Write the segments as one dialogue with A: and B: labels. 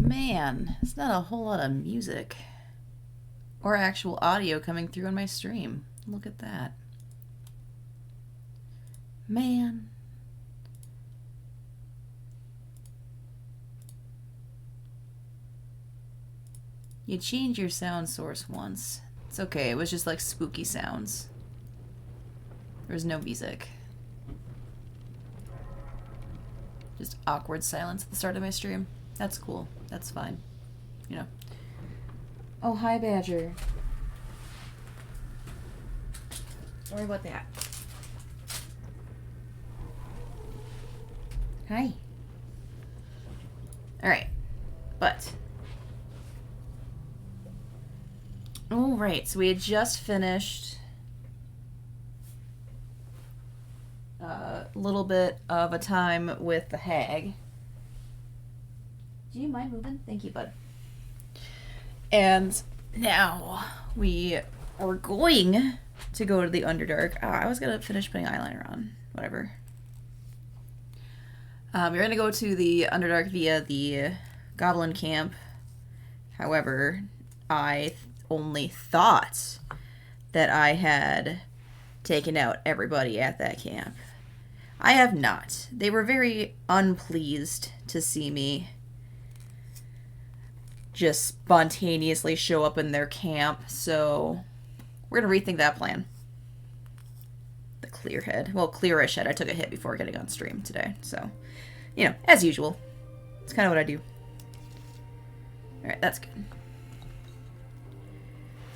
A: Man, it's not a whole lot of music or actual audio coming through on my stream. Look at that. Man. You changed your sound source once. It's okay, it was just like spooky sounds. There was no music. Just awkward silence at the start of my stream. That's cool. That's fine. You know. Oh, hi, Badger. Don't worry about that. Hi. Alright. But. Alright, so we had just finished a little bit of a time with the hag. Do you mind moving? Thank you, bud. And now we are going to go to the Underdark. I was going to finish putting eyeliner on. Whatever. We're going to go to the Underdark via the Goblin Camp. However, I only thought that I had taken out everybody at that camp. I have not. They were very unpleased to see me just spontaneously show up in their camp, so we're going to rethink that plan. The clear head. Well, clearish head. I took a hit before getting on stream today, so, you know, as usual. It's kind of what I do. Alright, that's good.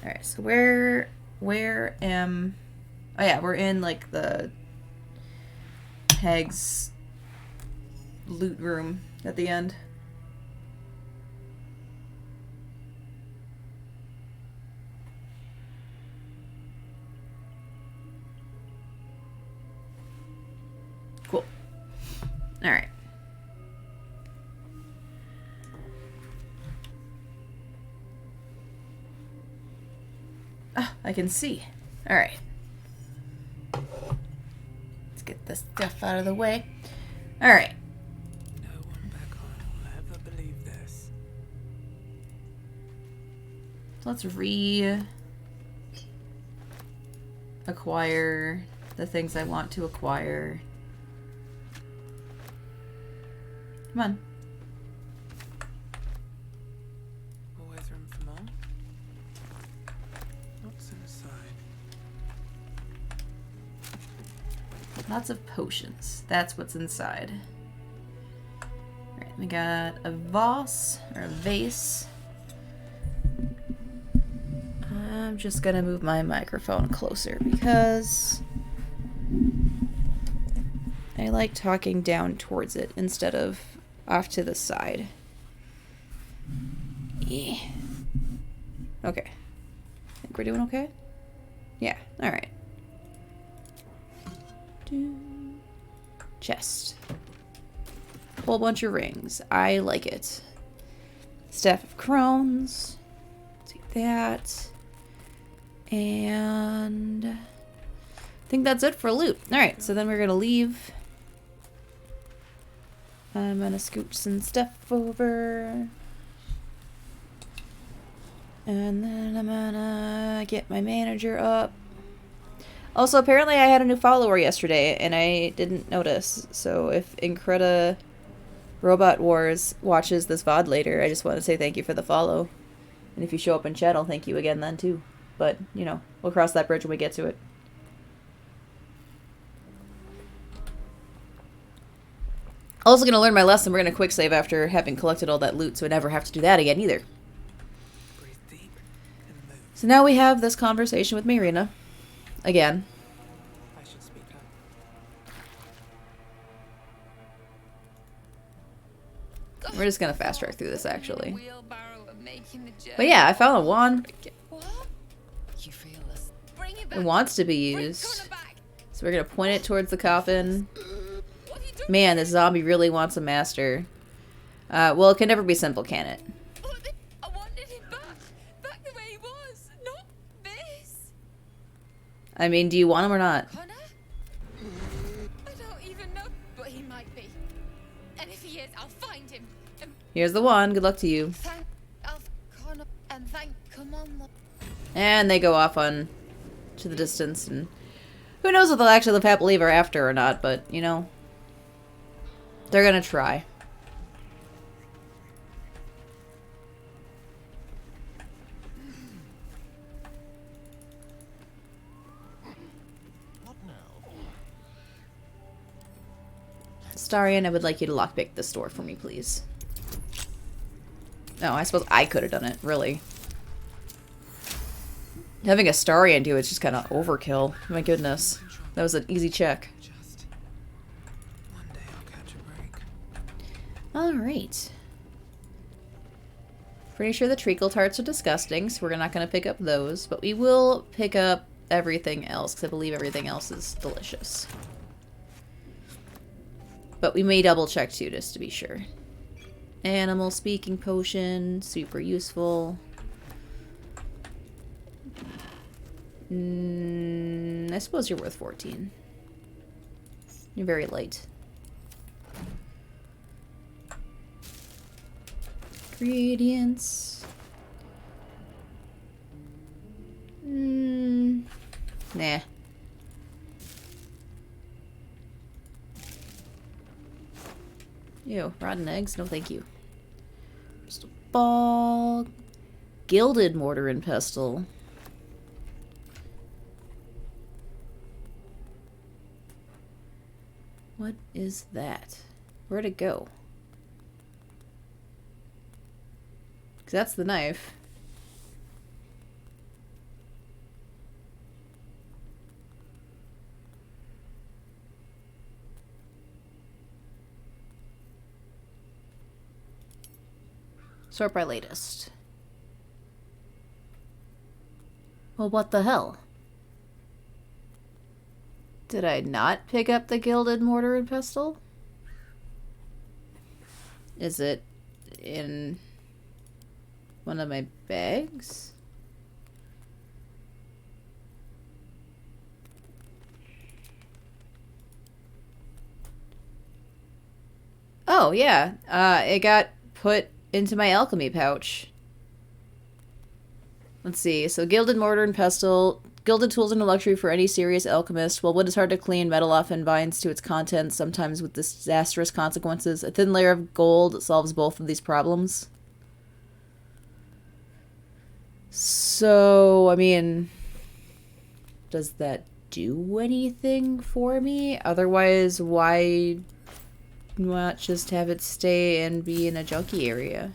A: Alright, so where am... Oh yeah, we're in, like, the hag's loot room at the end. Cool. Alright. Ah, I can see. Alright. Let's get this stuff out of the way. Alright.
B: No one back home will ever believe this.
A: Let's acquire the things I want to acquire. Come on.
B: Always room for more? What's inside?
A: Lots of potions. That's what's inside. Alright, we got a vase, or a vase. I'm just gonna move my microphone closer because I like talking down towards it instead of off to the side. Yeah. Okay. Think we're doing okay? Yeah, alright. Chest. Whole bunch of rings. I like it. Staff of Crones. Take that. And I think that's it for loot. Alright, so then we're gonna leave. I'm gonna scooch some stuff over. And then I'm gonna get my manager up. Also, apparently I had a new follower yesterday, and I didn't notice. So if Increda Robot Wars watches this VOD later, I just want to say thank you for the follow. And if you show up in chat, I'll thank you again then, too. But, you know, we'll cross that bridge when we get to it. Also gonna learn my lesson. We're gonna quick save after having collected all that loot, so I never have to do that again, either.
B: Breathe deep and move.
A: So now we have this conversation with Marina. Again.
B: I should speak up.
A: We're just gonna fast track through this, actually. But yeah, I found a wand. It wants to be used. So we're gonna point it towards the coffin. Man, this zombie really wants a master. Well, it can never be simple, can it?
C: I wanted him back. Back the way he was. Not this.
A: I mean, do you want him or not?
C: Connor? I don't even know, but he might be. And if he is, I'll find him. And
A: Here's the one. Good luck to you.
C: Thank Alcon and thank come on.
A: And they go off on to the distance, and who knows if they'll actually live happily ever after or not, but, you know, they're gonna try. Starian, I would like you to lockpick this door for me, please. No, I suppose I could have done it, really. Having a Starian do it's just kind of overkill. My goodness. That was an easy check.
B: Just one day I'll catch a break.
A: Alright. Pretty sure the treacle tarts are disgusting, so we're not going to pick up those. But we will pick up everything else, because I believe everything else is delicious. But we may double check too, just to be sure. Animal speaking potion, super useful. I suppose you're worth 14. You're very light. Ingredients. Nah. Ew, rotten eggs? No thank you. Just a ball. Gilded mortar and pestle. What is that? Where'd it go? 'Cause that's the knife. Sort by latest. Well, what the hell? Did I not pick up the gilded mortar and pestle? Is it in one of my bags? Oh, yeah. It got put into my alchemy pouch. Let's see. So, gilded mortar and pestle. Gilded tools are a luxury for any serious alchemist. While wood is hard to clean, metal often binds to its contents, sometimes with disastrous consequences. A thin layer of gold solves both of these problems. So, I mean, does that do anything for me? Otherwise, why not just have it stay and be in a junkie area?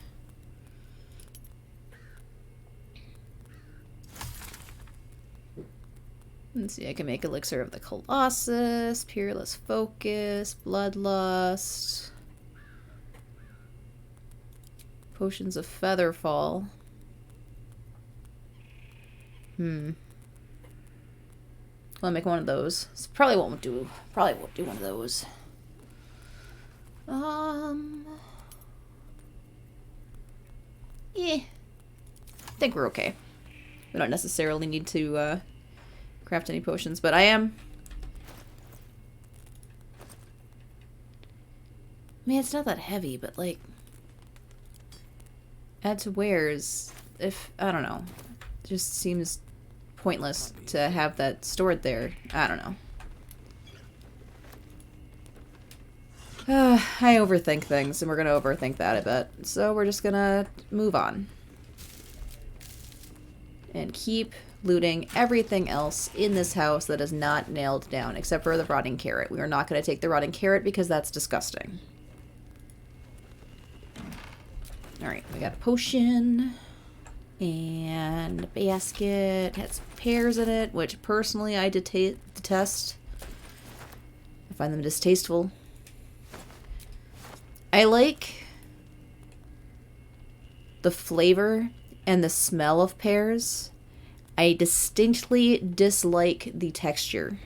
A: Let's see, I can make Elixir of the Colossus, Peerless Focus, Bloodlust, Potions of Featherfall. I'll make one of those. So probably won't do one of those. Yeah. I think we're okay. We don't necessarily need to craft any potions, but I am. I mean, it's not that heavy, but like, add to wares. If I don't know, it just seems pointless to have that stored there. I don't know. I overthink things, and we're gonna overthink that, I bet. So we're just gonna move on and keep looting everything else in this house that is not nailed down, except for the rotting carrot. We are not going to take the rotting carrot because that's disgusting. Alright, we got a potion and a basket. It has pears in it, which personally I detest. I find them distasteful. I like the flavor and the smell of pears. I distinctly dislike the texture.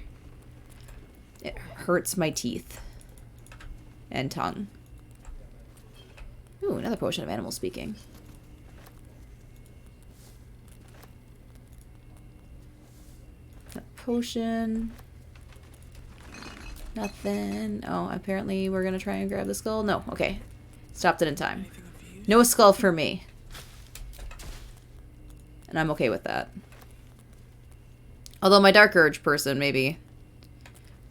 A: It hurts my teeth and tongue. Ooh, another potion of animal speaking. A potion. Nothing. Oh, apparently we're gonna try and grab the skull. No, okay. Stopped it in time.
B: Anything of
A: No skull for me. And I'm okay with that. Although my Dark Urge person maybe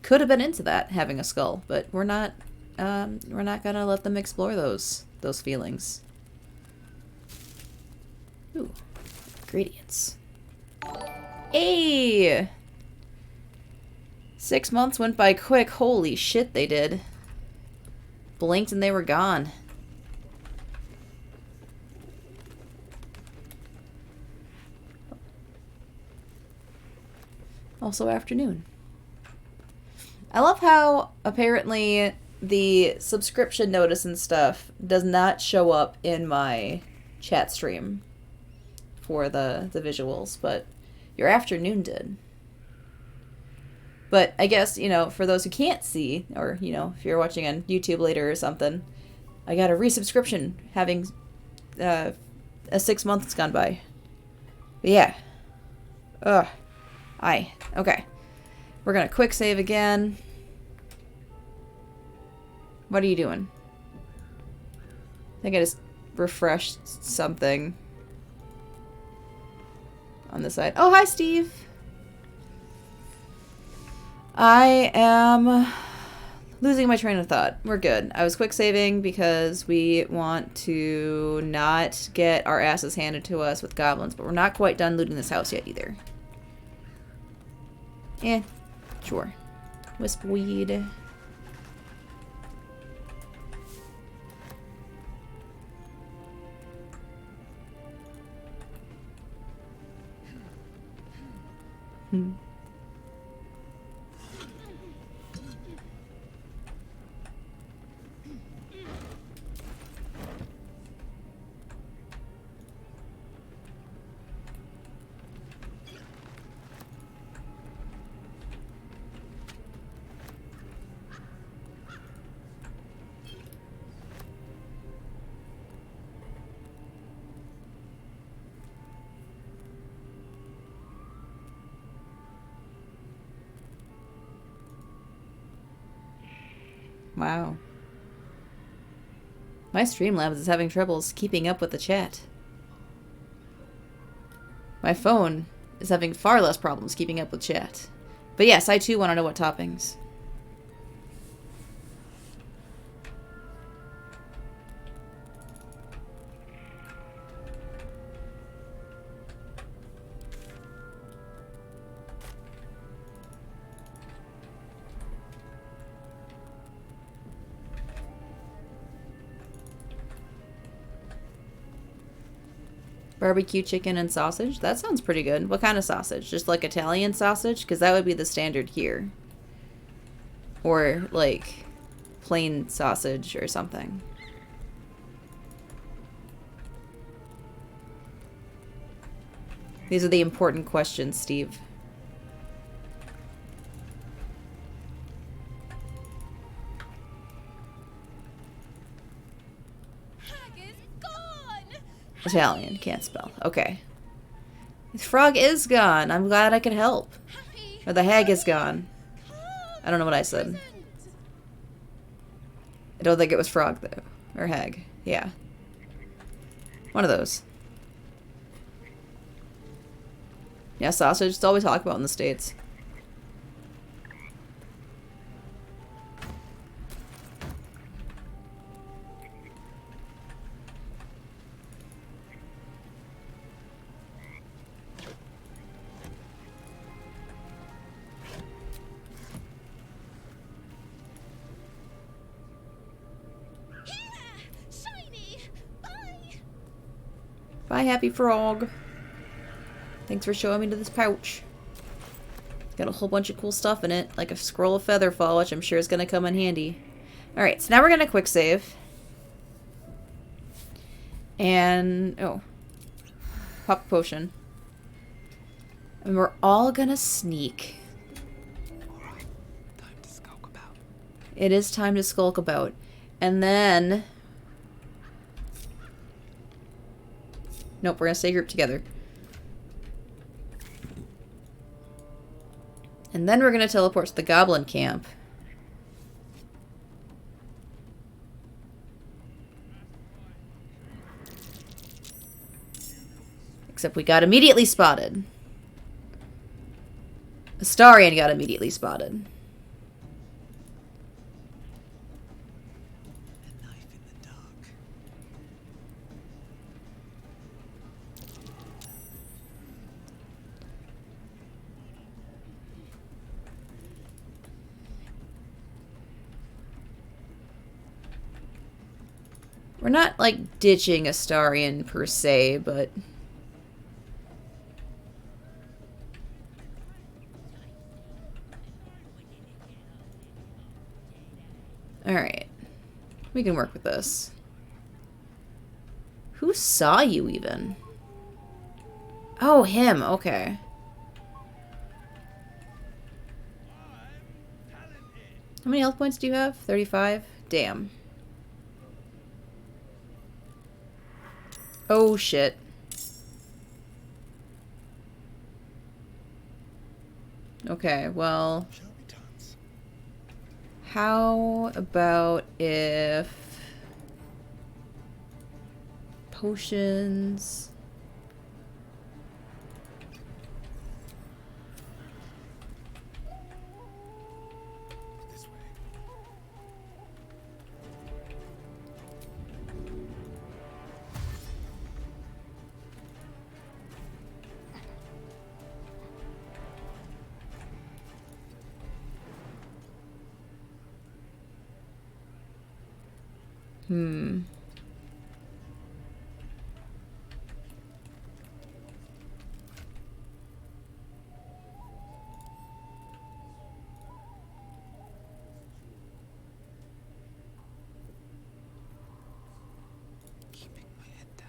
A: could have been into that, having a skull, but we're not gonna let them explore those feelings. Ooh, ingredients. Hey! 6 months went by quick. Holy shit, they did. Blinked and they were gone. Also afternoon. I love how apparently the subscription notice and stuff does not show up in my chat stream for the visuals, but your afternoon did. But I guess, you know, for those who can't see, or, you know, if you're watching on YouTube later or something, I got a resubscription having a 6 months gone by. But yeah. Ugh. Okay. We're gonna quick save again. What are you doing? I think I just refreshed something on the side. Oh, hi, Steve. I am losing my train of thought. We're good. I was quick saving because we want to not get our asses handed to us with goblins, but we're not quite done looting this house yet either. Sure. Wisp weed. Wow. My Streamlabs is having troubles keeping up with the chat. My phone is having far less problems keeping up with chat. But yes, I too want to know what toppings. Barbecue chicken and sausage? That sounds pretty good. What kind of sausage? Just like Italian sausage? Because that would be the standard here. Or like plain sausage or something. These are the important questions, Steve. Italian, can't spell. Okay. The frog is gone. I'm glad I could help. Or the hag is gone. I don't know what I said. I don't think it was frog, though. Or hag. Yeah. One of those. Yeah, sausage. It's all we talk about in the States. Bye, happy frog. Thanks for showing me to this pouch. It's got a whole bunch of cool stuff in it, like a scroll of featherfall, which I'm sure is going to come in handy. Alright, so now we're going to quick save. And, oh. Pop potion. And we're all going to sneak.
B: Alright, time to skulk about.
A: It is time to skulk about. And then... Nope, we're going to stay grouped together. And then we're going to teleport to the goblin camp. Except we got immediately spotted. Astarion got immediately spotted.
B: A knife in the dark.
A: We're not, like, ditching Astarion per se, but... Alright. We can work with this. Who saw you, even? Oh, him. Okay. How many health points do you have? 35? Damn. Oh, shit. Okay, well... How about if... Potions...
B: This way.
A: Hmm.
B: Keeping my head down.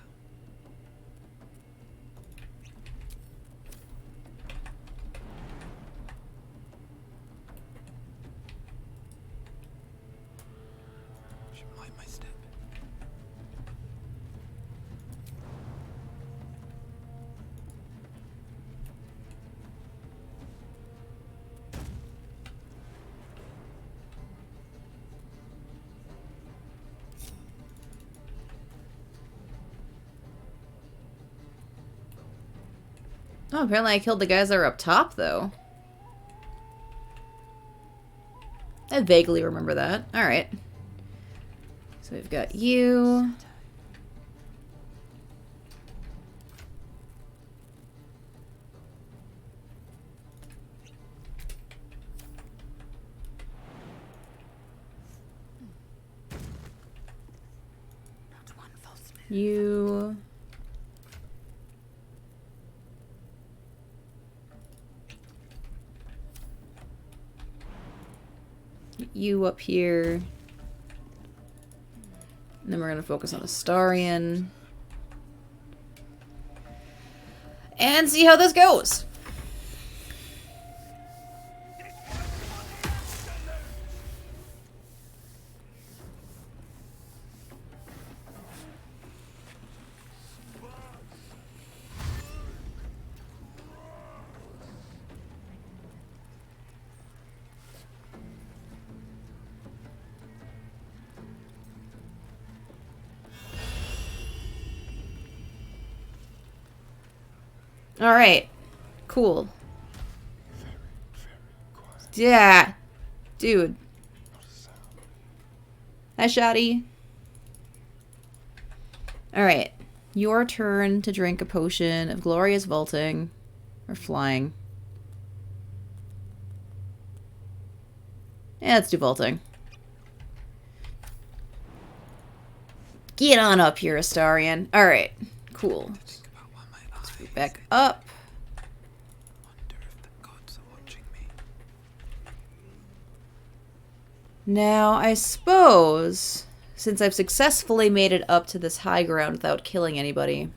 B: Should mind my step.
A: Oh, apparently I killed the guys that were up top, though. I vaguely remember that. Alright. So we've got you.
C: Not one false move.
A: You. You up here. And then we're going to focus on Astarion. And see how this goes. Alright. Cool. Yeah. Dude. Hi, Shoddy. Alright. Your turn to drink a potion of glorious vaulting. Or flying. Yeah, let's do vaulting. Get on up here, Astarion. Alright. Cool.
B: Think about why my eyes.
A: Back up.
B: Wonder if the gods are watching me.
A: Now, I suppose, since I've successfully made it up to this high ground without killing anybody,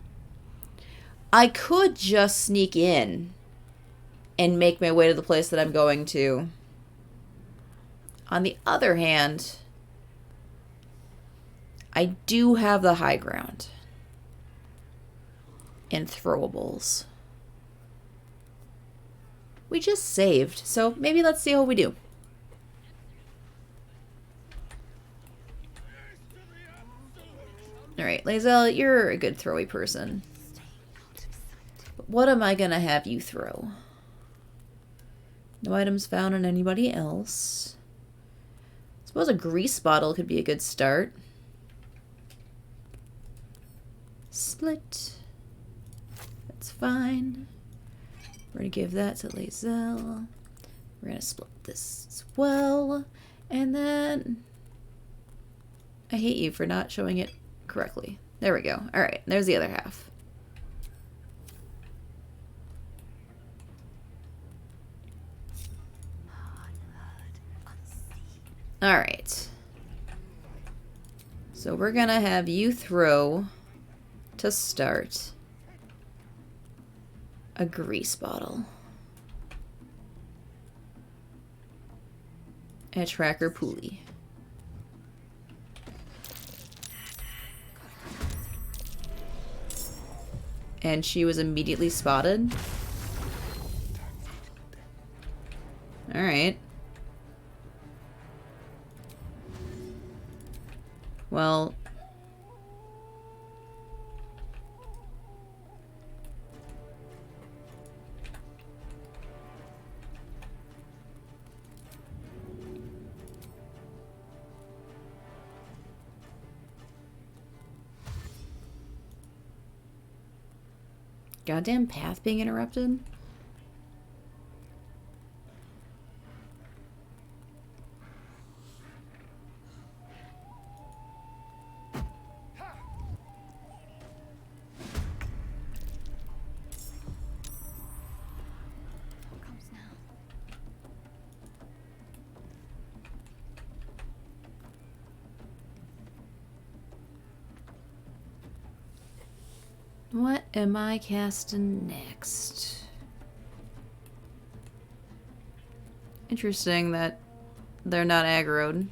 A: I could just sneak in and make my way to the place that I'm going to. On the other hand, I do have the high ground and throwables. We just saved, so maybe let's see how we do. Alright, Lae'zel, you're a good throwy person. But what am I gonna have you throw? No items found on anybody else. I suppose a grease bottle could be a good start. Split. That's fine. We're gonna give that to Lae'zel. We're gonna split this as well. And then... I hate you for not showing it correctly. There we go. Alright, there's the other half. Alright. So we're gonna have you throw, to start, a grease bottle. And a tracker pulley. And she was immediately spotted. Alright. Well... Goddamn path being interrupted? What am I casting next? Interesting that they're not aggroed.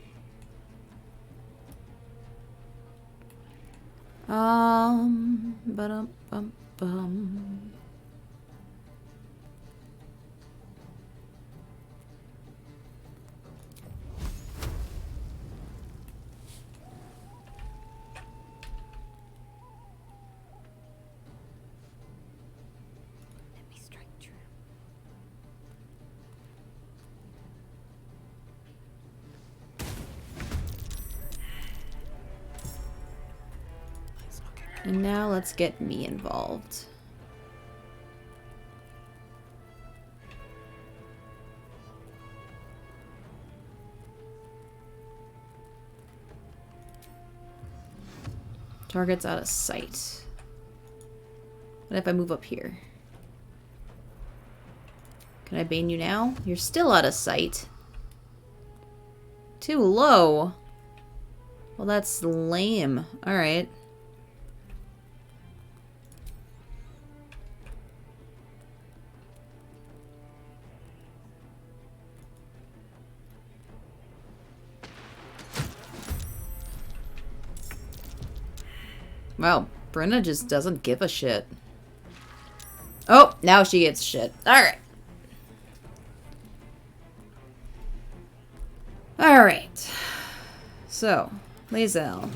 A: Ba-dum-bum-bum. And now let's get me involved. Target's out of sight. What if I move up here? Can I bane you now? You're still out of sight. Too low. Well, that's lame. Alright. Wow, Brenna just doesn't give a shit. Oh, now she gets shit. Alright. Alright. So, Lae'zel.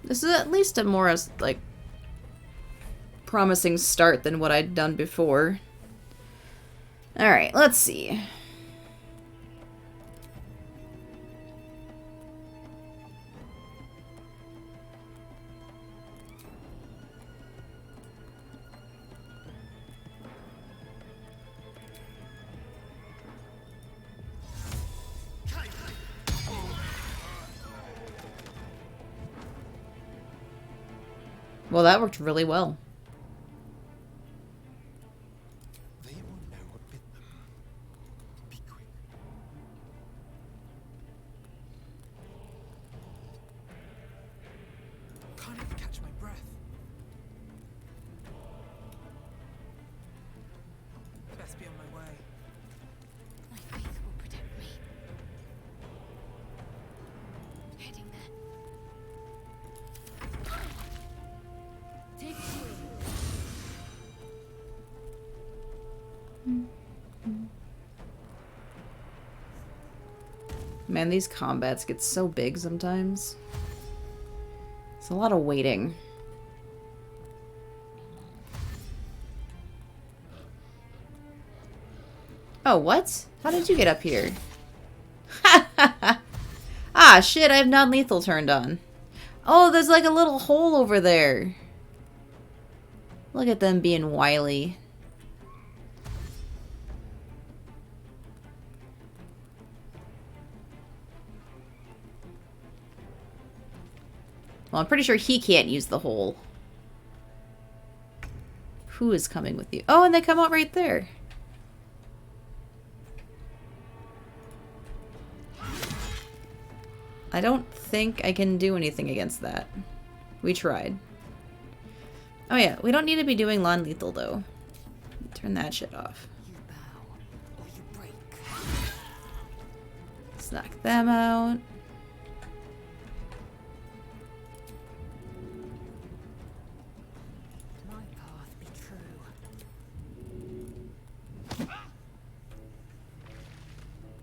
A: This is at least a more, like, promising start than what I'd done before. Alright, let's see. Well, that worked really well.
D: They will know what bit them. Be quick.
B: Can't even catch my breath. Best be on my way.
C: My faith will protect me. Heading there. Take two.
A: Man, these combats get so big sometimes. It's a lot of waiting. Oh, what? How did you get up here? Ah, shit, I have non-lethal turned on. Oh, there's like a little hole over there. Look at them being wily. Well, I'm pretty sure he can't use the hole. Who is coming with you? Oh, and they come out right there. I don't think I can do anything against that. We tried. Oh yeah, we don't need to be doing non-lethal though. Turn that shit off.
C: You bow or you break.
A: Let's knock them out.
C: My path be true.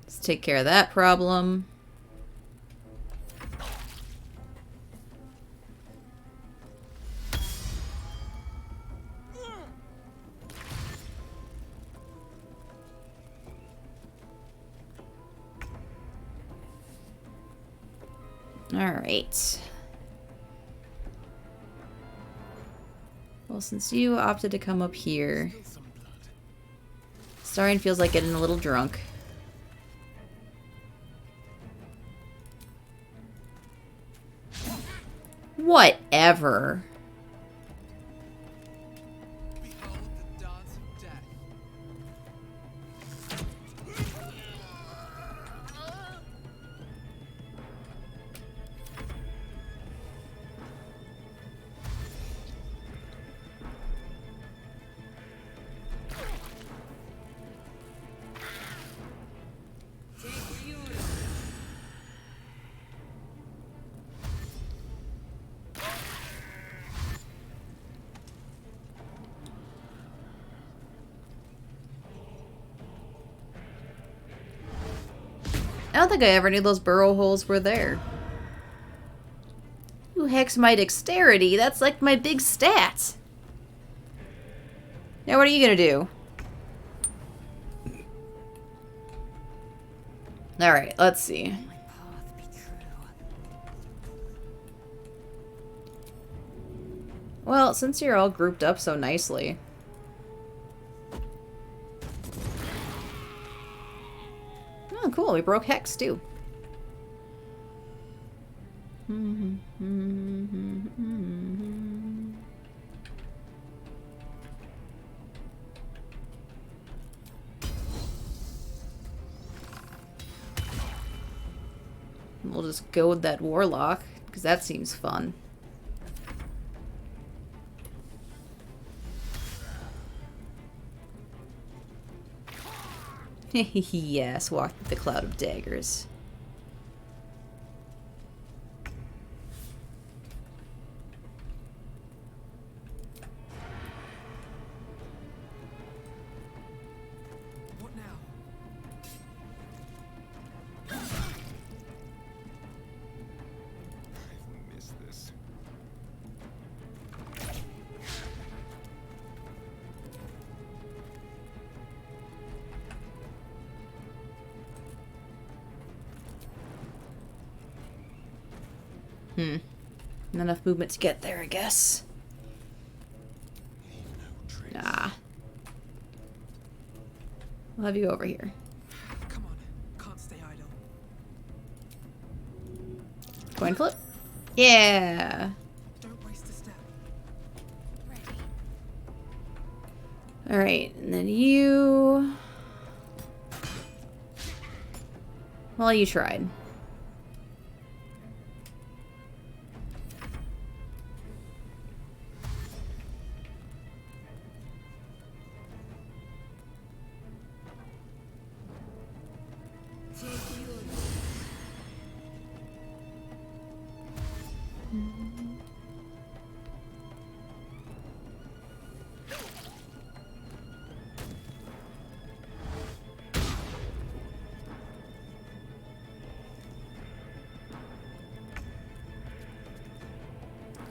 A: Let's take care of that problem. Alright. Well, since you opted to come up here, Starion feels like getting a little drunk. Whatever.
B: Behold the dance of death.
A: I don't think I ever knew those burrow holes were there. Who hex my dexterity? That's like my big stat. Now what are you gonna do? Alright, let's see.
C: My path be true.
A: Well, since you're all grouped up so nicely. Oh, cool. We broke Hex, too. We'll just go with that Warlock, because that seems fun. Yes, walk through the cloud of daggers.
B: What now?
D: I've missed this.
A: Not enough movement to get there, I guess.
D: Leave no trace.
A: Nah. We'll have you over here.
B: Come on, can't stay idle.
A: Coin flip? Yeah.
B: Don't waste a step.
A: Alright, and then you... Well, you tried.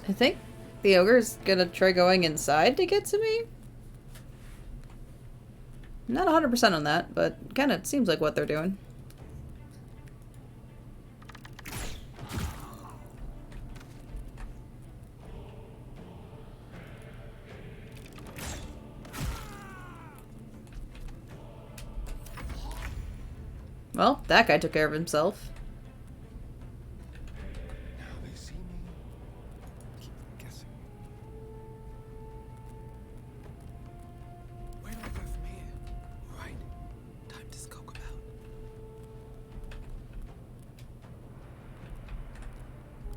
A: I think the ogre's gonna try going inside to get to me. Not 100% on that, but kinda seems like what they're doing. Well, that guy took care of himself.
D: Now they see me. Keep guessing.
B: Where do I go from here? Right. Time to skulk about.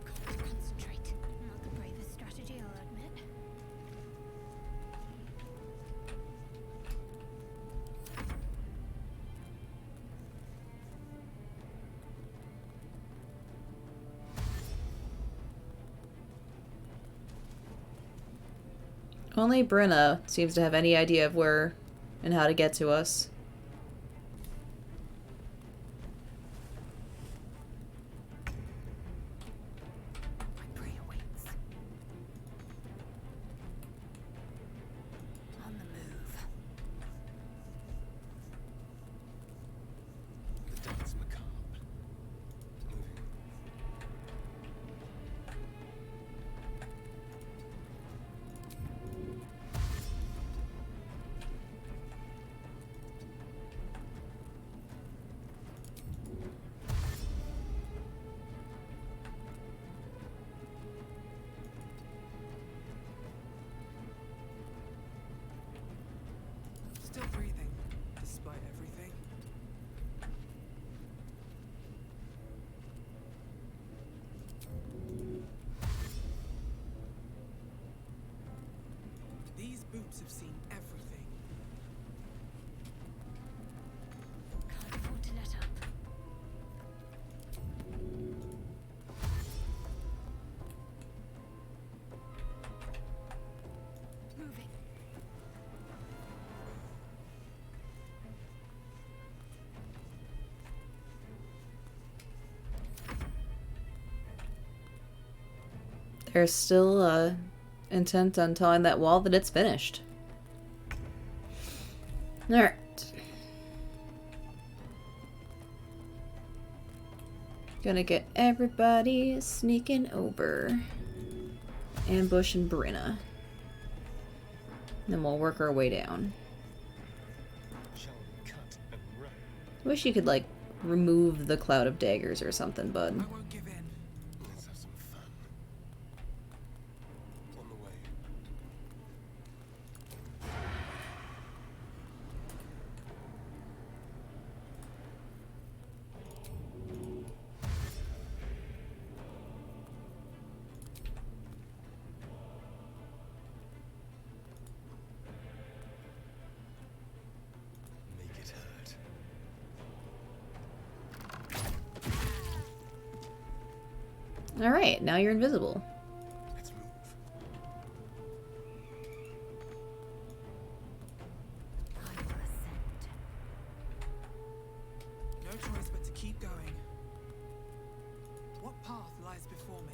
C: Got to concentrate. Not the bravest strategy, I'll admit.
A: Only Brenna seems to have any idea of where and how to get to us.
C: My prey awaits. On the move.
D: The dance macabre. Moving.
B: Still breathing, despite everything. These boots have seen everything.
C: Can't afford to let up. Moving.
A: They're still, intent on telling that wall that it's finished. Alright. Gonna get everybody sneaking over. Ambushing Brenna. Then we'll work our way down.
D: Shall we cut and run?
A: Wish you could, like, remove the cloud of daggers or something, bud.
B: I won't give in.
D: Let's have some fun. On the way. Make it hurt.
A: Alright, now you're invisible.
D: Let's move.
C: I will ascend.
B: No choice but to keep going. What path lies before me?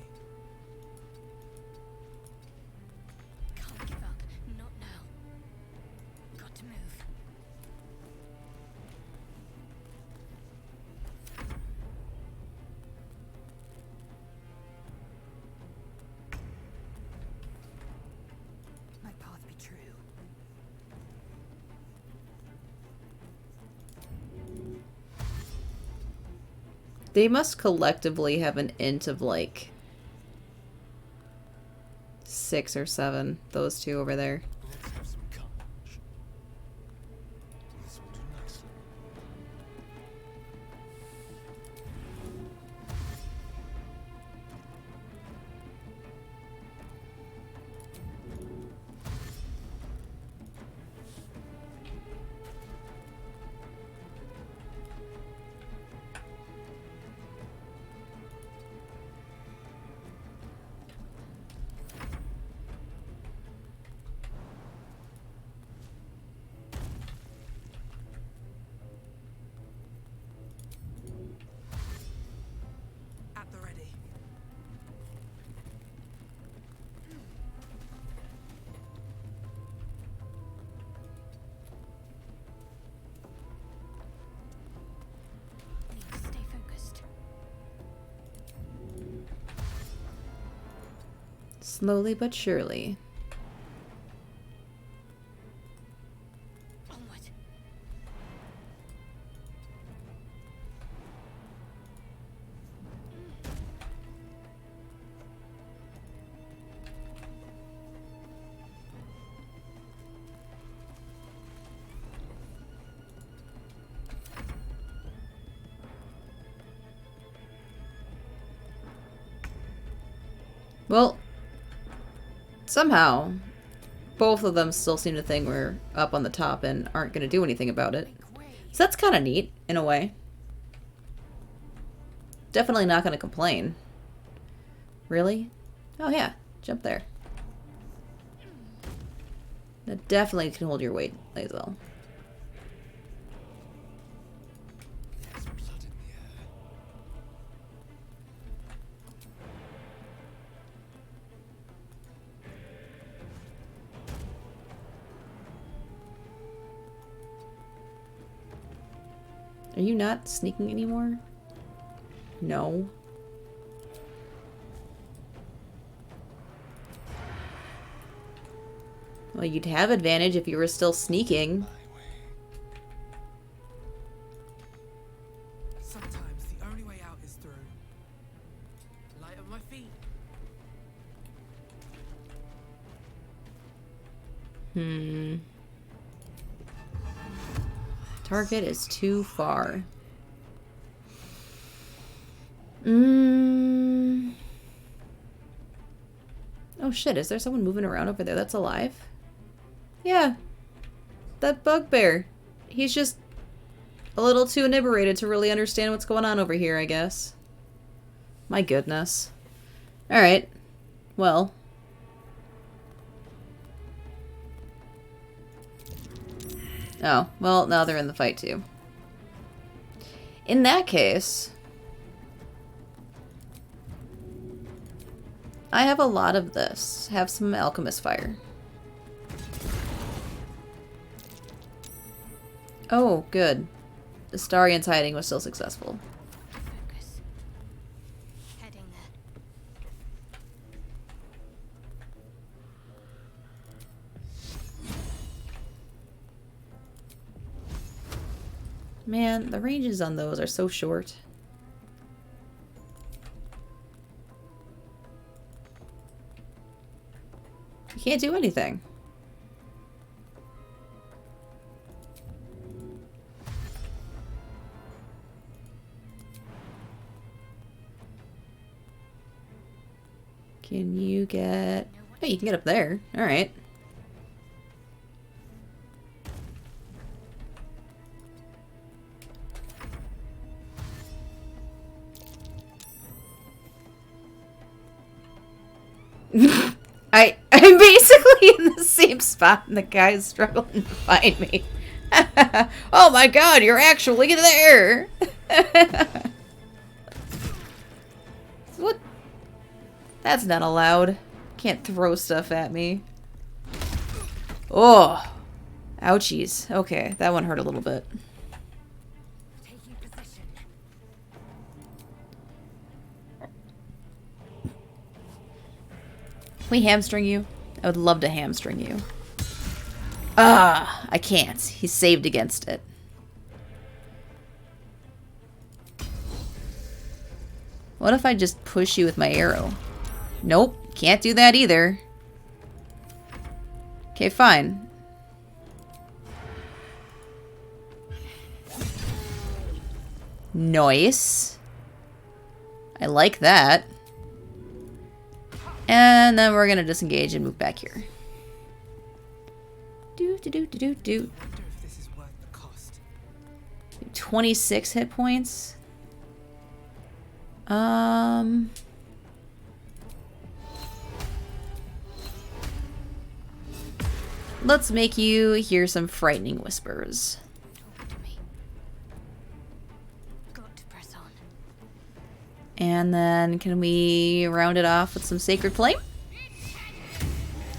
C: Can't give up. Not now. Got to move. My path be true.
A: They must collectively have an int of, like, 6 or 7. Those two over there.
D: Let's have some carnage.
A: Slowly but surely.
C: Onward.
A: Well, somehow, both of them still seem to think we're up on the top and aren't going to do anything about it. So that's kind of neat, in a way. Definitely not going to complain. Really? Oh yeah, jump there. That definitely can hold your weight, Lae'zel.
D: There's blood in the air.
A: Are you not sneaking anymore? No. Well, you'd have advantage if you were still sneaking.
D: My way.
B: Sometimes the only way out is through. Light of my feet.
A: Target is too far. Oh shit, is there someone moving around over there that's alive? Yeah. That bugbear. He's just a little too inebriated to really understand what's going on over here, I guess. My goodness. Alright. Well. Oh, well, now they're in the fight too. In that case, I have a lot of this. Have some alchemist fire. Oh, good. The Starian's hiding was still successful.
C: Focus. Heading there.
A: Man, the ranges on those are so short. You can't do anything. Can you get... Oh, you can get up there. Alright. I'm basically in the same spot and the guy's struggling to find me. Oh my god, you're actually there! What? That's not allowed. Can't throw stuff at me. Oh. Ouchies. Okay, that one hurt a little bit.
C: Taking position.
A: Can we hamstring you? I would love to hamstring you. Ah, I can't. He's saved against it. What if I just push you with my arrow? Nope, can't do that either. Okay, fine. Nice. I like that. And then we're gonna disengage and move back here. Do do do do do do.
B: I wonder if this is worth the cost.
A: 26 hit points. Let's make you hear some frightening whispers.
C: Talk to me. Got to press on.
A: And then can we round it off with some Sacred Flame?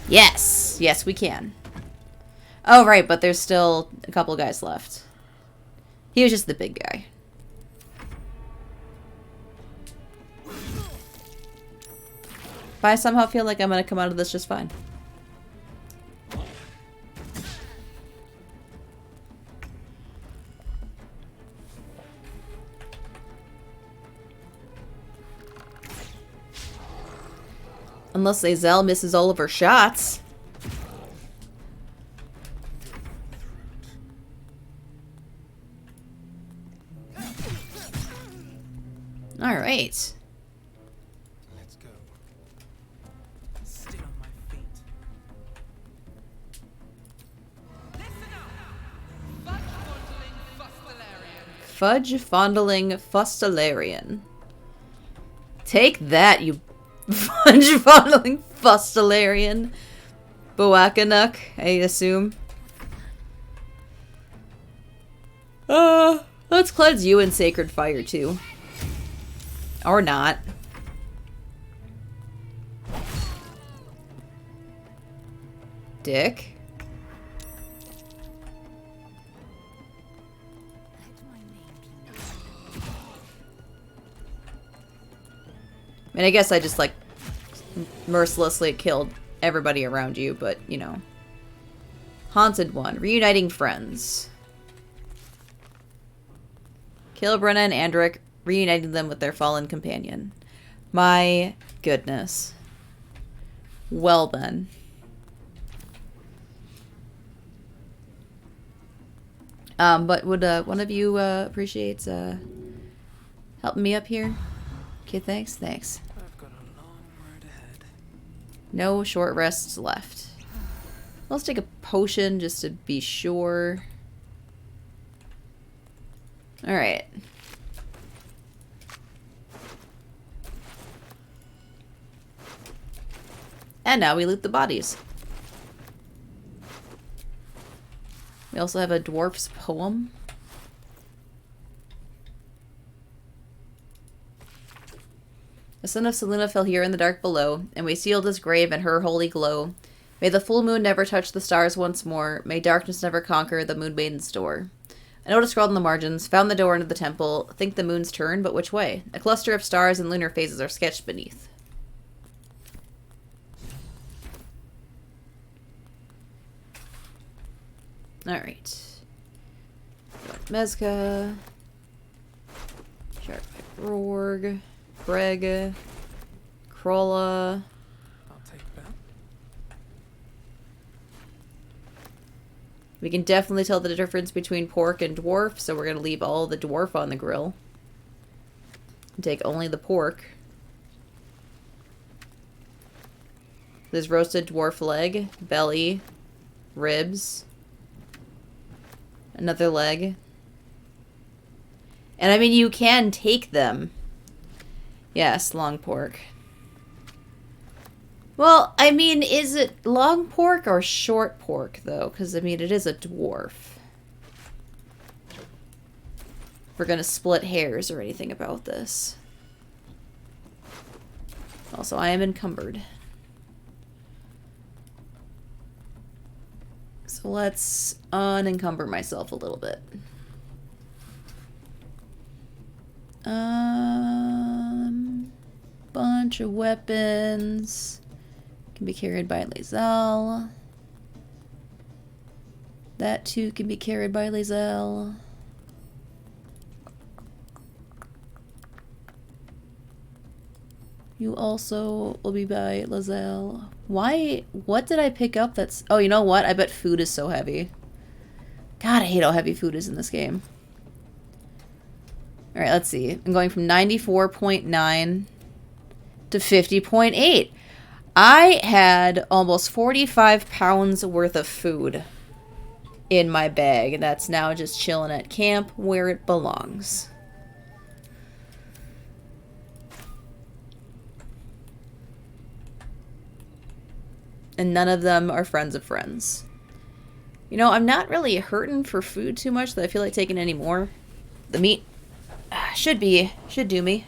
A: Yes! Yes, we can. Oh, right, but there's still a couple guys left. He was just the big guy. But I somehow feel like I'm gonna come out of this just fine. Unless Azel misses all of her shots. Alright.
D: Let's go.
B: Still on my feet.
A: Fudge fondling fustelarian. Take that, you fudge fondling fustelarian. Boakanuk, I assume. Let's cleanse you in sacred fire too. Or not. Dick. I mean, I guess I just, like, mercilessly killed everybody around you, but, you know. Haunted One. Reuniting friends. Kill Brenna and Andric, reuniting them with their fallen companion. My goodness. Well then. But would one of you appreciate helping me up here? Okay, thanks, thanks.
B: I've got a long road ahead.
A: No short rests left. Let's take a potion just to be sure. Alright. And now we loot the bodies. We also have a dwarf's poem. The son of Selena fell here in the dark below, and we sealed his grave in her holy glow. May the full moon never touch the stars once more. May darkness never conquer the moon maiden's door. A notice scrawled in the margins, found the door into the temple. Think the moon's turn, but which way? A cluster of stars and lunar phases are sketched beneath. Alright. Mezca. Sharp Rorg. Greg. Krolla.
B: I'll take that.
A: We can definitely tell the difference between pork and dwarf, so we're going to leave all the dwarf on the grill. And take only the pork. There's roasted dwarf leg, belly, ribs, another leg. And I mean, you can take them. Yes, long pork. Well, I mean, is it long pork or short pork, though? Because, I mean, it is a dwarf. We're going to split hairs or anything about this. Also, I am encumbered. So let's unencumber myself a little bit. Bunch of weapons. Can be carried by Lae'zel. That too can be carried by Lae'zel. You also will be by Lae'zel. Why? What did I pick up that's... Oh, you know what? I bet food is so heavy. God, I hate how heavy food is in this game. Alright, let's see. I'm going from 94.9 to 50.8. I had almost 45 pounds worth of food in my bag. That's now just chilling at camp where it belongs. And none of them are friends of friends. You know, I'm not really hurting for food too much that I feel like taking any more. The meat should do me.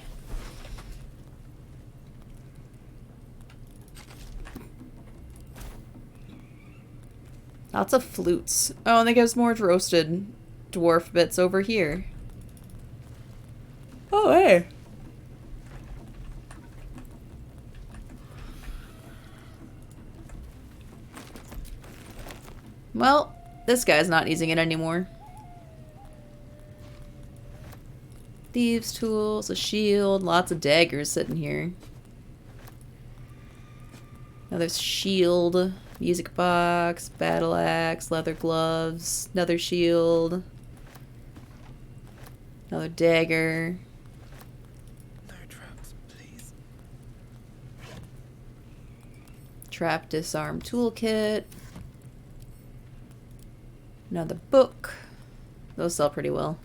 A: Lots of flutes. Oh, and they give us more roasted dwarf bits over here. Oh, hey. Well, this guy's not using it anymore. Thieves' tools, a shield, lots of daggers sitting here. Another shield, music box, battle axe, leather gloves, another shield, another dagger.
B: No traps, please.
A: Trap disarm toolkit. Another book. Those sell pretty well.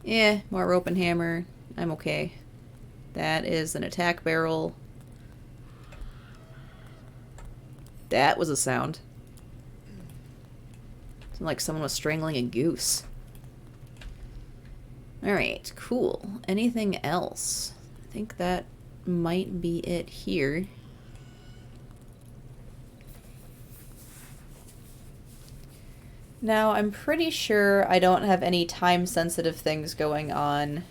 A: Yeah, more rope and hammer. I'm okay. That is an attack barrel. That was a sound. Sounded like someone was strangling a goose. Alright, cool. Anything else? I think that might be it here. Now, I'm pretty sure I don't have any time-sensitive things going on.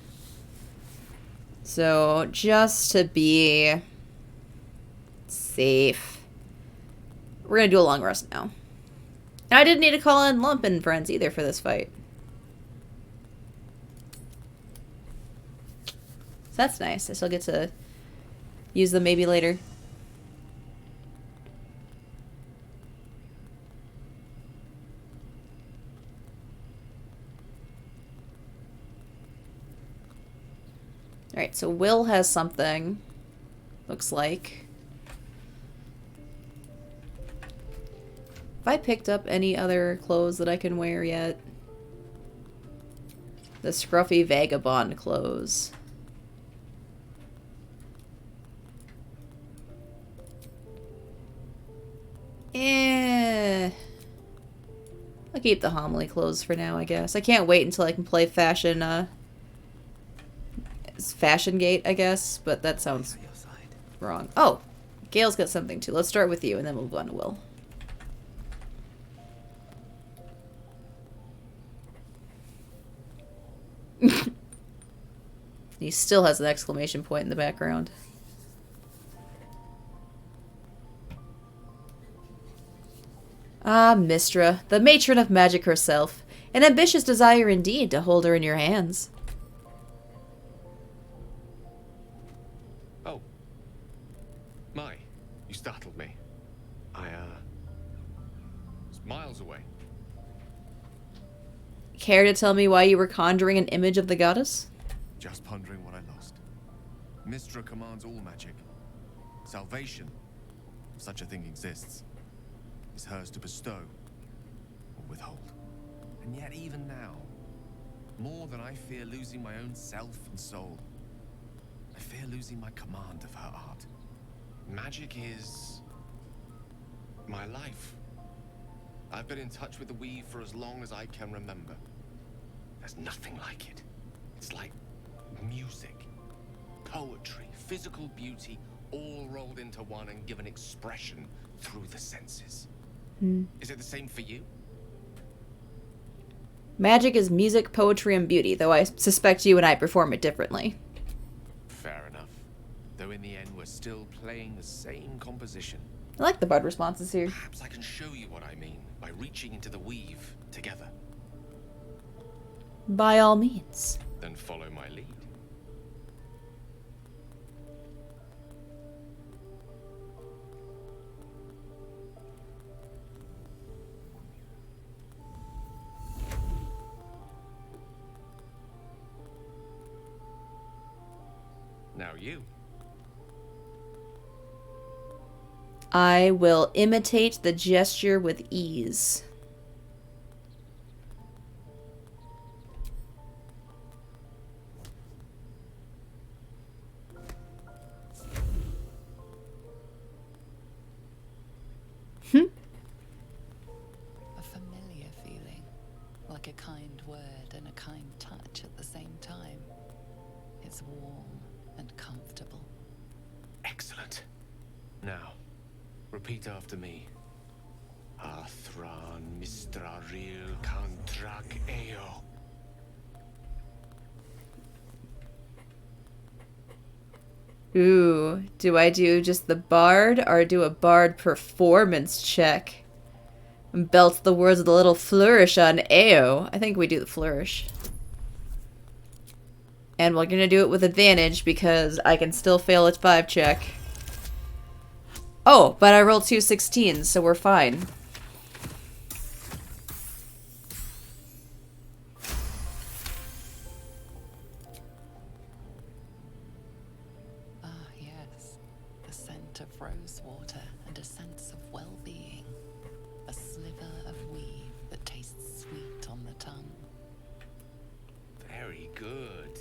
A: So, just to be safe, we're gonna do a long rest now. And I didn't need to call in Lump and friends either for this fight. So that's nice. I still get to use them maybe later. Alright, so Will has something. Looks like. Have I picked up any other clothes that I can wear yet? The scruffy vagabond clothes. I'll keep the homily clothes for now, I guess. I can't wait until I can play Fashion Gate, I guess, but that sounds wrong. Oh, Gail's got something too. Let's start with you, and then we'll go on to Will. He still has an exclamation point in the background. Ah, Mystra, the matron of magic herself. An ambitious desire indeed to hold her in your hands.
D: Oh. My, you startled me. I, was miles away.
A: Care to tell me why you were conjuring an image of the goddess?
D: Just pondering what I lost. Mystra commands all magic. Salvation, if such a thing exists, is hers to bestow or withhold. And yet even now, more than I fear losing my own self and soul, I fear losing my command of her art. Magic is my life. I've been in touch with the weave for as long as I can remember. There's nothing like it. It's like music, poetry, physical beauty, all rolled into one and given expression through the senses. Is it the same for you?
A: Magic is music, poetry, and beauty, though I suspect you and I perform it differently.
D: Fair enough. Though in the end, we're still playing the same composition.
A: I like the bard responses here.
D: Perhaps I can show you what I mean by reaching into the weave together.
A: By all means.
D: Then follow my lead. Now you.
A: I will imitate the gesture with ease.
E: A familiar feeling, like a kind word and a kind touch at the same time. It's warm and comfortable.
D: Excellent. Now, repeat after me. Athran Mistraril Kantrak Eo.
A: Ooh, do I do just the bard or do a bard performance check? And belts the words with a little flourish on AO. I think we do the flourish. And we're gonna do it with advantage because I can still fail its 5 check. Oh, but I rolled 2 16s, so we're fine.
E: Ah, yes. The scent of rosewater and a sense of well-being. A sliver of weave that tastes sweet on the tongue.
F: Very good.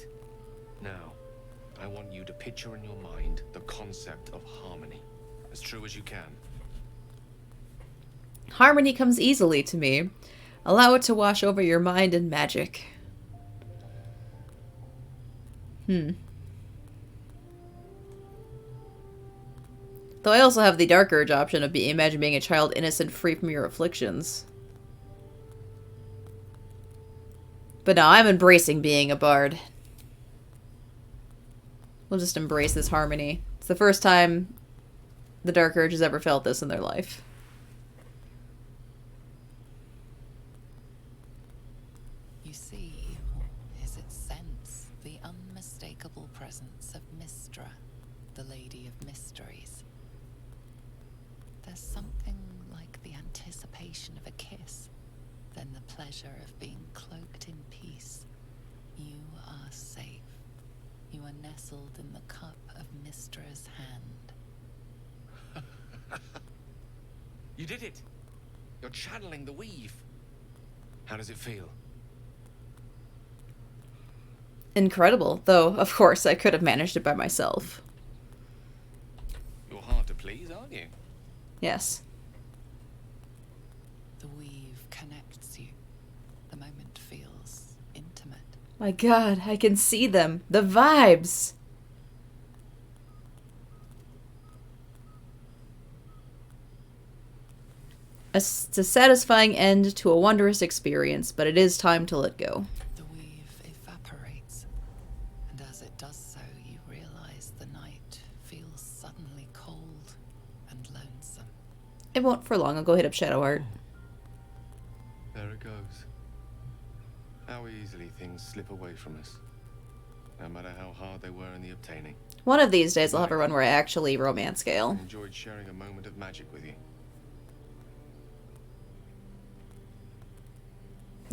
F: Now, I want you to picture in your mind the concept of harmony, as true as you can.
A: Harmony comes easily to me. Allow it to wash over your mind and magic. Though I also have the dark urge option of imagine being a child innocent, free from your afflictions. But no, I'm embracing being a bard. We'll just embrace this harmony. It's the first time the dark urge has ever felt this in their life.
E: You see, or is it sense, the unmistakable presence of Mystra, the Lady of Mysteries. There's something like the anticipation of a kiss, then the pleasure of being cloaked in peace. You are safe. You are nestled in the cup of Mystra's hand.
F: You did it! You're channeling the weave. How does it feel?
A: Incredible, though, of course, I could have managed it by myself.
F: You're hard to please, aren't you?
A: Yes.
E: The weave connects you. The moment feels intimate.
A: My god, I can see them. The vibes! It's a satisfying end to a wondrous experience, but it is time to let go.
E: The weave evaporates, and as it does so, you realize the night feels suddenly cold and lonesome.
A: It won't for long. I'll go hit up Shadow Art.
D: There it goes. How easily things slip away from us. No matter how hard they were in the obtaining.
A: One of these days I'll have a run where I actually romance
D: I
A: Gale.
D: enjoyed sharing a moment of magic with you.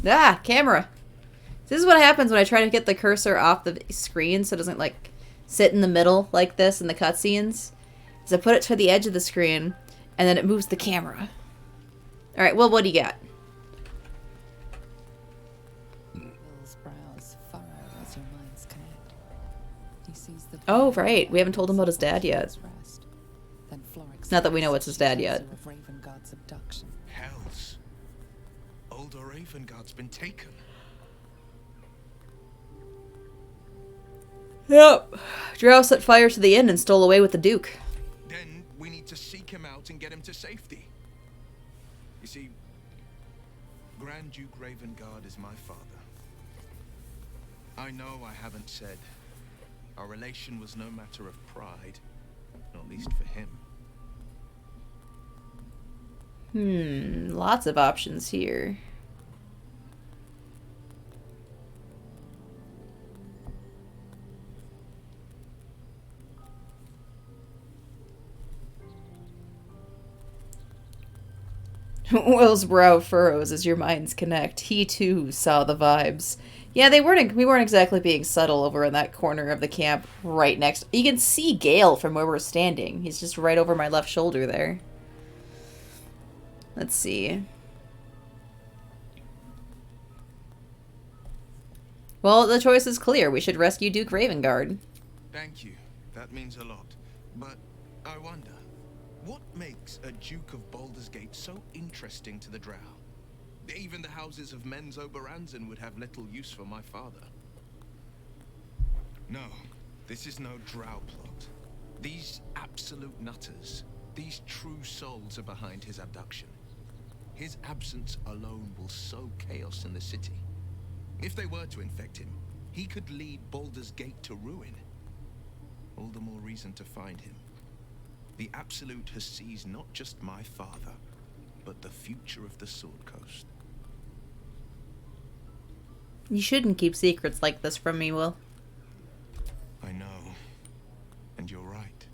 A: Ah, camera! This is what happens when I try to get the cursor off the screen so it doesn't, like, sit in the middle like this in the cutscenes. Is I put it to the edge of the screen, and then it moves the camera. Alright, well, what do you got?
E: Will's brows furrow as your minds connect. He sees the
A: Oh, right. We haven't told him about his dad yet.
E: rest. Then Florix
A: Not that we know it's his dad yet.
E: of Ravengard's abduction.
G: Hells. Older Ravengard's been taken.
A: Yep. Drow set fire to the inn and stole away with the Duke.
G: Then we need to seek him out and get him to safety. You see, Grand Duke Ravengard is my father. I know I haven't said. Our relation was no matter of pride, not least for him.
A: Lots of options here. Will's brow furrows as your minds connect. He too saw the vibes. Yeah, we weren't exactly being subtle over in that corner of the camp right next. You can see Gale from where we're standing. He's just right over my left shoulder there. Let's see. Well, the choice is clear. We should rescue Duke Ravengard.
G: Thank you. That means a lot. But I wonder, what makes a Duke of Baldur's Gate so interesting to the Drow? Even the houses of Men's Oberanzen would have little use for my father. No, this is no Drow plot. These absolute nutters, these true souls are behind his abduction. His absence alone will sow chaos in the city. If they were to infect him, he could lead Baldur's Gate to ruin. All the more reason to find him. The Absolute has seized not just my father, but the future of the Sword Coast.
A: You shouldn't keep secrets like this from me, Will.
G: I know, and you're right.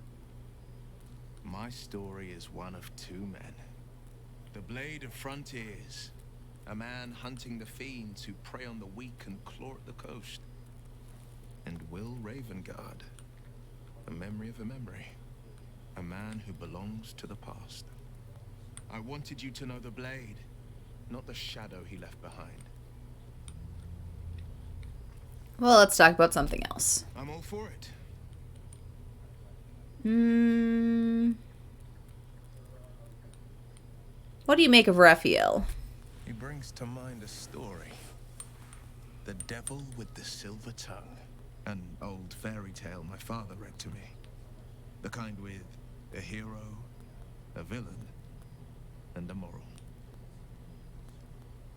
G: My story is one of two men. The Blade of Frontiers, a man hunting the fiends who prey on the weak and claw at the coast. And Will Ravengard, a memory of a memory, a man who belongs to the past. I wanted you to know the Blade, not the shadow he left behind.
A: Well, let's talk about something else.
G: I'm all for it.
A: What do you make of Raphael?
G: He brings to mind a story. The Devil with the Silver Tongue. An old fairy tale my father read to me. The kind with a hero, a villain, and a moral.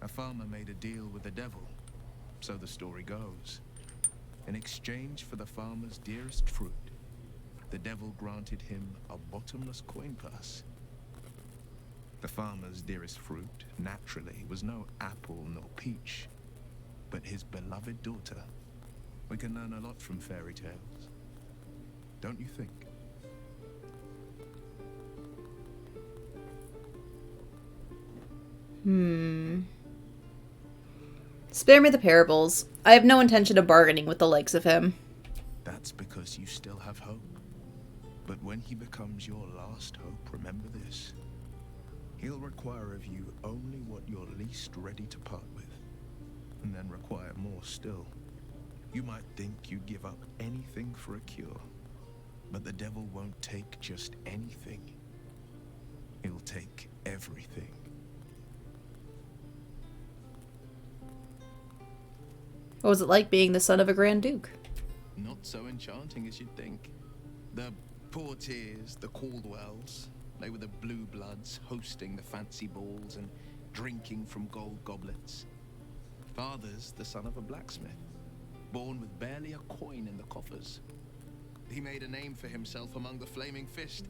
G: A farmer made a deal with the devil, so the story goes. In exchange for the farmer's dearest fruit, the devil granted him a bottomless coin purse. The farmer's dearest fruit, naturally, was no apple nor peach, but his beloved daughter. We can learn a lot from fairy tales, don't you think?
A: Spare me the parables. I have no intention of bargaining with the likes of him.
G: That's because you still have hope. But when he becomes your last hope, remember this. He'll require of you only what you're least ready to part with, and then require more still. You might think you'd give up anything for a cure, but the devil won't take just anything. He'll take everything.
A: What was it like being the son of a Grand Duke?
G: Not so enchanting as you'd think. The Portiers, the Caldwells, they were the blue bloods hosting the fancy balls and drinking from gold goblets. Father's the son of a blacksmith, born with barely a coin in the coffers. He made a name for himself among the Flaming Fist.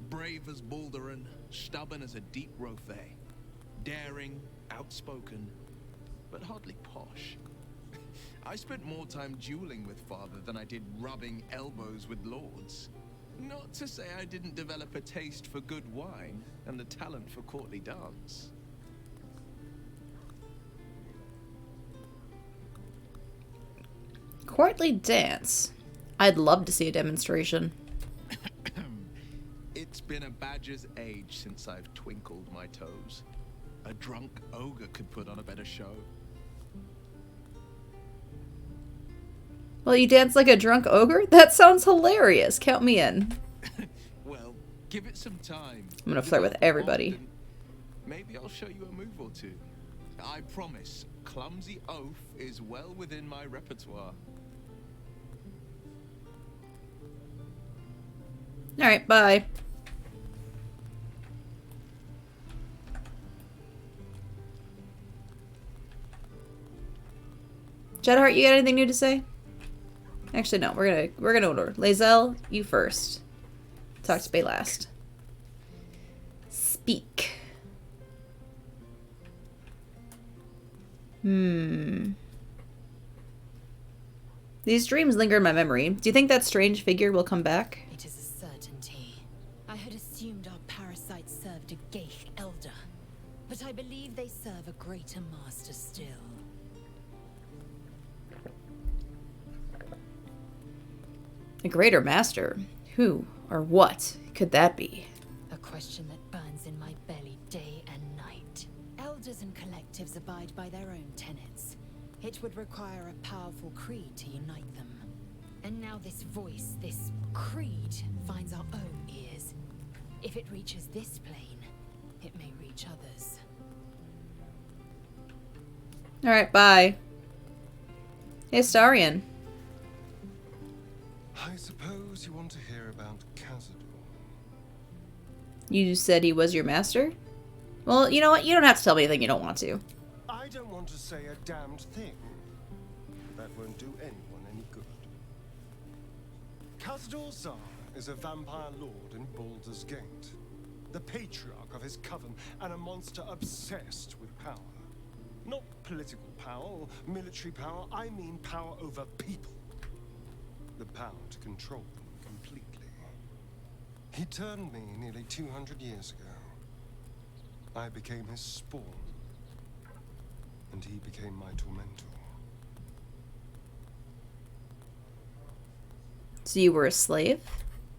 G: Brave as Balduran, stubborn as a deep Rothay, daring, outspoken, but hardly posh. I spent more time dueling with father than I did rubbing elbows with lords. Not to say I didn't develop a taste for good wine and the talent for courtly dance.
A: Courtly dance. I'd love to see a demonstration.
G: It's been a badger's age since I've twinkled my toes. A drunk ogre could put on a better show.
A: Well, you dance like a drunk ogre? That sounds hilarious. Count me in.
G: Well, give it some time.
A: I'm gonna flirt with everybody.
G: Maybe I'll show you a move or two. I promise, clumsy oaf is well within my repertoire.
A: Alright, bye. Jedheart, you got anything new to say? Actually, no. We're gonna order. Lae'zel, you first. Talk to Bay last. Speak. These dreams linger in my memory. Do you think that strange figure will come back?
C: It is a certainty. I had assumed our parasites served a Geich elder, but I believe they serve a greater master still.
A: A greater master? Who or what could that be?
C: A question that burns in my belly day and night. Elders and collectives abide by their own tenets. It would require a powerful creed to unite them. And now this voice, this creed, finds our own ears. If it reaches this plane, it may reach others.
A: Alright, bye. Hey, Starion.
H: I suppose you want to hear about Cazador.
A: You said he was your master? Well, you know what? You don't have to tell me anything you don't want to.
H: I don't want to say a damned thing. That won't do anyone any good. Cazador Zar is a vampire lord in Baldur's Gate. the patriarch of his coven, and a monster obsessed with power. Not political power or military power, I mean power over people. The power to control them completely. He turned me nearly 200 years ago. I became his spawn, and he became my tormentor.
A: So you were a slave?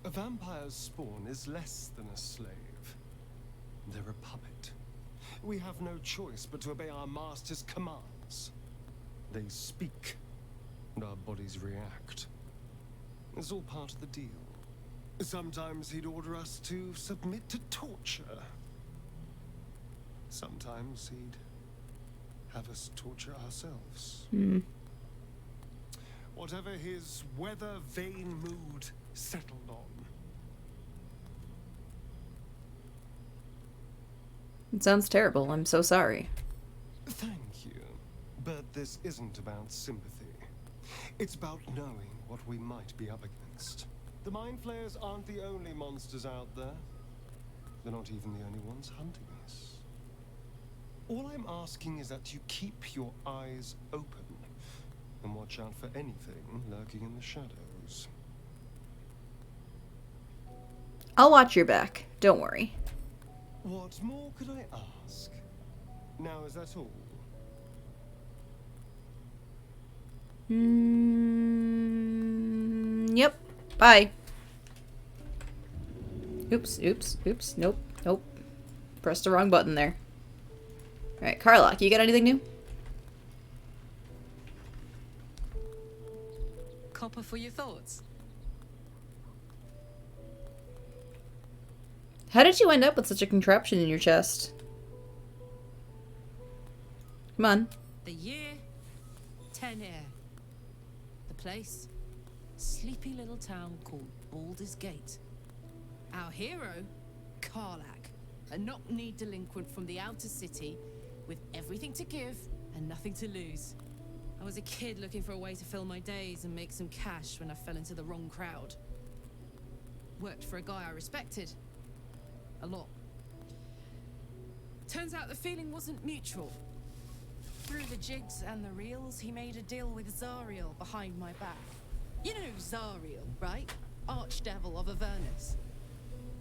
H: A vampire's spawn is less than a slave. They're a puppet. We have no choice but to obey our master's commands. They speak, and our bodies react. It's all part of the deal. Sometimes he'd order us to submit to torture. Sometimes he'd have us torture ourselves. Whatever his weather-vane mood settled on.
A: It sounds terrible. I'm so sorry.
H: Thank you. But this isn't about sympathy. It's about knowing what we might be up against. The Mind Flayers aren't the only monsters out there. They're not even the only ones hunting us. All I'm asking is that you keep your eyes open and watch out for anything lurking in the shadows.
A: I'll watch your back. Don't worry.
H: What more could I ask? Now, is that all?
A: Yep. Bye. Oops, oops, oops. Nope, nope. Pressed the wrong button there. Alright, Carlock, you got anything new?
E: Copper for your thoughts.
A: How did you end up with such a contraption in your chest? Come on.
I: The year, 10 air. The place, sleepy little town called Baldur's Gate. Our hero, Karlak, a knock-kneed delinquent from the outer city with everything to give and nothing to lose. I was a kid looking for a way to fill my days and make some cash when I fell into the wrong crowd. Worked for a guy I respected. A lot. Turns out the feeling wasn't mutual. Through the jigs and the reels, he made a deal with Zariel behind my back. You know Zariel, right? Archdevil of Avernus.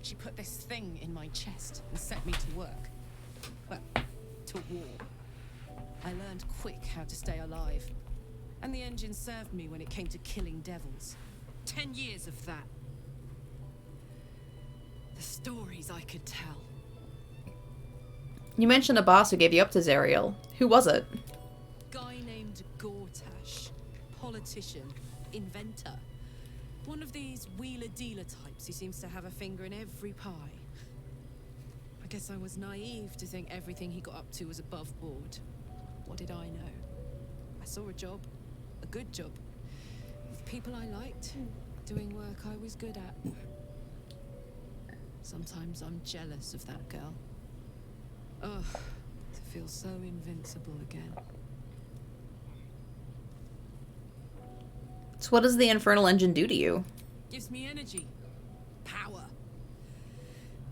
I: She put this thing in my chest and set me to work. Well, to war. I learned quick how to stay alive. And the engine served me when it came to killing devils. 10 years of that. The stories I could tell.
A: You mentioned a boss who gave you up to Zariel. Who was it?
I: Guy named Gortash. Politician. Inventor. One of these wheeler-dealer types who seems to have a finger in every pie. I guess I was naive to think everything he got up to was above board. What did I know? I saw a job. A good job. With people I liked. Doing work I was good at. Sometimes I'm jealous of that girl. Ugh, to feel so invincible again.
A: So what does the infernal engine do to you?
I: Gives me energy. Power.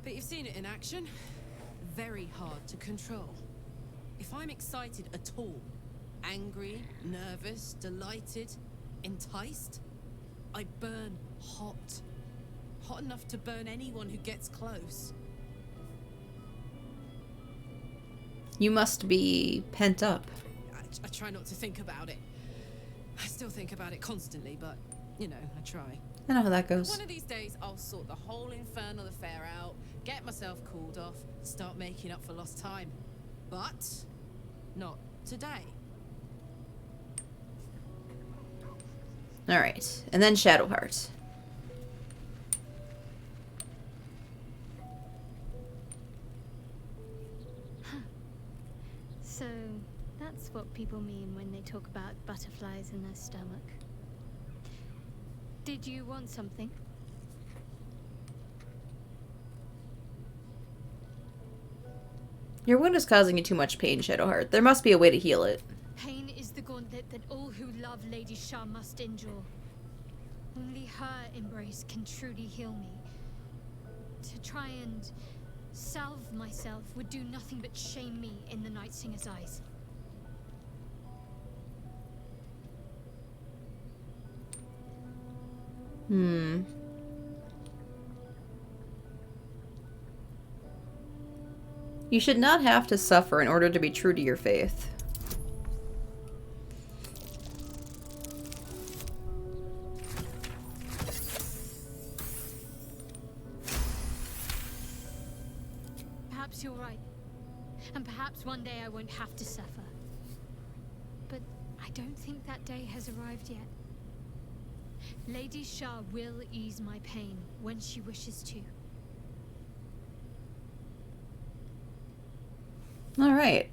I: But you've seen it in action. Very hard to control. If I'm excited at all, angry, nervous, delighted, enticed, I burn hot. Hot enough to burn anyone who gets close.
A: You must be pent up.
I: I try not to think about it. I still think about it constantly, but, you know, I try.
A: I know how that goes.
I: One of these days, I'll sort the whole infernal affair out, get myself cooled off, start making up for lost time. But, not today.
A: Alright, and then Shadowheart.
J: So, that's what people mean when they talk about butterflies in their stomach. Did you want something?
A: Your wound is causing you too much pain, Shadowheart. There must be a way to heal it.
J: Pain is the gauntlet that all who love Lady Shah must endure. Only her embrace can truly heal me. To try and Salve myself would do nothing but shame me in the Night Singer's eyes.
A: You should not have to suffer in order to be true to your faith.
J: Perhaps you're right. And perhaps one day I won't have to suffer. But I don't think that day has arrived yet. Lady Shah will ease my pain when she wishes to.
A: All right.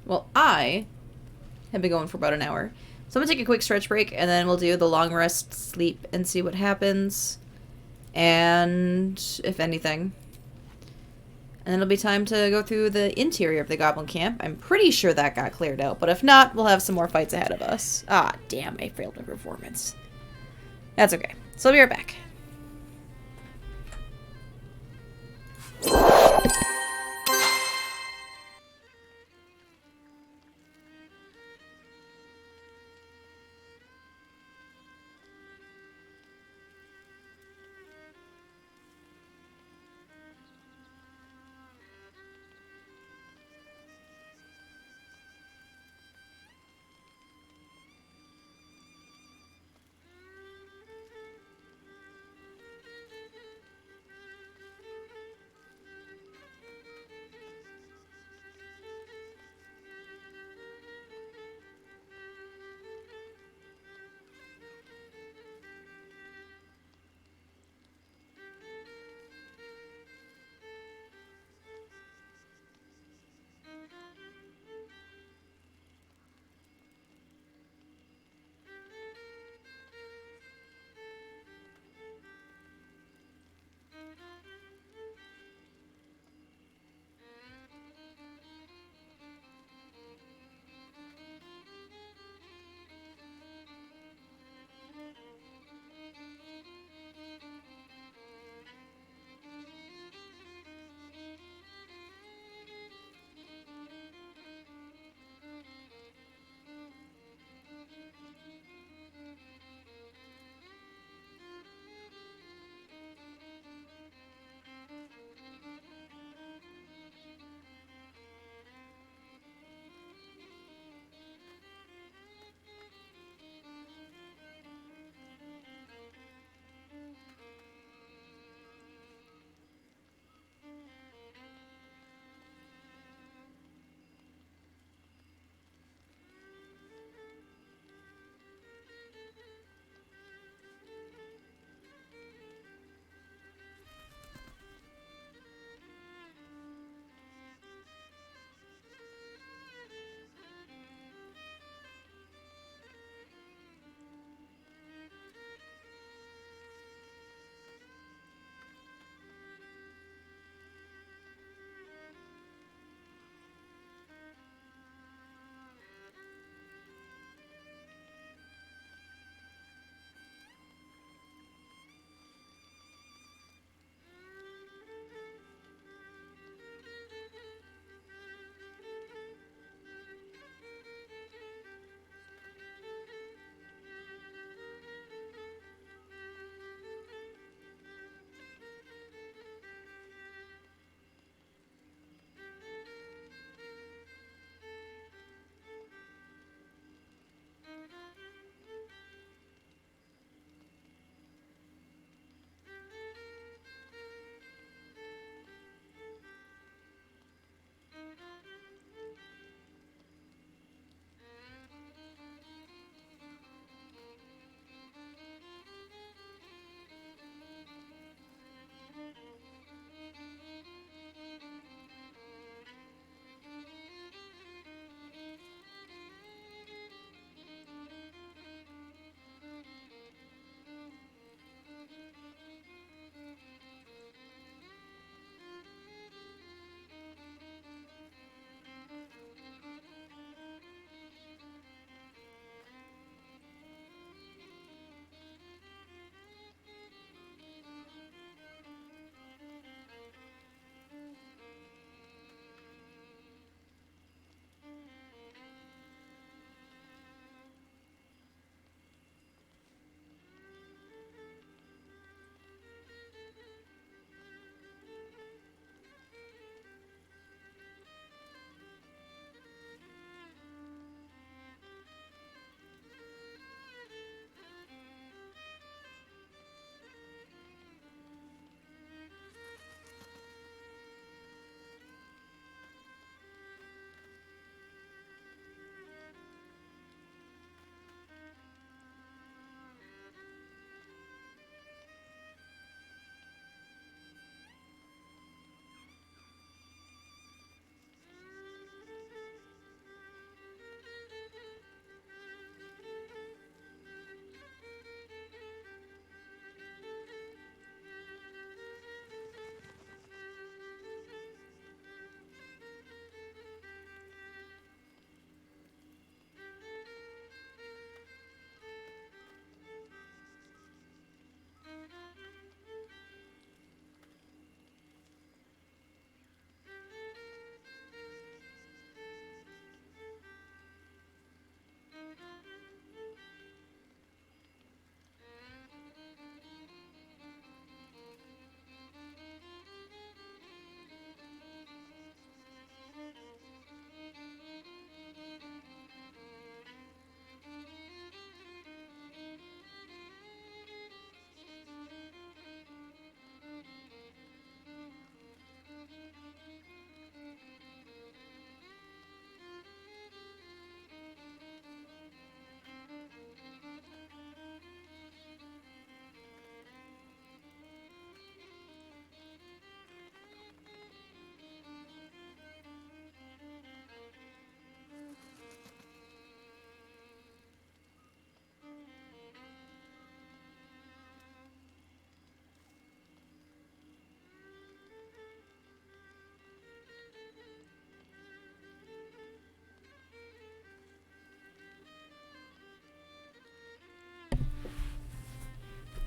A: Well, I have been going for about an hour. So I'm going to take a quick stretch break, and then we'll do the long rest, sleep, and see what happens. And if anything. And then it'll be time to go through the interior of the goblin camp. I'm pretty sure that got cleared out, but if not, we'll have some more fights ahead of us. Ah, damn, I failed my performance. That's okay. So I'll be right back.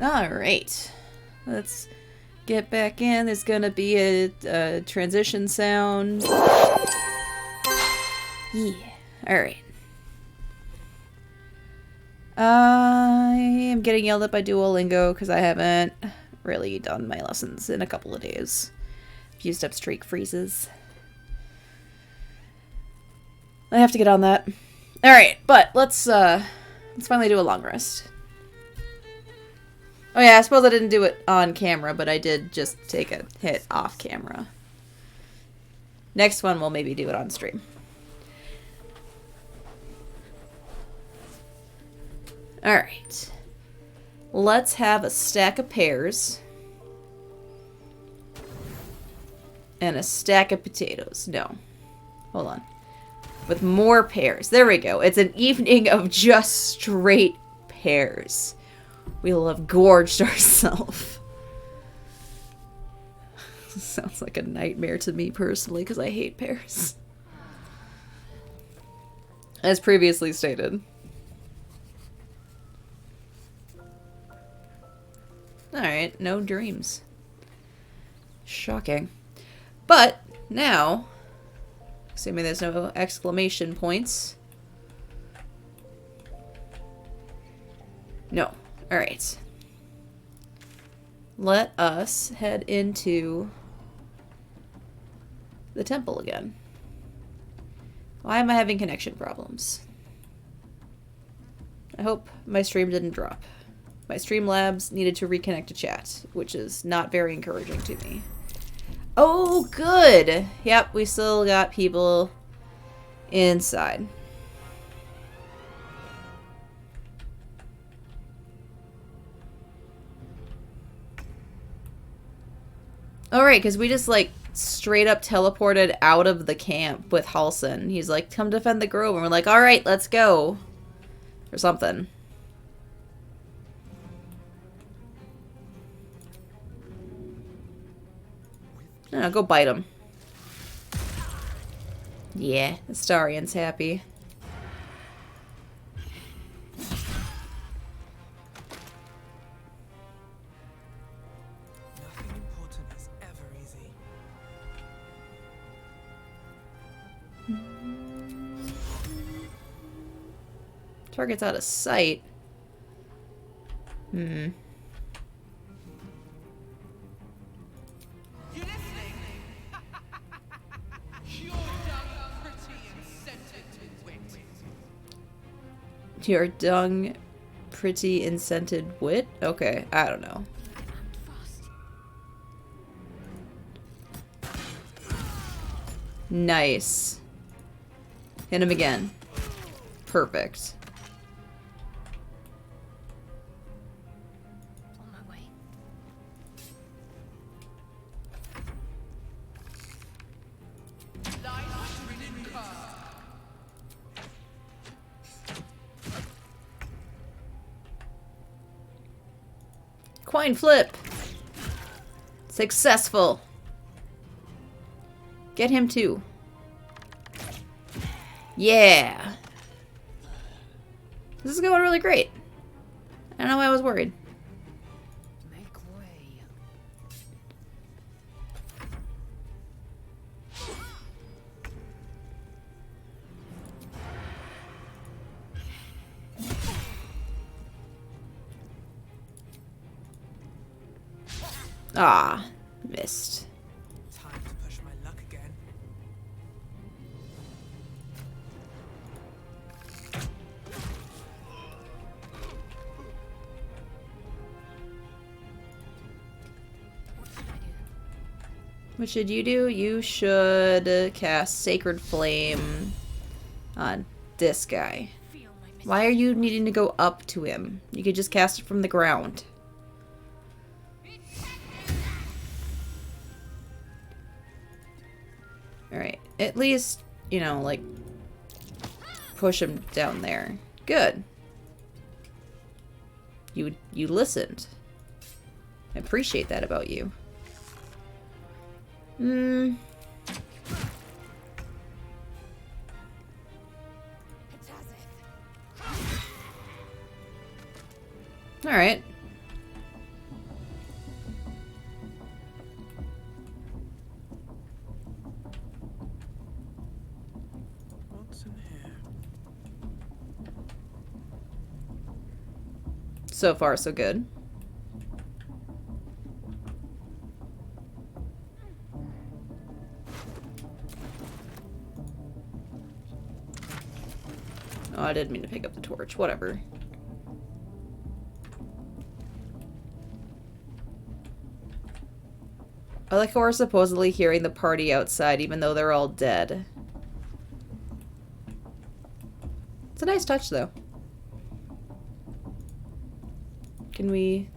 A: Alright. Let's get back in. There's gonna be a transition sound. Yeah. Alright. I am getting yelled at by Duolingo because I haven't really done my lessons in a couple of days. I've used up streak freezes. I have to get on that. Alright, but let's finally do a long rest. Oh yeah, I suppose I didn't do it on camera, but I did just take a hit off camera. Next one we'll maybe do it on stream. Alright. Let's have a stack of pears. And a stack of potatoes. No. Hold on. With more pears. There we go. It's an evening of just straight pears. We'll have gorged ourselves. Sounds like a nightmare to me personally because I hate pears. As previously stated. Alright, no dreams. Shocking. But, now, assuming there's no exclamation points. No. Alright. Let us head into the temple again. Why am I having connection problems? I hope my stream didn't drop. My Streamlabs needed to reconnect to chat, which is not very encouraging to me. Oh, good! Yep, we still got people inside. Alright, because we just, like, straight up teleported out of the camp with Halsin. He's like, come defend the grove. And we're like, alright, let's go. Or something. No, go bite him. Yeah, Astarian's happy.
B: Nothing important is ever easy.
A: Target's out of sight. Hmm.
B: You listening? You're dung, pretty, and scented wit.
A: Your dung, pretty, and scented wit? Okay, I don't know. Nice. Hit him again. Perfect.
J: On my way.
A: Coin flip. Successful. Get him too. Yeah. This is going really great. I don't know why I was worried.
C: Make way.
A: Ah, missed.
B: Time to push my luck again.
A: What should you do? You should cast Sacred Flame on this guy. Why are you needing to go up to him? You could just cast it from the ground. Alright. At least, you know, like, push him down there. Good. You listened. I appreciate that about you. Hmm. Alright. So far, so good. Oh, I didn't mean to pick up the torch. Whatever. I like how we're supposedly hearing the party outside, even though they're all dead. It's a nice touch, though. Can we...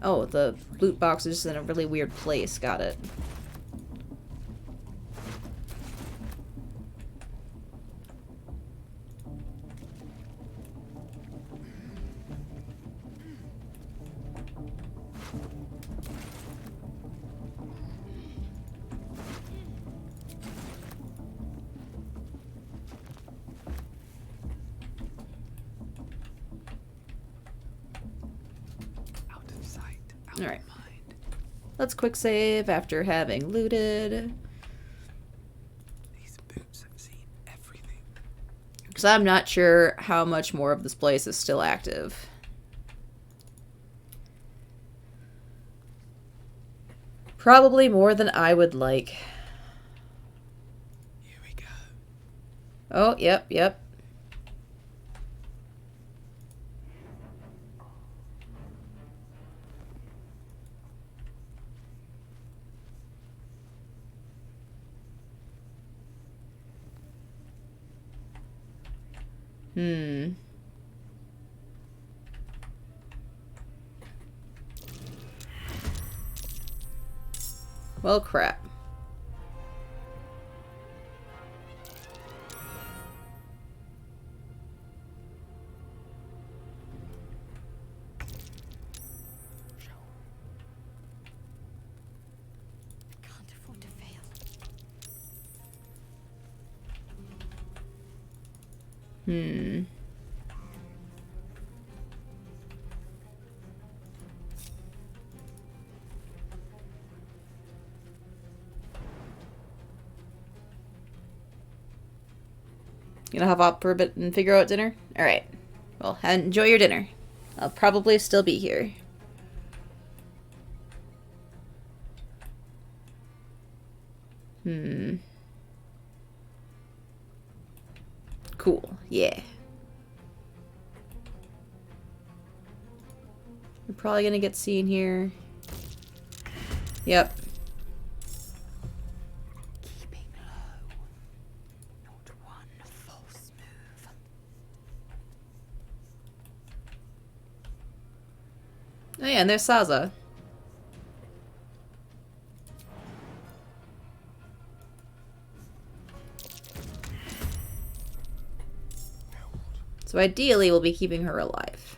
A: Oh, the loot box is just in a really weird place. Got it. Alright. Let's quick save after having looted.
B: These boots have seen everything.
A: Because I'm not sure how much more of this place is still active. Probably more than I would like.
B: Here we go.
A: Oh, yep, yep. Well, crap.
C: Can't afford to fail.
A: You gonna hop up for a bit and figure out dinner? Alright. Well, enjoy your dinner. I'll probably still be here. Cool. Yeah. We're probably gonna get seen here. Yep.
C: Keeping low. Not one false move.
A: Oh yeah, and there's Saza. So ideally, we'll be keeping her alive.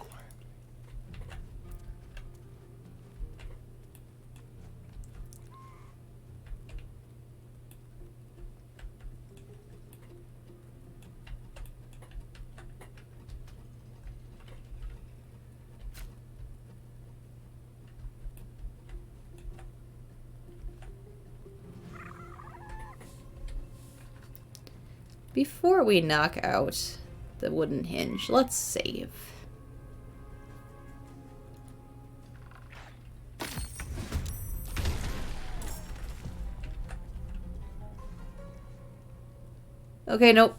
A: Before we knock out the wooden hinge, let's save. Okay, nope.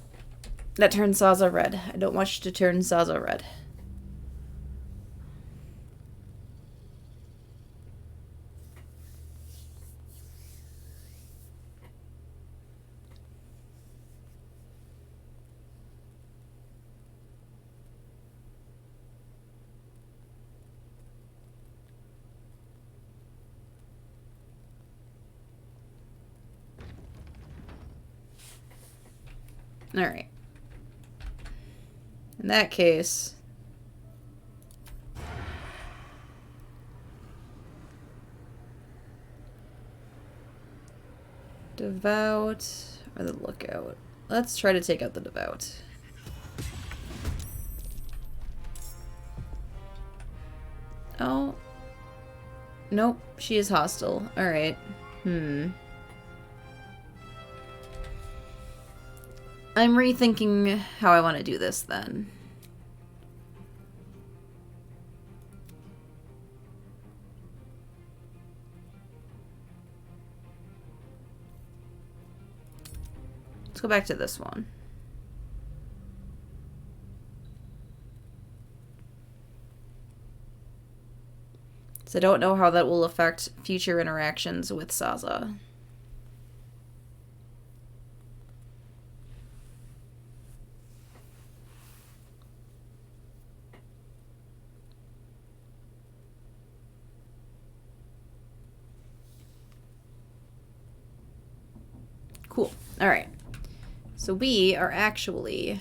A: That turned Saza red. I don't want you to turn Saza red. Alright. In that case... Devout or the Lookout? Let's try to take out the Devout. Oh. Nope, she is hostile. Alright. I'm rethinking how I want to do this then. Let's go back to this one. So I don't know how that will affect future interactions with Saza. Cool. All right. So we are actually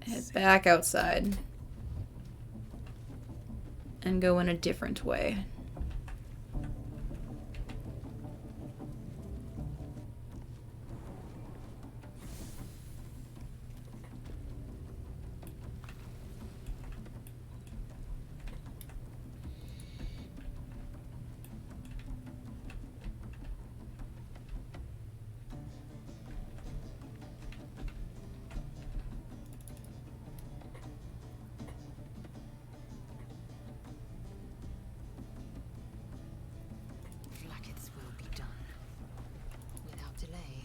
A: head back outside and go in a different way.
C: Flackets will be done. Without delay.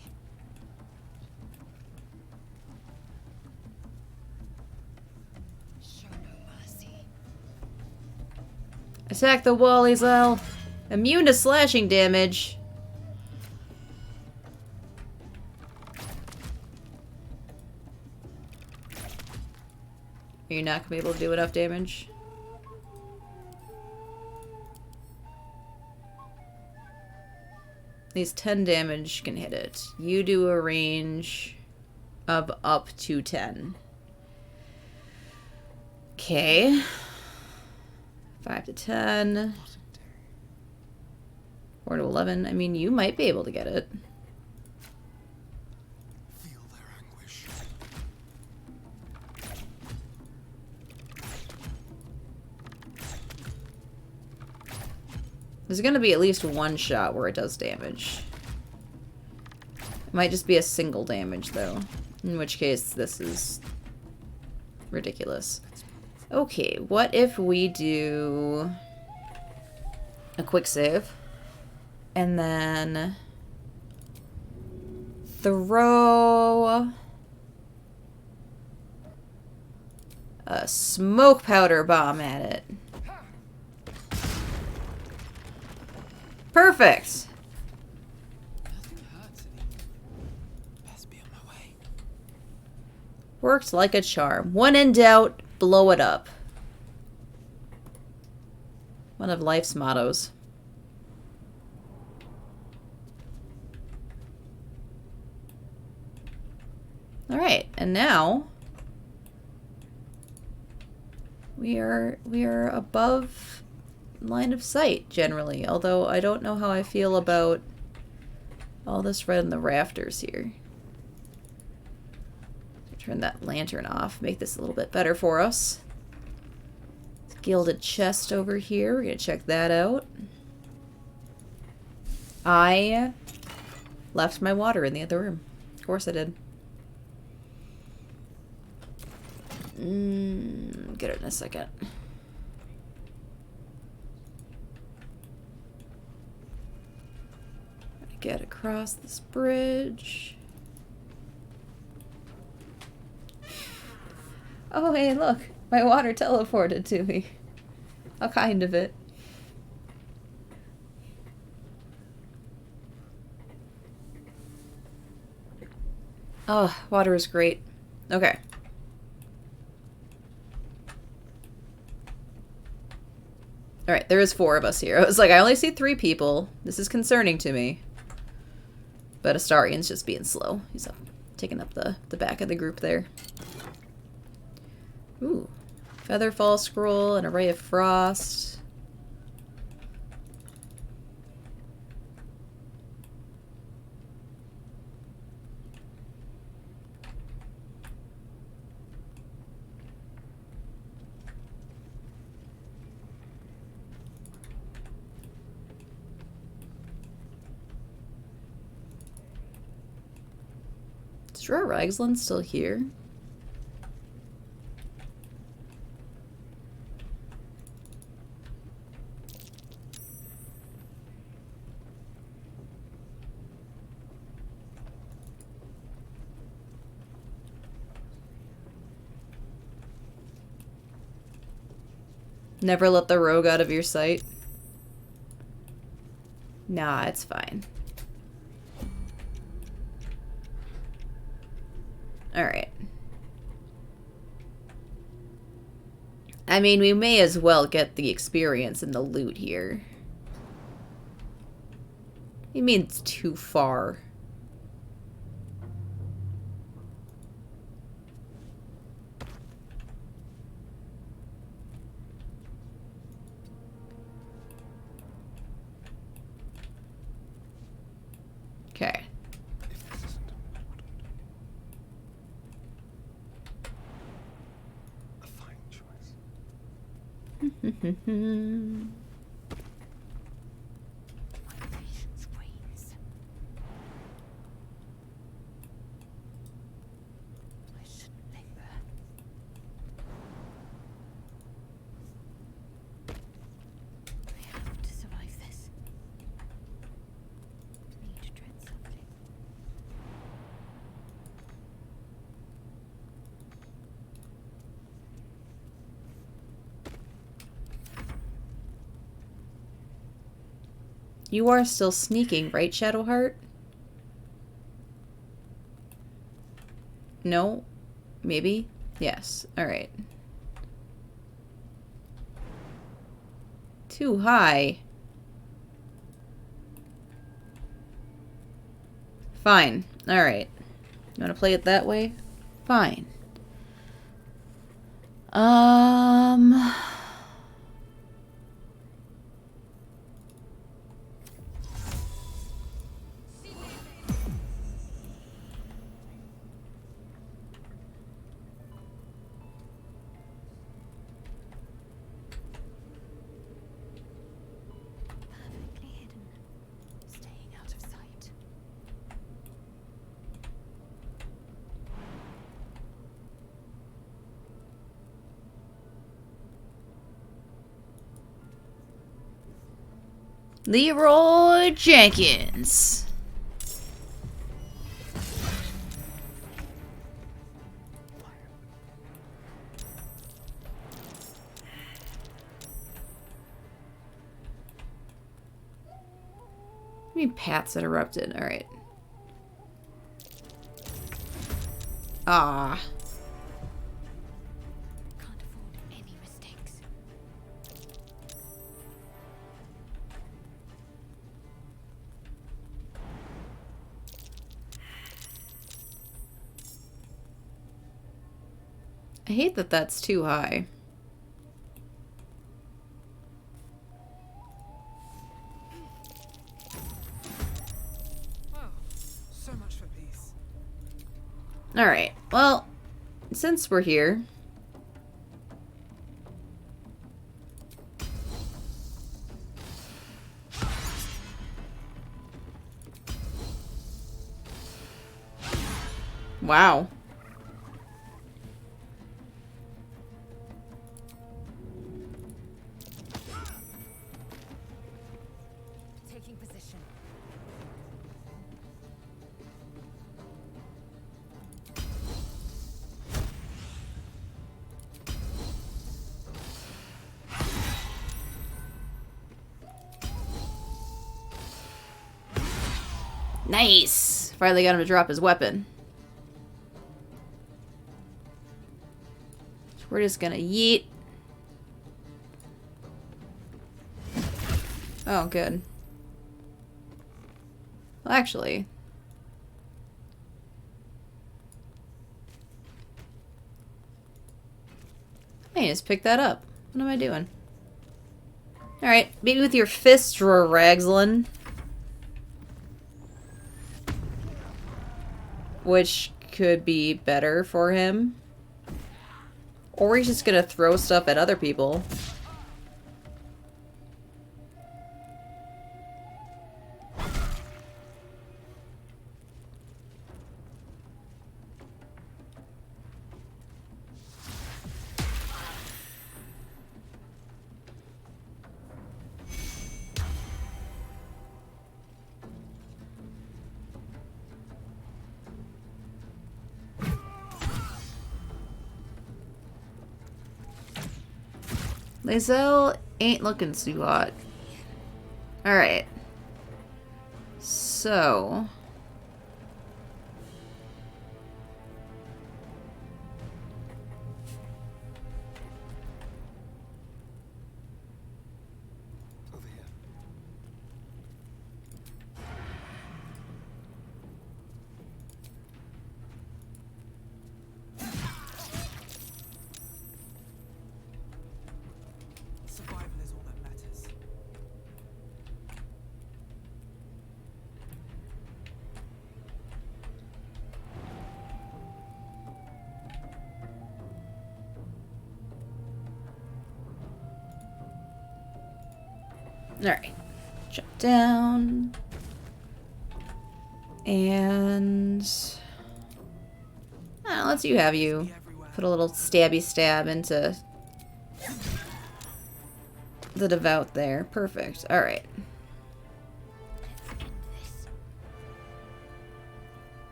C: Show no mercy.
A: Attack the wall, Azel. Immune to slashing damage. Are you not gonna be able to do enough damage? These 10 damage can hit it. You do a range of up to 10. Okay. 5 to 10. 4 to 11. I mean, you might be able to get it.
H: Feel their anguish.
A: There's gonna be at least one shot where it does damage. It might just be a single damage, though. In which case, this is ridiculous. Okay, what if we do a quick save and then throw a smoke powder bomb at it? Perfect.
B: Nothing hurts anymore. Best be on my way.
A: Worked like a charm. When in doubt, blow it up. One of life's mottos. Alright, and now we are above line of sight generally, although I don't know how I feel about all this red in the rafters here. Turn that lantern off, make this a little bit better for us. Gilded chest over here, we're gonna check that out. I left my water in the other room. Of course I did. Get it in a second. Get across this bridge. Oh, hey, look. My water teleported to me. A kind of it. Oh, water is great. Okay. Alright, there is 4 of us here. I was like, I only see 3 people. This is concerning to me. But Astarian's just being slow. He's up, taking up the back of the group there. Ooh. Featherfall Scroll, an Array of Frost. Is Dra Raglan still here? Never let the rogue out of your sight. Nah, it's fine. Alright. I mean, we may as well get the experience and the loot here. You mean it's too far? Okay.
H: If this isn't important. A fine choice.
C: My patience wanes. I shouldn't linger. I have to survive this. Need to tread softly.
A: You are still sneaking, right, Shadowheart? No? Maybe? Yes. Alright. Too high. Fine. Alright. You want to play it that way? Fine.
C: Perfectly hidden. Staying out of sight.
A: Leroy Jenkins. I mean, Pat's interrupted. Alright. Ah.
C: Can't afford any mistakes.
A: I hate that that's too high.
B: Well, so much for peace.
A: Alright. Well, since we're here... Wow.
C: Taking position.
A: Nice! Finally got him to drop his weapon. So we're just gonna yeet. Oh, good. Well, actually... Hey, just pick that up. What am I doing? Alright, maybe with your fist, Ragslin. Which could be better for him. Or he's just gonna throw stuff at other people. Lae'zel ain't looking too hot. Alright. So...
H: Over here.
B: Survival is all that matters.
A: Alright. Jump down. And... let's have you put a little stabby stab into the devout there. Perfect. Alright.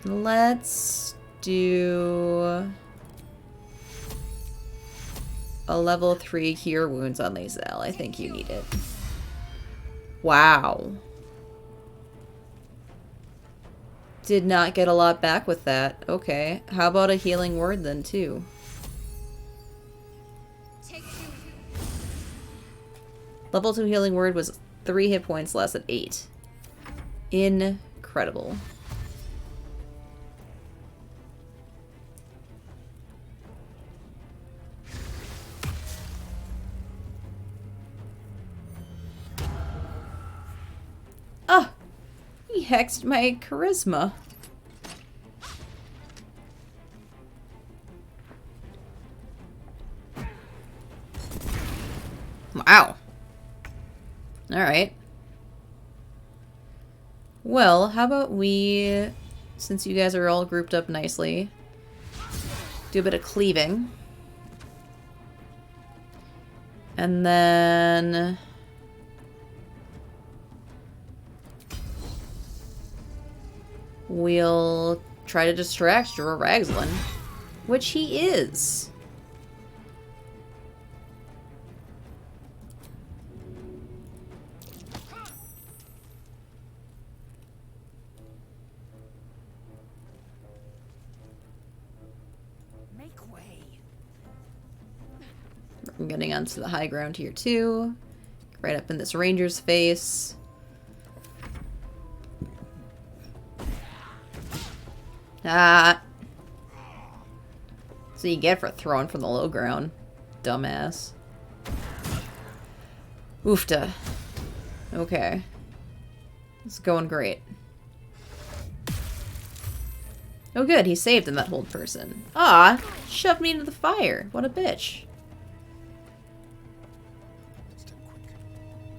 A: Let's do a level 3 cure wounds on Lae'zel. I think you need it. Wow. Did not get a lot back with that. Okay. How about a healing word then, too? Level 2 healing word was 3 hit points less at 8. Incredible. Oh! He hexed my charisma. Wow. Alright. Well, how about we, since you guys are all grouped up nicely, do a bit of cleaving. And then... we'll try to distract Jorah Ragzlin, which he is.
C: Make way.
A: I'm getting onto the high ground here too. Right up in this ranger's face. Ah. So you get for throwing from the low ground. Dumbass. Oofta. Okay. It's going great. Oh good, he saved him, that old person. Ah, shoved me into the fire. What a bitch.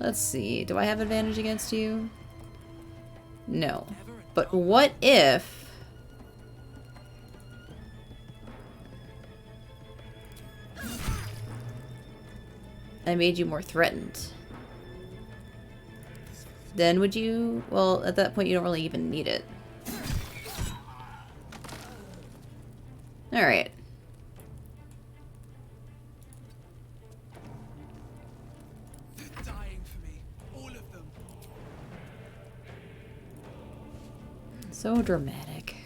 A: Let's see, do I have advantage against you? No. But what if... I made you more threatened? Then would you... well, at that point you don't really even need it. Alright.
B: They're dying for me. All of them.
A: So dramatic.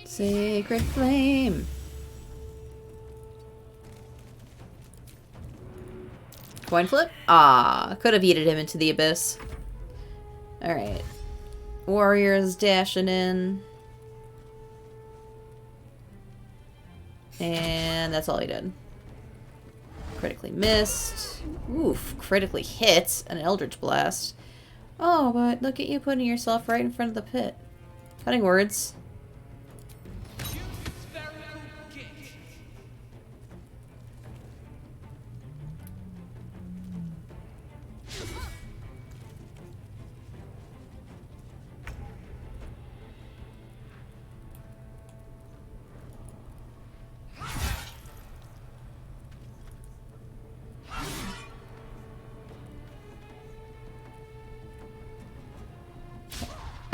A: Sacred flame. Coin flip? Ah, could have yeeted him into the abyss. Alright. Warriors dashing in. And that's all he did. Critically missed. Oof, critically hit. An Eldritch Blast. Oh, but look at you putting yourself right in front of the pit. Cutting words.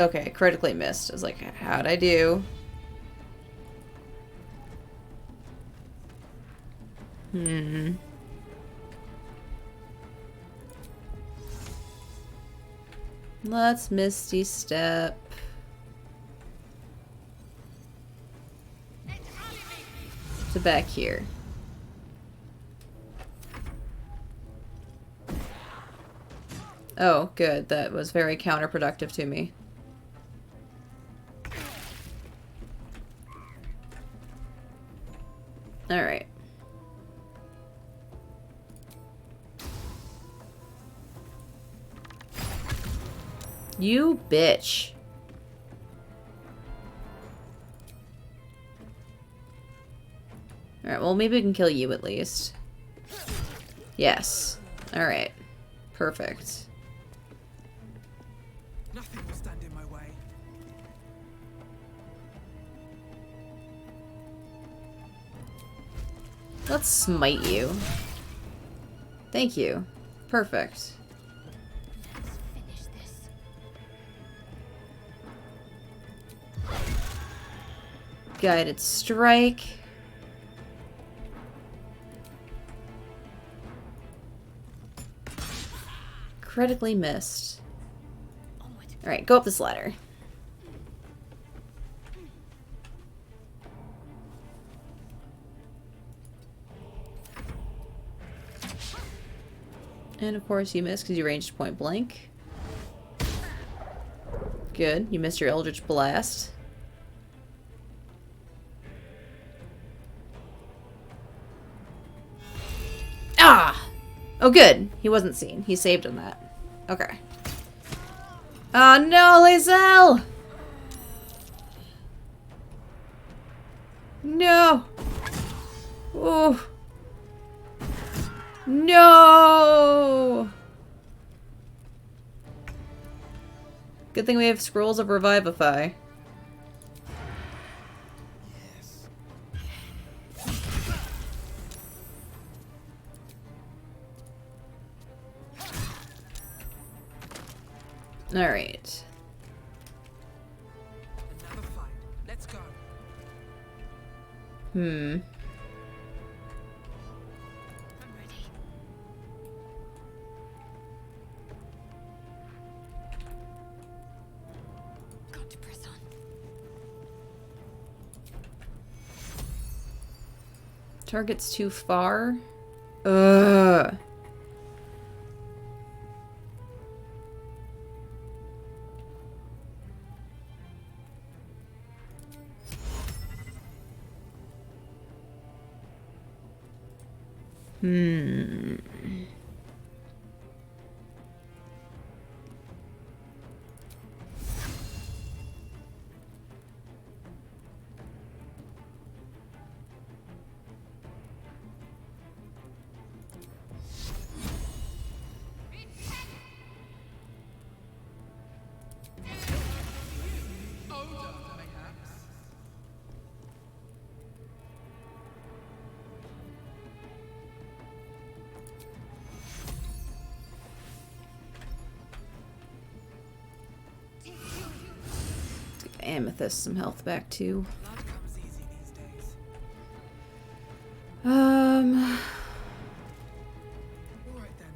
A: Okay, critically missed. I was like, how'd I do? Let's Misty Step. To back here. Oh, good. That was very counterproductive to me. Alright. You bitch. Alright, well maybe we can kill you at least. Yes. Alright. Perfect.
B: Nothing will stand in my way.
A: Let's smite you. Thank you. Perfect.
J: Let's finish this.
A: Guided strike. Critically missed. Alright, go up this ladder. And of course you missed because you ranged point blank. Good. You missed your Eldritch Blast. Ah! Oh good. He wasn't seen. He saved on that. Okay. Oh no, Lae'zel! No! Oh. No! Good thing we have Scrolls of Revivify. Alright.
B: Another fight. Let's go.
A: Hmm.
J: I'm ready. Got to press on.
A: Target's too far. Ugh. Hmm. Give Amethyst some health back too.
B: Blood comes easy these days. All right then.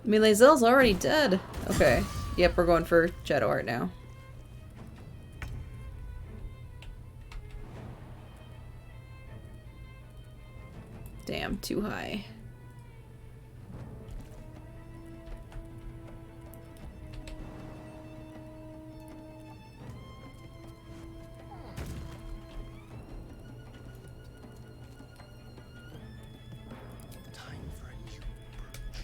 A: I mean, Lae'zel's already dead. Okay. Yep, we're going for Shadow Art now. Damn, too high.
H: Time for a new approach.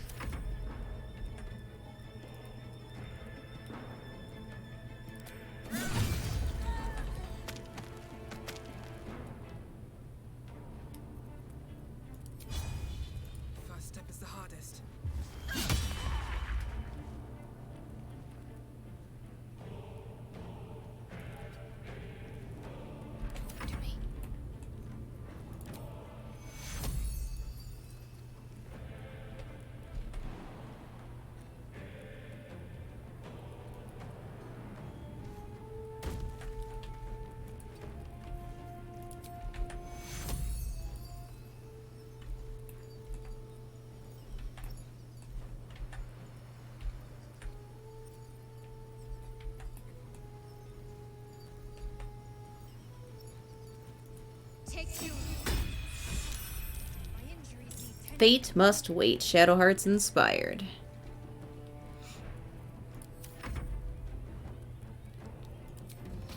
A: Fate must wait. Shadowheart's inspired.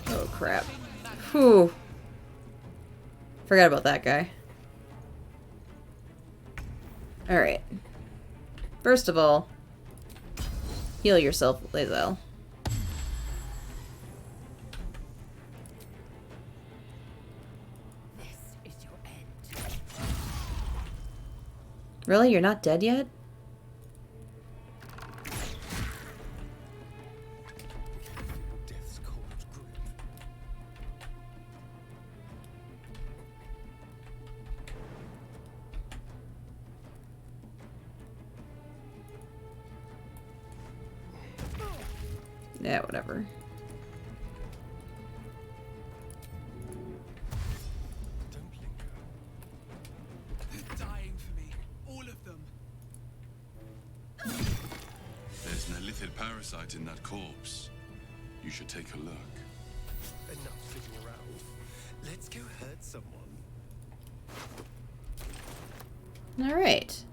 A: Oh crap. Whew. Forgot about that guy. Alright. First of all, heal yourself, Lae'zel. Really? You're not dead yet?
H: Death's cold grip.
A: Yeah, whatever.
H: Don't linger.
B: They're dying for me. All of them.
K: There's an illithid parasite in that corpse. You should take a look.
H: Enough sitting around. Let's go hurt someone.
A: Alright.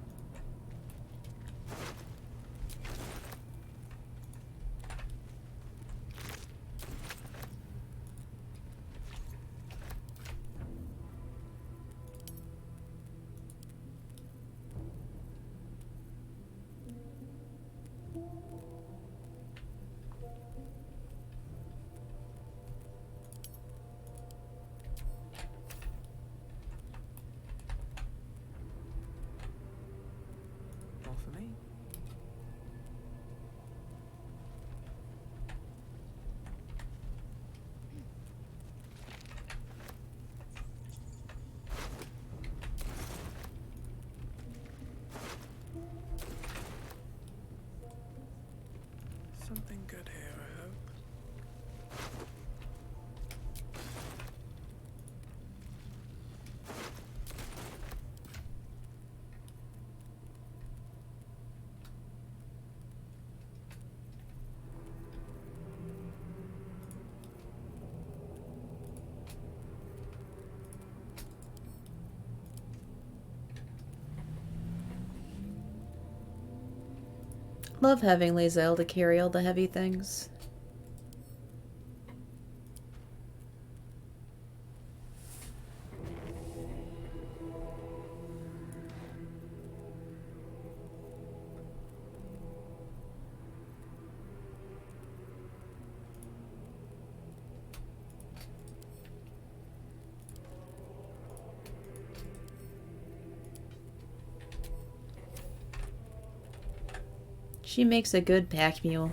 B: All for me. Something good here, I hope.
A: Love having Lae'zel to carry all the heavy things. She makes a good pack mule.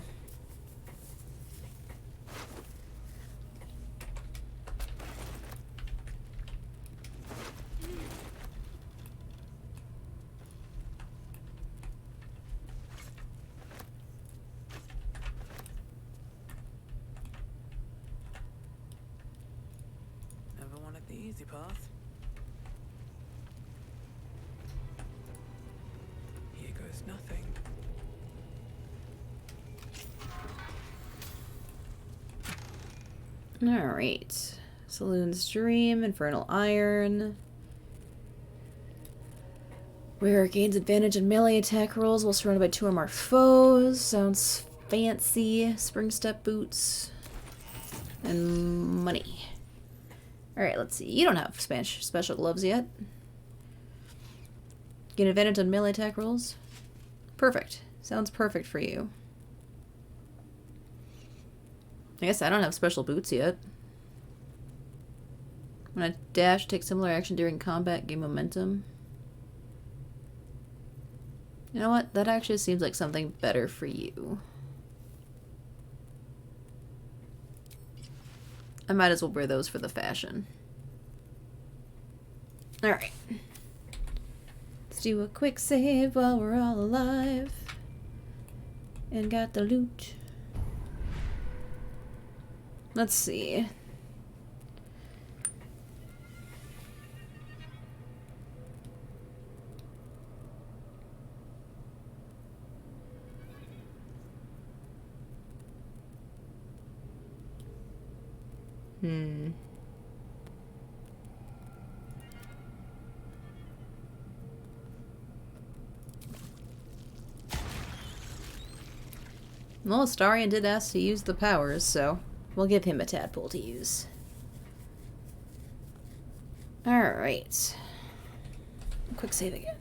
B: Never wanted the easy path. Here goes nothing.
A: Alright. Saloon's Dream, Infernal Iron. Wearer gains advantage in melee attack rolls while surrounded by 2 or more foes. Sounds fancy. Spring Step Boots. And money. Alright, let's see. You don't have special gloves yet. Gain advantage on melee attack rolls. Perfect. Sounds perfect for you. I guess I don't have special boots yet. When I dash, take similar action during combat, gain momentum. You know what? That actually seems like something better for you. I might as well wear those for the fashion. Alright. Let's do a quick save while we're all alive. And got the loot. Let's see. Well, Astarion did ask to use the powers, so we'll give him a tadpole to use. Alright. Quick save again.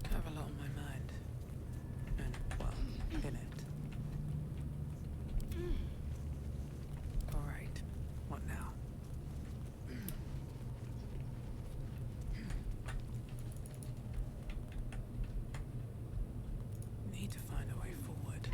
B: I have a lot on my mind. And, well, in it. Alright. What now? Need to find a way forward.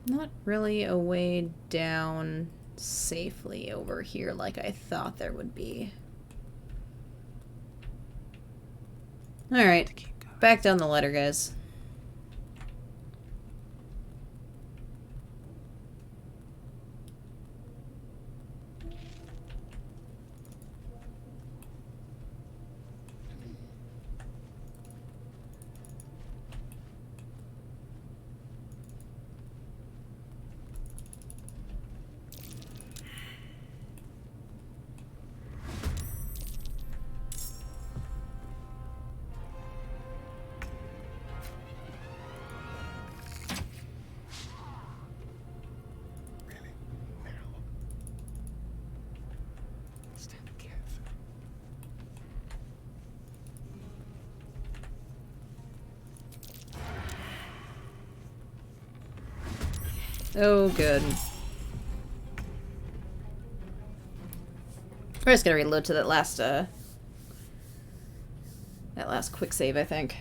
A: Not really a way down safely over here like I thought there would be. Alright, back down the ladder, guys. Oh, good. We're just gonna reload to that last quick save, I think.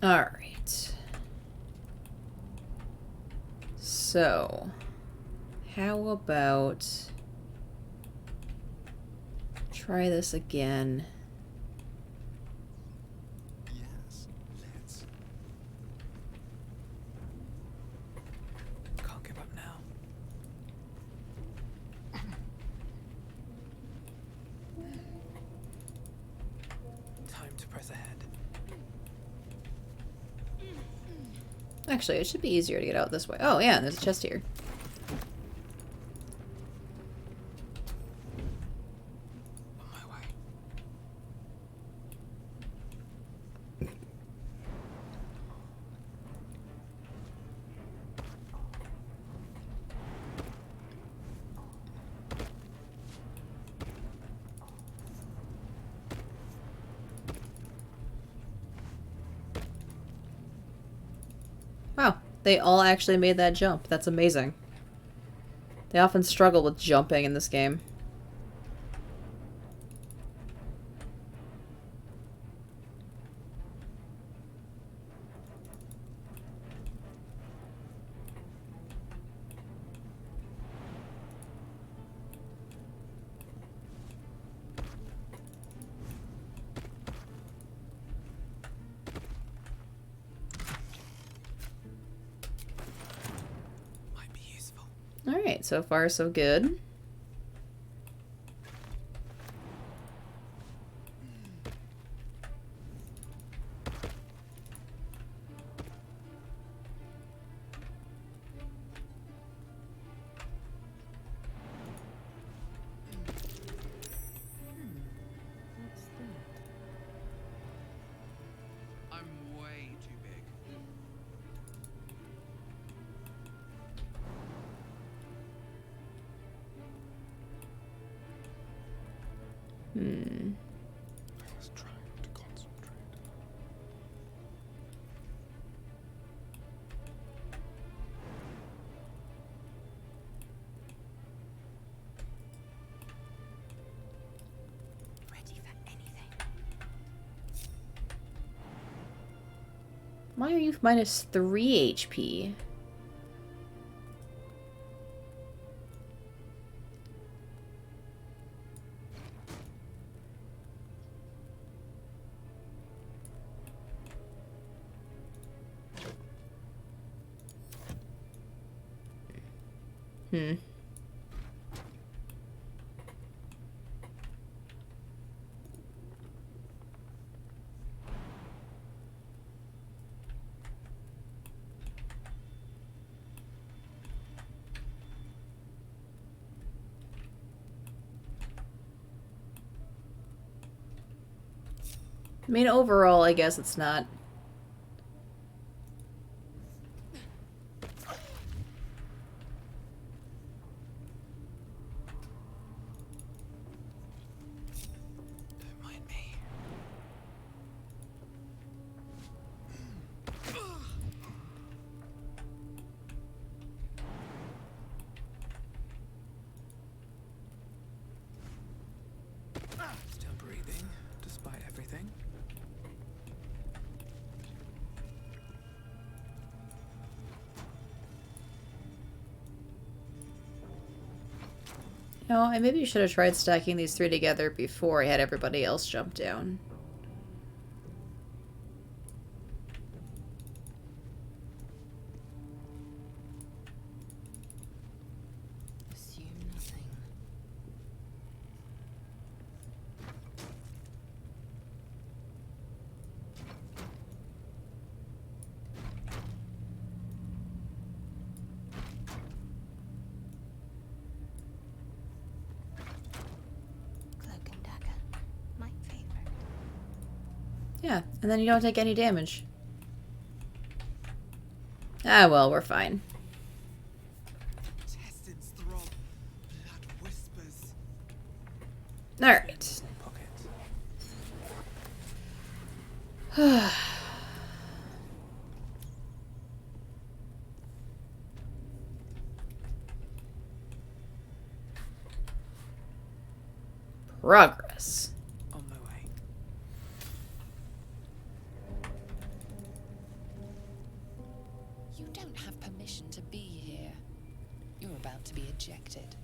A: Alright. So, how about try this again?
H: Yes, let's.
B: Can't give up now. Time to press ahead.
A: Actually, it should be easier to get out this way. Oh, yeah, there's a chest here.
B: On my way.
A: Wow, they all actually made that jump. That's amazing. They often struggle with jumping in this game.
B: Might be useful.
A: Alright, so far so good.
G: I'm way too big.
H: I was trying to concentrate.
A: Why are you minus 3 HP? Hmm. I mean, overall, I guess it's not.
B: Don't mind me. Still breathing, despite everything.
A: No, I maybe should have tried stacking these 3 together before I had everybody else jump down.
C: Assume nothing. Cloak and dagger. My favorite.
A: Yeah, and then you don't take any damage. Ah, well, we're fine.
B: Intestines throb, blood whispers.
A: Alright.
B: Pocket.
A: Progress.
B: On my way.
E: You don't have permission to be here. You're about to be ejected.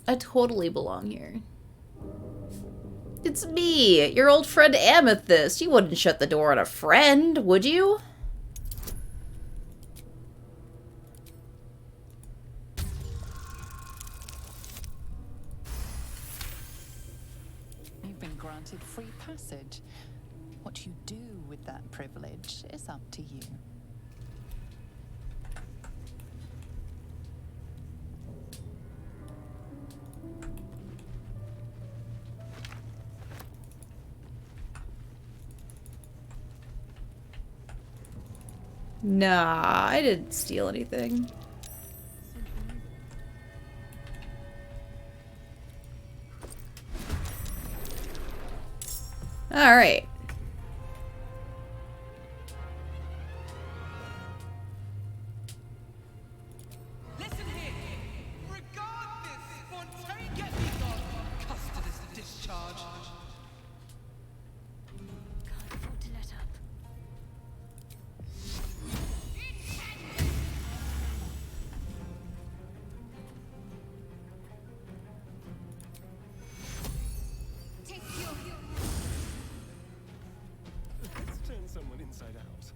A: I totally belong here. It's me, your old friend Amethyst. You wouldn't shut the door on a friend, would you?
E: You've been granted free passage. What you do with that privilege is up to you.
A: Nah, I didn't steal anything. Alright.
B: Listen here. Regard this spontaneous. Get these on. Custard is the discharge.
J: Can't afford to let up. Take your
H: Let's turn someone inside out.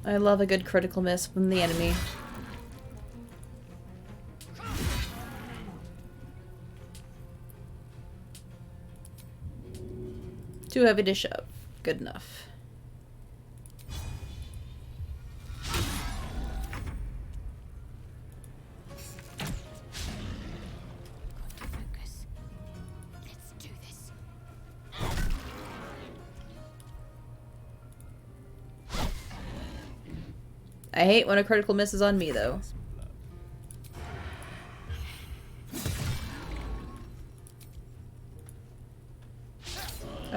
A: I love a good critical miss from the enemy. Too heavy to shove. Good enough.
J: focus. Let's do this.
A: I hate when a critical miss is on me, though.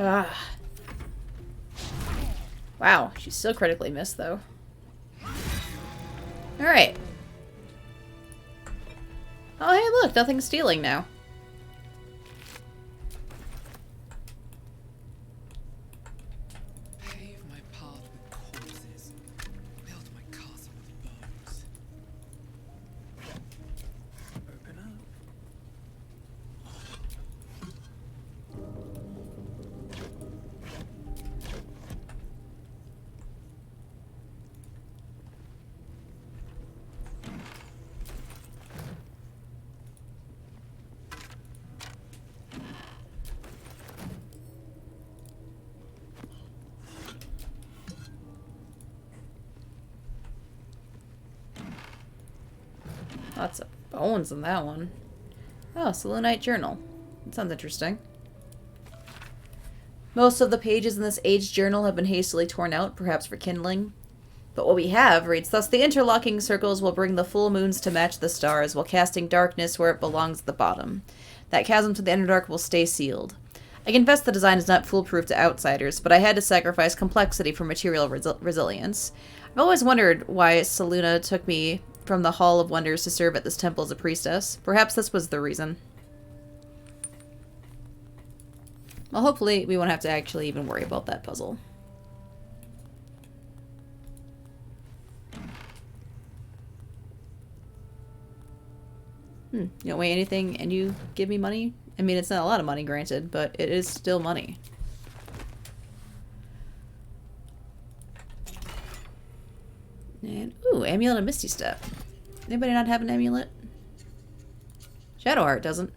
A: Ah. Wow, she's still critically missed, though. Alright. Oh, hey, look, nothing's stealing now.
B: Pave my path with corpses. Build my castle with bones. Open up.
A: Lots of bones in that one. Oh, Selûnite journal. That sounds interesting. Most of the pages in this aged journal have been hastily torn out, perhaps for kindling. But what we have reads, thus the interlocking circles will bring the full moons to match the stars, while casting darkness where it belongs at the bottom. That chasm to the underdark will stay sealed. I confess the design is not foolproof to outsiders, but I had to sacrifice complexity for material resilience. I've always wondered why Selûne took me from the Hall of Wonders to serve at this temple as a priestess. Perhaps this was the reason. Well, hopefully we won't have to actually even worry about that puzzle. You don't weigh anything and you give me money? I mean, it's not a lot of money, granted, but it is still money. And, ooh, amulet of Misty Step. Anybody not have an amulet? Shadowheart doesn't.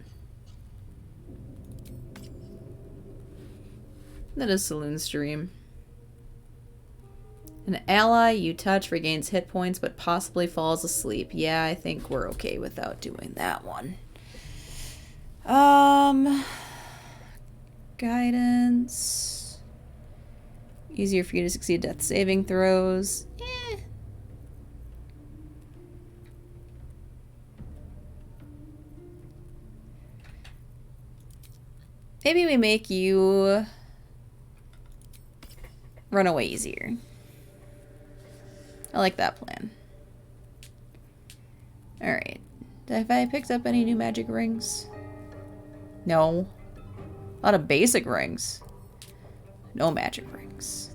A: That is Selûne's dream. An ally you touch regains hit points but possibly falls asleep. Yeah, I think we're okay without doing that one. Guidance. Easier for you to succeed death saving throws. Maybe we make you run away easier. I like that plan. Alright. Have I picked up any new magic rings? No. A lot of basic rings. No magic rings.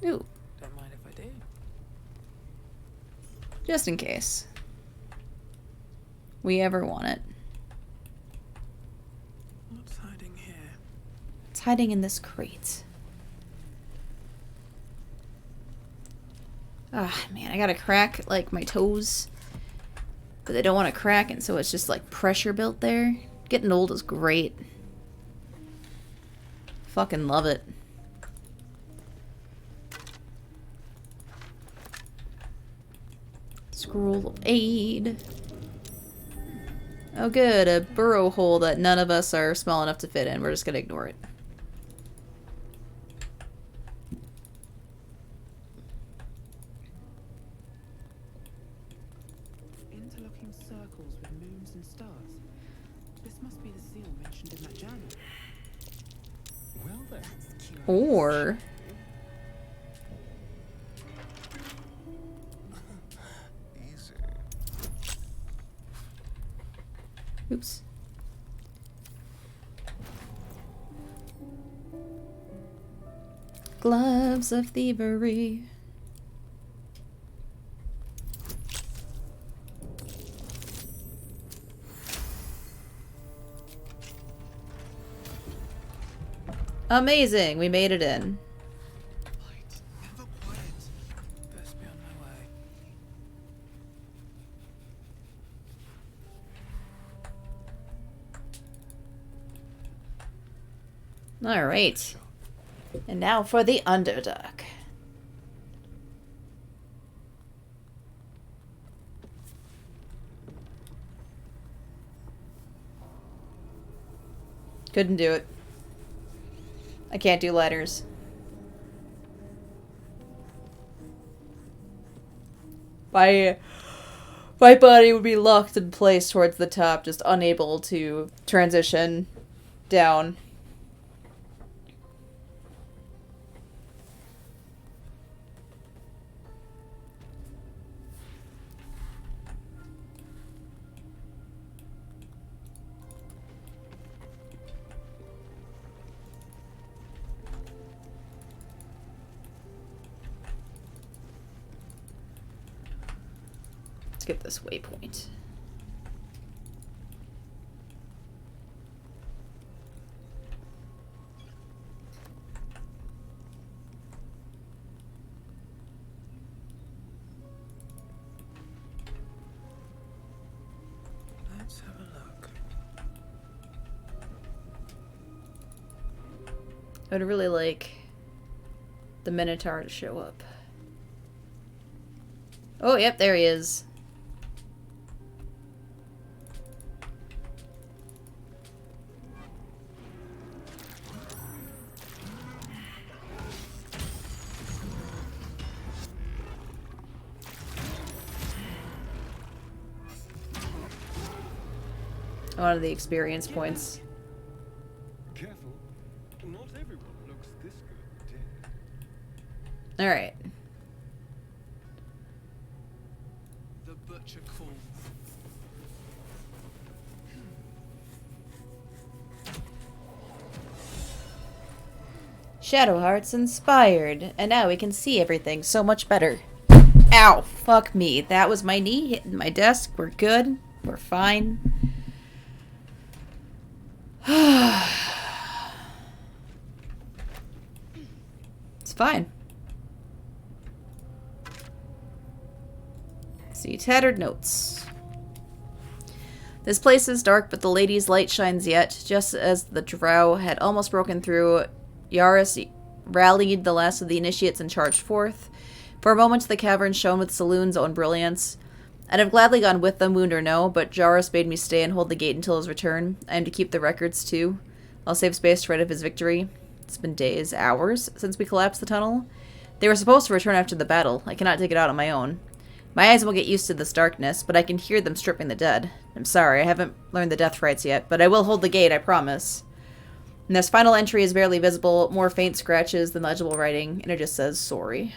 A: Ooh.
B: Don't mind if I do.
A: Just in case we ever want it.
B: What's hiding here?
A: It's hiding in this crate. Ah, man, I gotta crack, like, my toes. But they don't want to crack, and so it's just, like, pressure built there. Getting old is great. Fucking love it. Scroll of aid. Oh good, a burrow hole that none of us are small enough to fit in. We're just gonna ignore it.
B: Interlocking circles with moons and stars. This must be the seal mentioned in that journal.
H: Well then.
A: Or
H: Easy.
A: oops. Gloves of thievery. Amazing, we made it in.
B: Light, never quiet. Best be on my way.
A: All right. And now for the underdark. Couldn't do it. I can't do letters. My body would be locked in place towards the top, just unable to transition down. Let's get this waypoint.
F: Let's have a look.
A: I would really like the Minotaur to show up. Oh, yep, there he is. One of the experience points.
H: Careful. Not everyone looks this good,
A: Alright.
B: The butcher calls.
A: Shadowheart's inspired, and now we can see everything so much better. Ow! Fuck me. That was my knee hitting my desk. We're good. We're fine. It's fine. See tattered notes. This place is dark, but the lady's light shines yet. Just as the drow had almost broken through, Yaris rallied the last of the initiates and charged forth. For a moment, the cavern shone with Saloon's own brilliance. I'd have gladly gone with them, wound or no, but Jairus bade me stay and hold the gate until his return. I am to keep the records, too. I'll save space to write of his victory. It's been days, hours, since we collapsed the tunnel. They were supposed to return after the battle. I cannot take it out on my own. My eyes will get used to this darkness, but I can hear them stripping the dead. I'm sorry, I haven't learned the death rites yet, but I will hold the gate, I promise. And this final entry is barely visible, more faint scratches than legible writing, and it just says, sorry.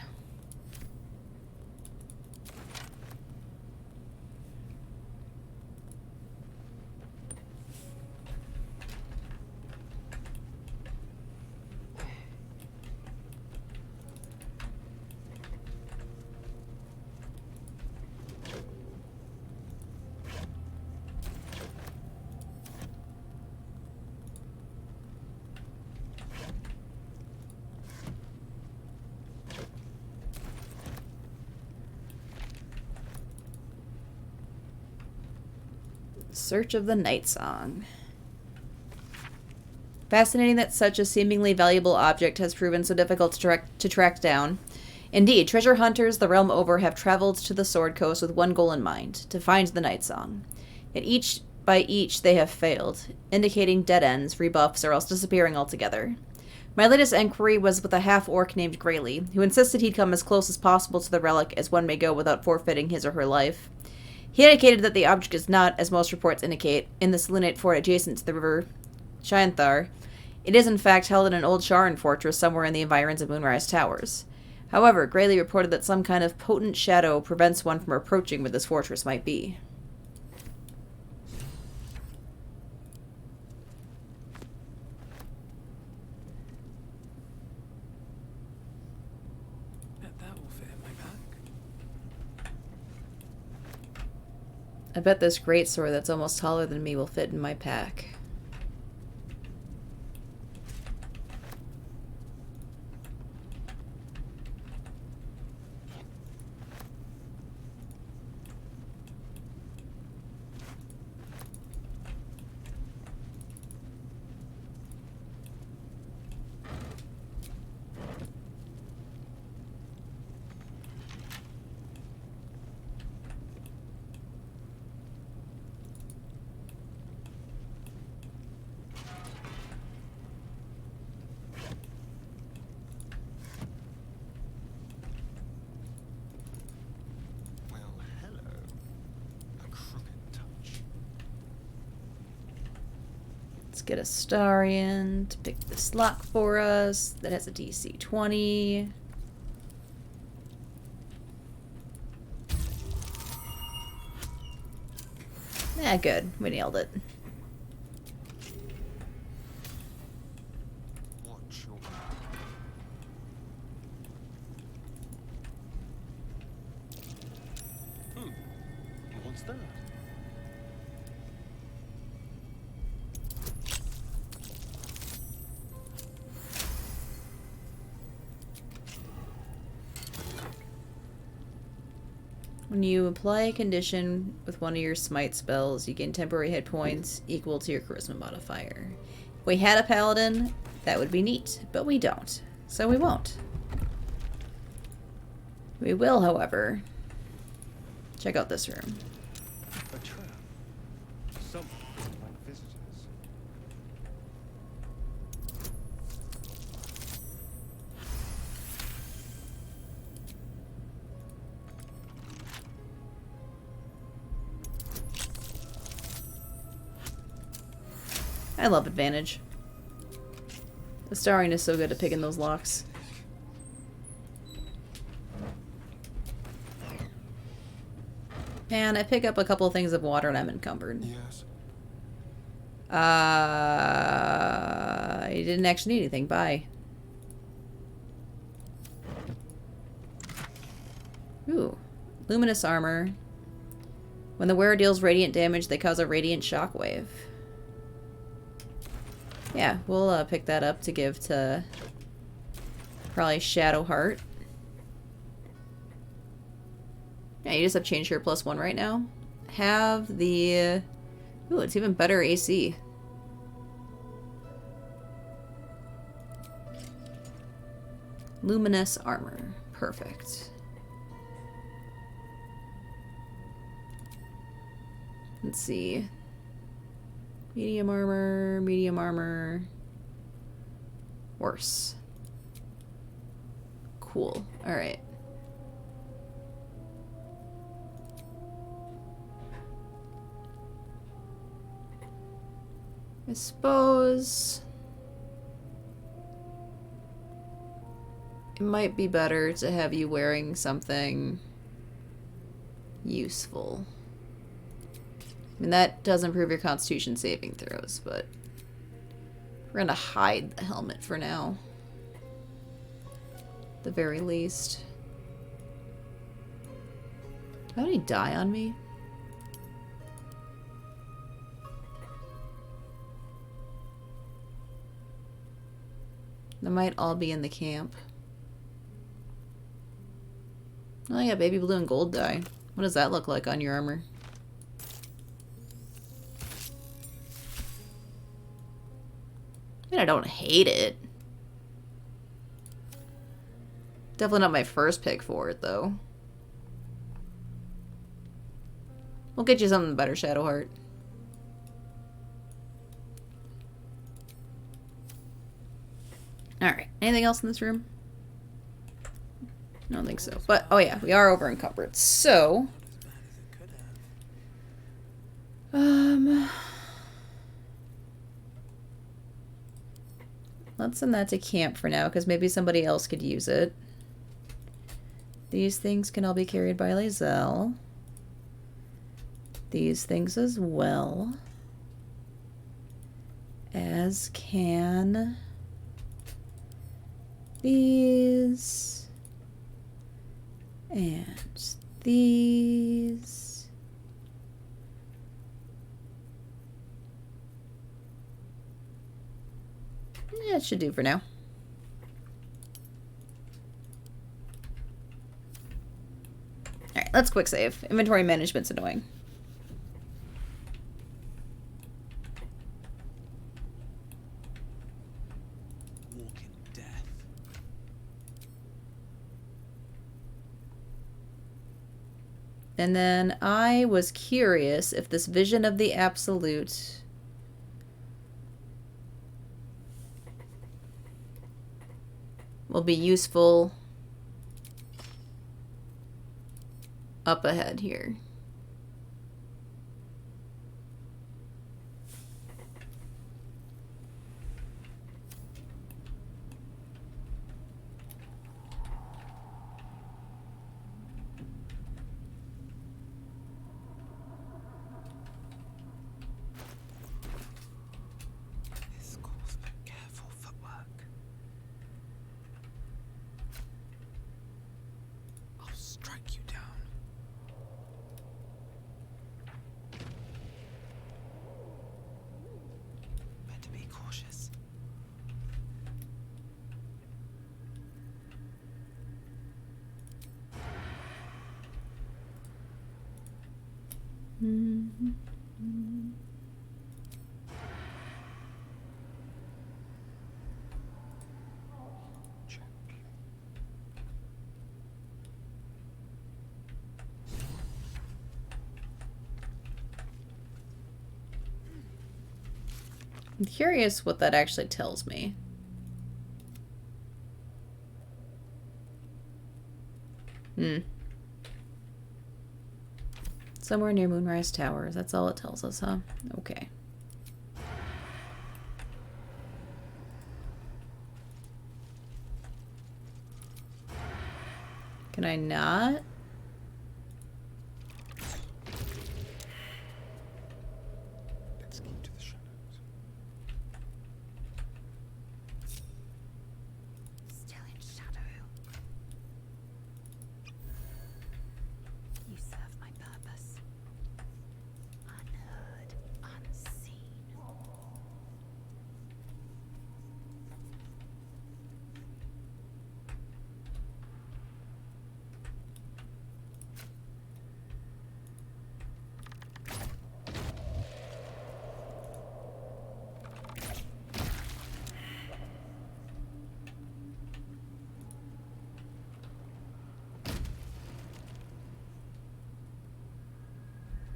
A: Search of the Night Song. Fascinating that such a seemingly valuable object has proven so difficult to track down. Indeed, treasure hunters the realm over have traveled to the Sword Coast with one goal in mind, to find the Night Song. Yet by each they have failed, indicating dead ends, rebuffs, or else disappearing altogether. My latest enquiry was with a half-orc named Grayley, who insisted he'd come as close as possible to the relic as one may go without forfeiting his or her life. He indicated that the object is not, as most reports indicate, in the Selûnite fort adjacent to the river Shianthar. It is in fact held in an old Sharan fortress somewhere in the environs of Moonrise Towers. However, Grayley reported that some kind of potent shadow prevents one from approaching where this fortress might be.
F: Bet that will fit in my pack.
A: I bet this greatsword that's almost taller than me will fit in my pack. get Astarion to pick this lock for us. That has a DC 20. Yeah, good. We nailed it.
H: Watch your what's that?
A: When you apply a condition with one of your smite spells, you gain temporary hit points equal to your charisma modifier. If we had a paladin, that would be neat, but we don't, so we won't. We will, however, check out this room.
H: A trap. Something like visitors.
A: I love advantage. Astarion is so good at picking those locks. And I pick up a couple of things of water and I'm encumbered.
H: Yes.
A: I didn't actually need anything. Bye. Ooh. Luminous armor. When the wearer deals radiant damage, they cause a radiant shockwave. Yeah, we'll pick that up to give to probably Shadowheart. Yeah, you just have changed your +1 right now. Have the... Ooh, it's even better AC. Luminous armor. Perfect. Let's see. Medium armor, medium armor. Worse. Cool. Alright. I suppose it might be better to have you wearing something useful. I mean, that does improve your Constitution saving throws, but we're gonna hide the helmet for now. At the very least. How did he die on me? They might all be in the camp. Oh yeah, baby blue and gold dye. What does that look like on your armor? I mean, I don't hate it. Definitely not my first pick for it, though. We'll get you something better, Shadowheart. Alright, anything else in this room? I don't think so. But, oh yeah, we are over encumbered. So... let's send that to camp for now, because maybe somebody else could use it. These things can all be carried by Lae'zel. These things as well. As can... these. And these. Yeah, it should do for now. Alright, let's quick save. Inventory management's annoying.
B: Walking death.
A: And then I was curious if this vision of the absolute will be useful up ahead here. I'm curious what that actually tells me. Somewhere near Moonrise Towers. That's all it tells us, huh? Okay. Can I not?
H: Let's keep to the shadows.
C: Still in shadow. You serve my purpose. Unheard, unseen.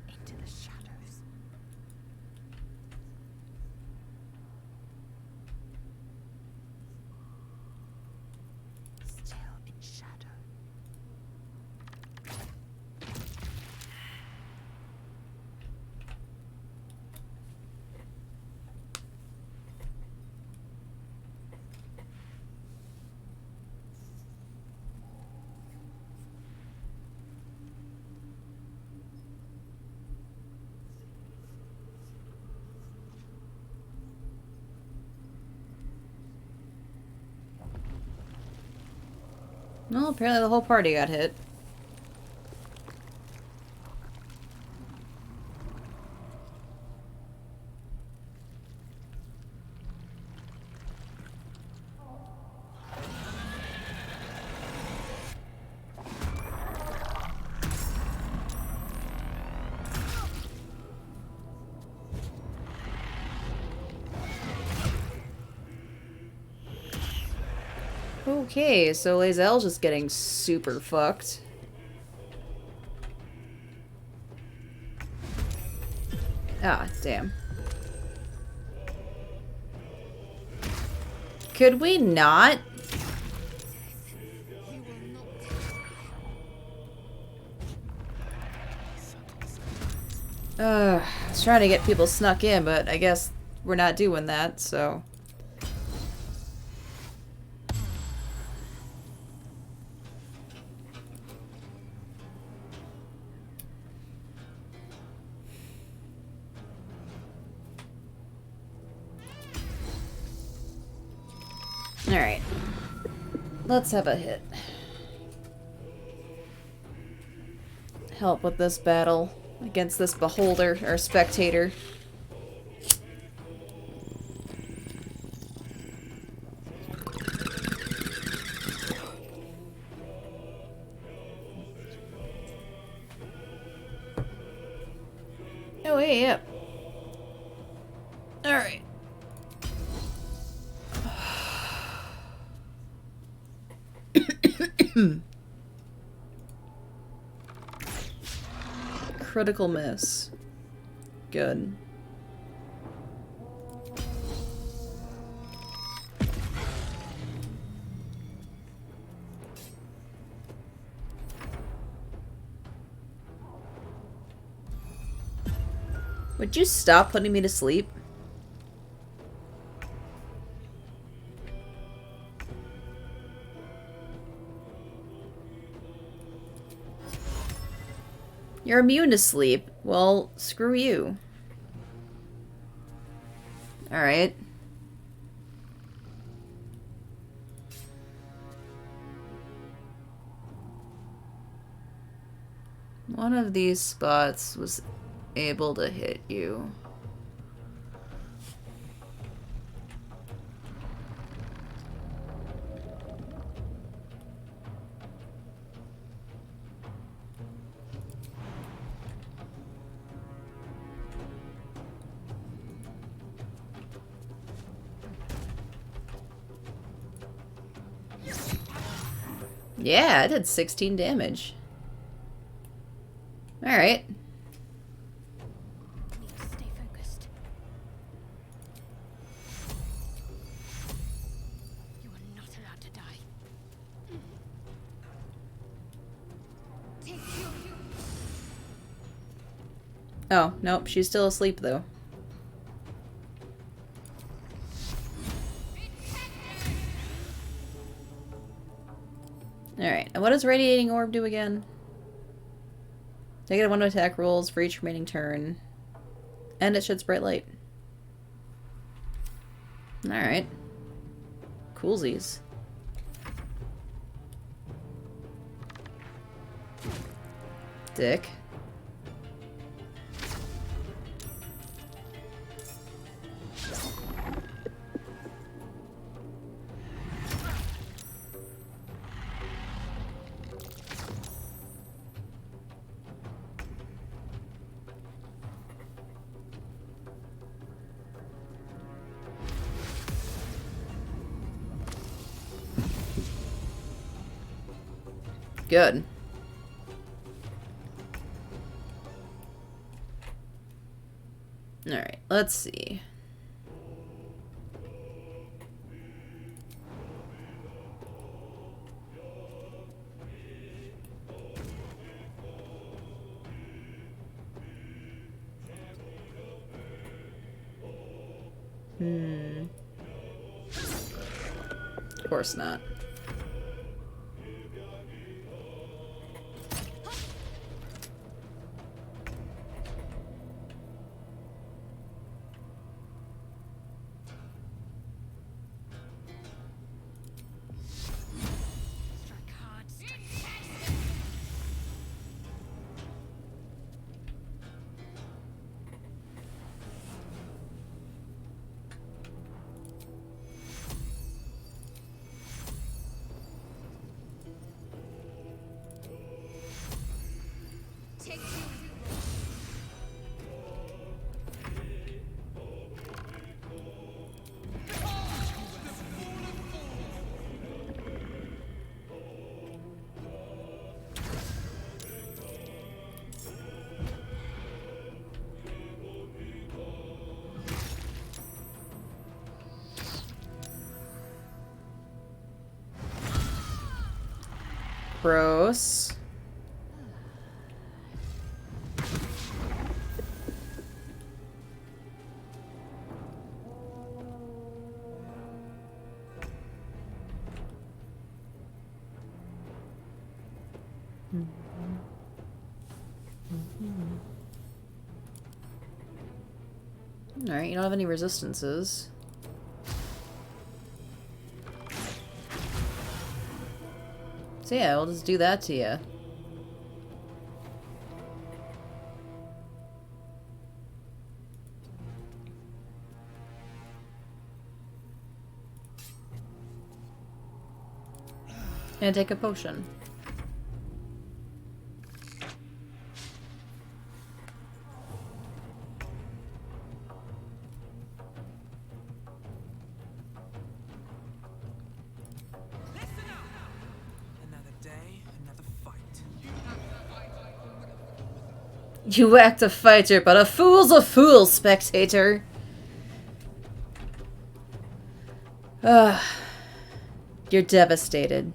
C: Into the shadows. Still in shadow.
A: Well, apparently the whole party got hit. Okay, so Lae'zel's just getting super fucked. Ah, damn. Could we not? I was trying to get people snuck in, but I guess we're not doing that, so... Alright. Let's have a hit. Help with this battle against this beholder, or spectator. Oh, hey, yep. Alright. Critical miss. Good. Would you stop putting me to sleep? You're immune to sleep. Well, screw you. Alright. One of these spots was able to hit you. Yeah, I did 16 damage. Alright.
J: Need to stay focused. You are not allowed to die.
A: Oh, nope, she's still asleep though. Alright, and what does Radiating Orb do again? Negative 1 to attack rolls for each remaining turn. And it sheds bright light. Alright. Coolsies. Dick. Good. Alright, let's see. Of course not.
J: Strike hard, strike Take two.
A: Gross. Alright, you don't have any resistances. So yeah, we'll just do that to you. And take a potion.
B: Another day, another fight.
A: You act a fighter, but a fool's a fool, spectator. Ugh. You're devastated.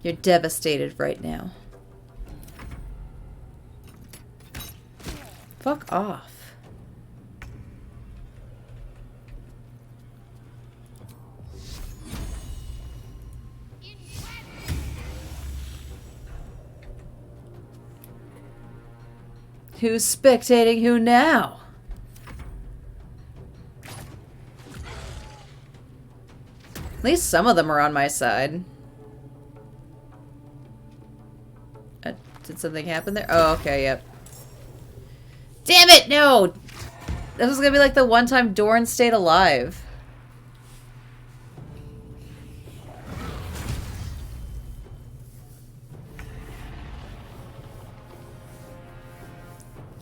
A: You're devastated right now. Fuck off. Who's spectating who now? At least some of them are on my side. Did something happen there? Oh, okay, yep. Damn it, no! This was gonna be like the one time Dorn stayed alive.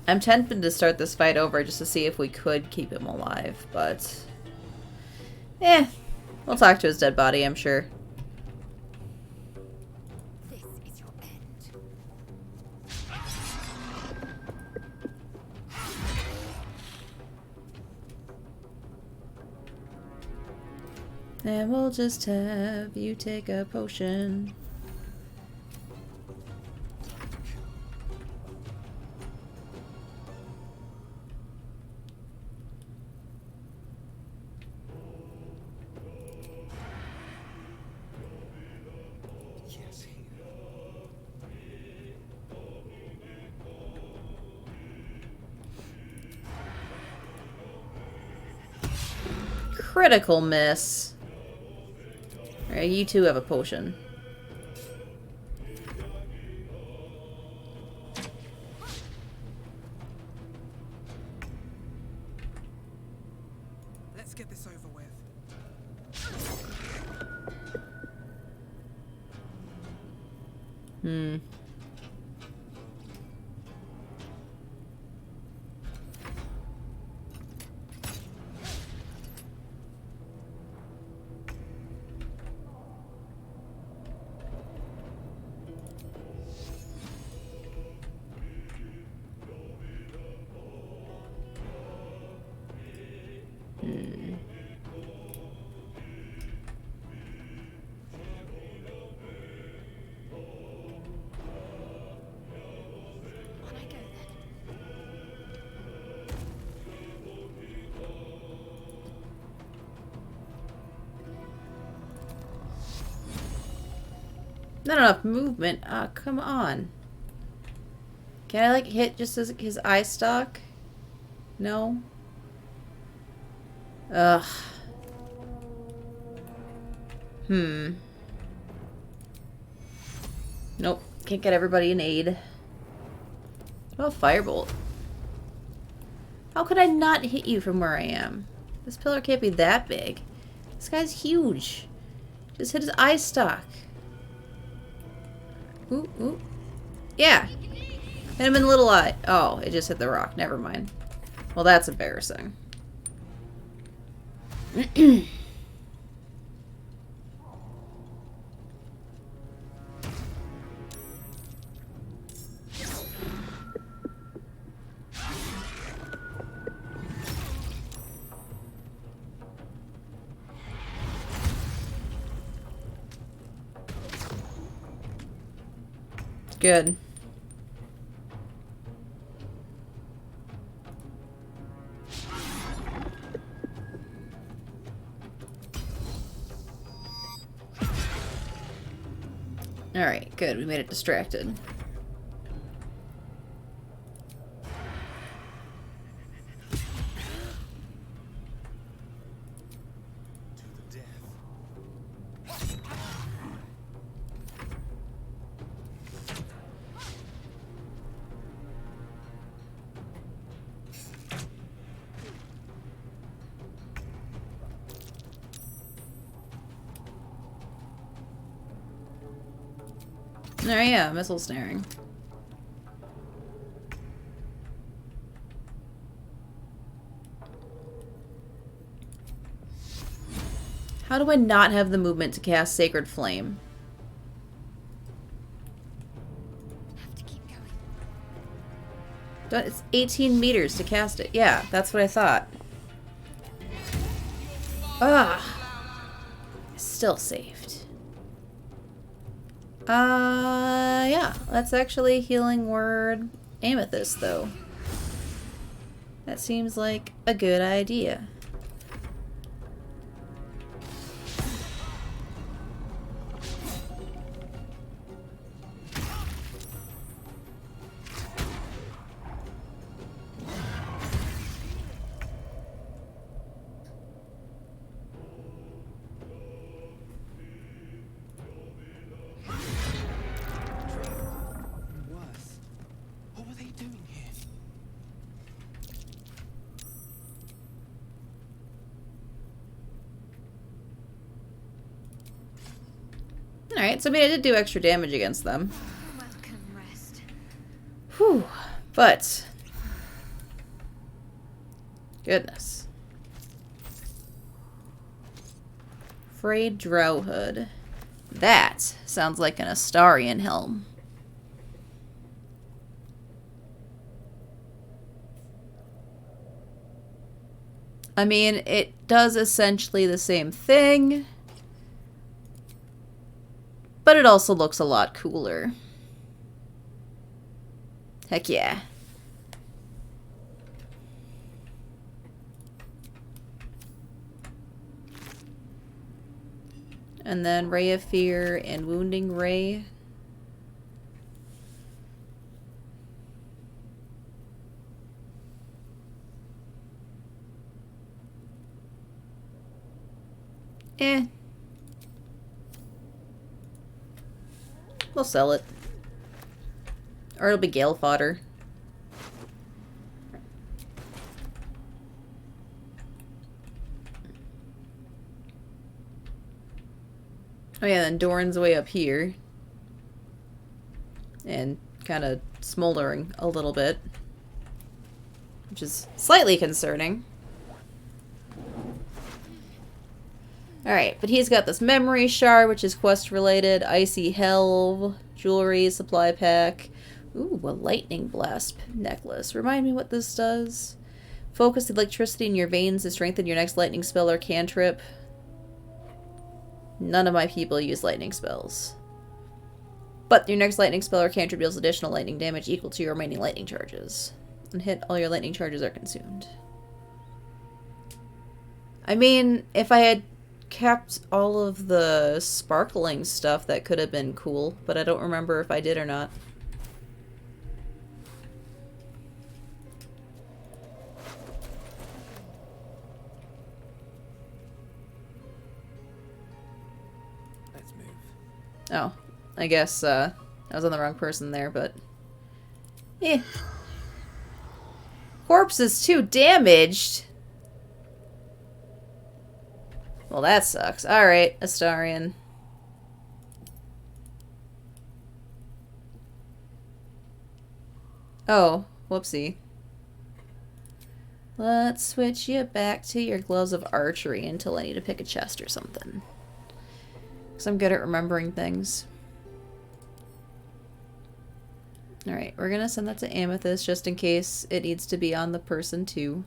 A: I'm tempted to start this fight over just to see if we could keep him alive, but... we'll talk to his dead body, I'm sure.
J: This
A: And we'll just have you take a potion.
H: Yes, here.
A: Critical miss. Alright, you two have a potion.
B: Let's get this over with.
A: Hmm.
J: On I go then.
A: Not enough movement. Ah, come on. Can I like hit just as his eye stalk? No. Ugh. Hmm. Nope. Can't get everybody an aid. Oh, firebolt. How could I not hit you from where I am? This pillar can't be that big. This guy's huge. Just hit his eye stalk. Ooh, ooh. Yeah. Hit him in the little eye. Oh, it just hit the rock. Never mind. Well, that's embarrassing. Good. Alright, good. We made it distracted.
H: To the death.
A: Oh yeah, missile snaring. How do I not have the movement to cast Sacred Flame?
J: Have to keep going.
A: It's 18 meters to cast it. Yeah, that's what I thought. Ah. Still saved. Yeah. That's actually Healing Word Amethyst, though. That seems like a good idea.
B: Worse. What were they doing here?
A: Alright, so I mean, I did do extra damage against them.
J: Welcome, rest.
A: Whew. But... goodness. Frayed Drow Hood. That sounds like an Astarian helm. I mean, it does essentially the same thing. But it also looks a lot cooler. Heck yeah. And then Ray of Fear and Wounding Ray. Eh. We'll sell it. Or it'll be Gale fodder. Oh yeah, then Doran's way up here. And kind of smoldering a little bit. Which is slightly concerning. Alright, but he's got this memory shard, which is quest related. Icy Helve, jewelry, supply pack. Ooh, a lightning blast necklace. Remind me what this does. Focus electricity in your veins to strengthen your next lightning spell or cantrip. None of my people use lightning spells. But your next lightning spell or cantrip deals additional lightning damage equal to your remaining lightning charges. And hit all your lightning charges are consumed. I mean, if I had kept all of the sparkling stuff, that could have been cool, but I don't remember if I did or not.
F: Let's move.
A: Oh, I guess I was on the wrong person there, but eh. Corpse is too damaged. Well, that sucks. Alright, Astarion. Oh, whoopsie. Let's switch you back to your gloves of archery until I need to pick a chest or something. Because I'm good at remembering things. Alright, we're gonna send that to Amethyst just in case it needs to be on the person too.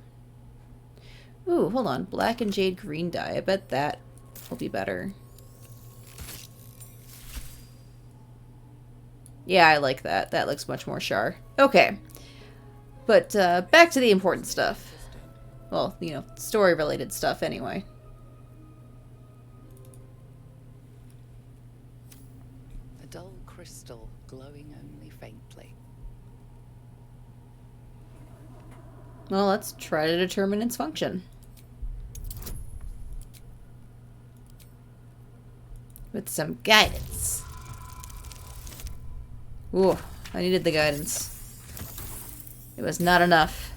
A: Ooh, hold on. Black and jade green dye. I bet that will be better. Yeah, I like that. That looks much more char. Okay. But back to the important stuff. Well, you know, story-related stuff anyway.
E: A dull crystal glowing only faintly.
A: Well, let's try to determine its function. With some guidance. Ooh, I needed the guidance. It was not enough.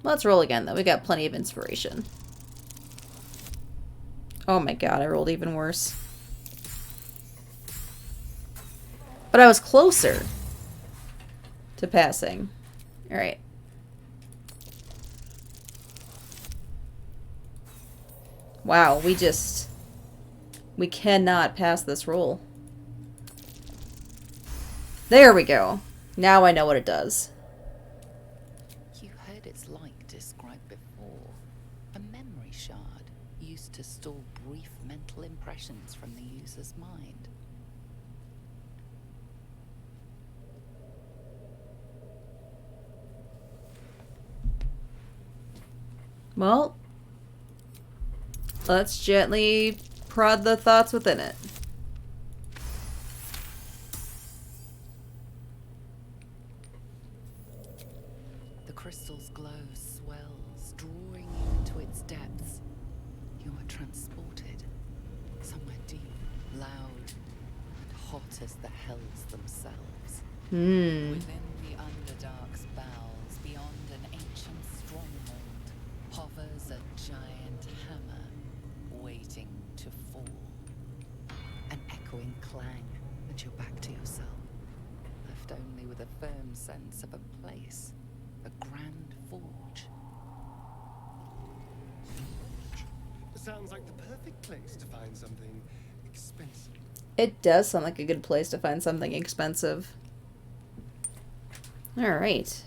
A: Let's roll again, though. We got plenty of inspiration. Oh my god, I rolled even worse. But I was closer to passing. Alright. Wow, we cannot pass this roll. There we go. Now I know what it does.
E: You heard its like described before. A memory shard used to store brief mental impressions from the user's mind.
A: Well, let's gently prod the thoughts within it.
E: The crystal's glow swells, drawing you into its depths. You are transported somewhere deep, loud, and hot as the hells themselves. Within the underdark's bowels, beyond an ancient stronghold, hovers a giant hammer, waiting to fall. An echoing clang, and you're back to yourself, left only with a firm sense of a place, a grand forge.
H: Sounds like the perfect place to find something expensive.
A: It does sound like a good place to find something expensive. Alright.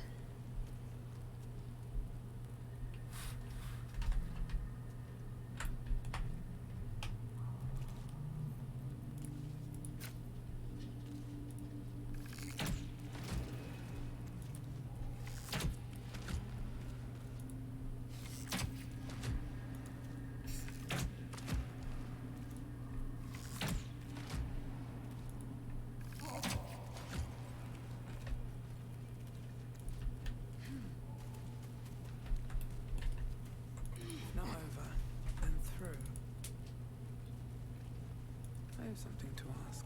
B: something to ask.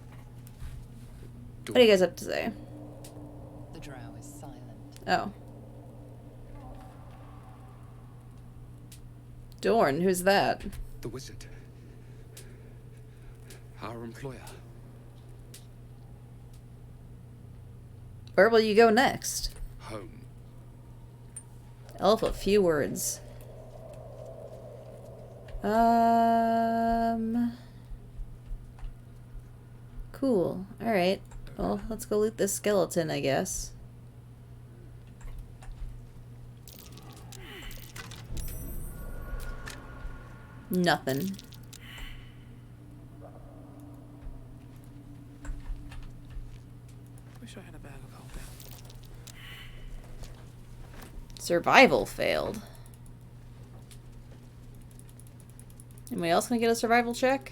A: What do you guys have to say?
E: The drow is silent.
A: Oh. Dorn, who's that?
L: The wizard. Our employer.
A: Where will you go next?
L: Home.
A: Elf of few words. Cool. Alright. Well, let's go loot this skeleton, I guess. Nothing.
B: Wish I had a bag of holding.
A: Survival failed. Anybody else gonna get a survival check?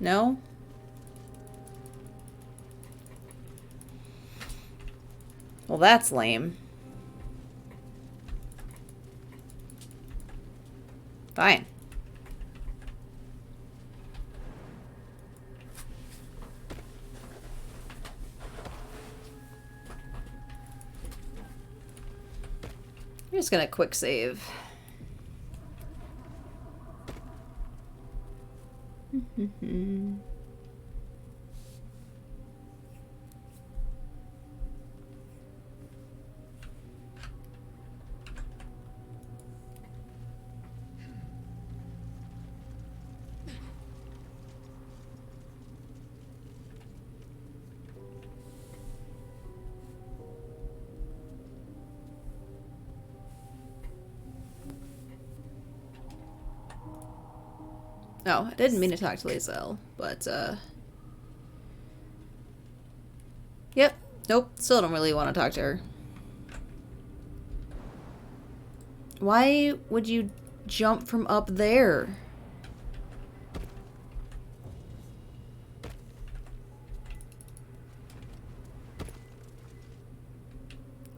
A: No? Well, that's lame. Fine. I'm just gonna quick save. Oh, I didn't mean to talk to Lae'zel, but, yep. Nope, still don't really want to talk to her. Why would you jump from up there?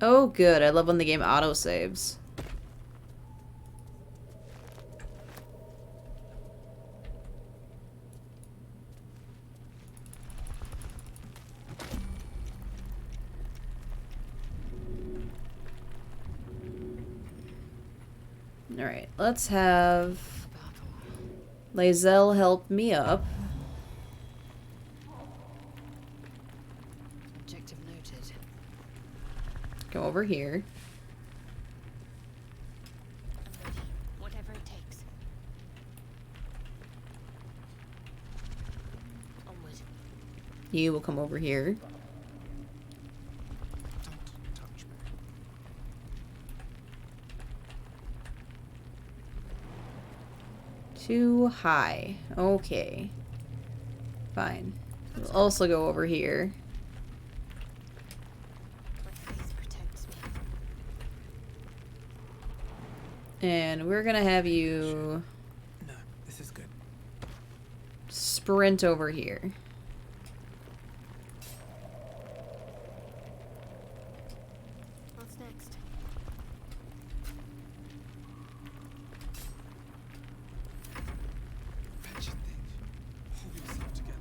A: Oh, good. I love when the game auto-saves. Alright, let's have Lae'zel help me up.
C: Objective noted.
A: Go over here.
J: I'm ready. Whatever it takes. Onward.
A: You will come over here.
G: Don't touch me.
A: Too high. Okay. Fine. We'll also go over here.
J: My faith protects me.
A: And we're gonna have you
B: No, this is good.
A: sprint over here.
J: What's next?
G: Wretched thing. Hold yourself together.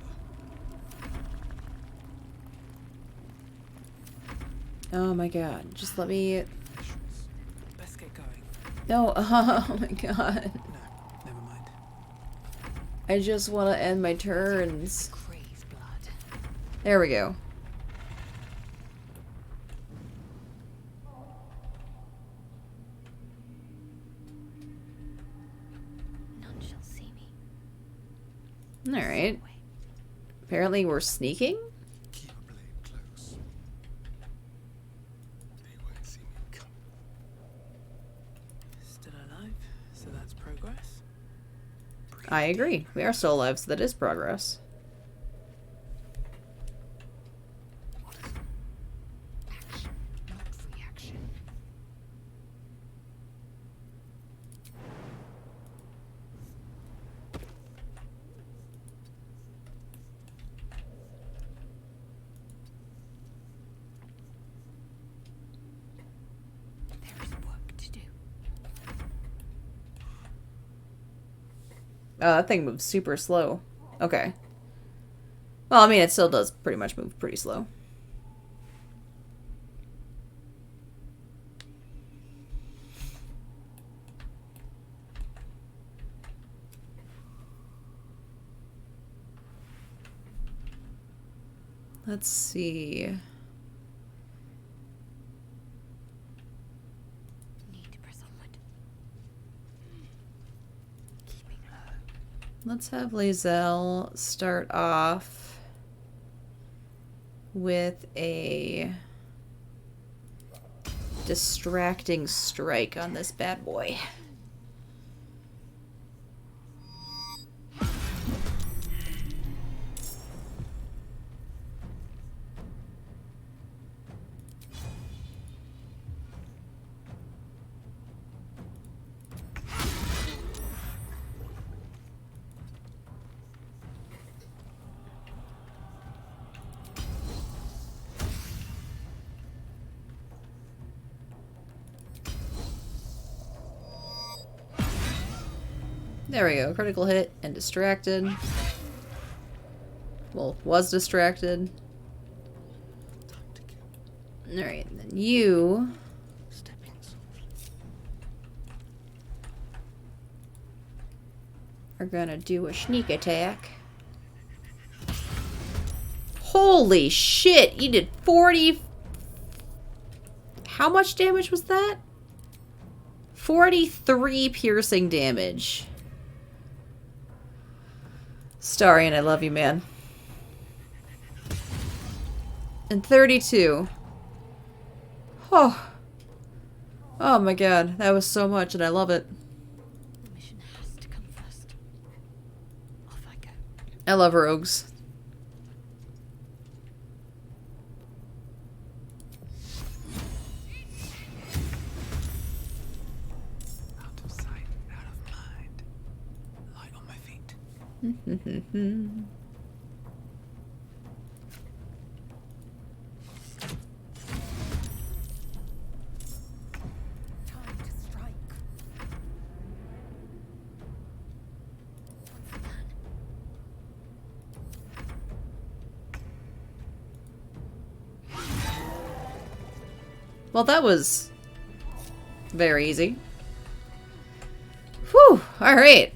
A: Oh my god. Just let me...
B: Best get going.
A: No. Oh my god.
B: No, never mind.
A: I just want to end my turns.
C: Crave blood.
A: There we go.
J: None shall see me.
A: Alright. Apparently we're sneaking?
G: Keep a blade close. They won't see me come.
B: Still alive, so that's progress.
A: I agree. We are still alive, so that is progress.
G: What is it?
C: Action, not reaction. There is work to do.
A: That thing moves super slow. Okay. Well, I mean, it still does pretty much move pretty slow. Let's see.
C: Need to press onward. Keeping low.
A: Let's have Lae'zel start off with a distracting strike on this bad boy. There we go. Critical hit and distracted. Well, was distracted. Alright, and then you... are gonna do a sneak attack. Holy shit! You did 40... How much damage was that? 43 piercing damage. Starian, I love you, man. And 32. Oh. Oh my god, that was so much and I love it.
C: The mission has to come first. Off I go.
A: I love rogues.
B: Out of sight, out of mind. Light on my feet.
C: Time to strike. What's the plan?
A: Well, that was very easy. Whew, alright.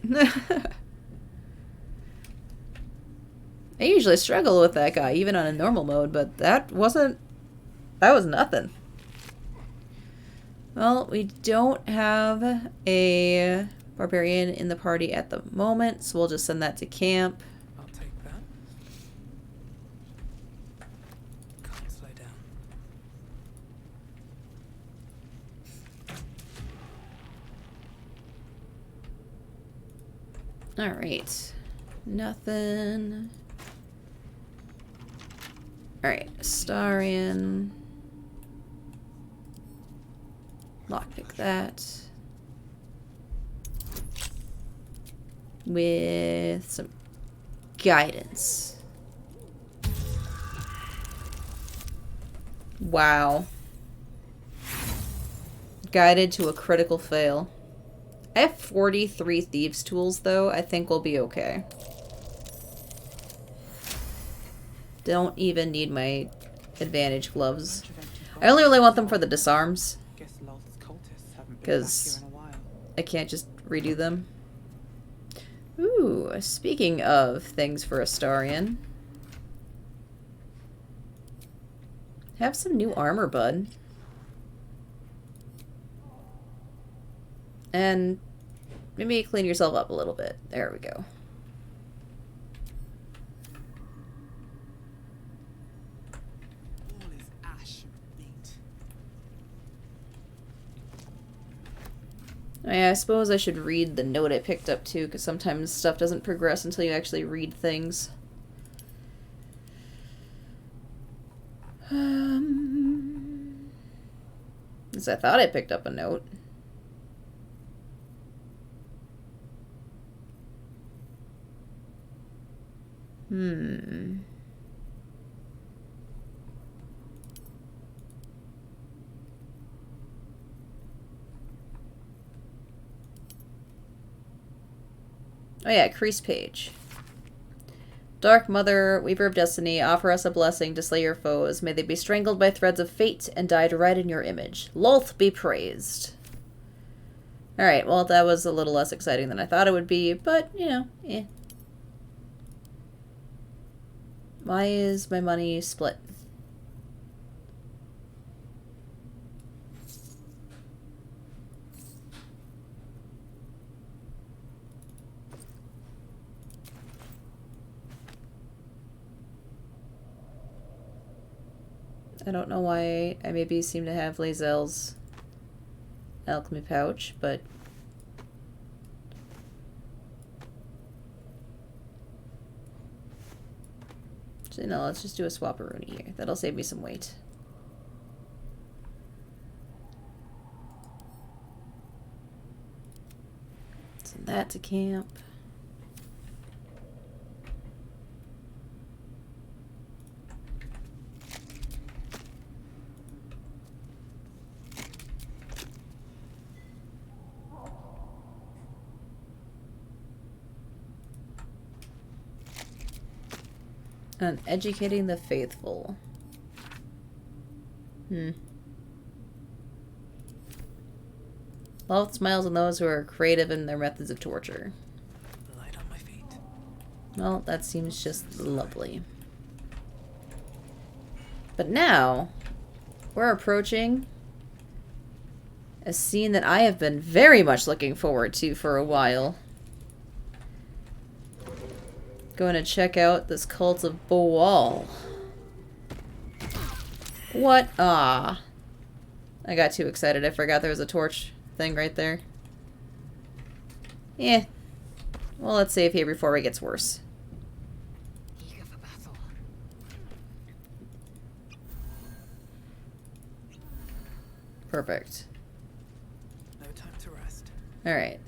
A: I usually struggle with that guy, even on a normal mode, but that was nothing. Well, we don't have a barbarian in the party at the moment, so we'll just send that to camp.
B: I'll take that. Can't slow down.
A: Alright. Nothing. Alright, Astarion. Lockpick that. With some guidance. Wow. Guided to a critical fail. I have 43 thieves tools though. I think we'll be okay. Don't even need my advantage gloves. I only really want them for the disarms.
B: Guess Lolth's cultists haven't been back
A: 'Cause
B: here in a while.
A: I can't just redo them. Ooh, speaking of things for Astarion. Have some new armor, bud. And maybe clean yourself up a little bit. There we go.
B: All is ash and meat.
A: I suppose I should read the note I picked up too, because sometimes stuff doesn't progress until you actually read things. Because I thought I picked up a note. Oh yeah, crease page. Dark Mother, Weaver of Destiny, offer us a blessing to slay your foes. May they be strangled by threads of fate and die to ride in your image. Lolth be praised. Alright, well that was a little less exciting than I thought it would be, but, you know, eh. Why is my money split? I don't know why I maybe seem to have Lae'zel's alchemy pouch, but actually, no, let's just do a swapperoonie here. That'll save me some weight. Send that to camp. On educating the faithful. Loth smiles on those who are creative in their methods of torture.
B: Light on my feet.
A: Well, that seems just lovely. But now, we're approaching a scene that I have been very much looking forward to for a while. Going to check out this cult of Boal. What? Ah. I got too excited. I forgot there was a torch thing right there. Yeah. Well, let's save here before it gets worse.
C: Eager for battle.
A: Perfect.
B: No time to rest.
A: Alright.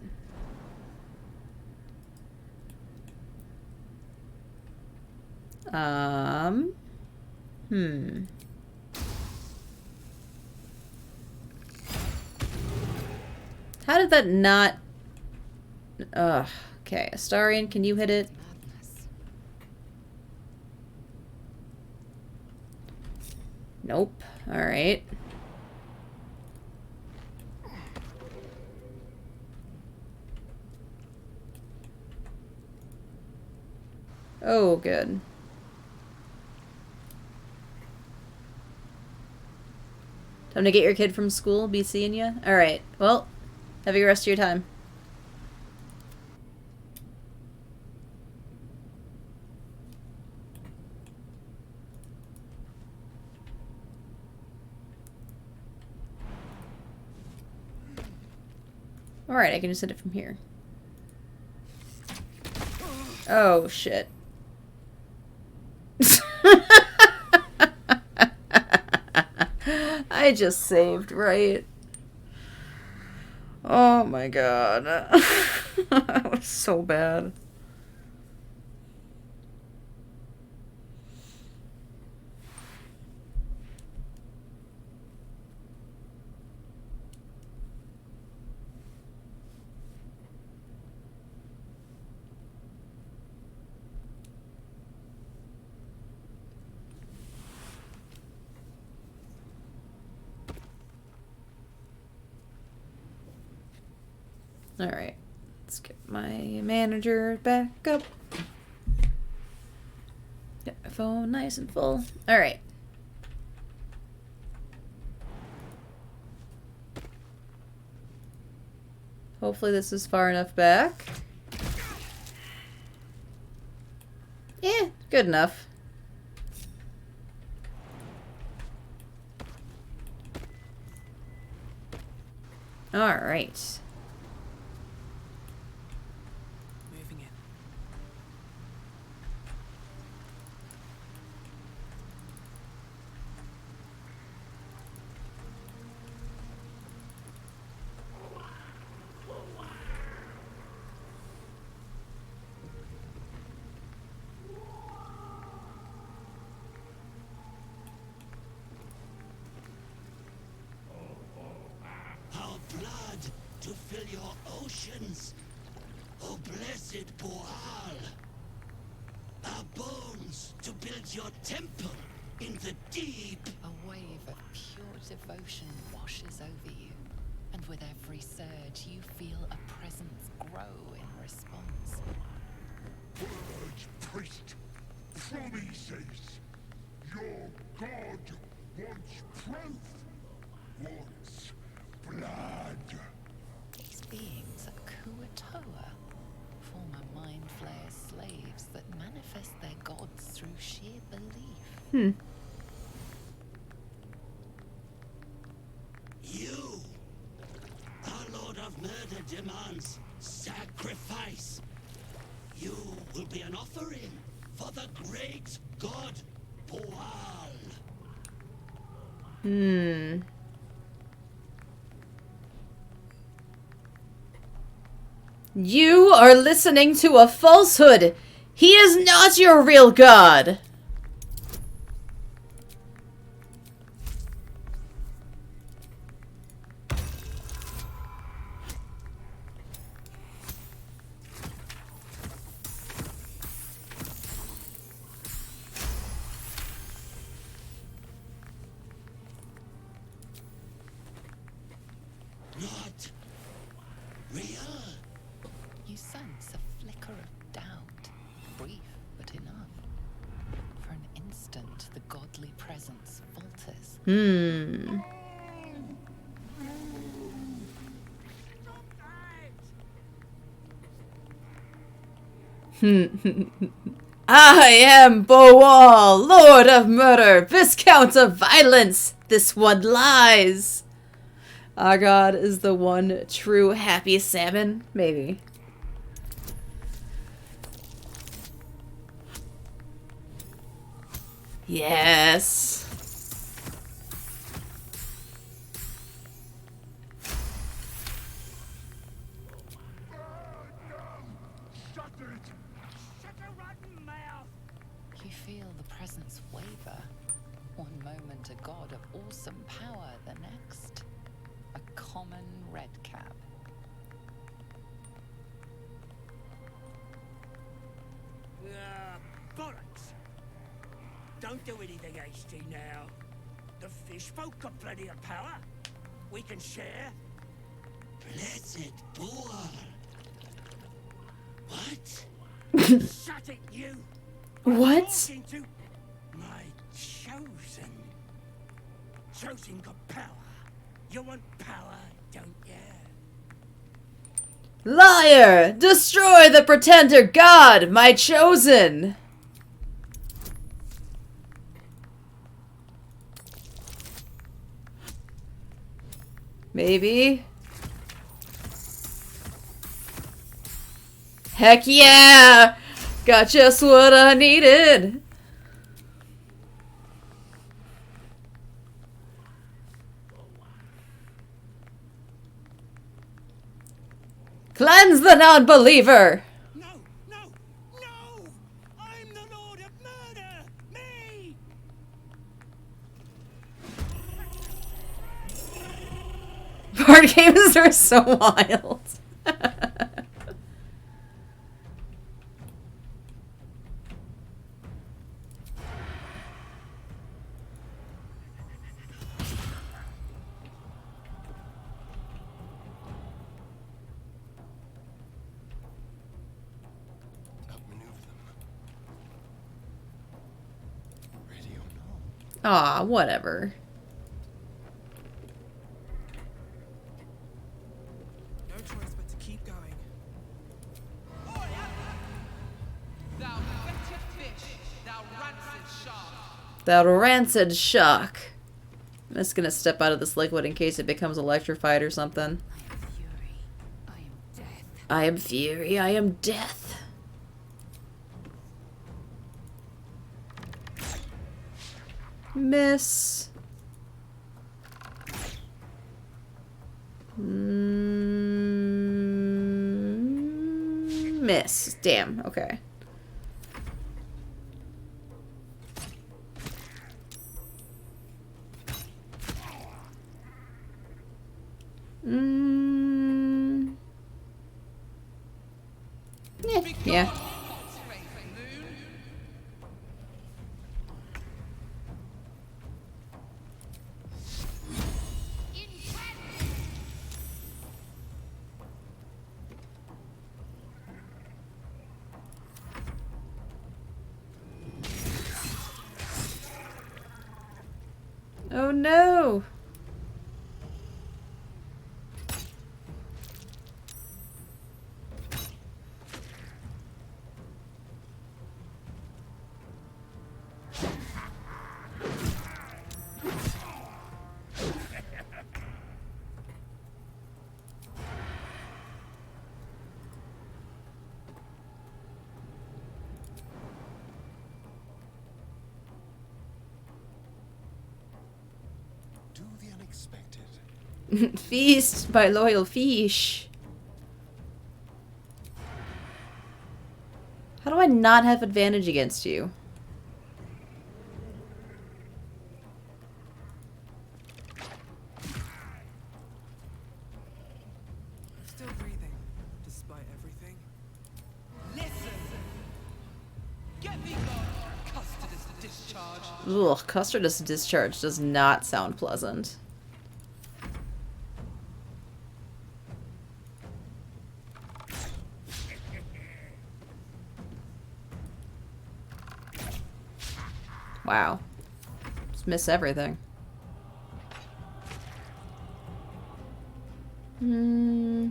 A: How did that not... Ugh. Okay, Astarion, can you hit it?
C: Madness.
A: Nope. Alright. Oh, good. Time to get your kid from school? Be seeing ya? Alright. Well, have a good rest of your time. Alright, I can just hit it from here. Oh, shit. I just saved, right? Oh my god. That was so bad. Alright, let's get my manager back up. Get my phone nice and full. Alright. Hopefully this is far enough back. Yeah, good enough. Alright.
B: Moving in.
L: Our blood to fill your oceans. O blessed Boal! Our bones to build your temple in the deep.
E: A wave of pure devotion washes over you, and with every surge, you feel a presence grow in response.
M: Purge, priest! Promises! Your god wants proof! Wants blood!
E: These beings are Kuatoa, former Mind Flayer's slaves that manifest their gods through sheer belief.
L: You, our Lord of Murder, demands sacrifice. You will be an offering for the great god Boal.
A: You are listening to a falsehood. He is not your real god.
L: Not real.
E: You sense a flicker of doubt, brief but enough. For an instant, the godly presence falters.
A: I am Boal, Lord of Murder, Viscount of Violence. This one lies. Our god is the one true happy salmon? Maybe. Yes.
M: Shut it!
L: Shut your rotten mouth!
E: You feel the presence waver. One moment a god of awesome power, the next a common redcap.
L: Bollocks! Don't do anything hasty now. The fish folk got plenty of power. We can share. Blessed Boal. What? Shut it, you!
A: What?
L: Talking to my chosen. Chosen got power. You want power, don't you?
A: Liar! Destroy the pretender god, my chosen! Maybe? Heck yeah! Got just what I needed! Cleanse the non-believer!
L: No! No! No! I'm the Lord of Murder! Me!
A: Board games are so wild.
H: Outmaneuver them. Ready or not.
A: Aw, whatever.
B: No choice but to keep going. Thou fetid fish, thou rancid shark.
A: That rancid shock. I'm just gonna step out of this liquid in case it becomes electrified or something.
C: I am death.
A: I am fury, I am death. Miss. Miss. Damn, okay. Yeah. Oh no!
H: Do the unexpected.
A: Feast, my loyal fish. How do I not have advantage against you?
B: Still breathing, despite everything. Listen! Get me gone! Custard's discharge.
A: Ugh, custardous discharge does not sound pleasant. Wow. Just miss everything. Hmm.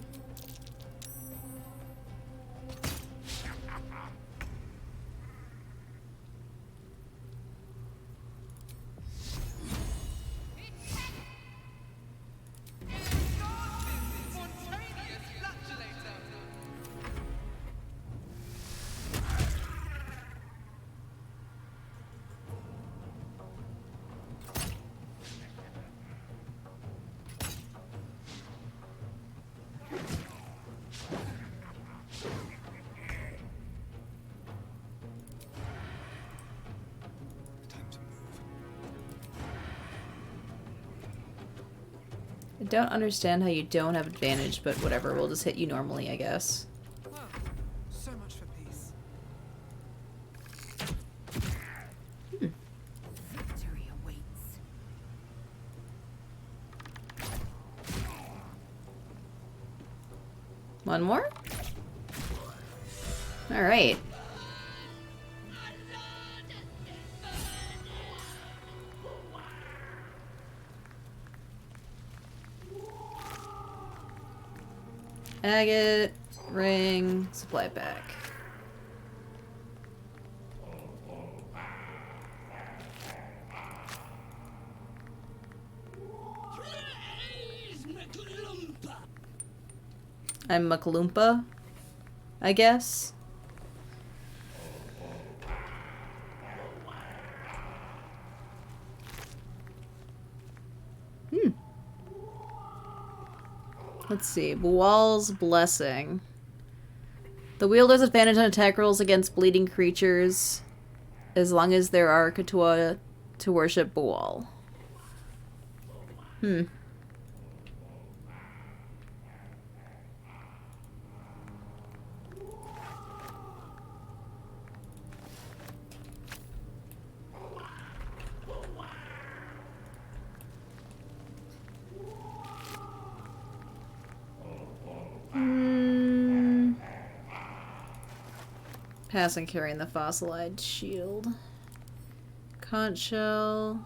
A: I don't understand how you don't have advantage, but whatever, we'll just hit you normally, I guess.
B: Well, so much for peace.
C: Victory awaits.
A: One more? Alright. Agate, ring, supply pack. I'm Makalumpa, I guess. Let's see. Bual's Blessing. The wielder's advantage on attack rolls against bleeding creatures as long as there are Katua to worship Bual. Passing carrying the fossilized shield. Conch shell.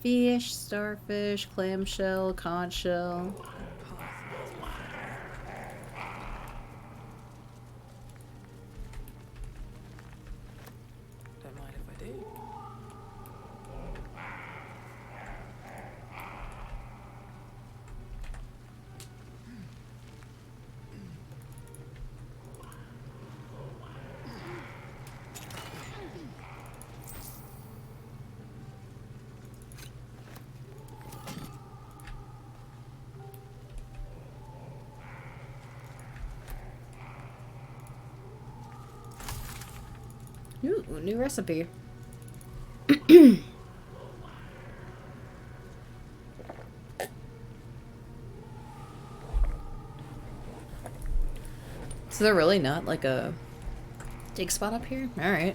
A: Fish, starfish, clamshell, conch shell.
B: Don't mind if I do.
A: Ooh, new recipe. Is there really not like a dig spot up here? Alright.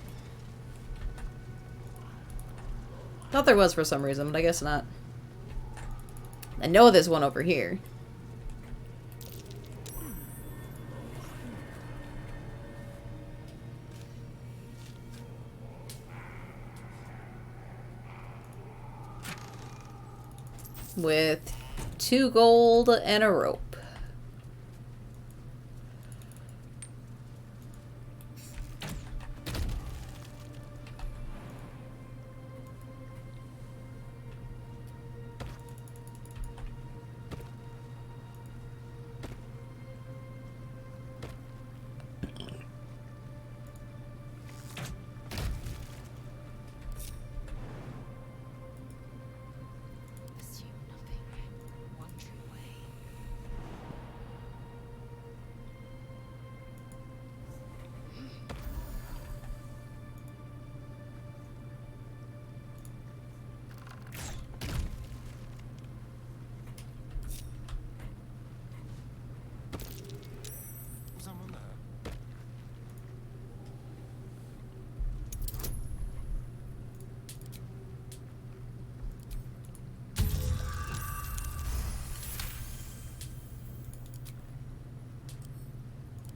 A: Thought there was for some reason, but I guess not. I know there's one over here. With 2 gold and a rope.
H: Someone there.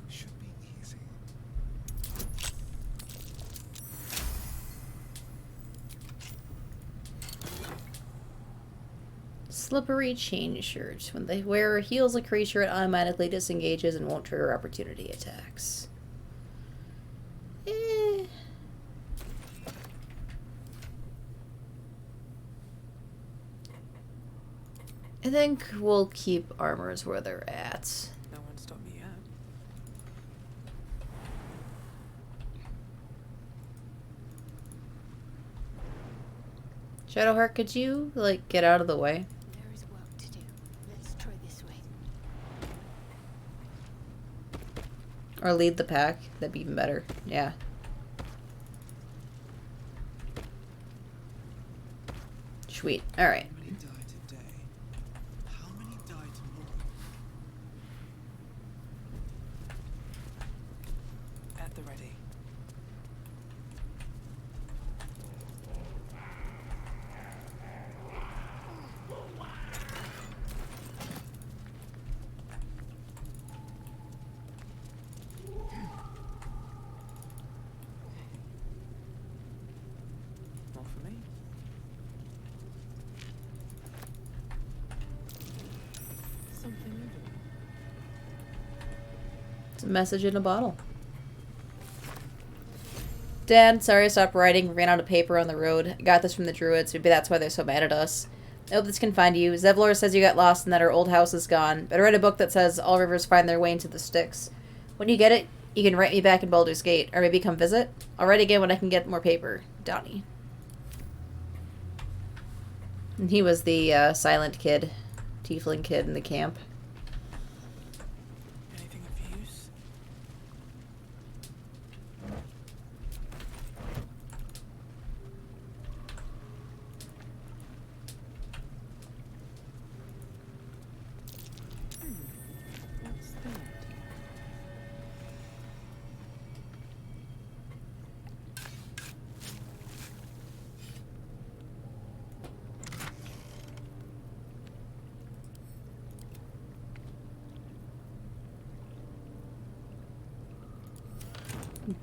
H: Should be easy.
A: Slippery chain shirt. When the wearer heals a creature, it automatically disengages and won't trigger opportunity attacks. Eh. I think we'll keep armors where they're at.
N: No one stopped me yet.
A: Shadowheart, could you, like, get out of the way?
J: There is work to do. Let's try this way.
A: Or lead the pack? That'd be even better. Yeah. Sweet. Alright.
B: How many die today? How many die tomorrow?
N: At the ready. More for me. Something new.
A: It's a message in a bottle. Dad, sorry I stopped writing. Ran out of paper on the road. I got this from the druids. Maybe that's why they're so mad at us. I hope this can find you. Zevlor says you got lost and that our old house is gone. But I read a book that says all rivers find their way into the Styx. When you get it, you can write me back in Baldur's Gate. Or maybe come visit. I'll write again when I can get more paper. Donnie. And he was the silent kid. Tiefling kid in the camp.
N: Anything of use? What's that?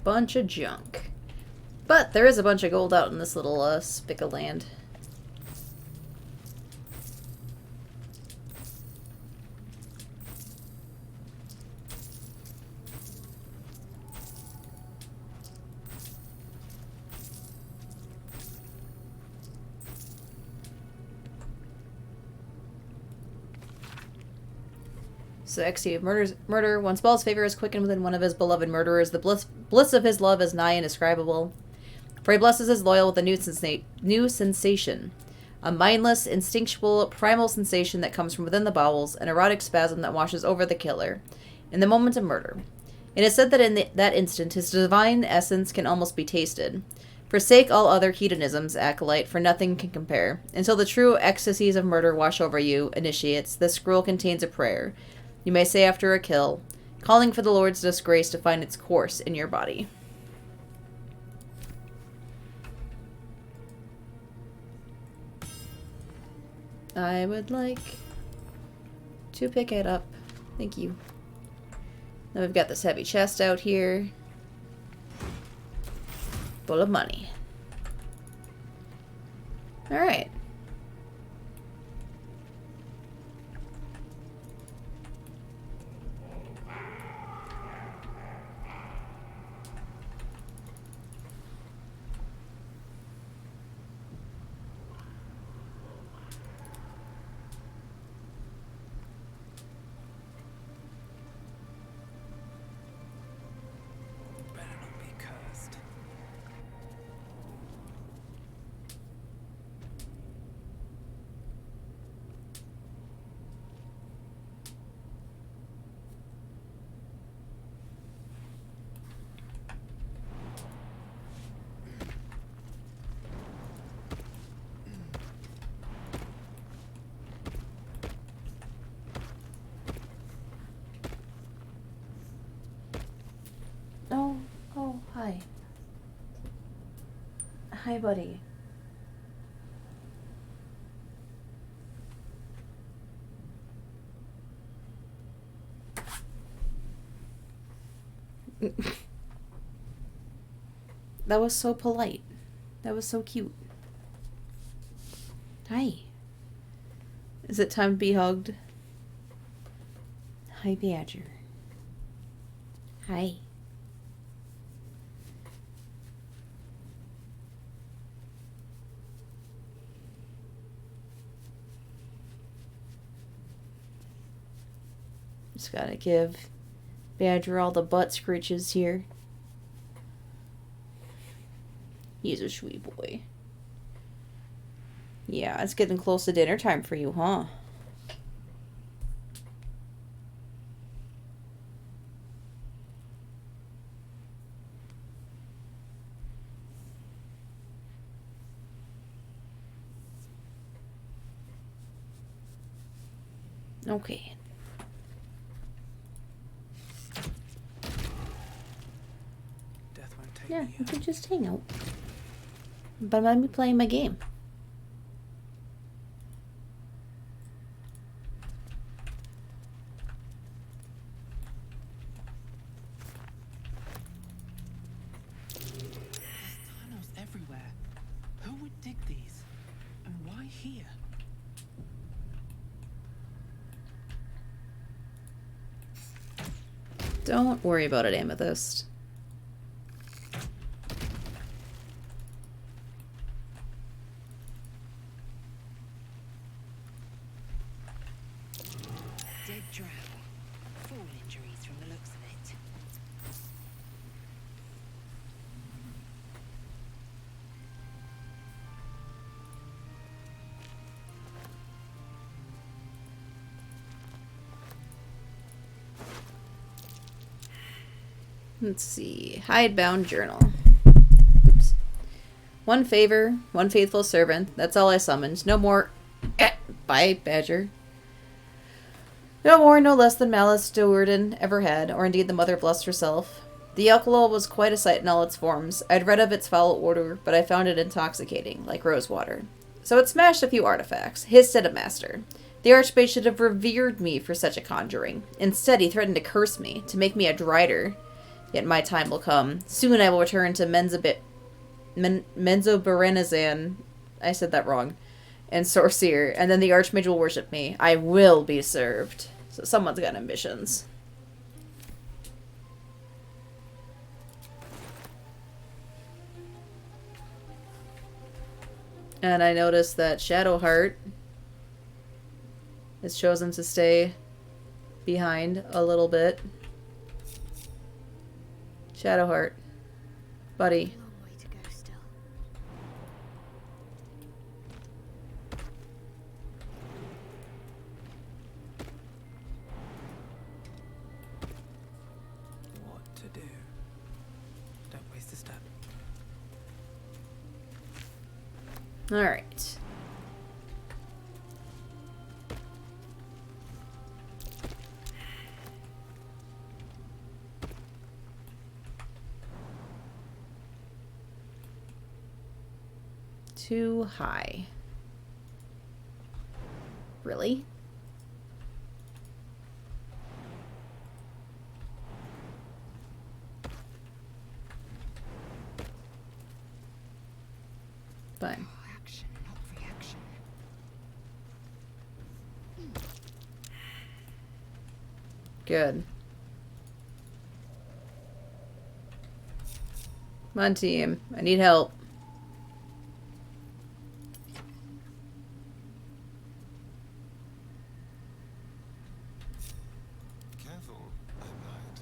A: Bunch of junk. But there is a bunch of gold out in this little spick of land. So XC of murder. Once Baal's favor is quickened within one of his beloved murderers, the bliss of his love is nigh indescribable. For he blesses his loyal with a new sensation. A mindless, instinctual, primal sensation that comes from within the bowels, an erotic spasm that washes over the killer. In the moment of murder. It is said that in that instant, his divine essence can almost be tasted. Forsake all other hedonisms, acolyte, for nothing can compare. Until the true ecstasies of murder wash over you, initiates, this scroll contains a prayer. You may say after a kill, calling for the Lord's disgrace to find its course in your body. I would like to pick it up. Thank you. Then we've got this heavy chest out here. Full of money. Alright.
N: Better not be cursed.
A: Oh, hi. Hi, buddy. That was so polite. That was so cute. Hi. Is it time to be hugged? Hi, Badger. Hi. Just gotta give Badger all the butt scritches here. He's a sweet boy. Yeah, it's getting close to dinner time for you, huh? Okay.
N: Death won't take
A: Yeah,
N: me
A: we
N: out.
A: can just hang out. But I'm playing my game.
N: There's tunnels everywhere. Who would dig these? And why here?
A: Don't worry about it, Amethyst.
C: Dead drow. Fall injuries from the looks of it.
A: Let's see. Hidebound journal. Oops. One favor, one faithful servant. That's all I summoned. No more. Bye, Badger. No more, no less than Malice Duerden ever had, or indeed the Mother blessed herself. The alcohol was quite a sight in all its forms. I'd read of its foul odor, but I found it intoxicating, like rosewater. So it smashed a few artifacts, hissed at a master. The Archmage should have revered me for such a conjuring. Instead, he threatened to curse me, to make me a drider. Yet my time will come. Soon I will return to Menzoberranzan. I said that wrong. And Sorcerer, and then the Archmage will worship me. I will be served. So someone's got ambitions. And I noticed that Shadowheart has chosen to stay behind a little bit. Shadowheart. Buddy.
J: Long way to go still.
N: What to do? Don't waste a step.
A: Alright. too high. Really? Fine.
C: Action, not reaction.
A: Good. Come on, team. I need help.
H: Careful, I might.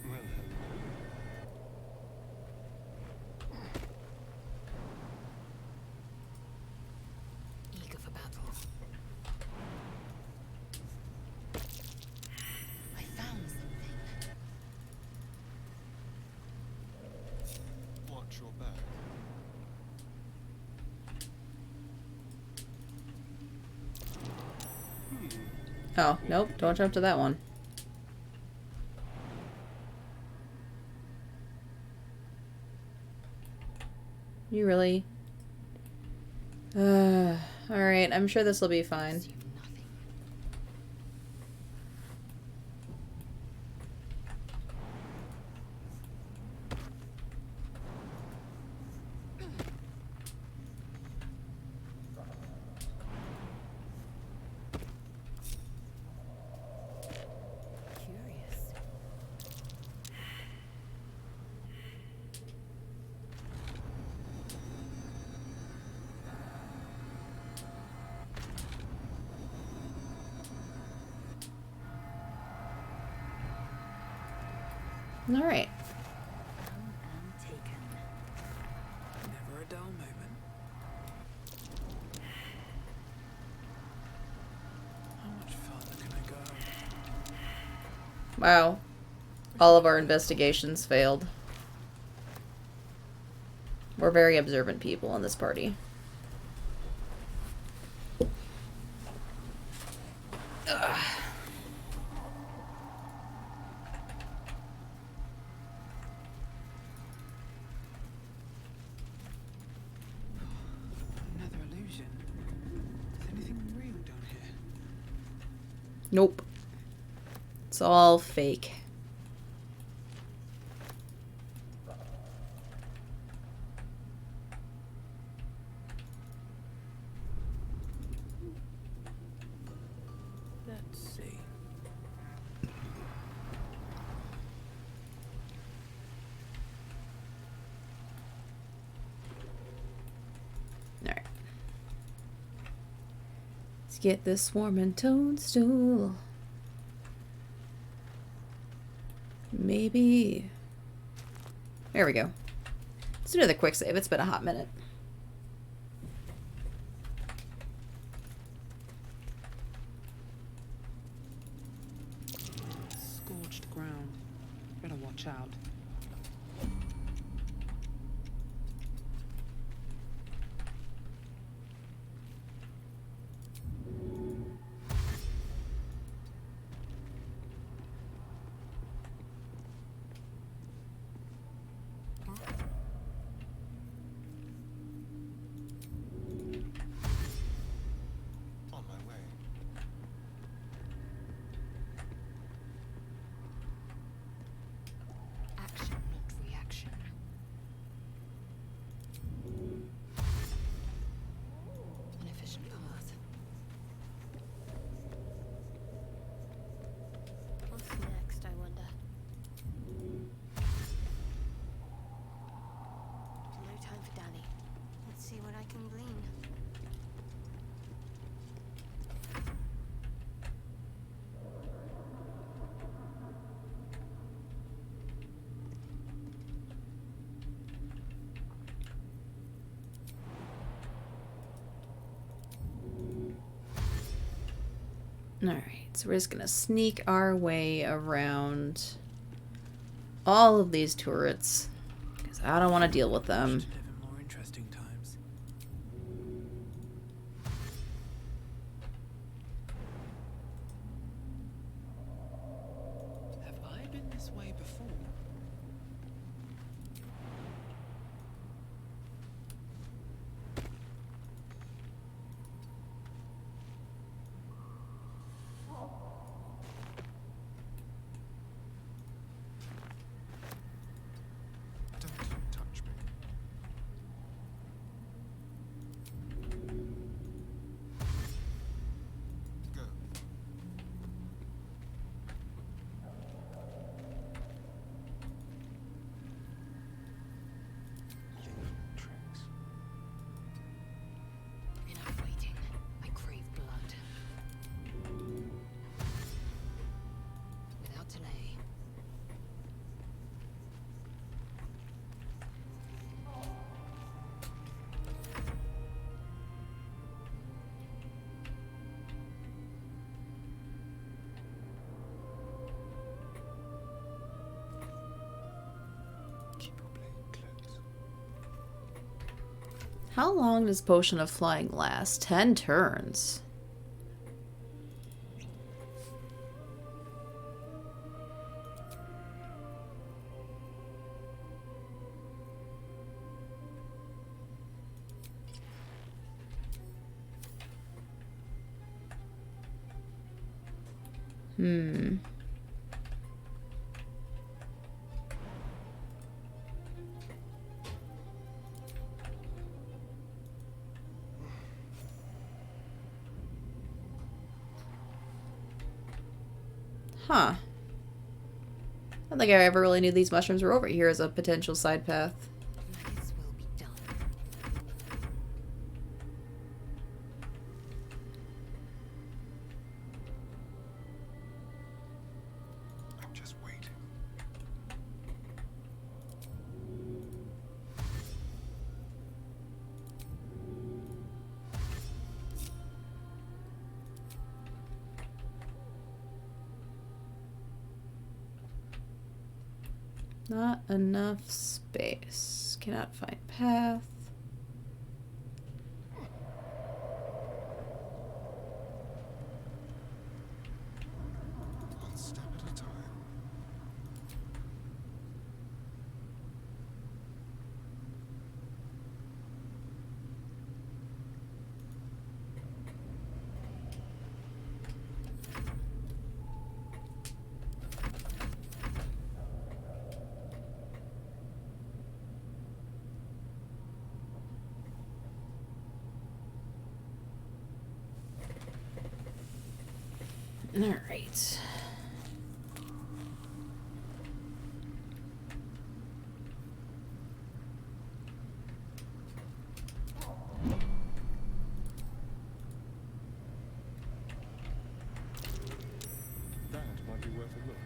H: Well,
C: Eager for battle. I found something.
H: watch your back.
A: Oh, nope. Don't jump to that one. You really? Alright, I'm sure this will be fine.
C: Curious.
A: Alright.
C: And taken.
N: Never a dull moment. How much further can I go?
A: Wow. All of our investigations failed. We're very observant people in this party. Ugh.
N: Another illusion. Is anything real down here?
A: Nope. It's all fake.
N: Let's see.
A: Alright. Let's get this swarming toadstool. Maybe. There we go. Let's do another quick save. It's been a hot minute.
N: Scorched ground. Better watch out.
H: On my way.
C: Action, not reaction. An efficient path.
J: What's next, I wonder? No time for Danny. Let's see what I can glean.
A: Alright, so we're just gonna sneak our way around all of these turrets. Because I don't want to deal with them.
N: Should live in more interesting times. this way before?
H: Don't touch me. Go. Little tricks.
C: Enough waiting. I crave blood. Without delay.
H: Keep your blade close.
A: How long does Potion of Flying last? 10 turns. Hmm. Huh. I don't think I ever really knew these mushrooms were over here as a potential side path.
C: This will be done.
H: I'm just waiting.
A: Not enough space. Cannot find path.
H: One step at a time.
A: All right.
H: That might be worth a look.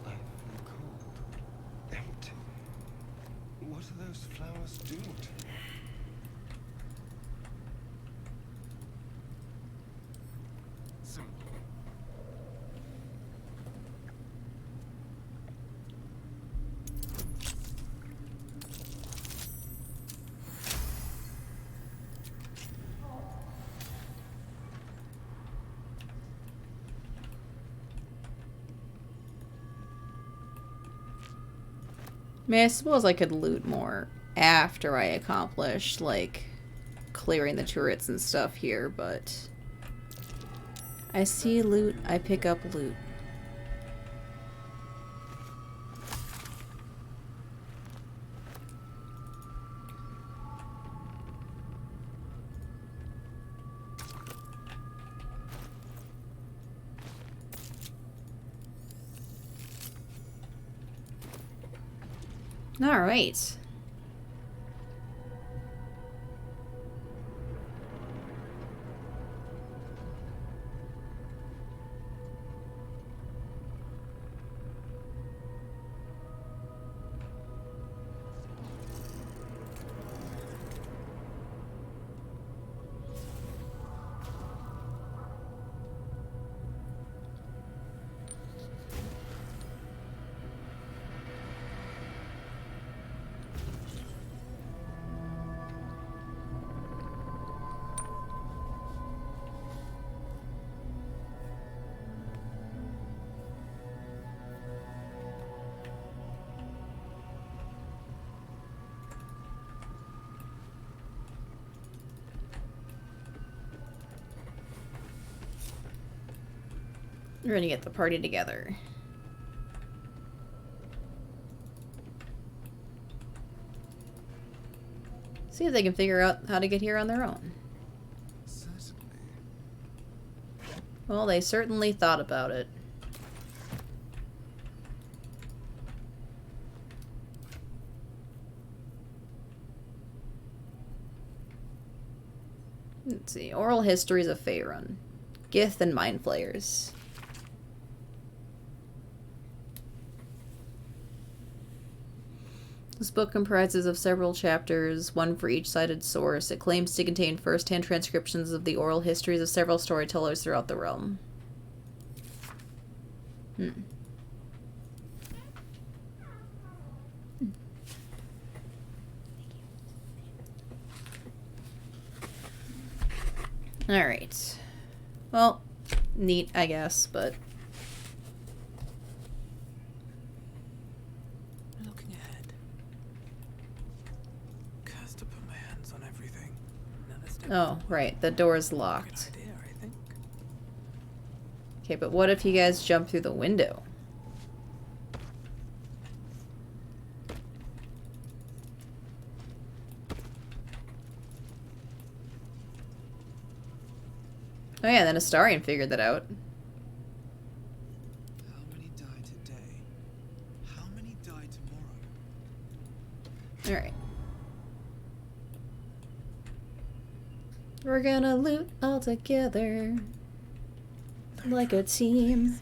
H: I feel cold. Empty. What are those flowers doing to me? Simple.
A: I mean, I suppose I could loot more after I accomplished, like, clearing the turrets and stuff here, but I see loot, I pick up loot. All right. We're gonna get the party together. See if they can figure out how to get here on their own.
H: Certainly.
A: Well, they certainly thought about it. Let's see. Oral Histories of Faerun. Gith and Mind Flayers. This book comprises of several chapters, one for each cited source. It claims to contain first-hand transcriptions of the oral histories of several storytellers throughout the realm. Alright. Well, neat, I guess, but...
N: Looking ahead. Cursed to put my hands on everything. Never step
A: Oh, right. The door's locked.
N: Good idea, I think.
A: Okay, but what if you guys jump through the window? Oh yeah, then Astarion figured that out.
B: How many die today? How many die tomorrow?
A: Alright. We're gonna loot all together. Like a team.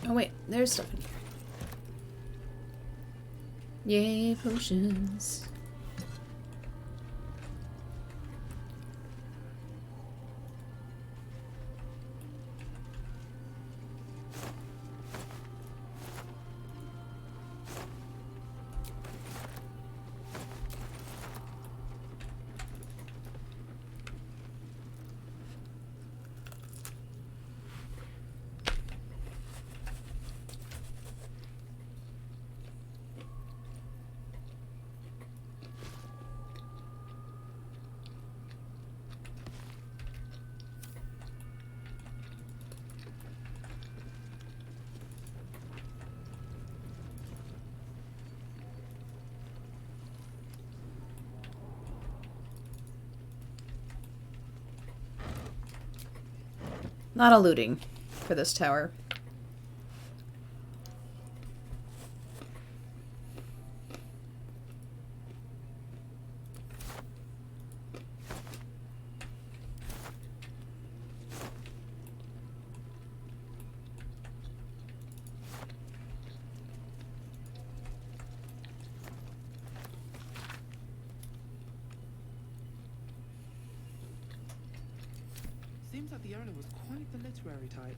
A: Oh wait, there's stuff in here. Yay, potions. Not a looting for this tower.
N: Seems like the owner was quite the literary type.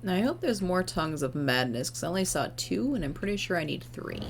A: Now I hope there's more tongues of madness, because I only saw 2, and I'm pretty sure I need 3.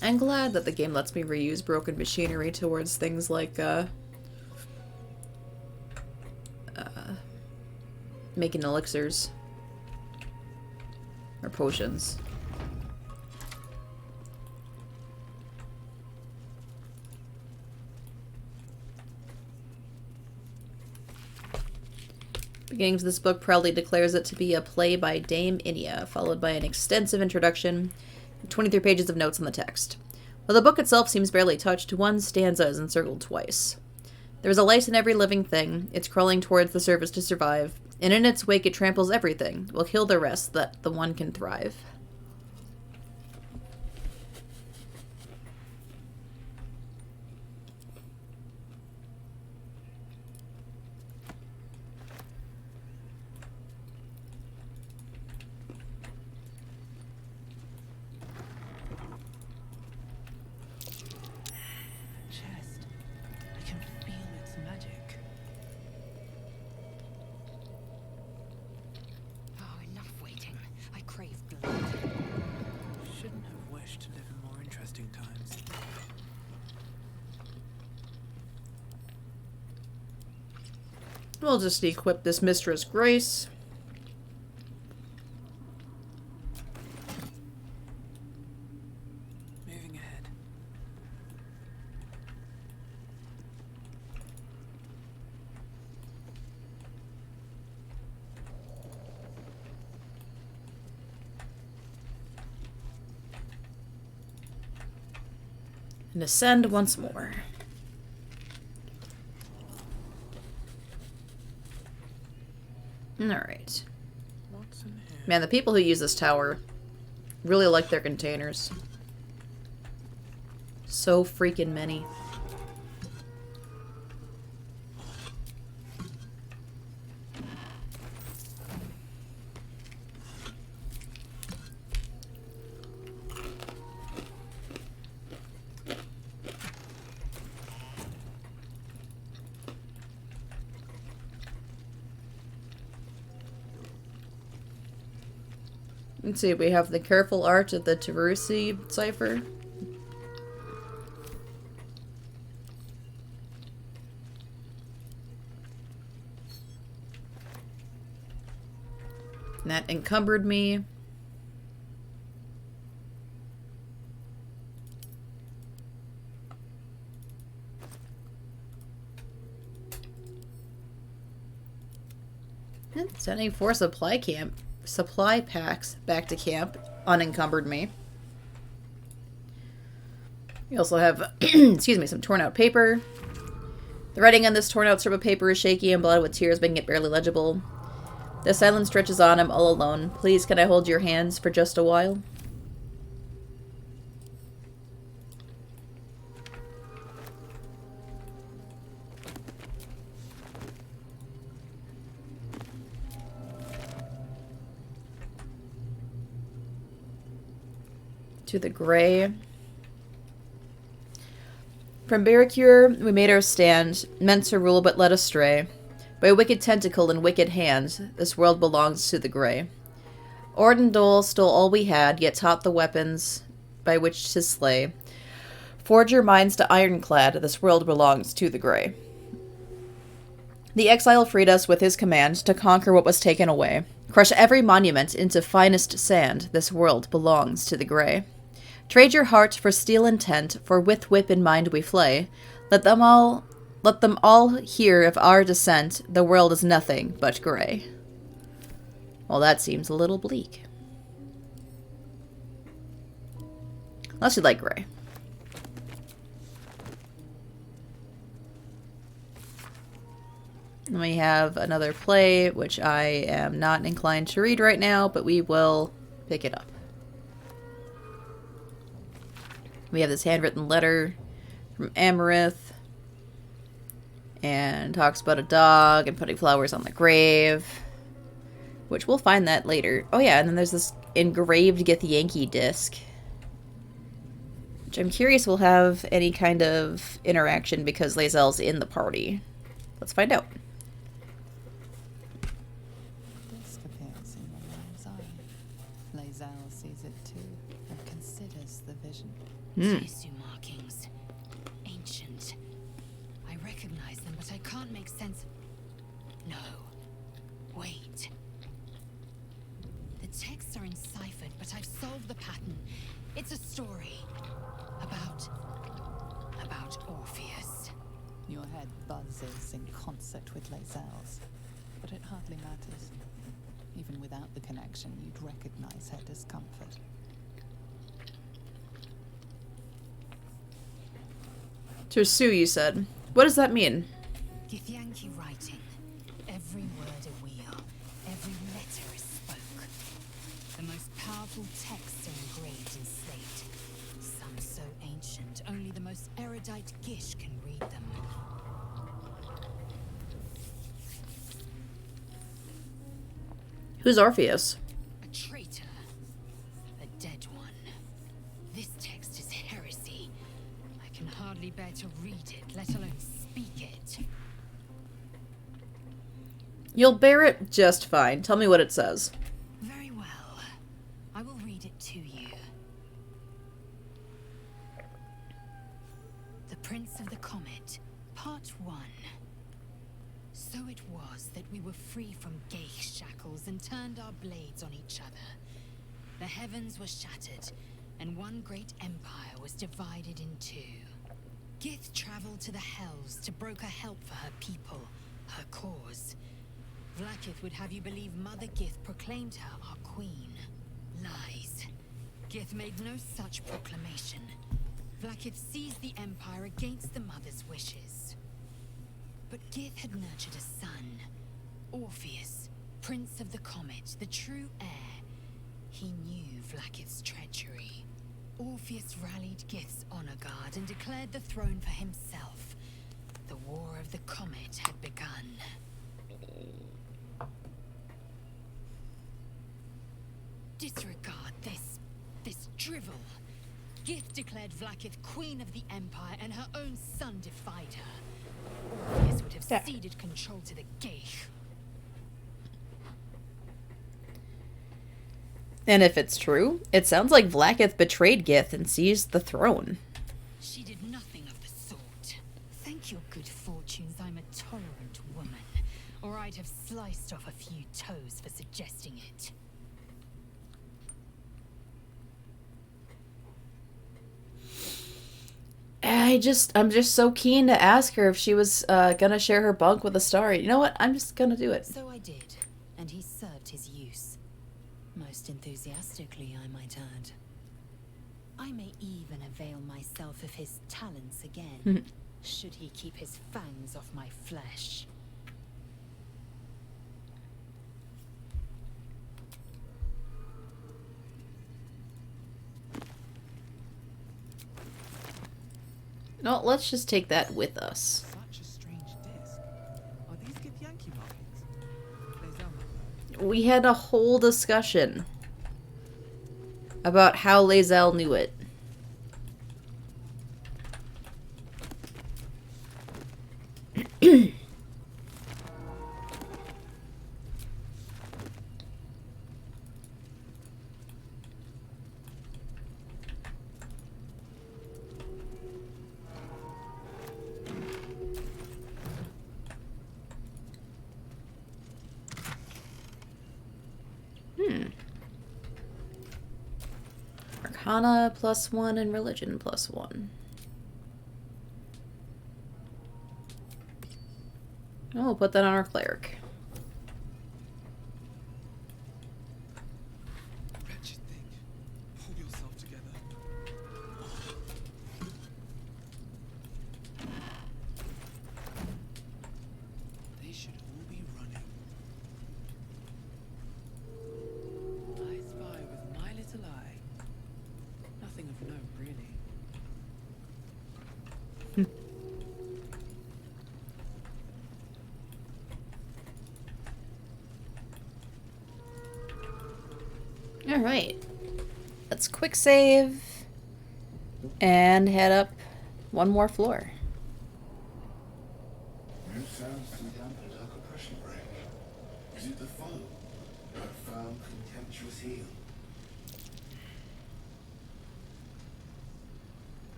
A: I'm glad that the game lets me reuse broken machinery towards things like, making elixirs. Or potions. Beginning of this book proudly declares it to be a play by Dame Inia, followed by an extensive introduction, 23 pages of notes on the text. While the book itself seems barely touched, one stanza is encircled twice. There is a lice in every living thing. It's crawling towards the surface to survive, and in its wake it tramples everything, will kill the rest that the one can thrive. We'll just equip this Mistress Grace.
N: Moving ahead.
A: And ascend once more. Alright. Man, the people who use this tower really like their containers. So freaking many. Let's see, we have the careful art of the Tarusi cipher. And that encumbered me. And sending 4 supply packs back to camp unencumbered me. We also have, excuse me, some torn out paper. The writing on this torn out strip of paper is shaky and blotted with tears, making it barely legible. The silence stretches on. I'm all alone. Please, can I hold your hands for just a while? To the gray. From Barricure, we made our stand, meant to rule but led astray. By a wicked tentacle and wicked hand, this world belongs to the gray. Ordendole stole all we had, yet taught the weapons by which to slay. Forge your minds to ironclad, this world belongs to the gray. The exile freed us with his command to conquer what was taken away. Crush every monument into finest sand, this world belongs to the gray. Trade your heart for steel intent, for with whip in mind we flay. Let them all hear of our descent, the world is nothing but gray. Well, that seems a little bleak. Unless you like gray. And we have another play, which I am not inclined to read right now, but we will pick it up. We have this handwritten letter from Amarith. And talks about a dog and putting flowers on the grave. Which we'll find that later. Oh yeah, and then there's this engraved Githyanki disc. Which I'm curious will have any kind of interaction because Lae'zel's in the party. Let's find out.
E: Disc appears in the mind's eye. Lae'zel sees it too and considers the vision.
C: Jesu markings. Ancient. I recognize them, but I can't make sense. No. Wait. The texts are enciphered, but I've solved the pattern. It's a story. About Orpheus.
E: Your head buzzes in concert with Lae'zel's, but it hardly matters. Even without the connection, you'd recognize her discomfort.
A: To Sue, you said. What does that mean?
C: Githyanki writing. Every word a wheel. Every letter is spoke. The most powerful texts are engraved in slate. Some so ancient, only the most erudite Gish can read them.
A: Who's Orpheus?
C: A traitor. A dead one. This text is heresy. I can hardly bear to read it, let alone speak it.
A: You'll bear it just fine. Tell me what it says.
C: Very well. I will read it to you. The Prince of the Comet, Part 1. So it was that we were free from Geich shackles and turned our blades on each other. The heavens were shattered, and one great empire was divided in two. Gith traveled to the Hells to broker help for her people, her cause. Vlaakith would have you believe Mother Gith proclaimed her our queen. Lies. Gith made no such proclamation. Vlaakith seized the Empire against the Mother's wishes. But Gith had nurtured a son, Orpheus, Prince of the Comet, the true heir. He knew Vlaakith's treachery. Orpheus rallied Gith's honor guard and declared the throne for himself. The War of the Comet had begun. Disregard this drivel. Gith declared Vlaakith Queen of the Empire, and her own son defied her. Orpheus would have ceded control to the Geich.
A: And if it's true, it sounds like Vlaakith betrayed Gith and seized the throne.
C: She did nothing of the sort. Thank your good fortunes I'm a tolerant woman, or I'd have sliced off a few toes for suggesting it.
A: I'm just so keen to ask her if she was gonna share her bunk with Astari. You know what? I'm just gonna do it.
C: So I did, and he served his use. Most enthusiastically, I might add. I may even avail myself of his talents again, should he keep his fangs off my flesh.
A: No, let's just take that with us.
N: Such a strange disc. Are these Githyanki markings?
A: We had a whole discussion about how Lae'zel knew it. Arcana +1 and Religion +1. Oh, we'll put that on our cleric.
B: Wretched thing. Pull yourself together. They should all be running.
N: I spy with my little eye. Nothing of note, really.
A: Alright. Let's quick save and head up one more floor.
M: New sounds from the underdark oppression break. Is it the foe? That foul, contemptuous heel?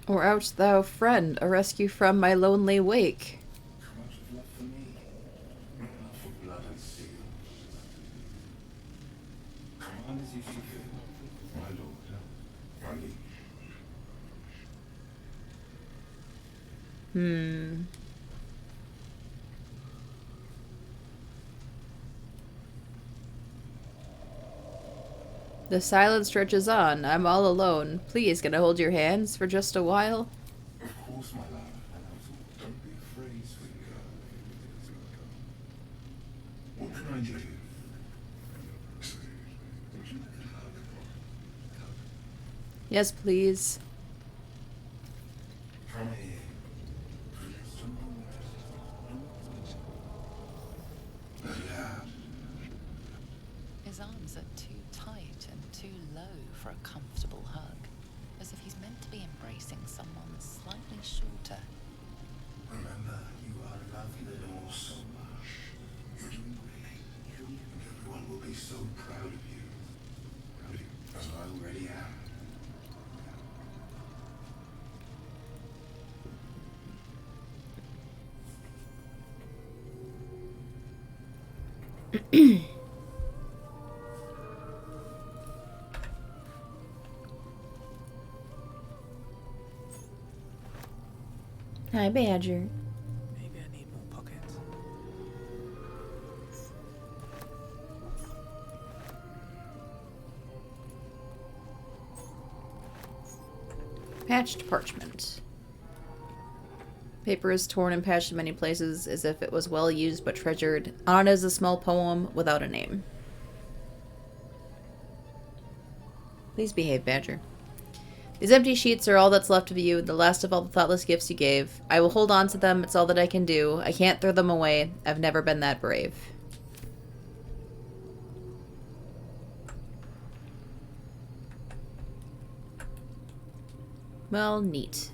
A: Or art thou, friend, a rescue from my lonely wake?
M: Come out of love for me, not for blood and steel. Command as you see fit, my lord, my liege.
A: The silence stretches on. I'm all alone. Please, can I hold your hands for just a while?
M: Of course, my love. Don't be afraid, sweet girl. What can I do? Would you like a hug?
A: Yes, please.
M: From here. Just a moment. Yeah.
E: His arms are too tight and too low for a comfortable hug, as if he's meant to be embracing someone slightly shorter.
M: Remember, you are loved and all so much. You're doing great. And everyone will be so proud of you. As I already am.
A: Hi, Badger.
N: Maybe I need more pockets.
A: Patched parchment. Paper is torn and patched in many places as if it was well used but treasured. On it is a small poem without a name. Please behave, Badger. These empty sheets are all that's left of you, the last of all the thoughtless gifts you gave. I will hold on to them, it's all that I can do. I can't throw them away. I've never been that brave. Well, neat.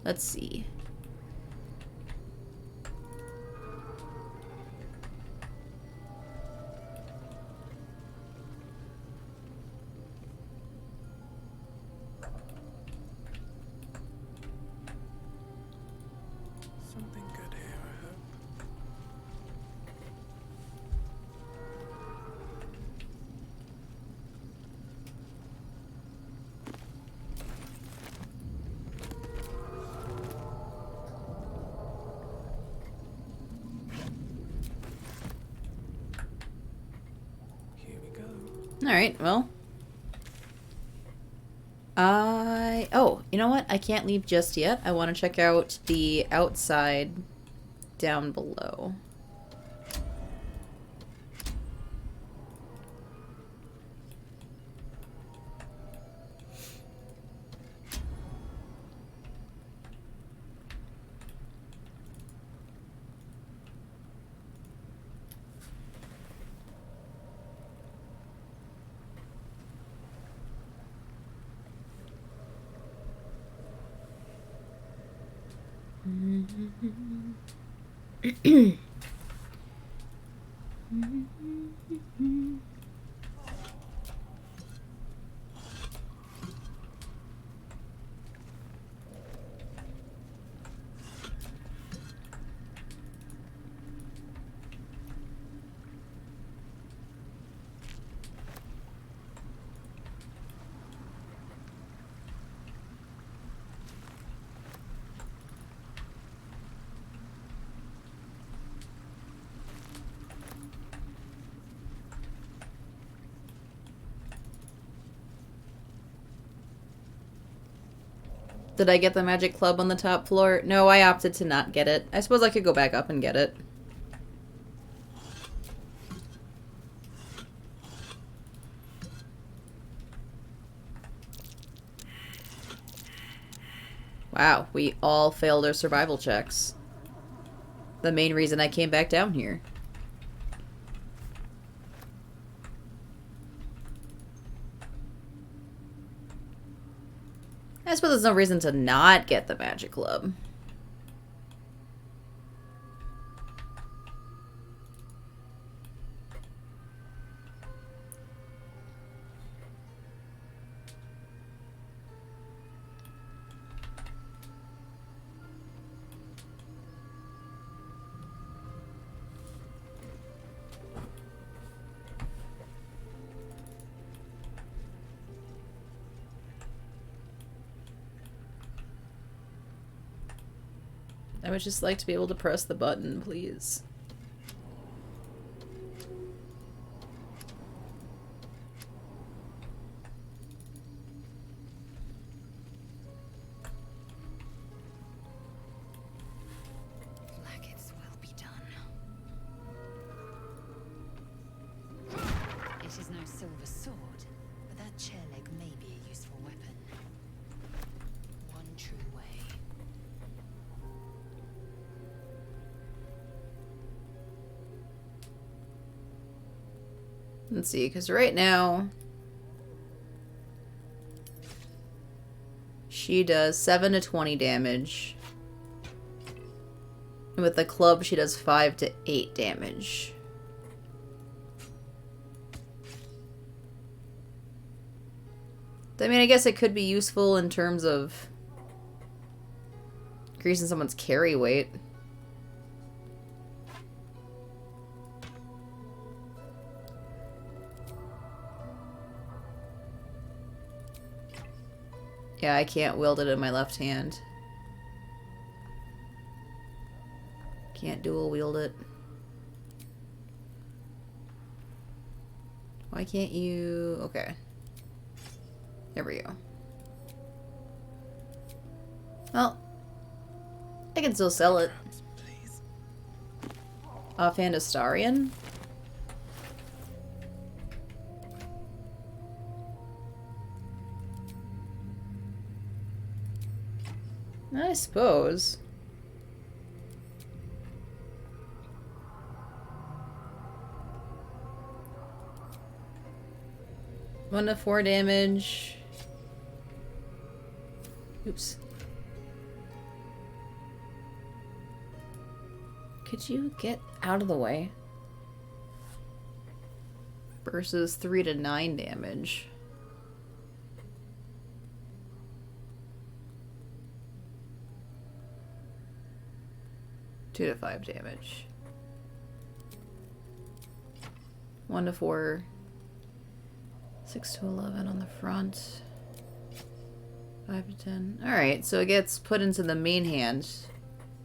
A: Let's see.
O: Something good here, I hope. Here we go.
A: Alright, well. Oh, you know what? I can't leave just yet. I want to check out the outside down below. Did I get the magic club on the top floor? No, I opted to not get it. I suppose I could go back up and get it. Wow, we all failed our survival checks. The main reason I came back down here. I suppose there's no reason to not get the magic club. I would just like to be able to press the button, please.
C: Like it's well be done. It is no silver sword, but that chair leg may be a useful weapon. One true way.
A: Let's see, because right now she does 7 to 20 damage. And with the club, she does 5 to 8 damage. I mean, I guess it could be useful in terms of increasing someone's carry weight. Yeah, I can't wield it in my left hand. Can't dual wield it. Why can't you... Okay. There we go. Well, I can still sell it. Offhand Astarian? I suppose. One to 4 damage. Oops. Could you get out of the way? Versus 3 to 9 damage. Two to 5 damage. 1 to 4. 6 to 11 on the front. 5 to 10. Alright, so it gets put into the main hand.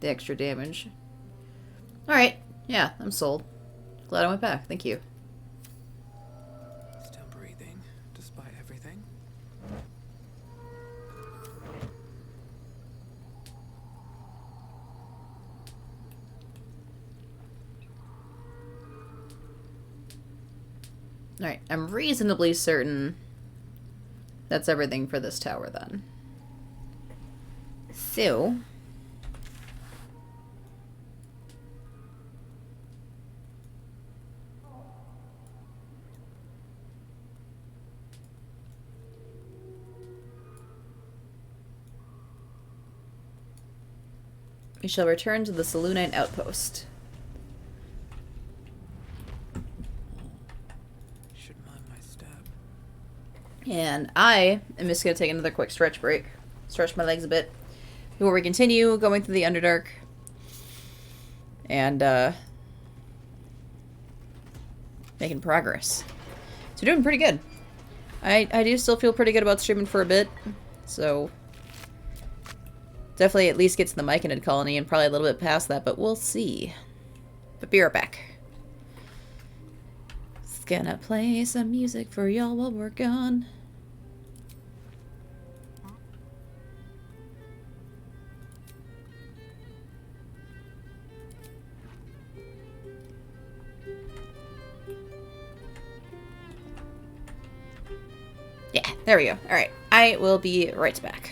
A: The extra damage. Alright, yeah, I'm sold. Glad I went back. Thank you.
O: Still breathing, despite everything.
A: Alright, I'm reasonably certain that's everything for this tower then. So... we shall return to the Selûnite outpost.
O: Should mind my step.
A: And I am just going to take another quick stretch break. Stretch my legs a bit. Before we continue going through the Underdark. And, making progress. So doing pretty good. I do still feel pretty good about streaming for a bit. So... definitely at least get to the Myconid colony and probably a little bit past that, but we'll see. But be right back. Just gonna play some music for y'all while we're gone. Yeah, there we go. Alright, I will be right back.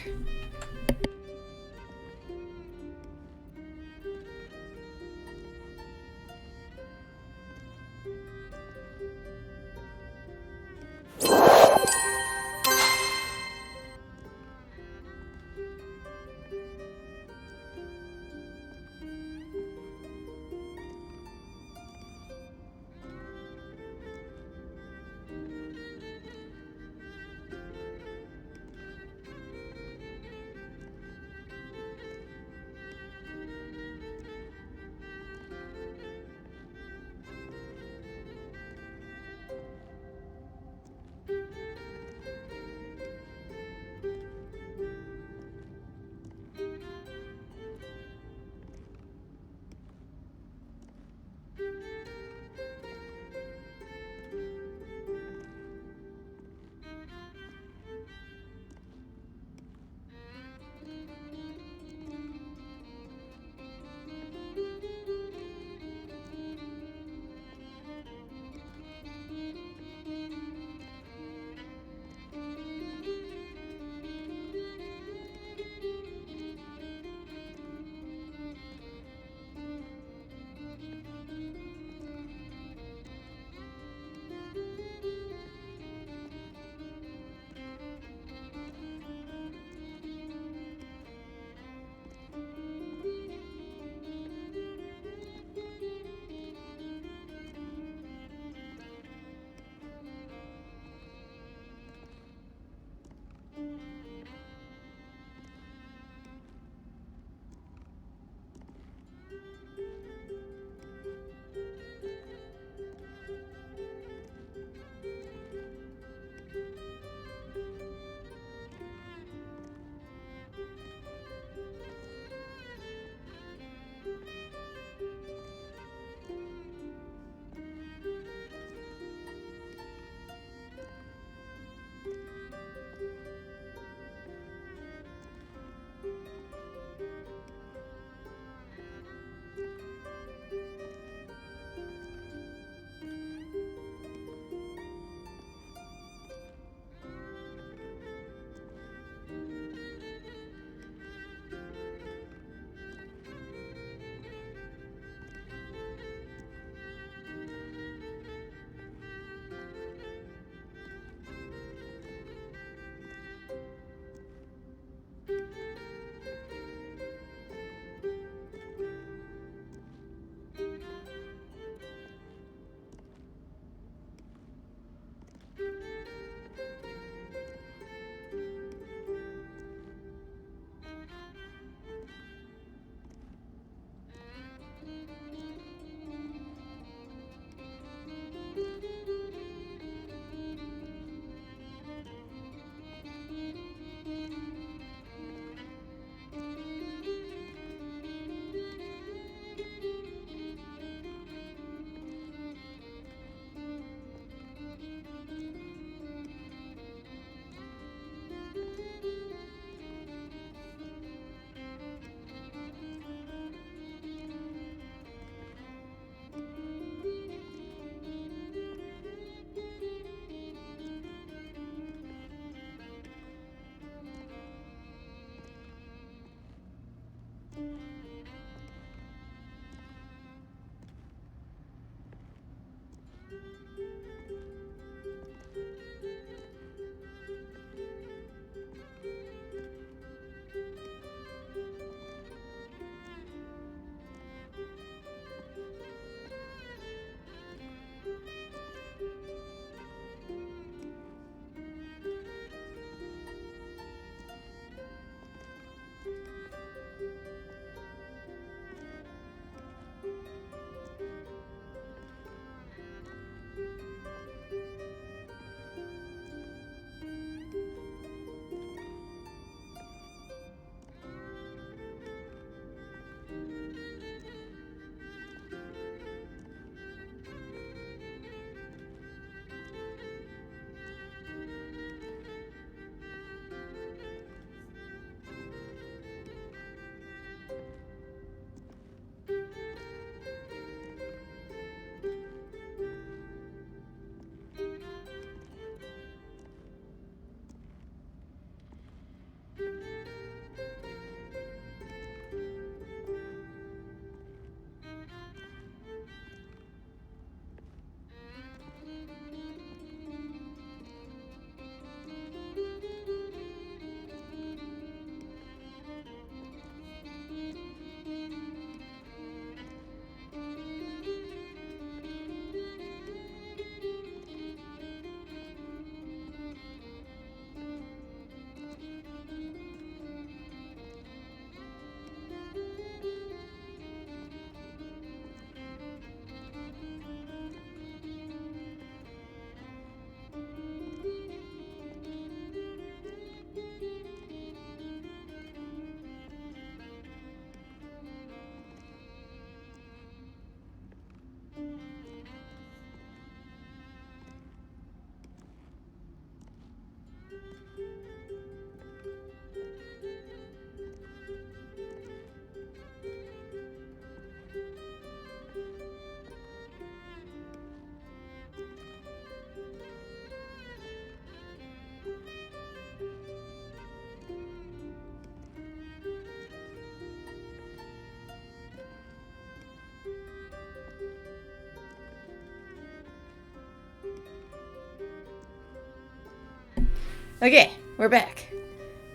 A: Okay, we're back.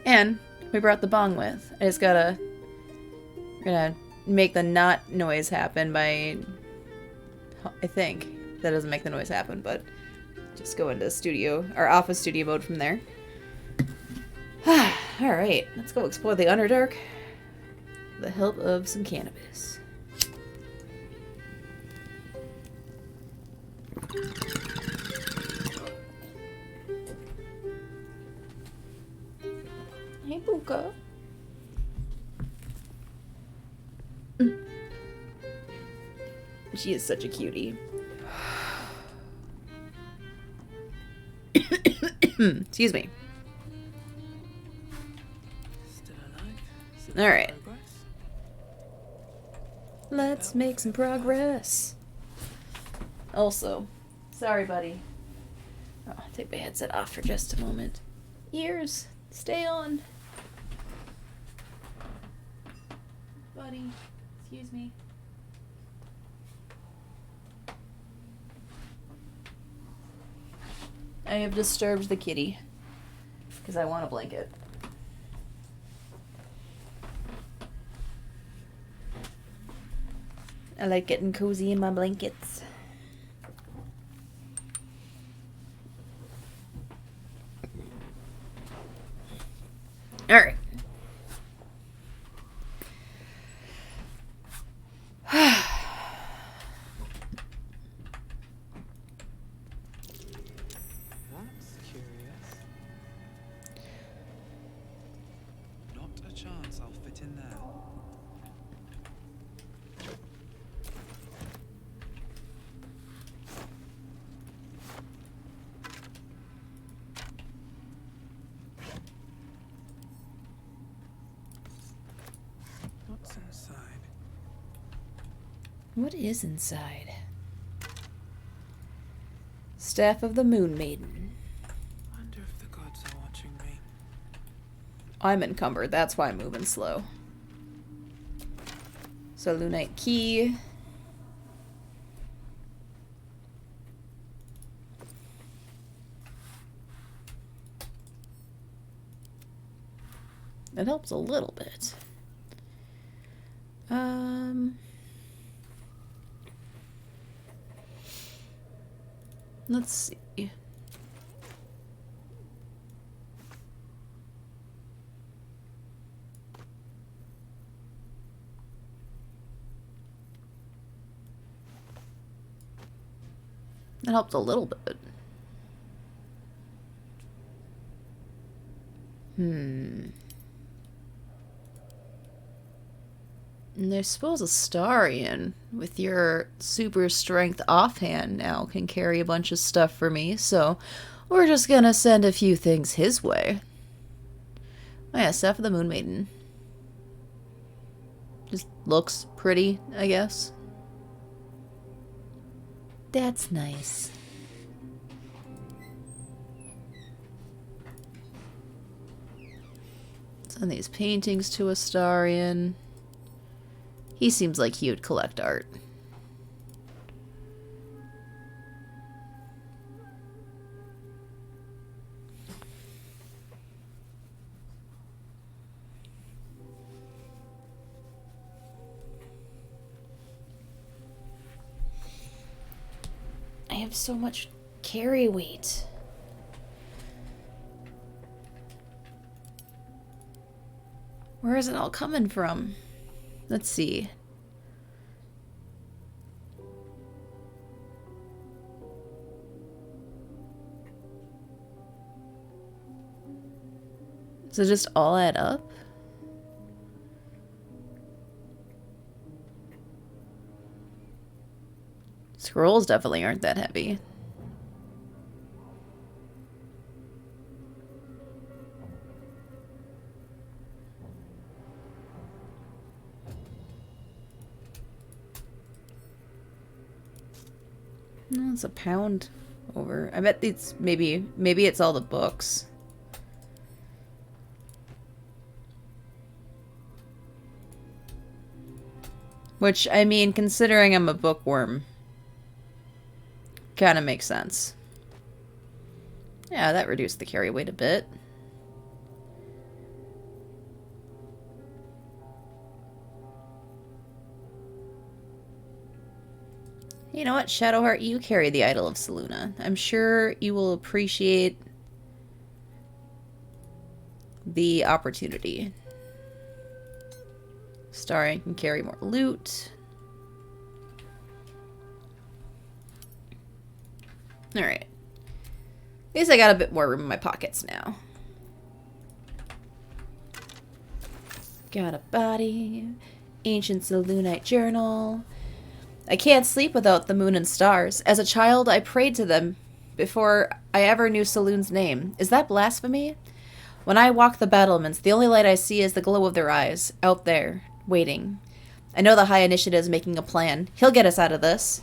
A: And we brought the bong with. I just gotta... We're gonna make the not noise happen by... I think. That doesn't make the noise happen, but... Just go into studio, or office studio mode from there. Alright, let's go explore the Underdark. With the help of some cannabis. Hey, Buka. She is such a cutie. Excuse me. Alright. Let's make some progress. Also, sorry, buddy. Oh, I'll take my headset off for just a moment. Ears, stay on. Buddy, excuse me. I have disturbed the kitty because I want a blanket. I like getting cozy in my blankets. All right.
O: That's curious. Not a chance I'll fit in there. What's inside?
A: What is inside? Staff of the Moon Maiden.
O: Wonder if the gods are watching me.
A: I'm encumbered, that's why I'm moving slow. So Lunite Key. That helps a little bit. Let's see. That helped a little bit. And I suppose Astarion, with your super strength offhand now, can carry a bunch of stuff for me, so we're just gonna send a few things his way. Oh yeah, Staff of the Moon Maiden. Just looks pretty, I guess. That's nice. Send these paintings to Astarion. He seems like he would collect art. I have so much carry weight. Where is it all coming from? Let's see. Does it just all add up? Scrolls definitely aren't that heavy. No, it's a pound over. I bet it's maybe it's all the books. Which, I mean, considering I'm a bookworm, kind of makes sense. Yeah, that reduced the carry weight a bit. You know what, Shadowheart, you carry the Idol of Selûne. I'm sure you will appreciate the opportunity. Starring can carry more loot. Alright. At least I got a bit more room in my pockets now. Got a body. Ancient Selûnite journal. I can't sleep without the moon and stars. As a child, I prayed to them before I ever knew Selûne's name. Is that blasphemy? When I walk the battlements, the only light I see is the glow of their eyes, out there, waiting. I know the High Initiate is making a plan. He'll get us out of this.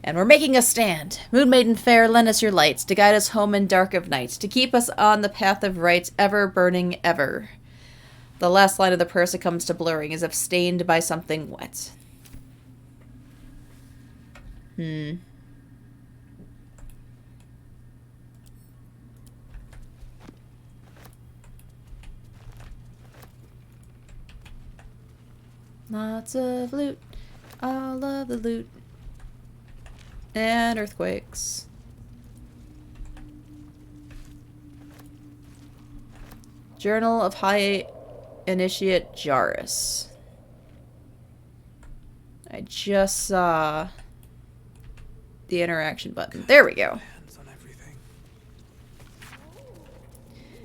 A: And we're making a stand. Moon Maiden fair, lend us your lights, to guide us home in dark of night, to keep us on the path of right, ever burning ever. The last line of the prayer comes to blurring, as if stained by something wet. Lots of loot. All of the loot. And earthquakes. Journal of High Initiate Jarus. I just saw the interaction button. There we go.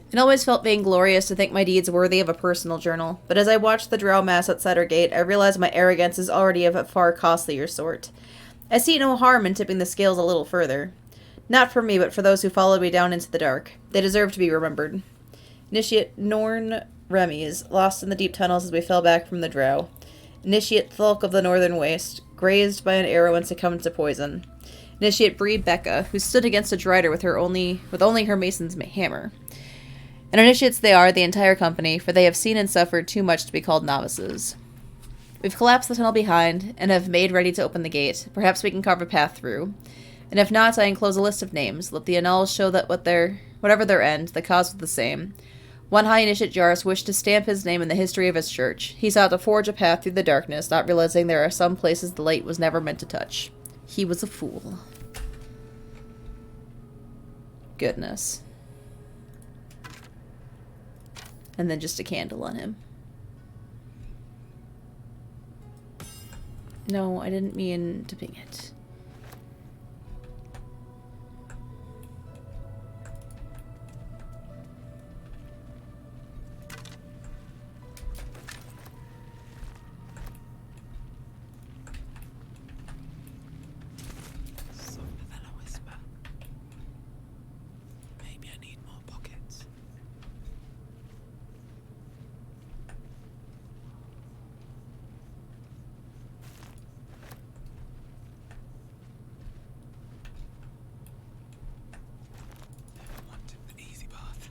A: It always felt vainglorious to think my deeds worthy of a personal journal, but as I watched the drow mass outside our gate, I realized my arrogance is already of a far costlier sort. I see no harm in tipping the scales a little further. Not for me, but for those who followed me down into the dark. They deserve to be remembered. Initiate Norn Remies, lost in the deep tunnels as we fell back from the drow. Initiate Thulk of the Northern Waste, grazed by an arrow and succumbed to poison. Initiate Bree Becca, who stood against a Drider with only her mason's hammer. And initiates they are, the entire company, for they have seen and suffered too much to be called novices. We've collapsed the tunnel behind, and have made ready to open the gate. Perhaps we can carve a path through. And if not, I enclose a list of names. Let the annals show that whatever their end, the cause was the same. One High Initiate Jarus wished to stamp his name in the history of his church. He sought to forge a path through the darkness, not realizing there are some places the light was never meant to touch. He was a fool. Goodness. And then just a candle on him. No, I didn't mean to ping it.
O: Softer than a whisper. Maybe I need more pockets. Never wanted the easy path.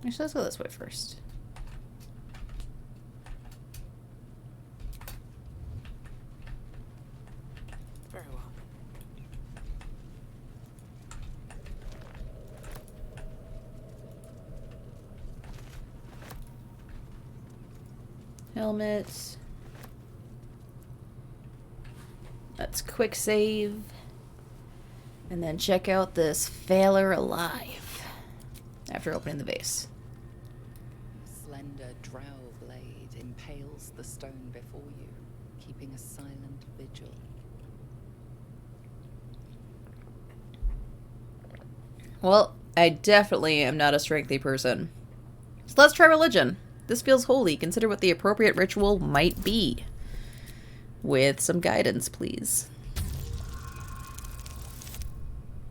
A: Actually, let's go this way first.
O: Very well.
A: Helmets. Let's quick save. And then check out this Failer Alive. After opening the vase.
E: Slender drow blade impales the stone before you, keeping a silent vigil.
A: Well, I definitely am not a strengthy person. So let's try religion. This feels holy. Consider what the appropriate ritual might be. With some guidance, please.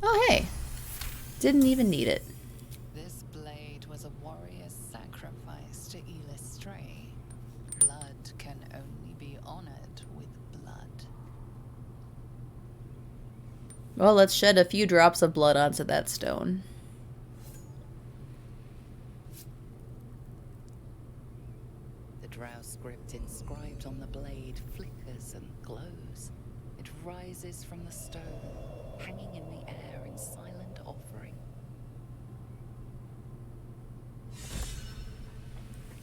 A: Oh, hey. Didn't even need it.
E: This blade was a warrior's sacrifice to Illustray. Blood can only be honored with blood.
A: Well, let's shed a few drops of blood onto that stone.
E: The drow script inscribed on the blade flickers and glows. It rises from the stone, hanging in the air in silent offering.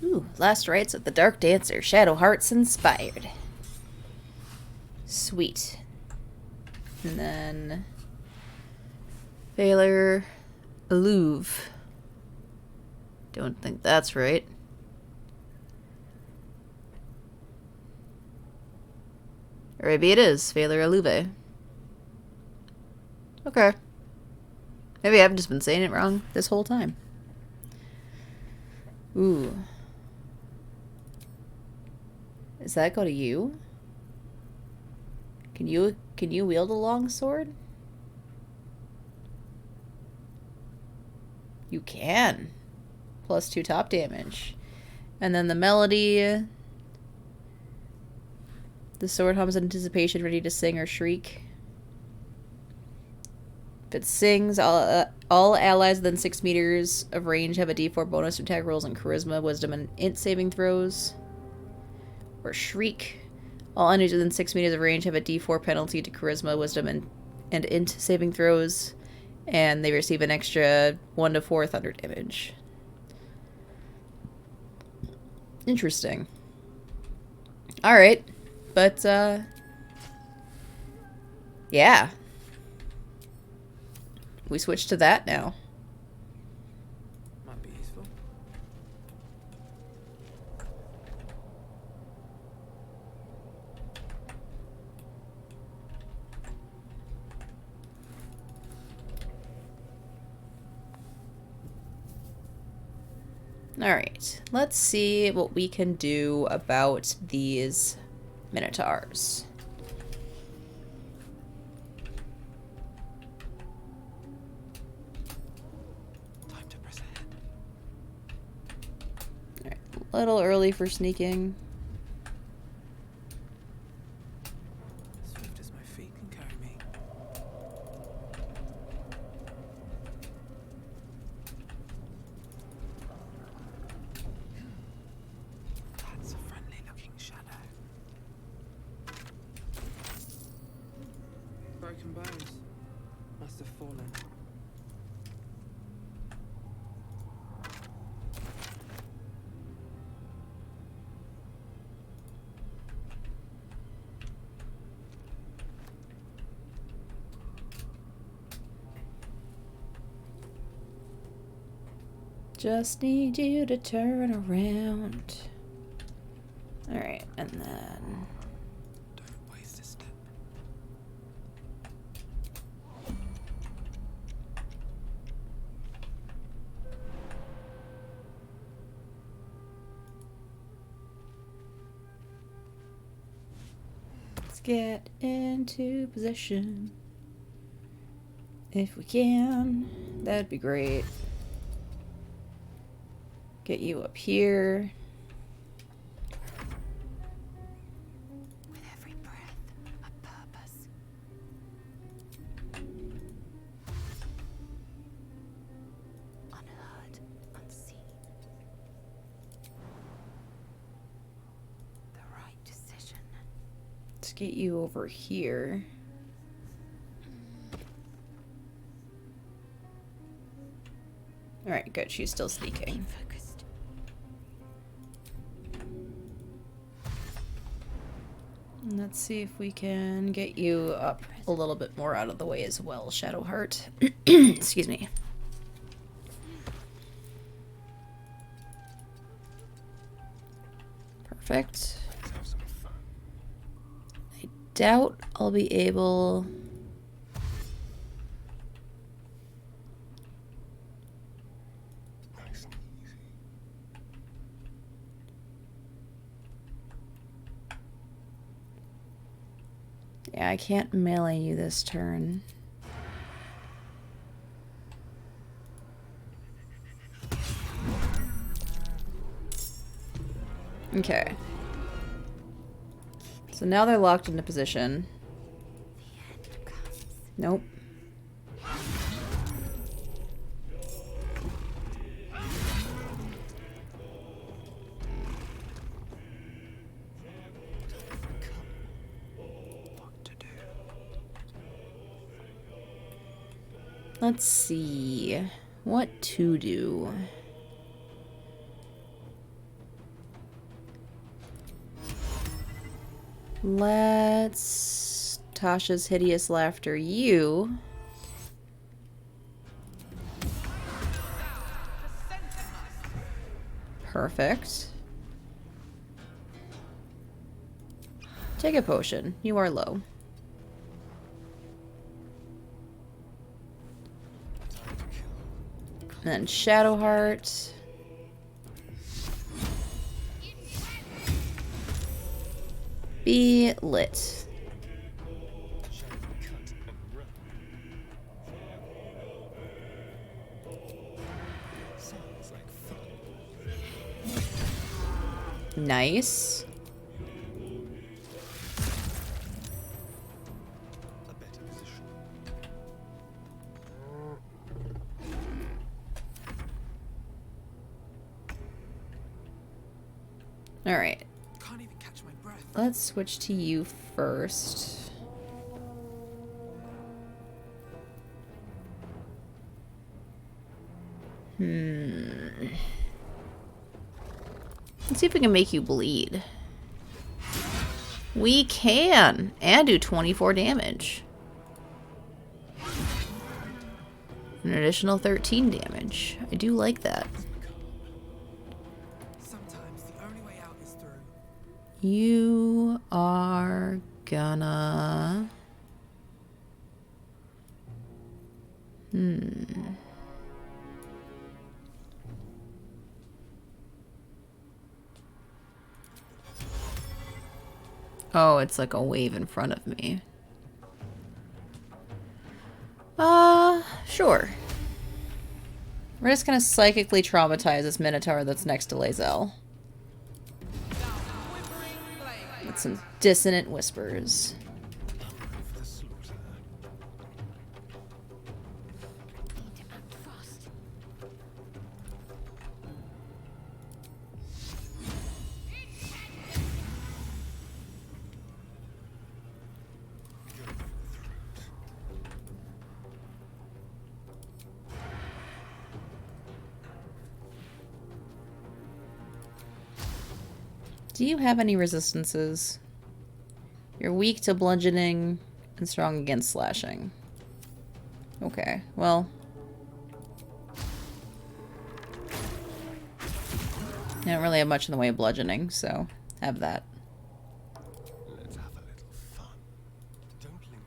A: Ooh, last rites of the Dark Dancer, Shadow Hearts inspired. Sweet. And then Failure Alluve. Don't think that's right. Or maybe it is Failure Alluve. Okay. Maybe I've just been saying it wrong this whole time. Ooh. Does that go to you? Can you wield a long sword? You can. +2 top damage. And then the melody. The sword hums in anticipation, ready to sing or shriek. If it sings, all allies within 6 meters of range have a d4 bonus to attack rolls in Charisma, Wisdom, and Int saving throws. Or shriek. All enemies within 6 meters of range have a d4 penalty to Charisma, Wisdom, and Int saving throws. And they receive an extra 1 to 4 thunder damage. Interesting. Alright. But, yeah. We switch to that now.
O: Might be useful.
A: Alright, let's see what we can do about these Minotaurs.
O: Time to press ahead.
A: Alright, a little early for sneaking.
O: Swift as my feet can carry me. That's a friendly looking shadow. Broken bones. Must have fallen.
A: Just need you to turn around. Alright, and then...
O: Don't waste a step.
A: Let's get into position. If we can, that'd be great. Get you up here.
C: With every breath, a purpose. Unheard, unseen. The right decision.
A: Let's get you over here. Alright, good. She's still sneaking.
C: Focused.
A: And let's see if we can get you up a little bit more out of the way as well, Shadowheart. Excuse me. Perfect.
H: Let's have some fun.
A: I doubt I'll be able...
H: Nice and easy.
A: Yeah, I can't melee you this turn. Okay. So now they're locked into position. Nope. Let's see. What to do? Let's... Tasha's hideous laughter you. Perfect. Take a potion. You are low. And then Shadowheart. Be lit. Nice. All right.
O: Can't even catch my breath.
A: Let's switch to you first. Let's see if we can make you bleed. We can! And do 24 damage. An additional 13 damage. I do like that.
O: Sometimes the only way out is through.
A: You are gonna... Oh, it's like a wave in front of me. Sure. We're just gonna psychically traumatize this Minotaur that's next to Lae'zel. With some dissonant whispers. Do you have any resistances? You're weak to bludgeoning and strong against slashing. Okay, well. I don't really have much in the way of bludgeoning, so have that.
H: Let's have a little fun. Don't linger.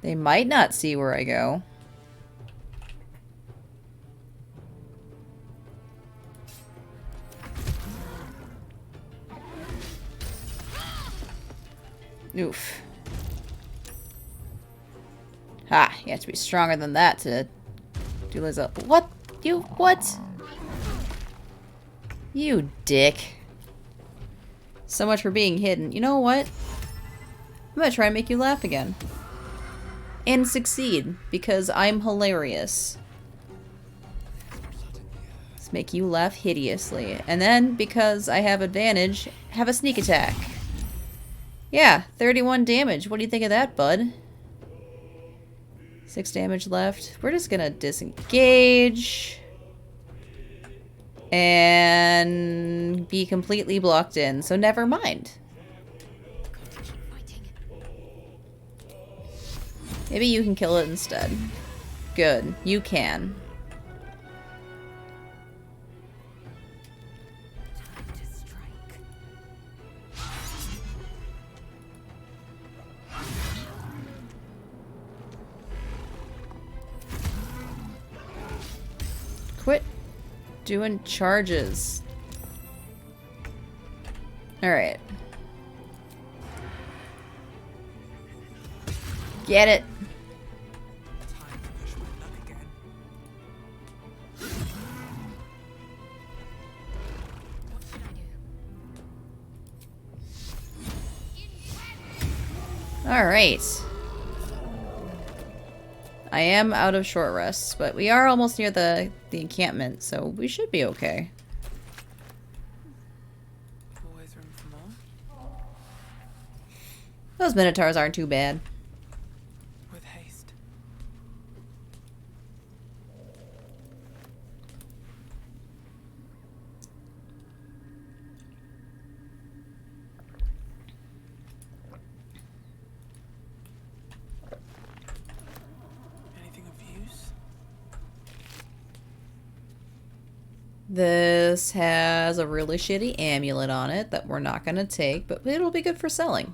A: They might not see where I go. Oof. Ha, you have to be stronger than that to do Lae'zel. What? You, what? You dick. So much for being hidden. You know what? I'm gonna try and make you laugh again. And succeed, because I'm hilarious. Let's make you laugh hideously. And then, because I have advantage, have a sneak attack. Yeah, 31 damage. What do you think of that, bud? 6 damage left. We're just gonna disengage. And be completely blocked in, so never mind. Maybe you can kill it instead. Good, you can. Quit doing charges. Alright. Get it. Alright. I am out of short rests, but we are almost near the encampment, so we should be okay.
N: Always room for more.
A: Those Minotaurs aren't too bad.
N: With haste.
A: This has a really shitty amulet on it that we're not going to take, but it'll be good for selling.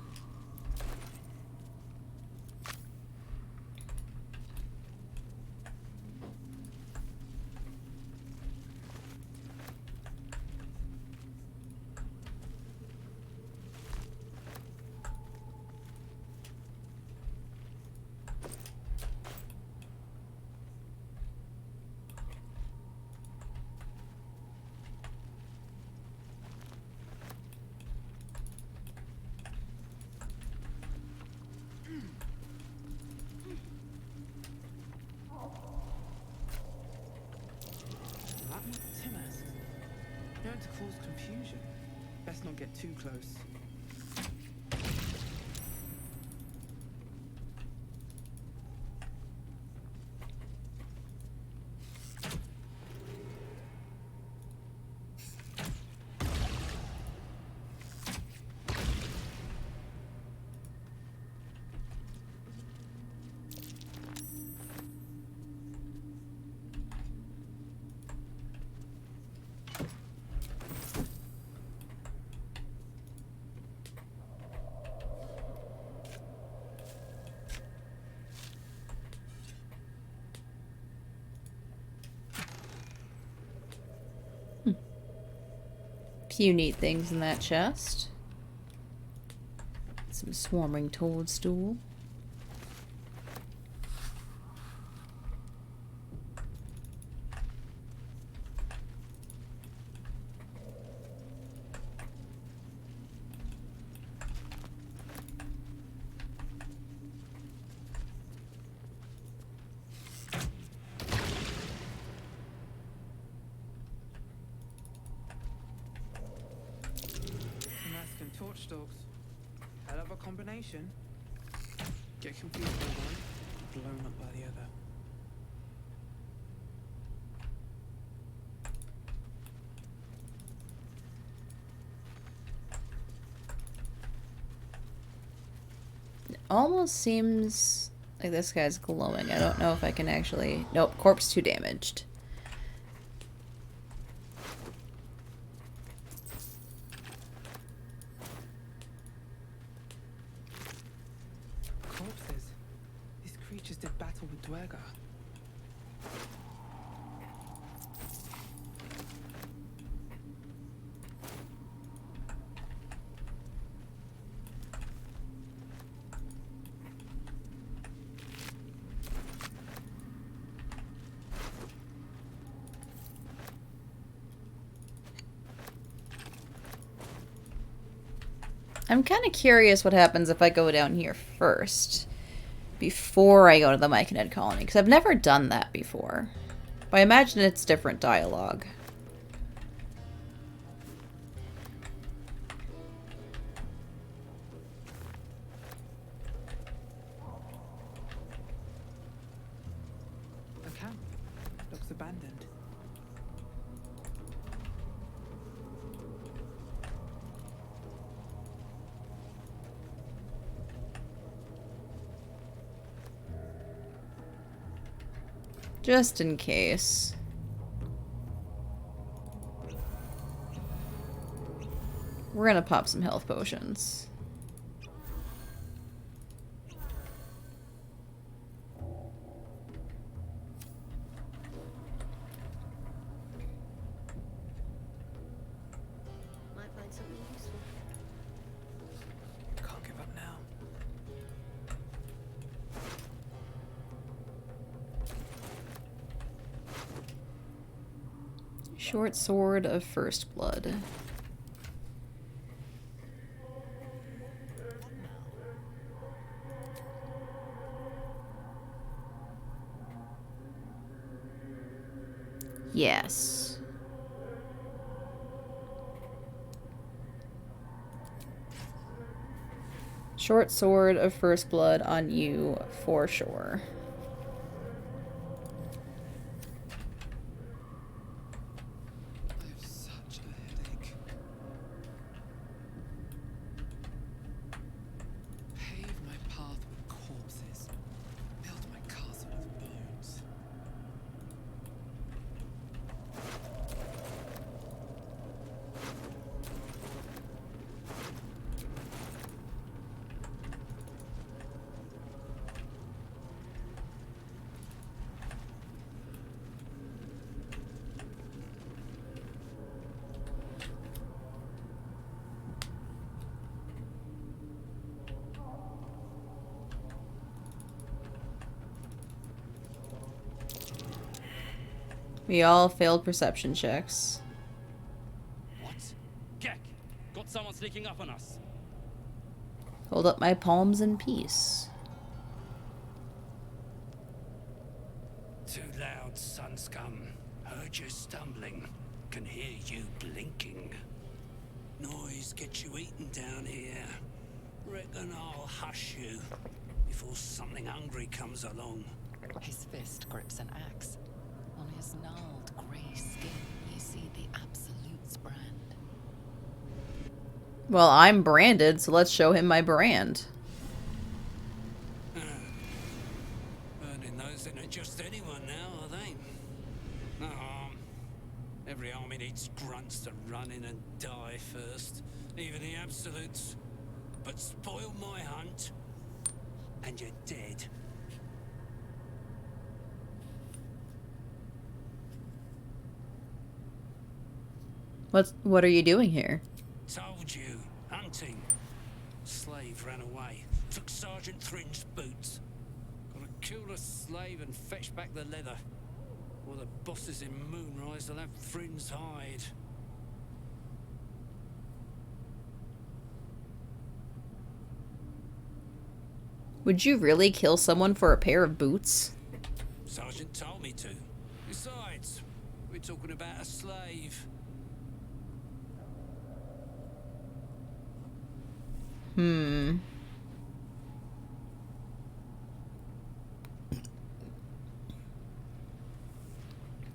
O: Tim asks. Known to cause confusion. Best not get too close.
A: Few neat things in that chest. Some swarming toadstool.
O: Mask and torch stalks. Hell of a combination. Get confused by one, blown up by the other.
A: It almost seems like this guy's glowing. I don't know if I can actually... Nope, corpse too damaged.
O: Corpses. These creatures did battle with Dwerga.
A: I'm kind of curious what happens if I go down here first, before I go to the Myconid colony, because I've never done that before. But I imagine it's different dialogue.
O: A camp. Looks abandoned.
A: Just in case. We're gonna pop some health potions.
P: Might find something useful.
O: Can't give up now.
A: Short sword of first blood. Yes. Short sword of first blood on you for sure.
O: I have such a headache. Pave my path with corpses. Build my castle of bones.
A: We all failed perception checks.
Q: What? Gek! Got someone sneaking up on us.
A: Hold up my palms in peace.
L: Too loud, sun scum. Heard you stumbling. Can hear you blinking. Noise gets you eaten down here. Reckon I'll hush you before something hungry comes along.
E: His fist grips an axe. On his gnarled grey skin, you see the Absolute's brand.
A: Well, I'm branded, so let's show him my brand.
L: Burning those isn't just anyone now, are they? No harm. Every army needs grunts to run in and die first. Even the Absolutes. But spoil my hunt, and you're dead.
A: What are you doing here?
L: Told you. Hunting. Slave ran away. Took Sergeant Thrin's boots. Gotta kill the slave and fetch back the leather. Or the bosses in Moonrise will have Thrin's hide.
A: Would you really kill someone for a pair of boots?
L: Sergeant told me to. Besides, we're talking about a slave.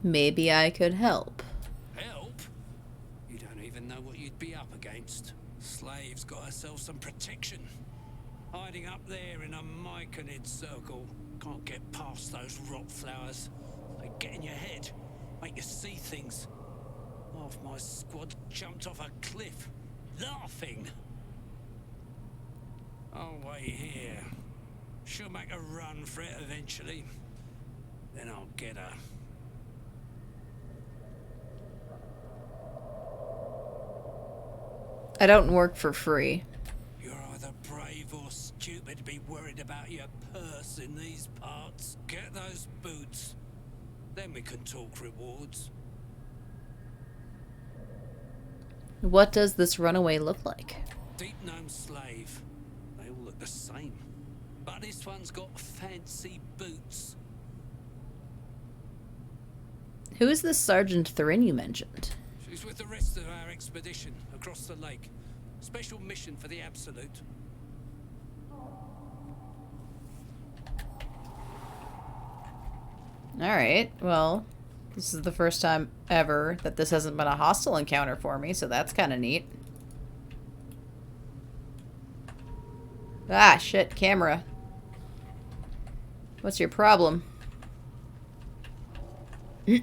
A: Maybe I could help.
L: Help? You don't even know what you'd be up against. Slave's got herself some protection. Hiding up there in a myconid circle. Can't get past those rot flowers. They get in your head. Make you see things. Half my squad jumped off a cliff. Laughing. I'll wait here. She'll make a run for it eventually. Then I'll get her.
A: I don't work for free.
L: You're either brave or stupid to be worried about your purse in these parts. Get those boots. Then we can talk rewards.
A: What does this runaway look like?
L: Deep gnome slave. They all look the same. But this one's got fancy boots.
A: Who is this Sergeant Thrin you mentioned?
L: She's with the rest of our expedition across the lake. Special mission for the Absolute.
A: Alright, well, this is the first time ever that this hasn't been a hostile encounter for me, so that's kind of neat. Ah, shit, camera. What's your problem?
O: More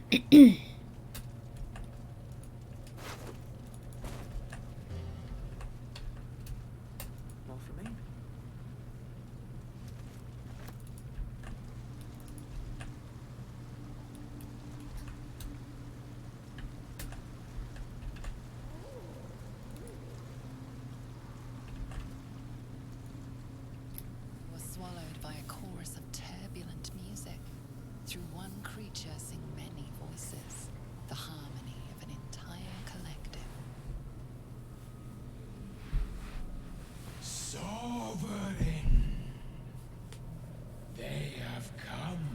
O: for me?
E: Was swallowed by a chorus of turbulent music. Through one creature sing many voices. The harmony of an entire collective.
M: Sovereign! They have come.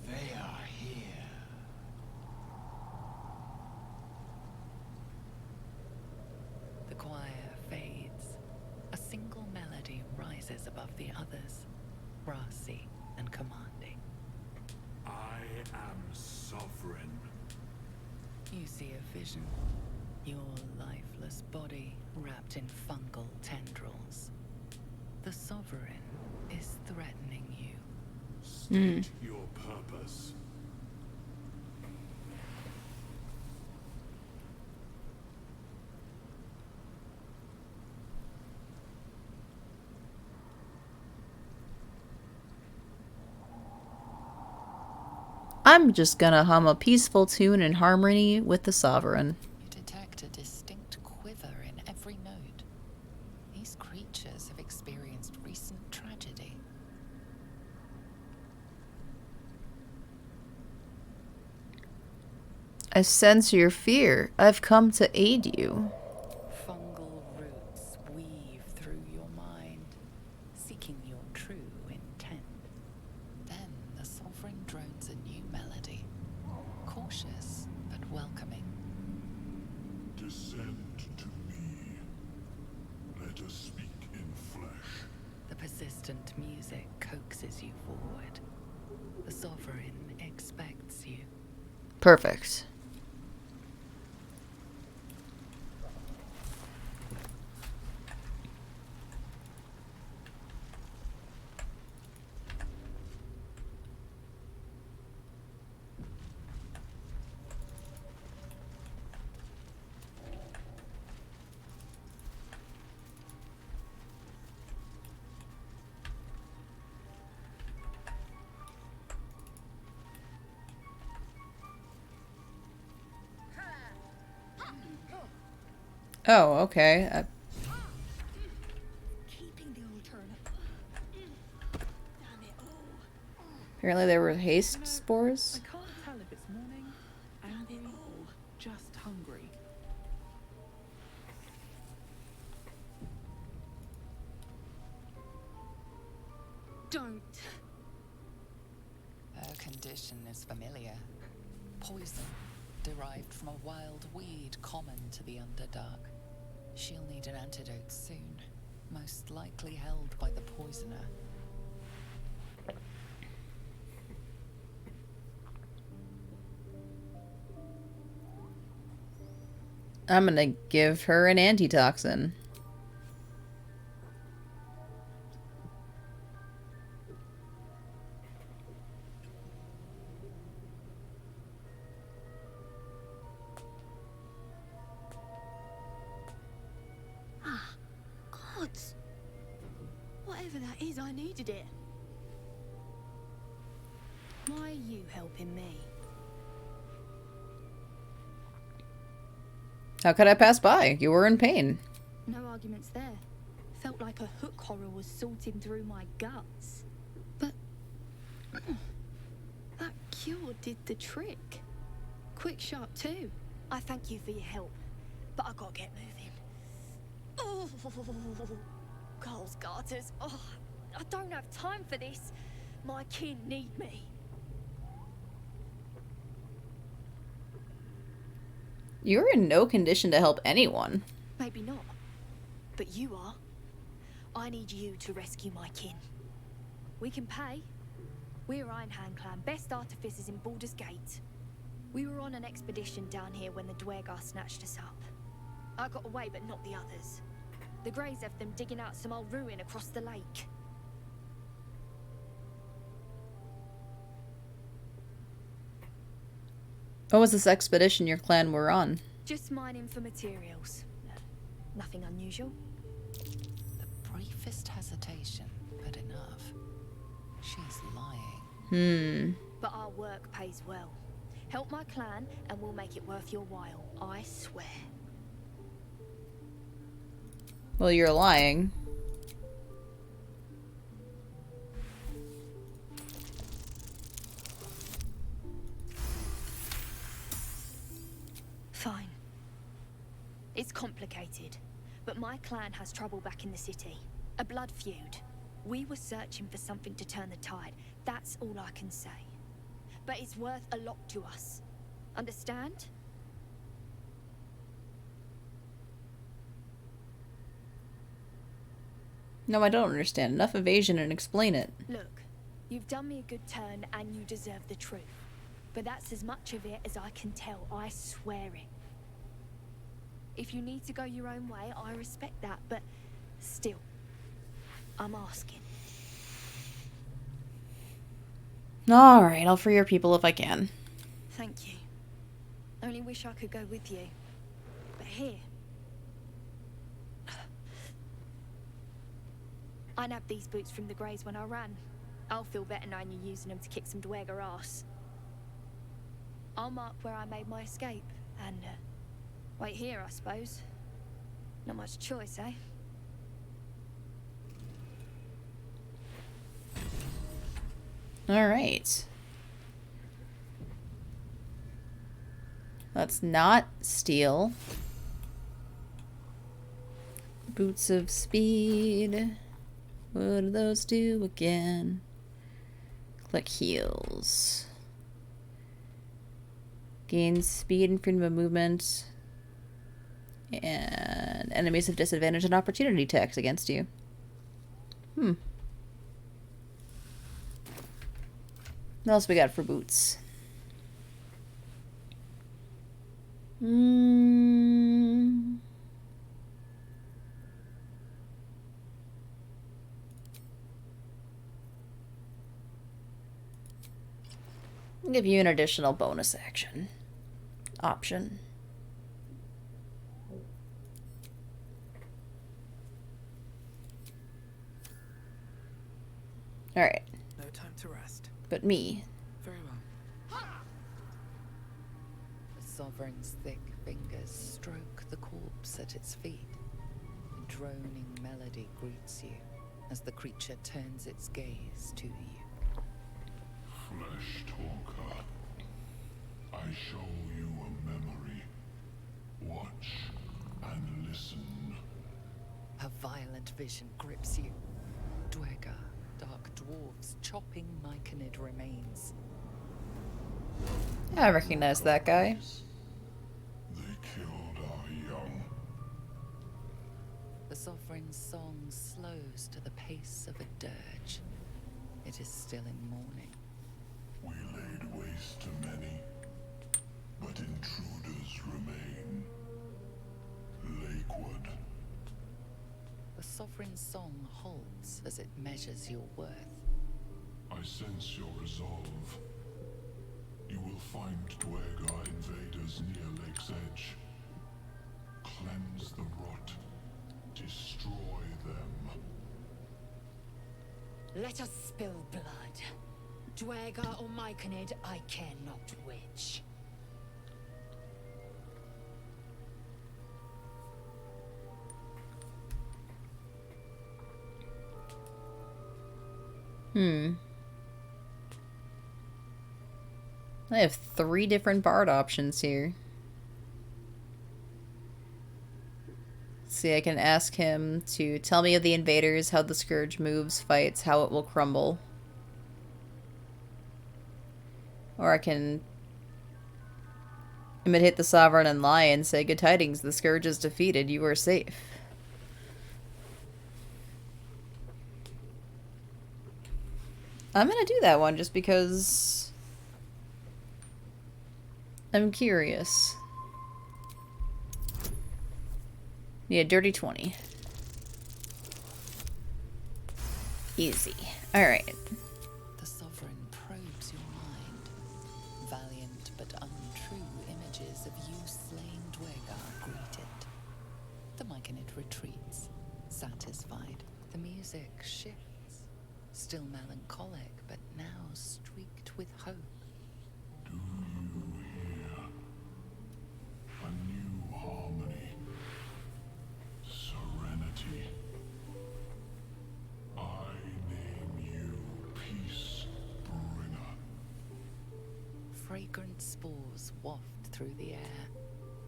M: They are here.
E: The choir fades. A single melody rises above the others, brassy and commanding.
M: I am sovereign.
E: You see a vision. Your lifeless body wrapped in fungal tendrils. The sovereign is threatening you.
M: State your purpose.
A: I'm just gonna hum a peaceful tune in harmony with the Sovereign.
E: You detect a distinct quiver in every note. These creatures have experienced recent tragedy.
A: I sense your fear. I've come to aid you.
E: Fungal roots weave through your mind, seeking your true intent. Then the sovereign drones a new melody, cautious but welcoming.
M: Descend to me. Let us speak in flesh.
E: The persistent music coaxes you forward. The sovereign expects you.
A: Perfect. Oh, okay. Apparently there were haste spores.
O: I can't tell if it's morning, angry, or just hungry.
J: Don't.
E: Her condition is familiar. Poison, derived from a wild weed common to the underdark. She'll need an antidote soon, most likely held by the poisoner.
A: I'm gonna give her an antitoxin.
J: Gods. Whatever that is, I needed it. Why are you helping me?
A: How could I pass by? You were in pain.
J: No arguments there. Felt like a hook horror was sorting through my guts. But that cure did the trick. Quick, sharp too. I thank you for your help, but I gotta get moving. Oh, Carl's garters. Oh, I don't have time for this. My kin need me.
A: You're in no condition to help anyone.
J: Maybe not, but you are. I need you to rescue my kin. We can pay. We're Ironhand Clan, best artificers in Baldur's Gate. We were on an expedition down here when the Dwergar snatched us up. I got away, but not the others. The Greys left them digging out some old ruin across the lake.
A: What was this expedition your clan were on?
J: Just mining for materials. Nothing unusual.
E: The briefest hesitation, but enough. She's lying.
J: But our work pays well. Help my clan and we'll make it worth your while. I swear.
A: Well, you're lying.
J: Fine. It's complicated, but my clan has trouble back in the city. A blood feud. We were searching for something to turn the tide. That's all I can say. But it's worth a lot to us. Understand?
A: No, I don't understand. Enough evasion and explain it.
J: Look, you've done me a good turn and you deserve the truth. But that's as much of it as I can tell, I swear it. If you need to go your own way, I respect that, but still, I'm asking.
A: Alright, I'll free your people if I can.
J: Thank you. Only wish I could go with you. But here. I nabbed these boots from the Greys when I ran. I'll feel better knowing you're using them to kick some Dwergar ass. I'll mark where I made my escape, and wait here, I suppose. Not much choice, eh?
A: Alright. Let's not steal. Boots of speed. What do those do again? Click heals. Gain speed and freedom of movement. And enemies have disadvantage and opportunity attacks against you. What else we got for boots? I'll give you an additional bonus action option. Alright.
O: No time to rest.
A: But me.
O: Very well.
E: The Sovereign's thick fingers stroke the corpse at its feet. A droning melody greets you as the creature turns its gaze to you.
M: Flesh talker, I show you a memory. Watch and listen.
E: A violent vision grips you. Dwergar, dark dwarves chopping Myconid remains.
A: I recognize that guy.
M: They killed our young.
E: The Sovereign's song slows to the pace of a dirge. It is still in mourning.
M: We laid waste to many, but intruders remain. Lakewood.
E: The Sovereign's song halts as it measures your worth.
M: I sense your resolve. You will find Dwergar invaders near Lake's Edge. Cleanse the rot. Destroy them.
C: Let us spill blood. Dwergar or Myconid, I care not which.
A: I have 3 different bard options here. See, I can ask him to tell me of the invaders, how the scourge moves, fights, how it will crumble. Or I can imitate the Sovereign and lie and say, good tidings, the scourge is defeated, you are safe. I'm gonna do that one just because I'm curious. Yeah, dirty 20. Easy. Alright.
E: The Sovereign probes your mind. Valiant but untrue images of you slain Dwergar greeted. The Myconid retreats, satisfied. The music shifts, still melancholic, but now streaked with hope.
M: Do you hear? A new harmony. Serenity. I name you Peace Bringer.
E: Fragrant spores waft through the air.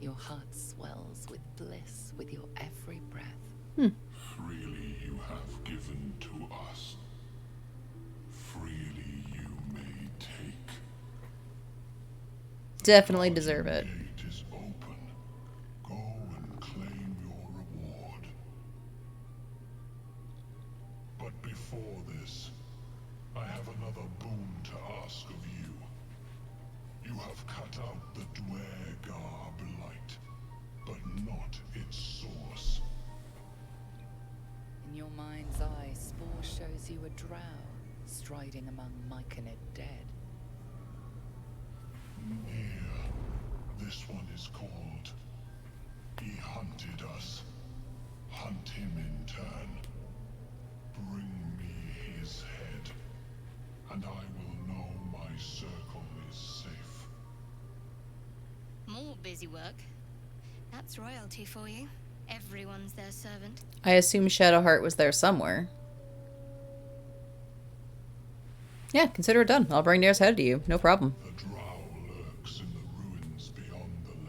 E: Your heart swells with bliss with your every breath.
M: Freely you have given to us. Freely you may take.
A: Definitely deserve it.
M: The gate is open. Go and claim your reward. But before this, I have another boon to ask of you. You have cut out the Dwergar blight, but not its source.
E: In your mind's eye, Spore shows you a drow striding among Myconid dead.
M: Here, this one is called. He hunted us. Hunt him in turn. Bring me his head, and I will know my circle is safe.
J: More busy work. That's royalty for you. Everyone's their servant.
A: I assume Shadowheart was there somewhere. Yeah, consider it done. I'll bring Nair's head to you. No problem.
M: The drow lurks in the ruins beyond the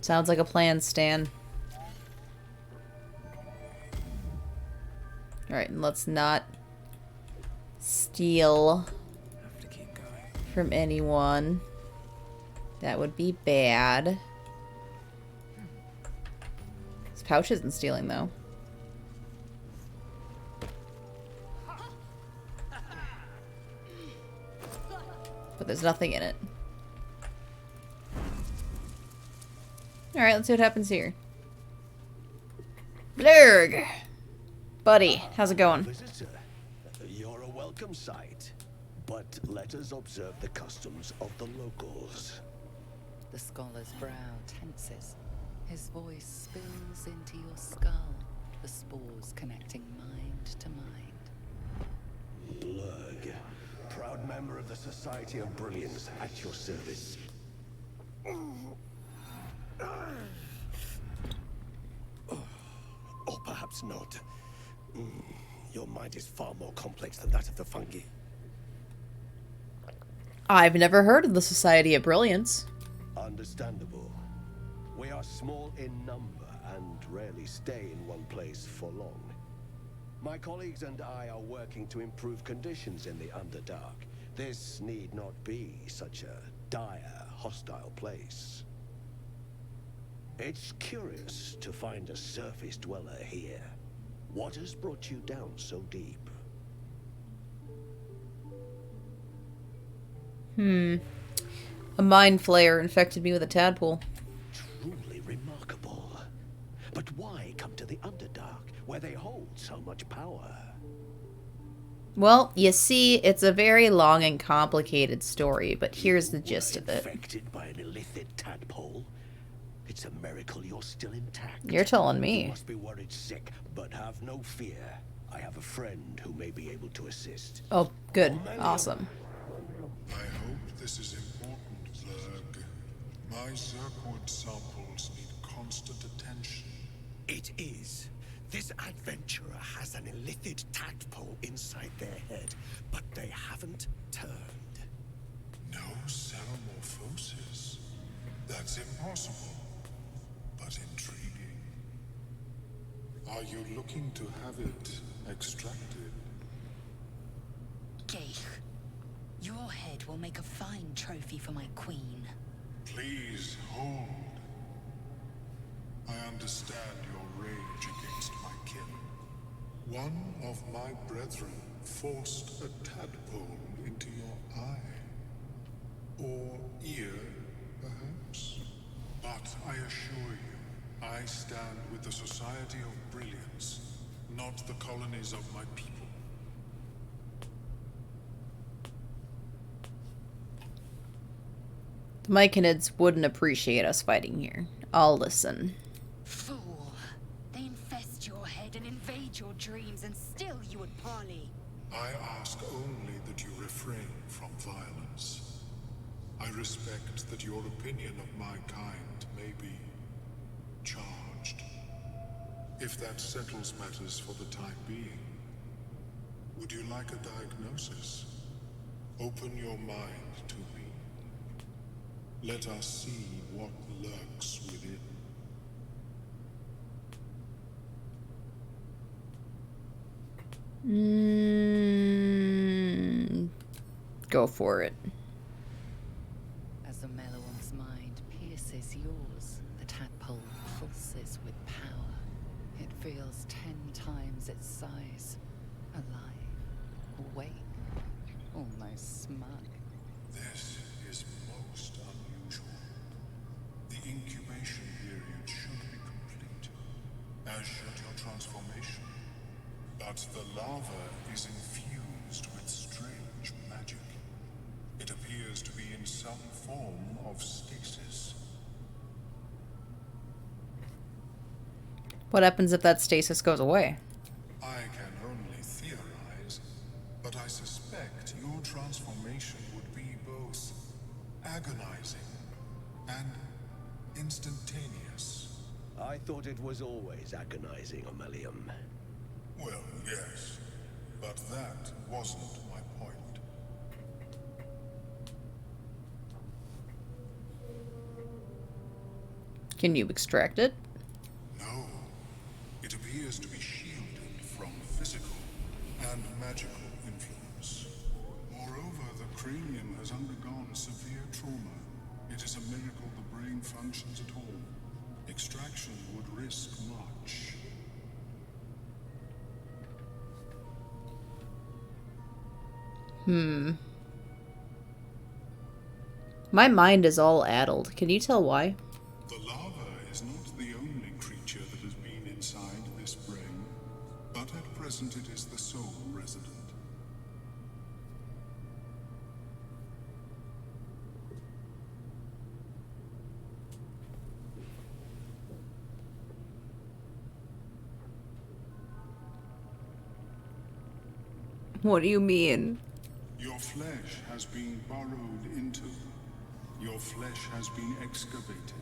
A: Sounds like a plan, Stan. Alright, and let's not steal from anyone. That would be bad. This pouch isn't stealing, though. But there's nothing in it. Alright, let's see what happens here. Blurg! Buddy, how's it going?
R: Visitor, you're a welcome sight. But let us observe the customs of the locals.
E: The scholar's brow tenses. His voice spills into your skull, the spores connecting mind to mind.
R: Blurg, proud member of the Society of Brilliance, at your service. Or perhaps not. Your mind is far more complex than that of the fungi.
A: I've never heard of the Society of Brilliance.
R: Understandable. We are small in number and rarely stay in one place for long. My colleagues and I are working to improve conditions in the Underdark. This need not be such a dire, hostile place. It's curious to find a surface dweller here. What has brought you down so deep?
A: A mind flayer infected me with a tadpole.
R: Truly remarkable. But why come to the Underdark, where they hold so much power?
A: Well, you see, it's a very long and complicated story, but here's the gist of it.
R: Infected by an illithid tadpole? It's a miracle you're still intact.
A: You're telling me.
R: You must be worried sick, but have no fear. I have a friend who may be able to assist.
A: Oh, good. Awesome.
M: I hope this is important, Zerg. My Zergwood samples need constant attention.
R: It is. This adventurer has an illithid tadpole inside their head, but they haven't turned.
M: No ceramorphosis. That's impossible, but intriguing. Are you looking to have it extracted?
C: Geich, your head will make a fine trophy for my queen.
M: Please hold. I understand your rage against my kin. One of my brethren forced a tadpole into your eye. Or ear, perhaps? But I assure you, I stand with the Society of Brilliance, not the colonies of my people.
A: The Myconids wouldn't appreciate us fighting here. I'll listen.
C: Fool. They infest your head and invade your dreams, and still you would parley.
M: I ask only that you refrain from violence. I respect that your opinion of my kind may be charged. If that settles matters for the time being, would you like a diagnosis? Open your mind to me. Let us see what lurks within.
A: Go for it.
E: As the Meloon's mind pierces yours, the tadpole pulses with power. It feels 10 times its size. Alive, awake, almost smug.
M: This is most unusual. The incubation period should be complete, as should your transformation. But the larva is infused with strange magic. It appears to be in some form of stasis.
A: What happens if that stasis goes away?
M: I can only theorize, but I suspect your transformation would be both agonizing and instantaneous.
R: I thought it was always agonizing, Ammelium.
M: Well, yes, but that wasn't my point.
A: Can you extract it?
M: No. It appears to be shielded from physical and magical influence. Moreover, the cranium has undergone severe trauma. It is a miracle the brain functions at all. Extraction would risk much.
A: My mind is all addled. Can you tell why?
M: The lava is not the only creature that has been inside this brain, but at present it is the sole resident.
A: What do you mean?
M: Your flesh has been burrowed into. Your flesh has been excavated.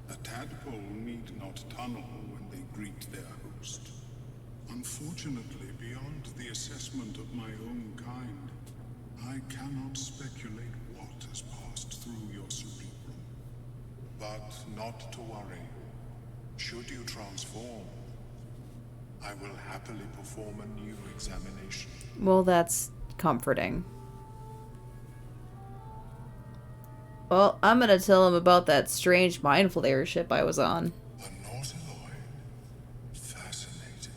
M: A tadpole need not tunnel when they greet their host. Unfortunately, beyond the assessment of my own kind, I cannot speculate what has passed through your cerebrum. But not to worry. Should you transform, I will happily perform a new examination.
A: Well, that's comforting. Well, I'm gonna tell him about that strange mind flayer ship I was on.
M: Fascinating.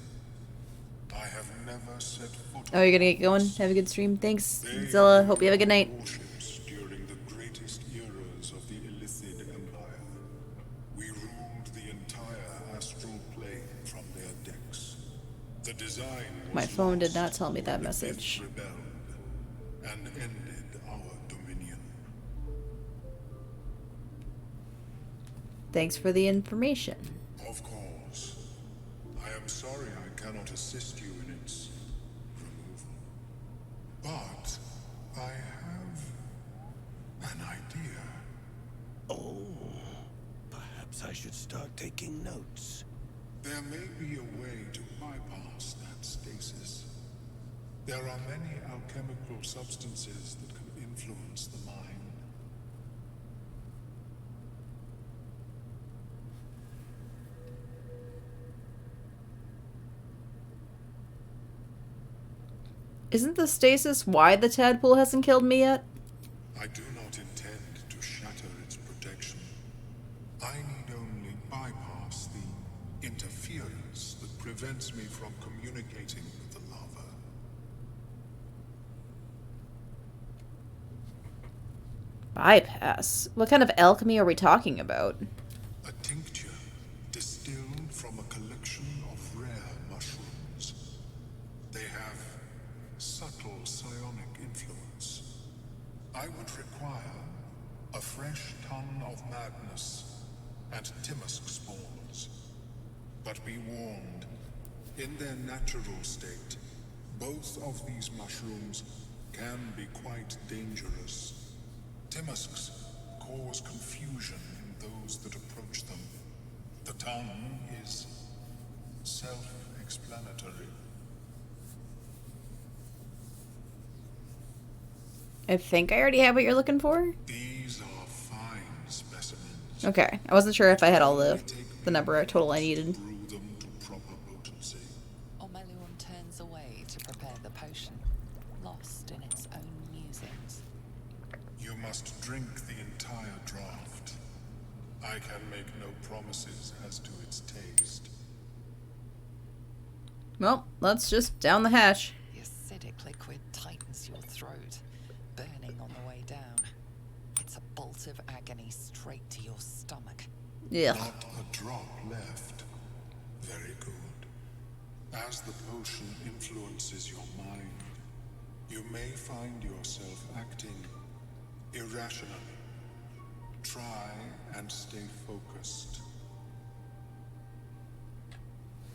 M: I have never set foot.
A: Oh, you're gonna get going? Have a good stream. Thanks, Zilla. Hope you have a good night.
M: Warships during the greatest eras of the Illithid Empire. We ruled the entire astral plane from their decks. The design was
A: My phone did
M: lost
A: not tell me that
M: when the
A: message.
M: Gith rebelled and ended our dominion.
A: Thanks for the information.
M: Of course. I am sorry I cannot assist you in its removal. But I have an idea.
R: Oh, perhaps I should start taking notes.
M: There may be a way to bypass that stasis. There are many alchemical substances that can influence the mind.
A: Isn't the stasis why the tadpole hasn't killed me yet?
M: I do not intend to shatter its protection. I need only bypass the interference that prevents me from communicating with the lava.
A: Bypass? What kind of alchemy are we talking about?
M: A tincture distilled from a collection of rare mushrooms. They have subtle psionic influence. I would require a fresh ton of madness and Timusk spores. But be warned, in their natural state, both of these mushrooms can be quite dangerous. Timusks cause confusion in those that approach them. The tongue is self-explanatory.
A: I think I already have what you're looking for.
M: These are fine specimens.
A: Okay, I wasn't sure if I had all the number total I needed.
M: Brew them to proper potency.
E: Omeluum turns away to prepare the potion, lost in its own musings.
M: You must drink the entire draft. I can make no promises as to its taste.
A: Well, let's just down the hatch.
E: The acidic liquid tightens your throat, burning on the way down. It's a bolt of agony straight to your stomach.
A: Yeah.
M: Not a drop left. Very good. As the potion influences your mind, you may find yourself acting irrationally. Try and stay focused.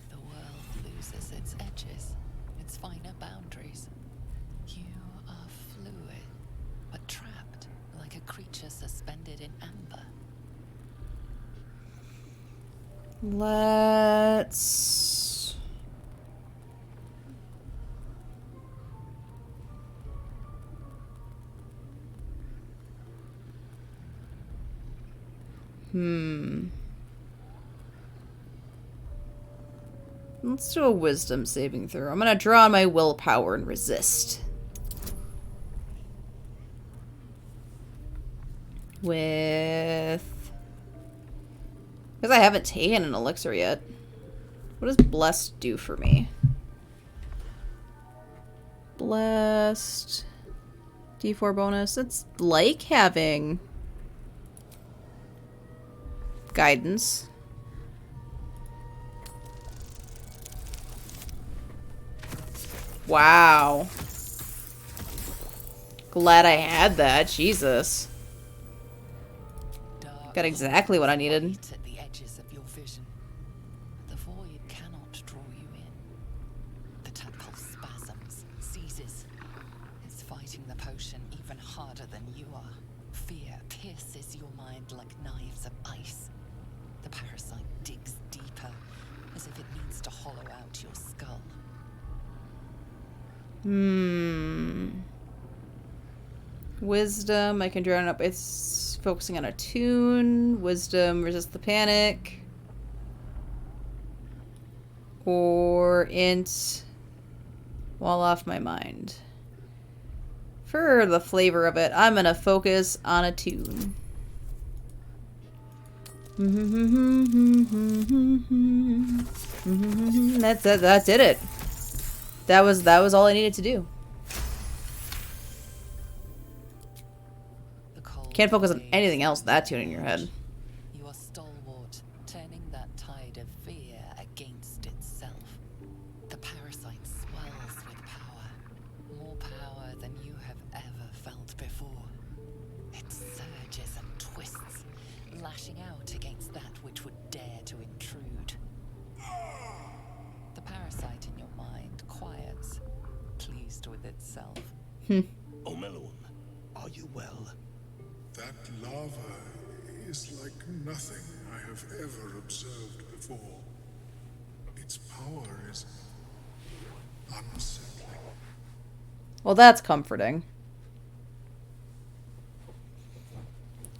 E: The world loses its edges, its finer boundaries. You are fluid, but trapped like a creature suspended in amber.
A: Let's... Let's do a wisdom saving throw. I'm gonna draw on my willpower and resist. With... Because I haven't taken an elixir yet. What does Blessed do for me? Blessed... D4 bonus. It's like having... Guidance. Wow. Glad I had that. Jesus. Got exactly what I needed.
E: At the edges of your vision. The void cannot draw you in. The tadpole spasms, seizes. It's fighting the potion even harder than you are. Fear pierces your mind like knives of ice. The parasite digs deeper, as if it needs to hollow out your skull.
A: Wisdom, I can draw it up. It's focusing on a tune. Wisdom, resist the panic. Or int, wall off my mind. For the flavor of it, I'm gonna focus on a tune. That did it. That was all I needed to do. Can't focus on anything else with that tune in your head.
E: You are stalwart, turning that tide of fear against itself. The parasite swells with power. More power than you have ever felt before. It surges and twists, lashing out against that which would dare to intrude. The parasite in your mind quiets, pleased with itself.
R: Omelun, are you well?
M: That lava is like nothing I have ever observed before. Its power is unsettling.
A: Well, that's comforting.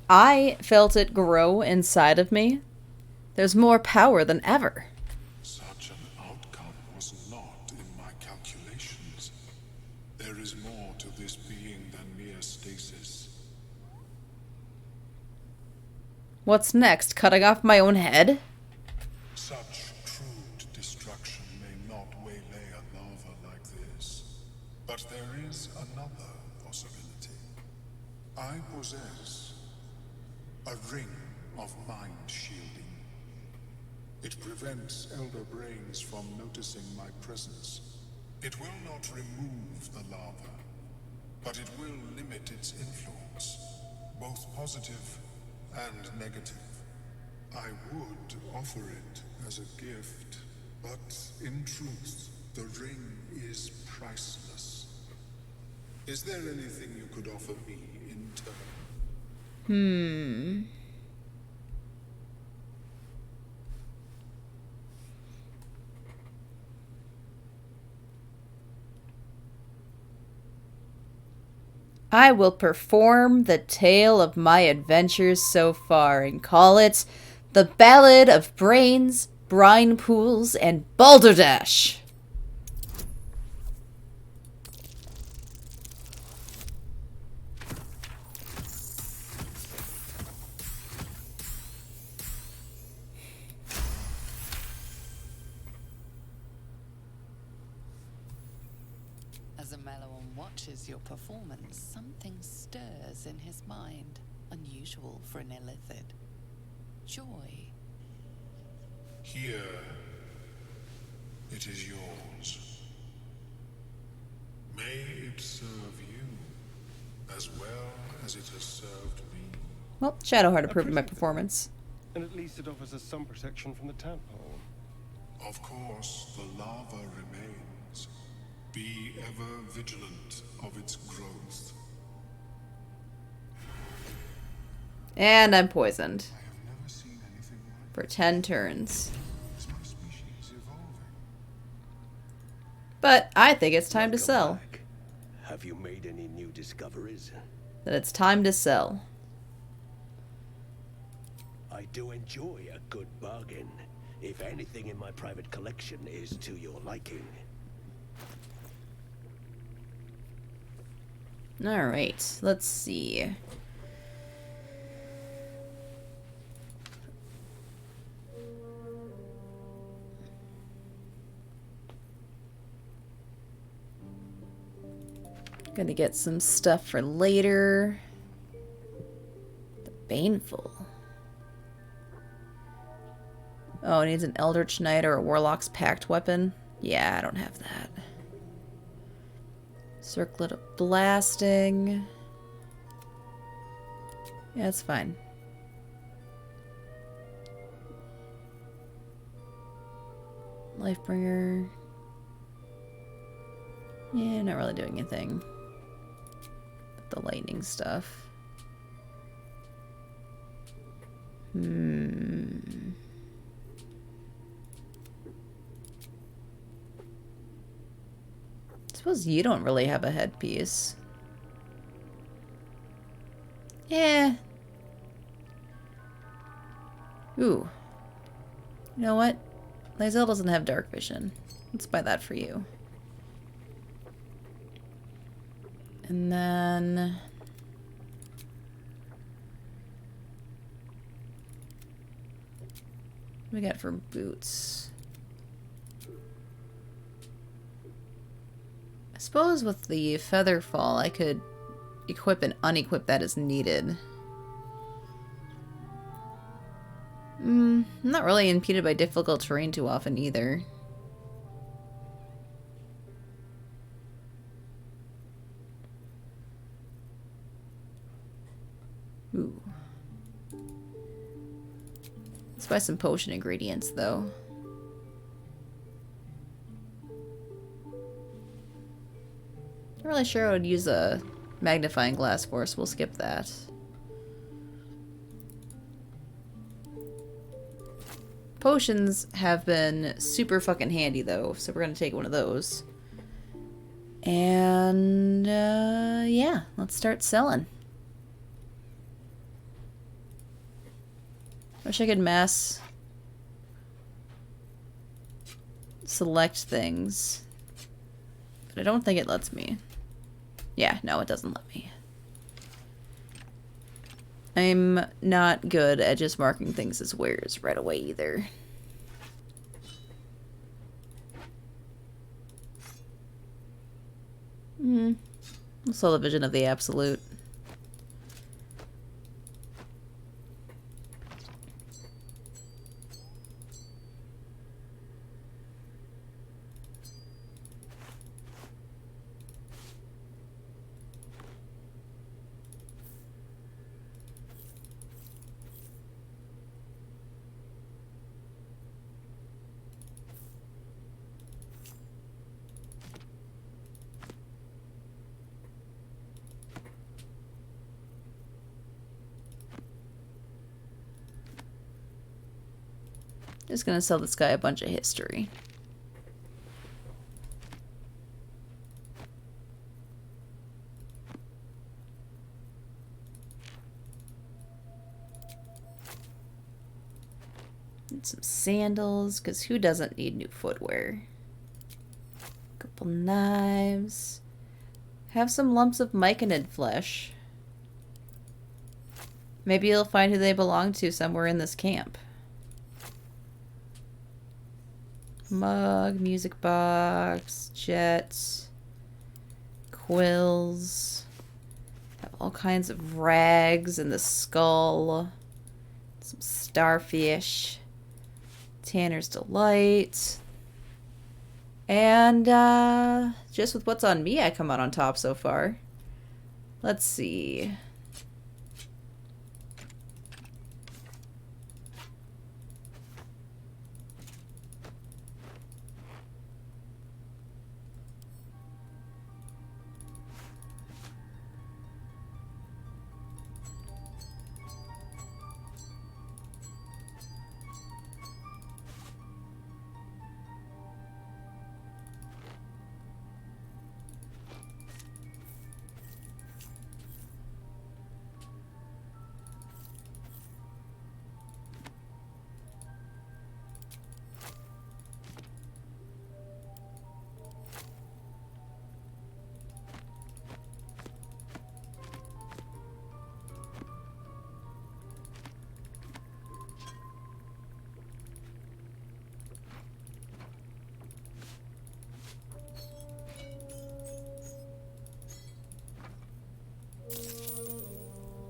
A: I felt it grow inside of me. There's more power than ever.
M: Such an outcome was not in my calculations. There is more to this being than mere stasis.
A: What's next? Cutting off my own head?
M: Such crude destruction may not waylay a lava like this. But there is another possibility. I possess a ring of mind shielding. It prevents elder brains from noticing my presence. It will not remove the lava, but it will limit its influence, both positive and negative. I would offer it as a gift, but in truth, the ring is priceless. Is there anything you could offer me in turn?
A: I will perform the tale of my adventures so far and call it The Ballad of Brains, Brine Pools, and Balderdash.
E: As Amelon watches your performance, something stirs in his mind, unusual for an illithid. Joy.
M: Here, it is yours. May it serve you as well as it has served me.
A: Well, Shadowheart approved of my performance.
H: And at least it offers us some protection from the tadpole.
M: Of course, the lava remains. Be ever vigilant of its growth.
A: And I'm poisoned.
M: I have never seen anything like
A: For 10 turns.
M: Is my species evolving?
A: But I think it's time to
R: Welcome
A: sell.
R: back. Have you made any new discoveries?
A: That it's time to sell.
R: I do enjoy a good bargain. if anything in my private collection is to your liking.
A: Alright, let's see. Gonna get some stuff for later. The Baneful. Oh, it needs an Eldritch Knight or a Warlock's Pact weapon. Yeah, I don't have that. Circlet of Blasting. Yeah, it's fine. Lifebringer. Yeah, not really doing anything. But the lightning stuff. Suppose you don't really have a headpiece. Yeah. Ooh. You know what? Lysel doesn't have dark vision. Let's buy that for you. And then... what do we got for boots? I suppose with the feather fall, I could equip and unequip that as needed. I'm not really impeded by difficult terrain too often either. Ooh. Let's buy some potion ingredients though. Not really sure I would use a magnifying glass for, so we'll skip that. Potions have been super fucking handy though, so we're gonna take one of those. And yeah, let's start selling. Wish I could mass select things, but I don't think it lets me. Yeah, no, it doesn't let me. I'm not good at just marking things as wares right away either. Saw the vision of the absolute. Just gonna sell this guy a bunch of history. And some sandals, because who doesn't need new footwear? Couple knives. Have some lumps of myconid flesh. Maybe you'll find who they belong to somewhere in this camp. Mug, music box, jets, quills. Have all kinds of rags and the skull. Some starfish. Tanner's Delight. And just with what's on me, I come out on top so far. Let's see.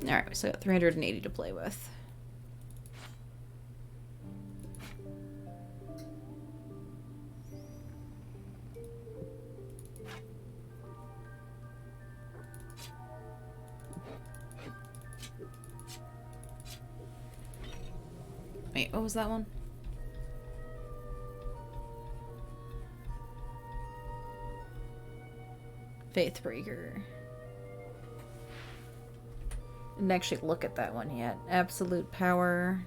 A: Alright, we still got 380 to play with. Wait, what was that one? Faithbreaker. Didn't actually look at that one yet. Absolute power.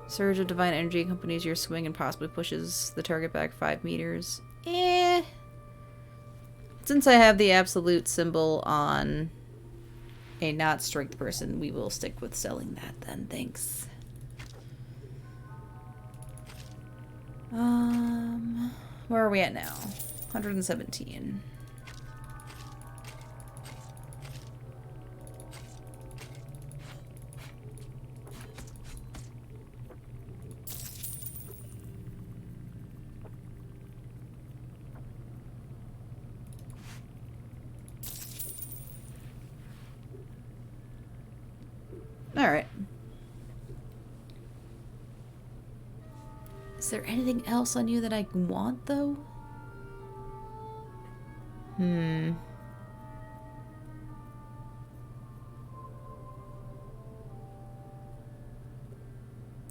A: Surge of divine energy accompanies your swing and possibly pushes the target back 5 meters. Eh. Since I have the absolute symbol on a not strength person, we will stick with selling that then. Thanks. Where are we at now? 117. Alright. Is there anything else on you that I want, though? You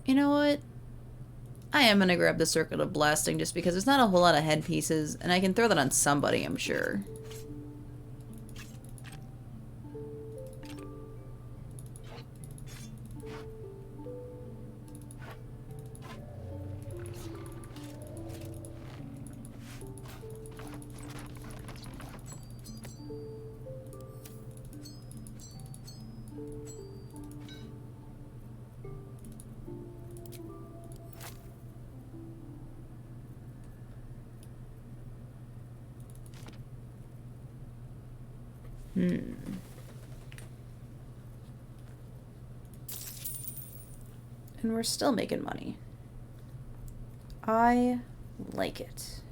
A: know what? I am gonna grab the Circuit of Blasting just because there's not a whole lot of headpieces, and I can throw that on somebody, I'm sure. And we're still making money. I like it.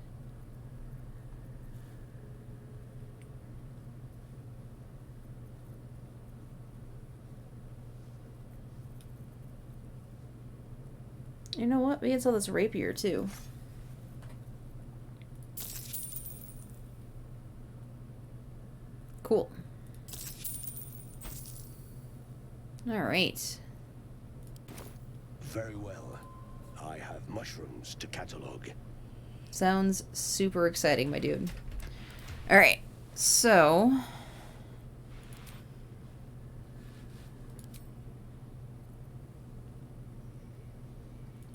A: You know what? We can sell this rapier too. Cool. All right.
R: Very well. I have mushrooms to catalog.
A: Sounds super exciting, my dude. All right. So,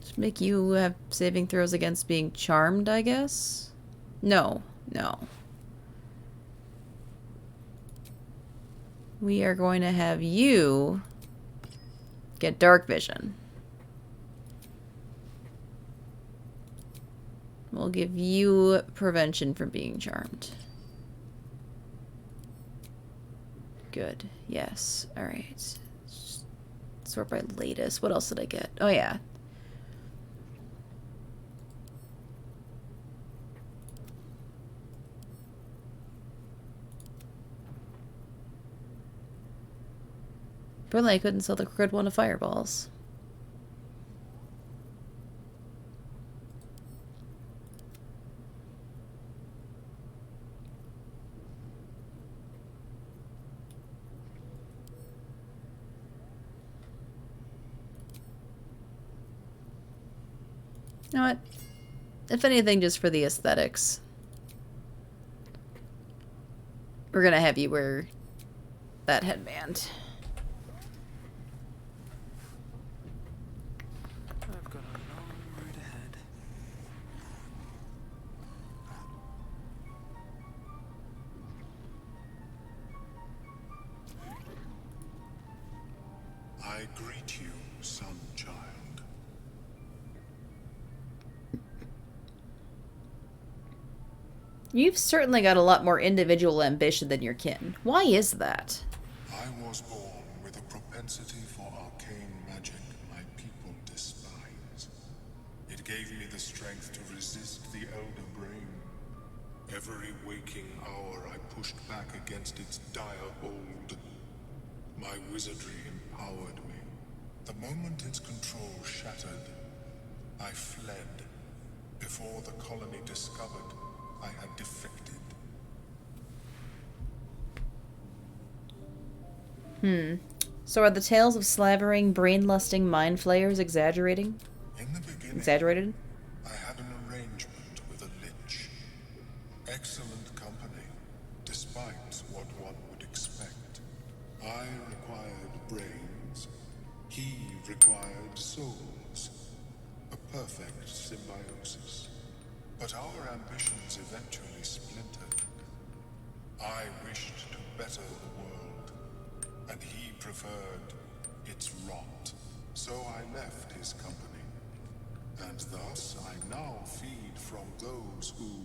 A: just make you have saving throws against being charmed, I guess? No. No. We are going to have you get dark vision. We'll give you prevention from being charmed. Good. Yes. All right. Sort by latest. What else did I get? Oh, yeah. Apparently I couldn't sell the crooked one of fireballs. You know what? If anything, just for the aesthetics. We're gonna have you wear that headband.
O: I've got a long road ahead.
M: I greet you, son child.
A: You've certainly got a lot more individual ambition than your kin. Why is that?
M: I was born with a propensity for arcane magic my people despise. It gave me the strength to resist the Elder Brain. Every waking hour I pushed back against its dire hold. My wizardry empowered me. The moment its control shattered, I fled. Before the colony discovered I had defected.
A: So are the tales of slavering, brain-lusting mind flayers exaggerating?
M: In the beginning,
A: Exaggerated?
M: I had an arrangement with a lich. Excellent company, despite what one would expect. I required brains. He required souls. A perfect symbiosis. But our ambitions eventually splintered. I wished to better the world, and he preferred its rot. So I left his company, and thus I now feed from those who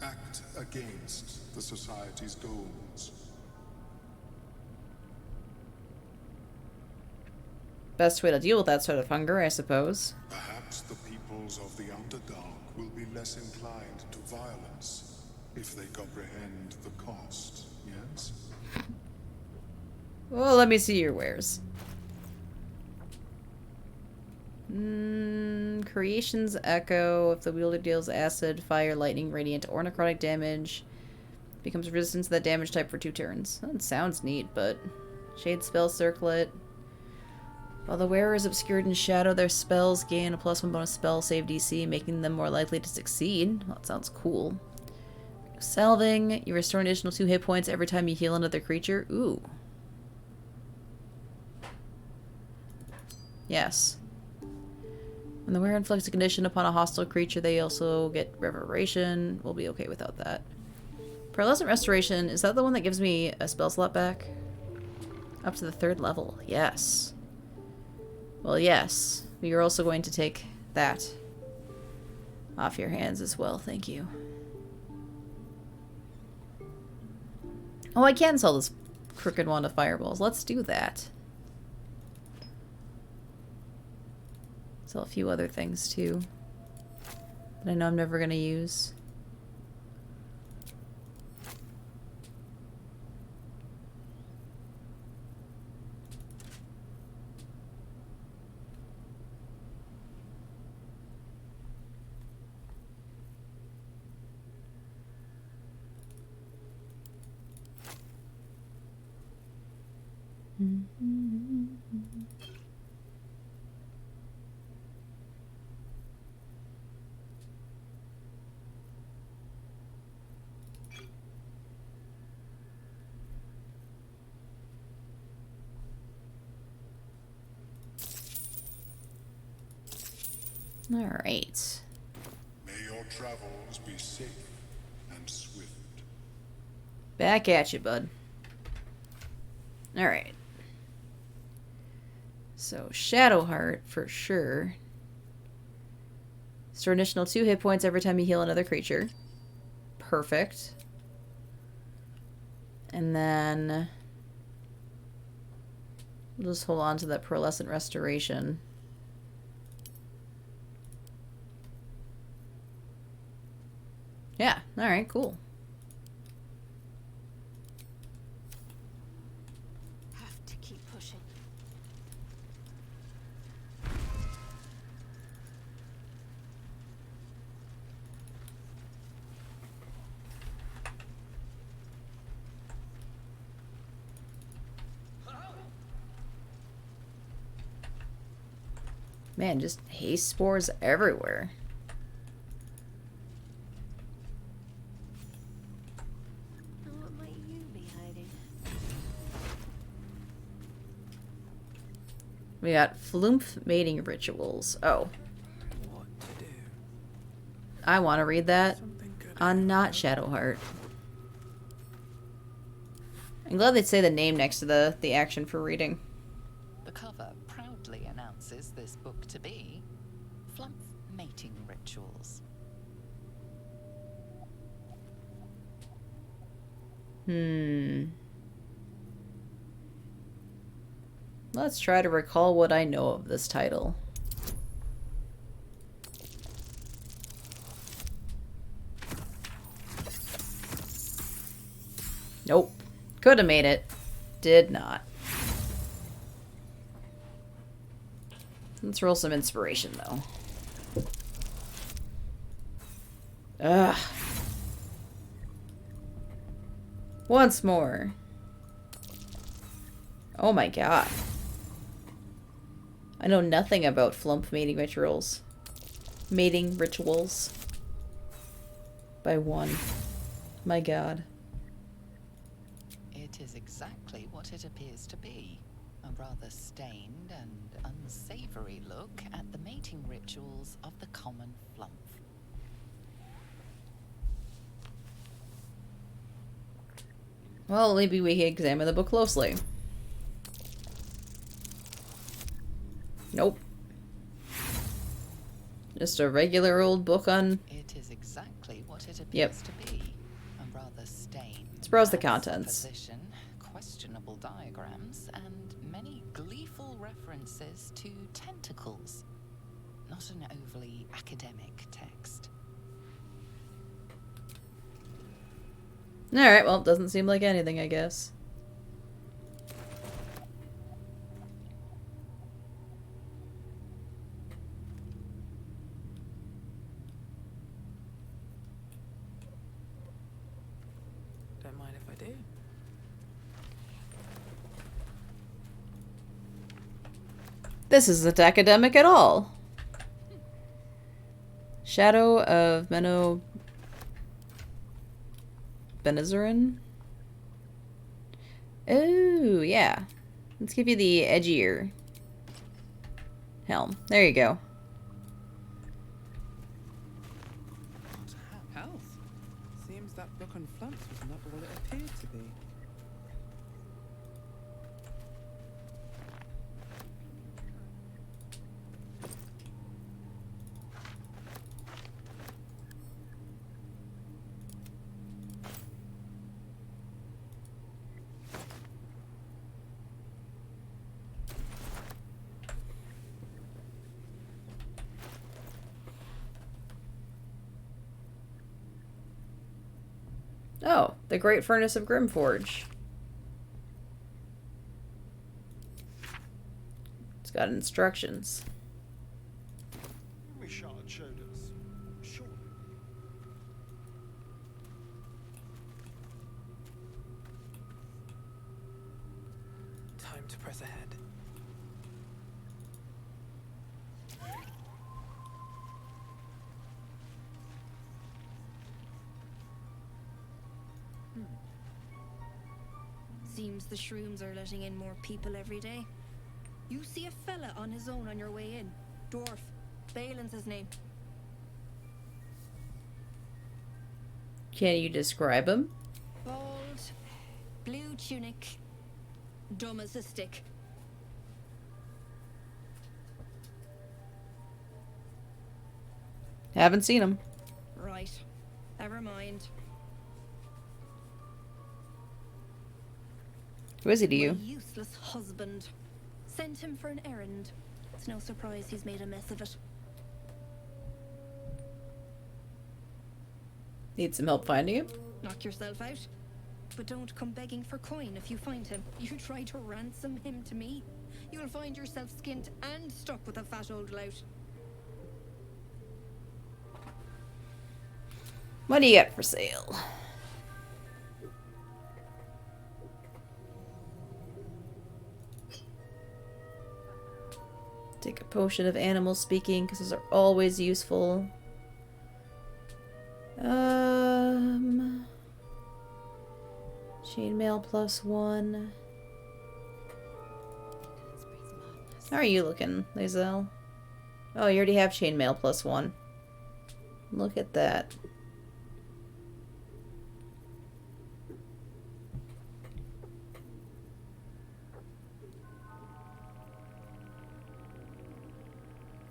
M: act against the Society's goals.
A: Best way to deal with that sort of hunger, I suppose.
M: Perhaps the peoples of the Underdark will be less inclined to violence if they comprehend the cost, yes?
A: Well, let me see your wares. Creation's Echo. If the wielder deals acid, fire, lightning, radiant, or necrotic damage, becomes resistant to that damage type for 2 turns. That sounds neat, but... Shade Spell Circlet. While the wearer is obscured in shadow, their spells gain a +1 bonus spell save DC, making them more likely to succeed. Well, that sounds cool. Salving. You restore an additional 2 hit points every time you heal another creature. Ooh. Yes. When the wearer inflicts a condition upon a hostile creature, they also get Reverberation. We'll be okay without that. Pearlescent Restoration, is that the one that gives me a spell slot back? Up to the 3rd level. Yes. Well, yes. But you're also going to take that off your hands as well. Thank you. Oh, I can sell this Crooked Wand of Fireballs. Let's do that. Sell a few other things too that I know I'm never going to use. All right.
M: May your travels be safe and swift.
A: Back at you, bud. All right. So, Shadowheart, for sure. Store an additional 2 hit points every time you heal another creature. Perfect. And then... we'll just hold on to that Pearlescent Restoration. Yeah, alright, cool.
P: Have to keep pushing.
A: Man, just haste spores everywhere.
P: What might you be hiding?
A: We got Flumph mating rituals. Oh.
O: What to do?
A: I want to read that on not Shadowheart. I'm glad they'd say the name next to the action for reading.
E: The cover proudly announces this book to be Flumph Mating Rituals.
A: Let's try to recall what I know of this title. Nope. Could have made it. did not. Let's roll some inspiration, though. Ugh. Once more. Oh my god. I know nothing about flump mating rituals. Mating rituals. By 1. My god.
E: It is exactly what it appears to be. A rather stained and unsavory look at the mating rituals of the common flump.
A: Well, maybe we can examine the book closely. Nope. Just a regular old book on...
E: It is exactly what it appears to be. A rather stained...
A: Let's browse the contents.
E: Supposition, questionable diagrams, and many gleeful references to tentacles. Not an overly academic text.
A: Alright, well, it doesn't seem like anything, I guess.
O: Don't mind if I do.
A: This isn't academic at all. Shadow of Benizarin? Oh, yeah. Let's give you the edgier helm. There you go.
O: Health. Seems that book on flumps was not all it appeared to be.
A: Oh, the Great Furnace of Grimforge. It's got instructions.
H: Richard showed us. Surely.
O: Time to press ahead.
S: Seems the shrooms are letting in more people every day. You see a fella on his own on your way in. Dwarf. Balin's his name.
A: Can you describe him?
S: Bald, blue tunic, dumb as a stick.
A: Haven't seen him.
S: Right. Never mind.
A: Who is he to you?
S: My useless husband. Sent him for an errand. It's no surprise he's made a mess of it.
A: Need some help finding him?
S: Knock yourself out. But don't come begging for coin if you find him. You try to ransom him to me, you'll find yourself skinned and stuck with a fat old lout.
A: What do you got for sale? Take a potion of animal speaking, because those are always useful. Chainmail +1. How are you looking, Lae'zel? Oh, you already have chainmail +1. Look at that.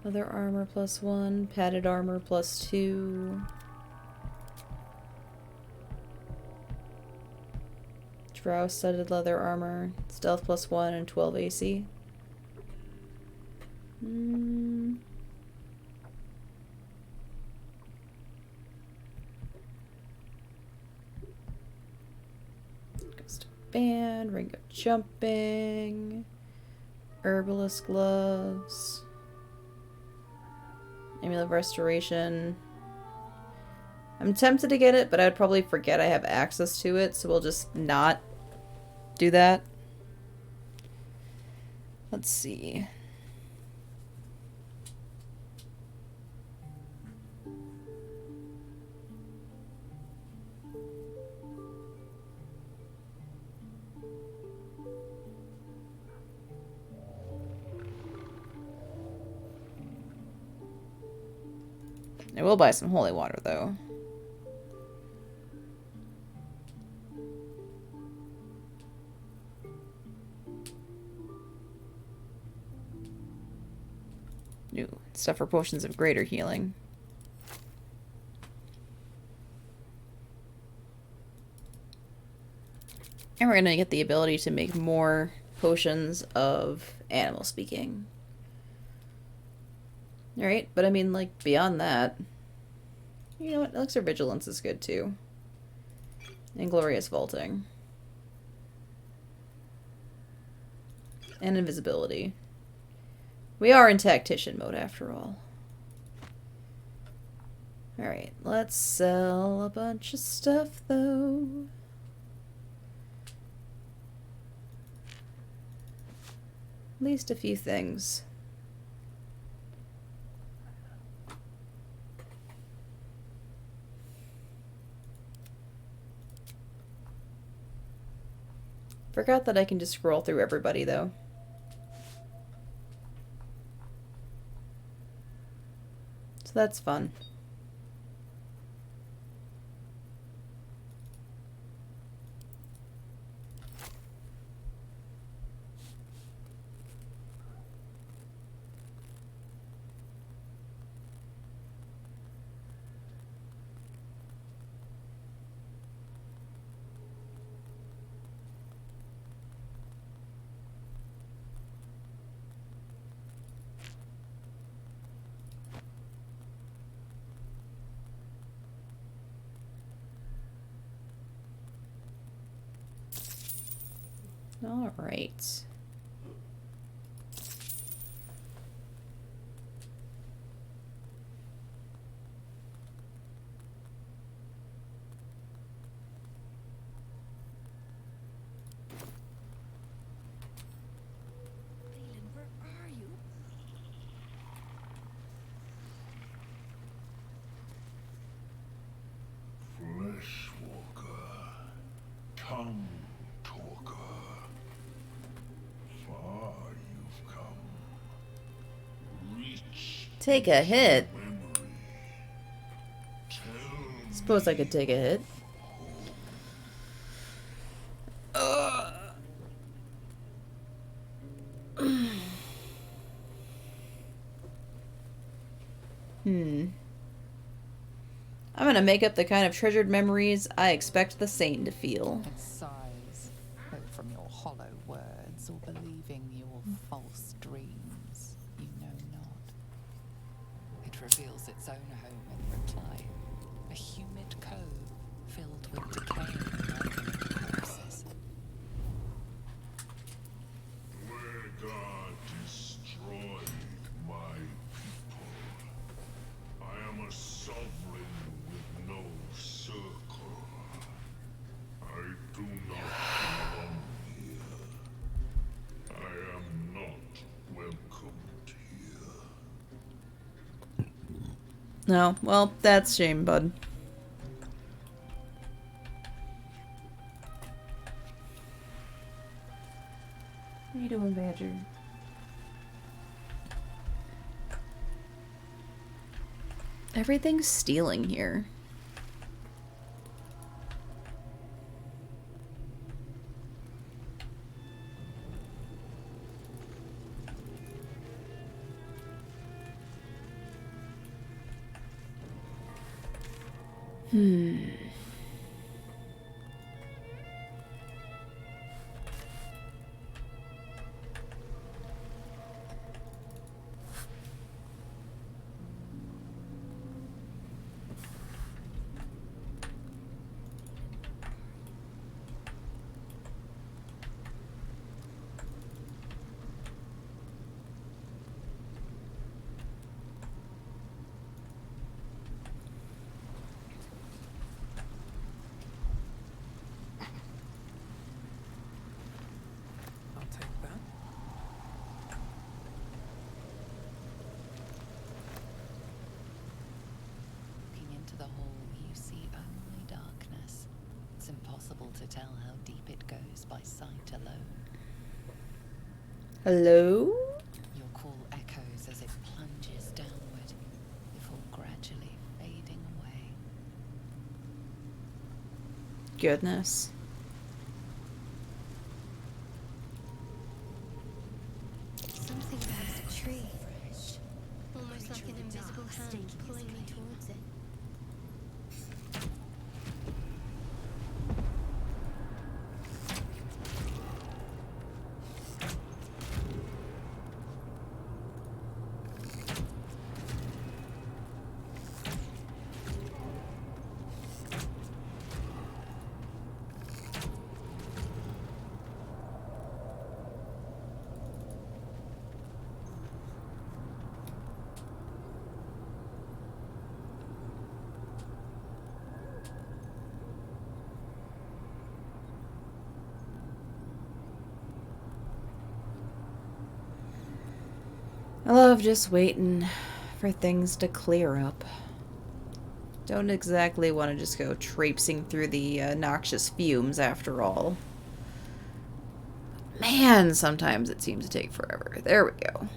A: Other armor +1, padded armor +2. Drow studded leather armor, stealth +1 and 12 AC. band, ring of jumping, herbalist gloves, amulet of restoration. I'm tempted to get it, but I'd probably forget I have access to it, so we'll just not do that. Let's see. I will buy some holy water, though. New stuff for potions of greater healing. And we're gonna get the ability to make more potions of animal speaking. Alright, but I mean, like, beyond that, you know what? Elixir Vigilance is good too. And Glorious Vaulting. And Invisibility. We are in Tactician mode after all. Alright, let's sell a bunch of stuff though. At least a few things. Forgot that I can just scroll through everybody though. So that's fun. All right.
P: Where are you?
M: Fleshwalker, tongue talker. Far you've come. Reach.
A: Take a hit.
M: Memory. Tell
A: Suppose I could take a hit. I'm gonna make up the kind of treasured memories I expect the Saint to feel.
E: It sighs, hope from your hollow words or believing your false dreams, you know not. It reveals its own home in reply, a humid cove filled with decaying organic corpses.
M: where God destroyed my people. I am a sovereign with no circle. I do not belong here. I am not welcomed here.
A: No, well, that's shame, bud. How you doing, Badger? Everything's stealing here.
E: impossible to tell how deep it goes by sight alone.
A: Hello?
E: Your call echoes as it plunges downward, before gradually fading away.
A: Goodness.
J: Something about the tree. Almost like an invisible hand pulling me towards it.
A: I love just waiting for things to clear up. Don't exactly want to just go traipsing through the noxious fumes after all. Man, sometimes it seems to take forever. There we go.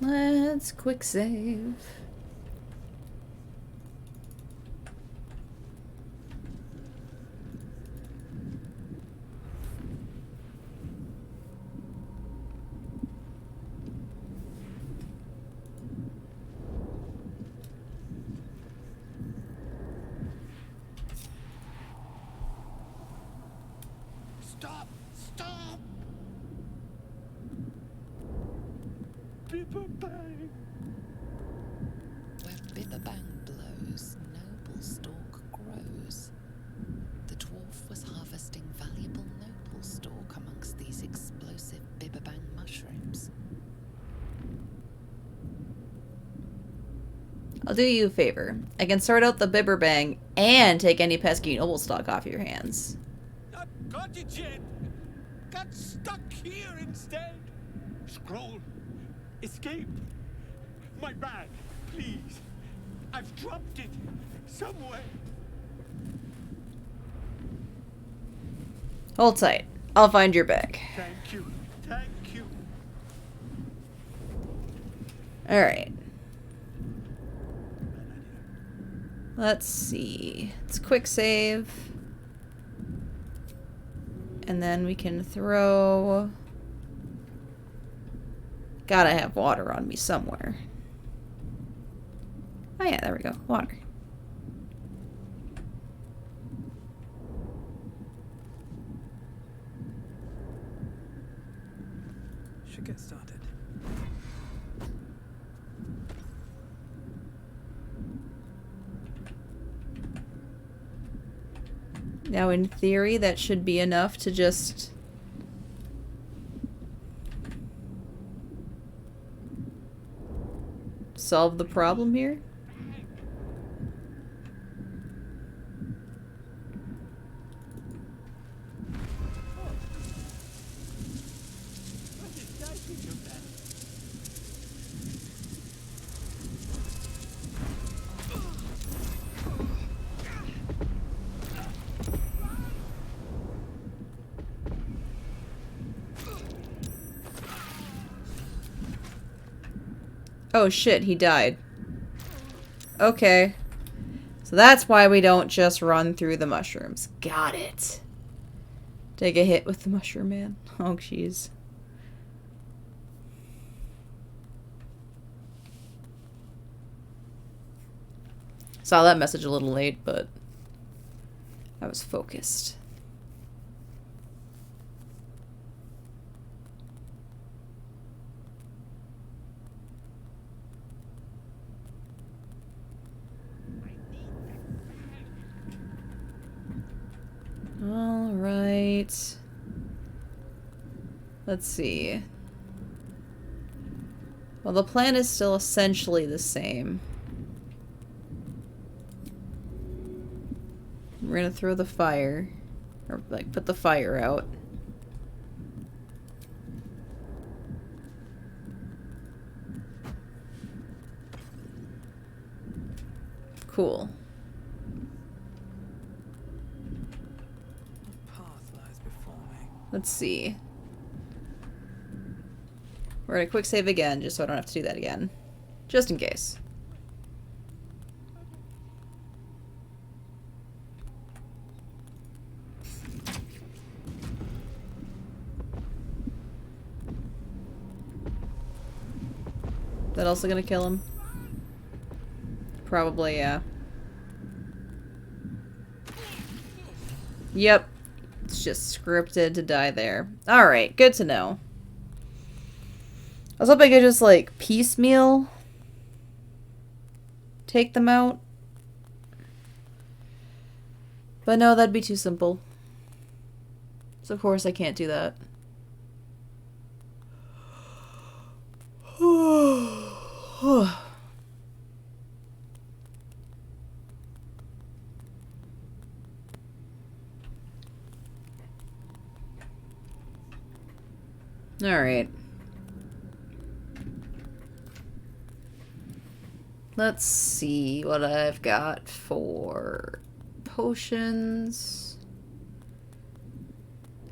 A: Let's quick save.
L: Stop! Stop! Bibberbang!
E: Where Bibberbang blows, noble stalk grows. The dwarf was harvesting valuable noble stalk amongst these explosive Bibberbang mushrooms.
A: I'll do you a favor. I can sort out the Bibberbang and take any pesky noble stock off your hands.
L: Not got it yet! Got stuck here instead! Scroll! Escape! My bag, please! I've dropped it somewhere!
A: Hold tight. I'll find your bag.
L: Thank you. Thank you.
A: Alright. Let's see. Let's quick save. And then we can throw... Gotta have water on me somewhere. Oh yeah, there we go. Water.
O: Should get started.
A: Now, in theory, that should be enough to just... solve the problem here? Oh shit, he died. Okay. So that's why we don't just run through the mushrooms. Got it. Take a hit with the mushroom man. Oh, jeez. Saw that message a little late, but I was focused. All right. Let's see. Well, the plan is still essentially the same. We're gonna throw the fire. Or, like, put the fire out. Cool. Let's see. We're gonna quick save again, just so I don't have to do that again. Just in case. That also gonna kill him? Probably, yeah. Yep. It's just scripted to die there. Alright, good to know. I was hoping I could just, like, piecemeal take them out. But no, that'd be too simple. So of course I can't do that. Alright. Let's see what I've got for potions.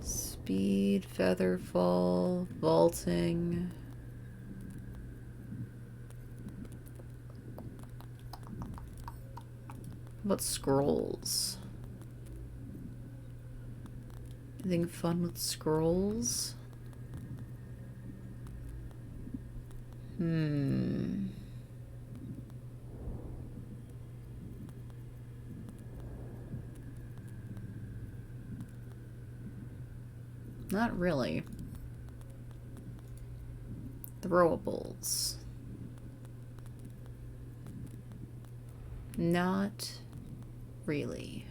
A: Speed, featherfall, vaulting. What scrolls? Anything fun with scrolls? Not really. Throwables. Not really.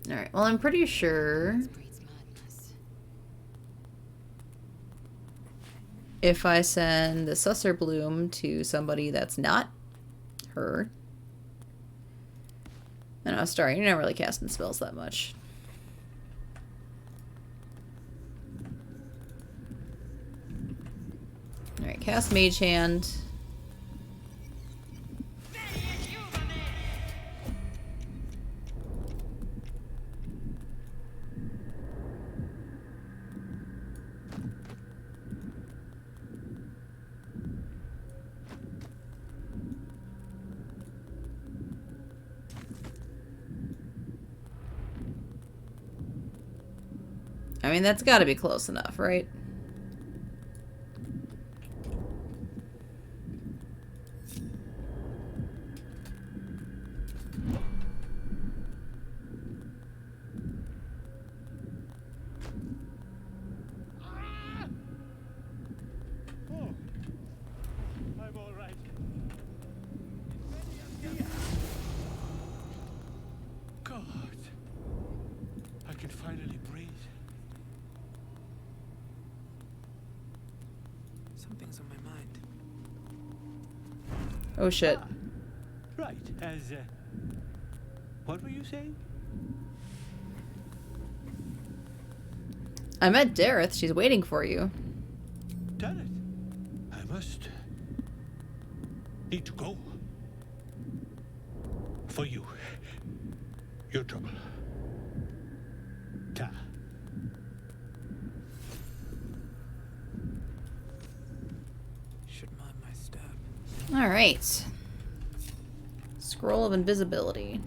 A: Alright, well, I'm pretty sure if I send the Susser Bloom to somebody that's not her. I know, sorry, you're not really casting spells that much. Alright, cast Mage Hand. I mean, that's gotta be close enough, right?
B: I'm all right. God, I can finally breathe.
O: Something's on my mind.
A: Oh shit.
B: Right, as what were you saying?
A: I met Dareth. She's waiting for you.
B: Damn it. I must need to go. For you. Your trouble. Ta.
O: Should mind my step.
A: Alright. Scroll of Invisibility.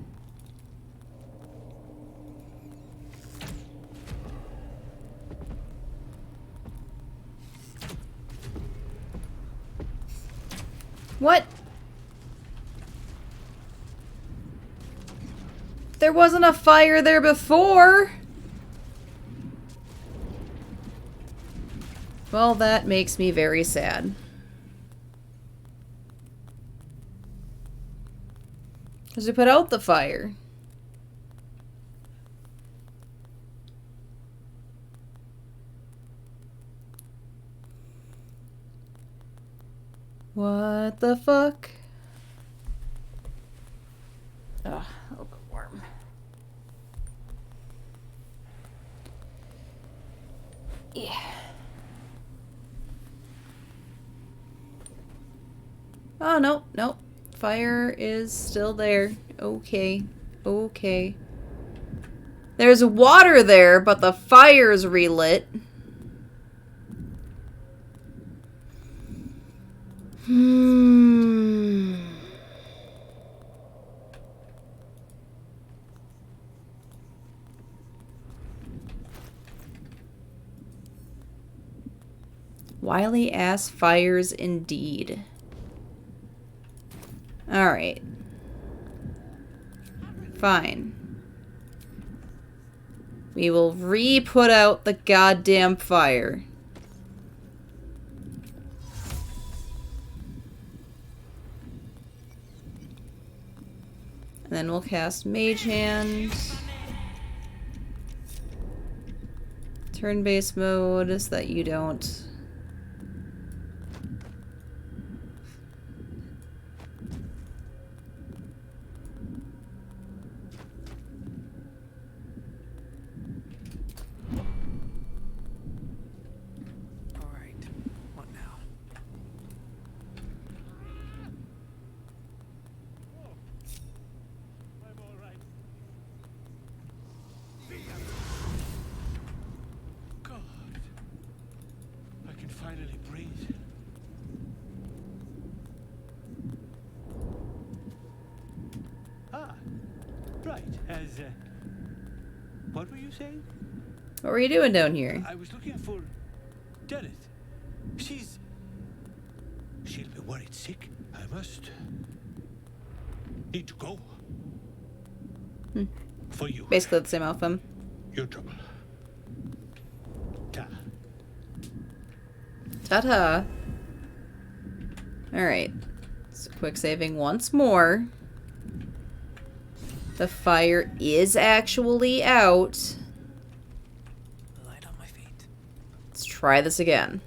A: What? There wasn't a fire there before! Well, that makes me very sad. Because we put out the fire. What the fuck? Ugh, a little bit warm. Yeah. Oh, no, no. Fire is still there. Okay. Okay. There's water there, but the fire's relit. Wily ass fires indeed. Alright. Fine. We will re-put out the goddamn fire. And then we'll cast Mage Hand. Turn-based mode so that you don't...
O: Alright, what now?
F: God. I can finally breathe.
T: Ah, right. What were you saying?
A: What were you doing down here?
T: I was looking for Deneth. She'll be worried sick. I must need to go. For you.
A: Basically the same outcome.
T: Your trouble. Ta.
A: Ta-ta. Alright. So quick saving once more. The fire is actually out.
O: Light on my feet.
A: Let's try this again.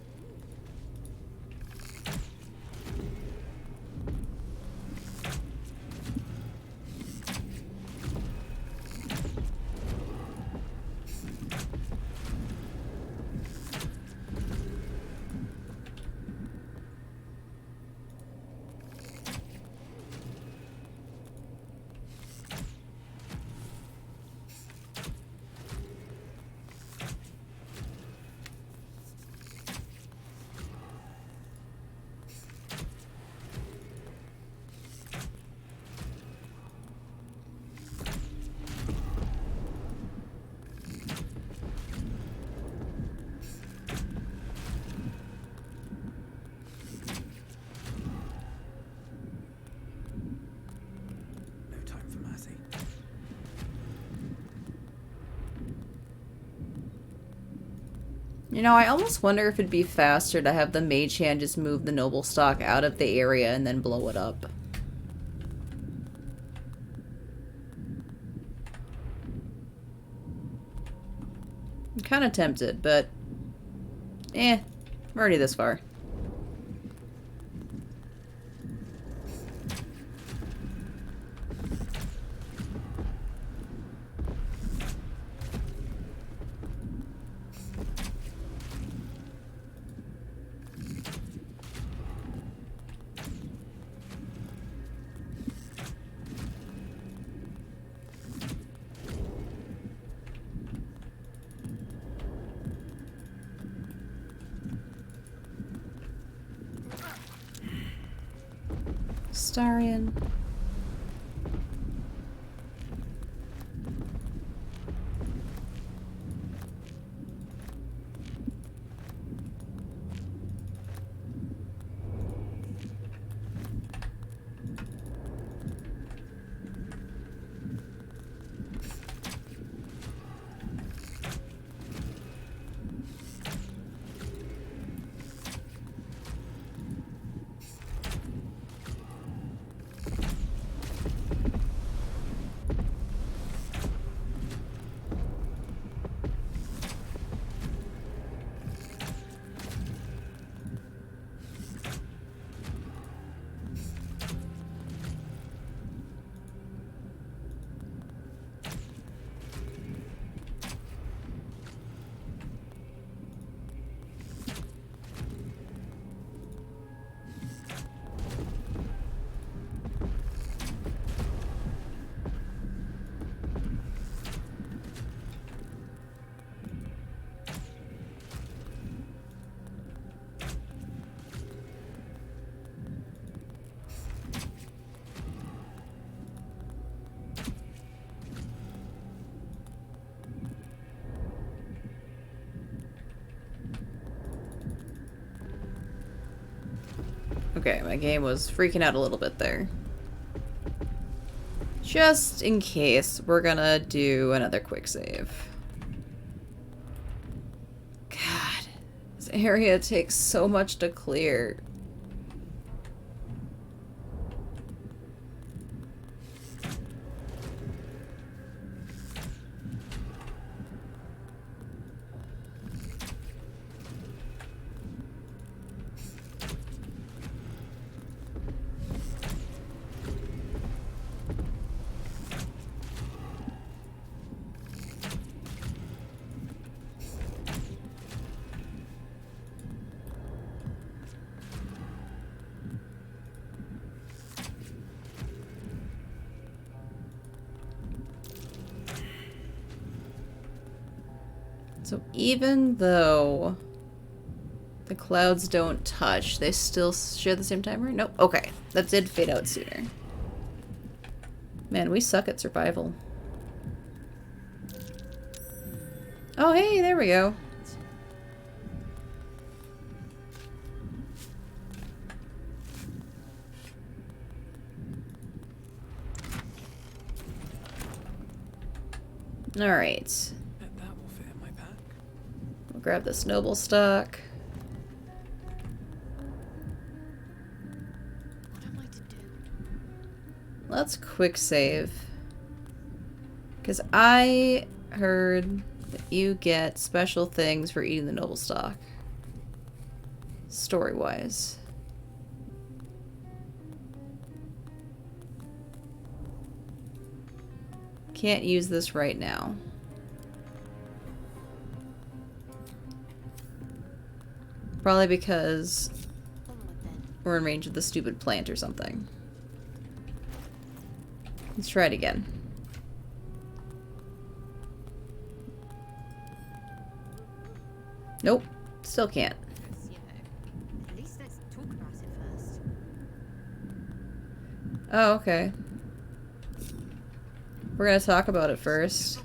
O: No time for mercy.
A: You know, I almost wonder if it'd be faster to have the Mage Hand just move the Noble Stock out of the area and then blow it up. I'm kind of tempted, but... I'm already this far. Starion. Okay, my game was freaking out a little bit there. Just in case, we're gonna do another quick save. God, this area takes so much to clear. So even though the clouds don't touch, they still share the same timer? Nope. Okay. That did fade out sooner. Man, we suck at survival. Oh, hey, there we go. Alright.
O: That will fit in my pack.
A: We'll grab this noble stock.
J: What am I to do?
A: Let's quick save. Because I heard that you get special things for eating the noble stock. Story-wise. Can't use this right now. Probably because we're in range of the stupid plant or something. Let's try it again. Nope. Still can't.
J: At least let's talk about it first.
A: Oh, okay. We're gonna talk about it first.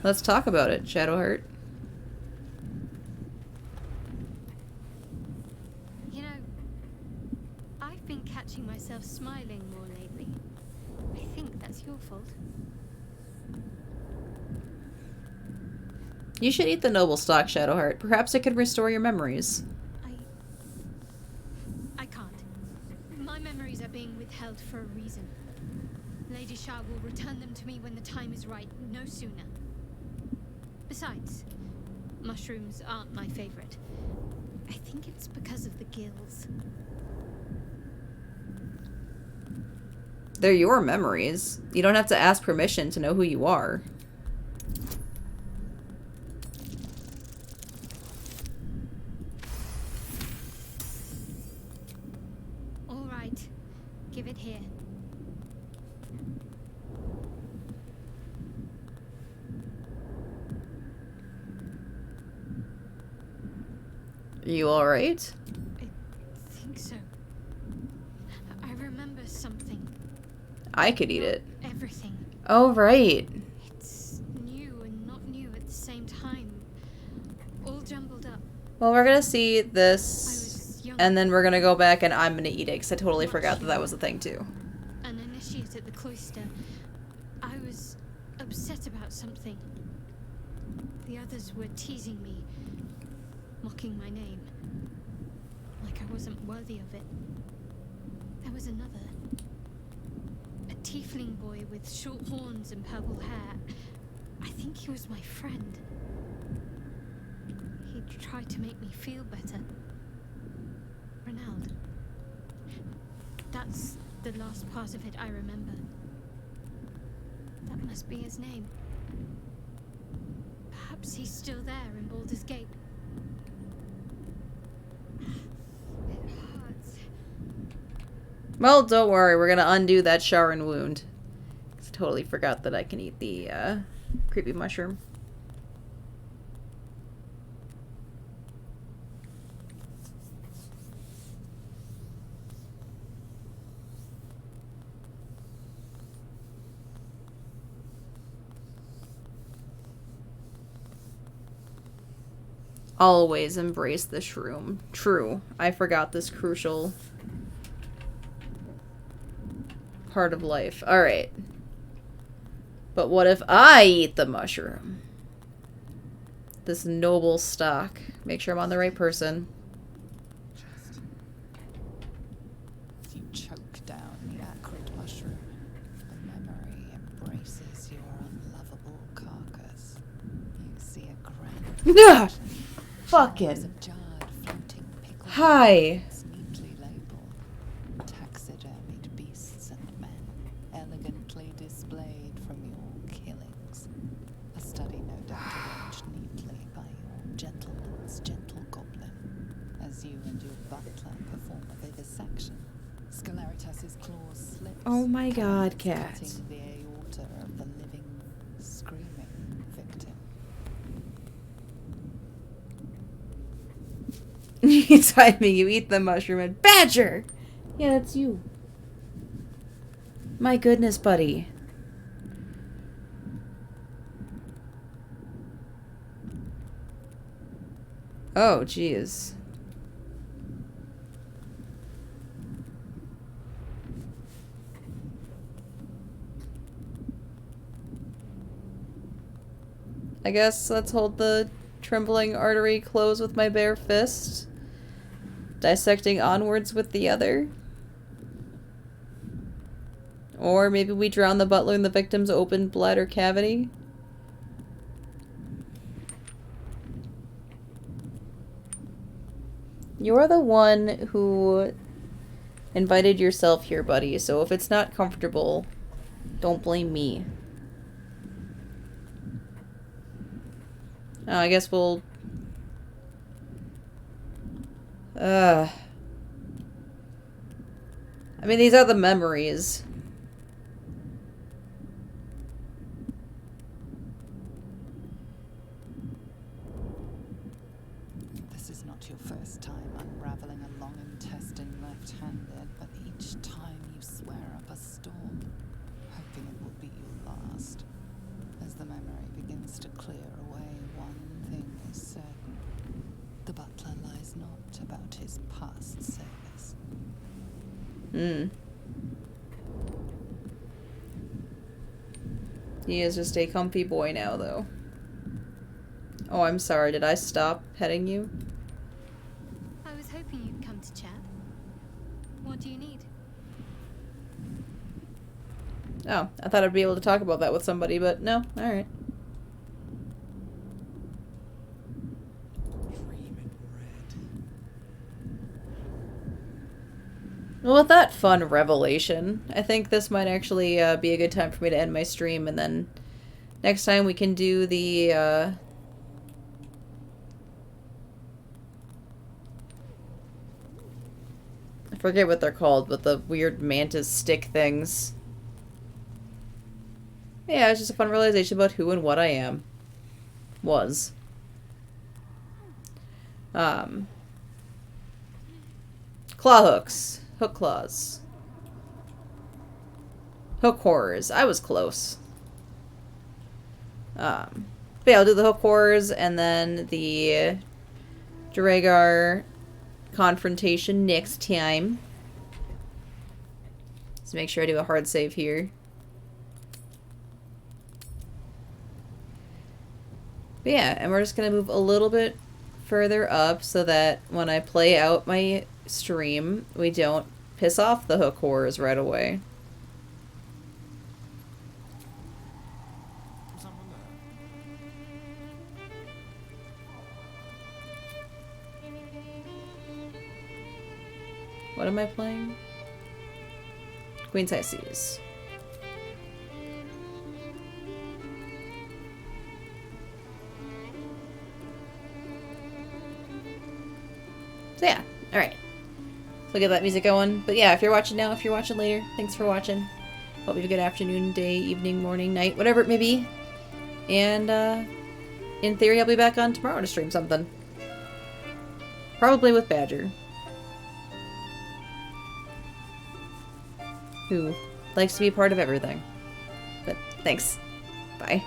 A: Let's talk about it, Shadowheart.
J: You know, I've been catching myself smiling more lately. I think that's your fault.
A: You should eat the noble stock, Shadowheart. Perhaps it could restore your memories.
J: I can't. My memories are being withheld for a reason. Lady Shah will return them to me when the time is right, no sooner. Besides, mushrooms aren't my favorite. I think it's because of the gills.
A: They're your memories. You don't have to ask permission to know who you are.
J: All right, give it here.
A: You alright?
J: I think so. I remember something.
A: I could eat it.
J: Everything.
A: Oh, right.
J: It's new and not new at the same time. All jumbled up.
A: Well, we're gonna see this, and then we're gonna go back and I'm gonna eat it, because I totally forgot that that was a thing, too.
J: An initiate at the cloister. I was upset about something. The others were teasing me, mocking my name. Like I wasn't worthy of it. There was another. A tiefling boy with short horns and purple hair. I think he was my friend. He tried to make me feel better. Ronald. That's the last part of it I remember. That must be his name. Perhaps he's still there in Baldur's Gate. It hurts.
A: Well, don't worry, we're gonna undo that Sharon wound. I totally forgot that I can eat the, creepy mushroom. always embrace the shroom. True. I forgot this crucial part of life. Alright. But what if I eat the mushroom? This noble stock. Make sure I'm on the right person.
E: You choke down the acrid mushroom. The memory embraces your unlovable carcass. You see a grand
A: Fucking. Hi.
E: neatly labeled. Taxidermied beasts and men, elegantly displayed from your killings. A study no doubt arranged neatly by your gentleman's gentle goblin, as you and your butler perform a vivisection. Scelaritas's claws slip.
A: Oh my god, cat.
E: Cutting the aorta of the living, screaming victim.
A: He's hiding. You eat the mushroom and Badger! Yeah, that's you. My goodness, buddy. Oh, jeez. I guess let's hold the trembling artery close with my bare fist. Dissecting onwards with the other. Or maybe we drown the butler in the victim's open bladder cavity. You're the one who invited yourself here, buddy, so if it's not comfortable, don't blame me. Oh, I guess we'll... I mean, these are the memories.
E: This is not your first time unraveling a long intestine left-handed, but each time you swear up a storm, hoping it will be your last. As the memory begins to clear away, one thing is certain. The butler lies not about his past service.
A: He is just a comfy boy now, though. Oh, I'm sorry. Did I stop petting you?
J: I was hoping you'd come to chat. What do you need?
A: Oh, I thought I'd be able to talk about that with somebody, but no. Alright. Well, with that fun revelation, I think this might actually be a good time for me to end my stream, and then next time we can do the, I forget what they're called, but the weird mantis stick things. Yeah, it's just a fun realization about who and what I am. Was. Claw hooks. Hook claws. Hook horrors. I was close. But yeah, I'll do the hook horrors and then the Dragar confrontation next time. Let's make sure I do a hard save here. But yeah, and we're just gonna move a little bit further up so that when I play out my stream, we don't piss off the hook horrors right away. What am I playing? Queen's High Seas. So yeah, alright. So get that music going. But yeah, if you're watching now, if you're watching later, thanks for watching. Hope you have a good afternoon, day, evening, morning, night, whatever it may be. And, in theory, I'll be back on tomorrow to stream something. Probably with Badger. Who likes to be a part of everything. But thanks. Bye.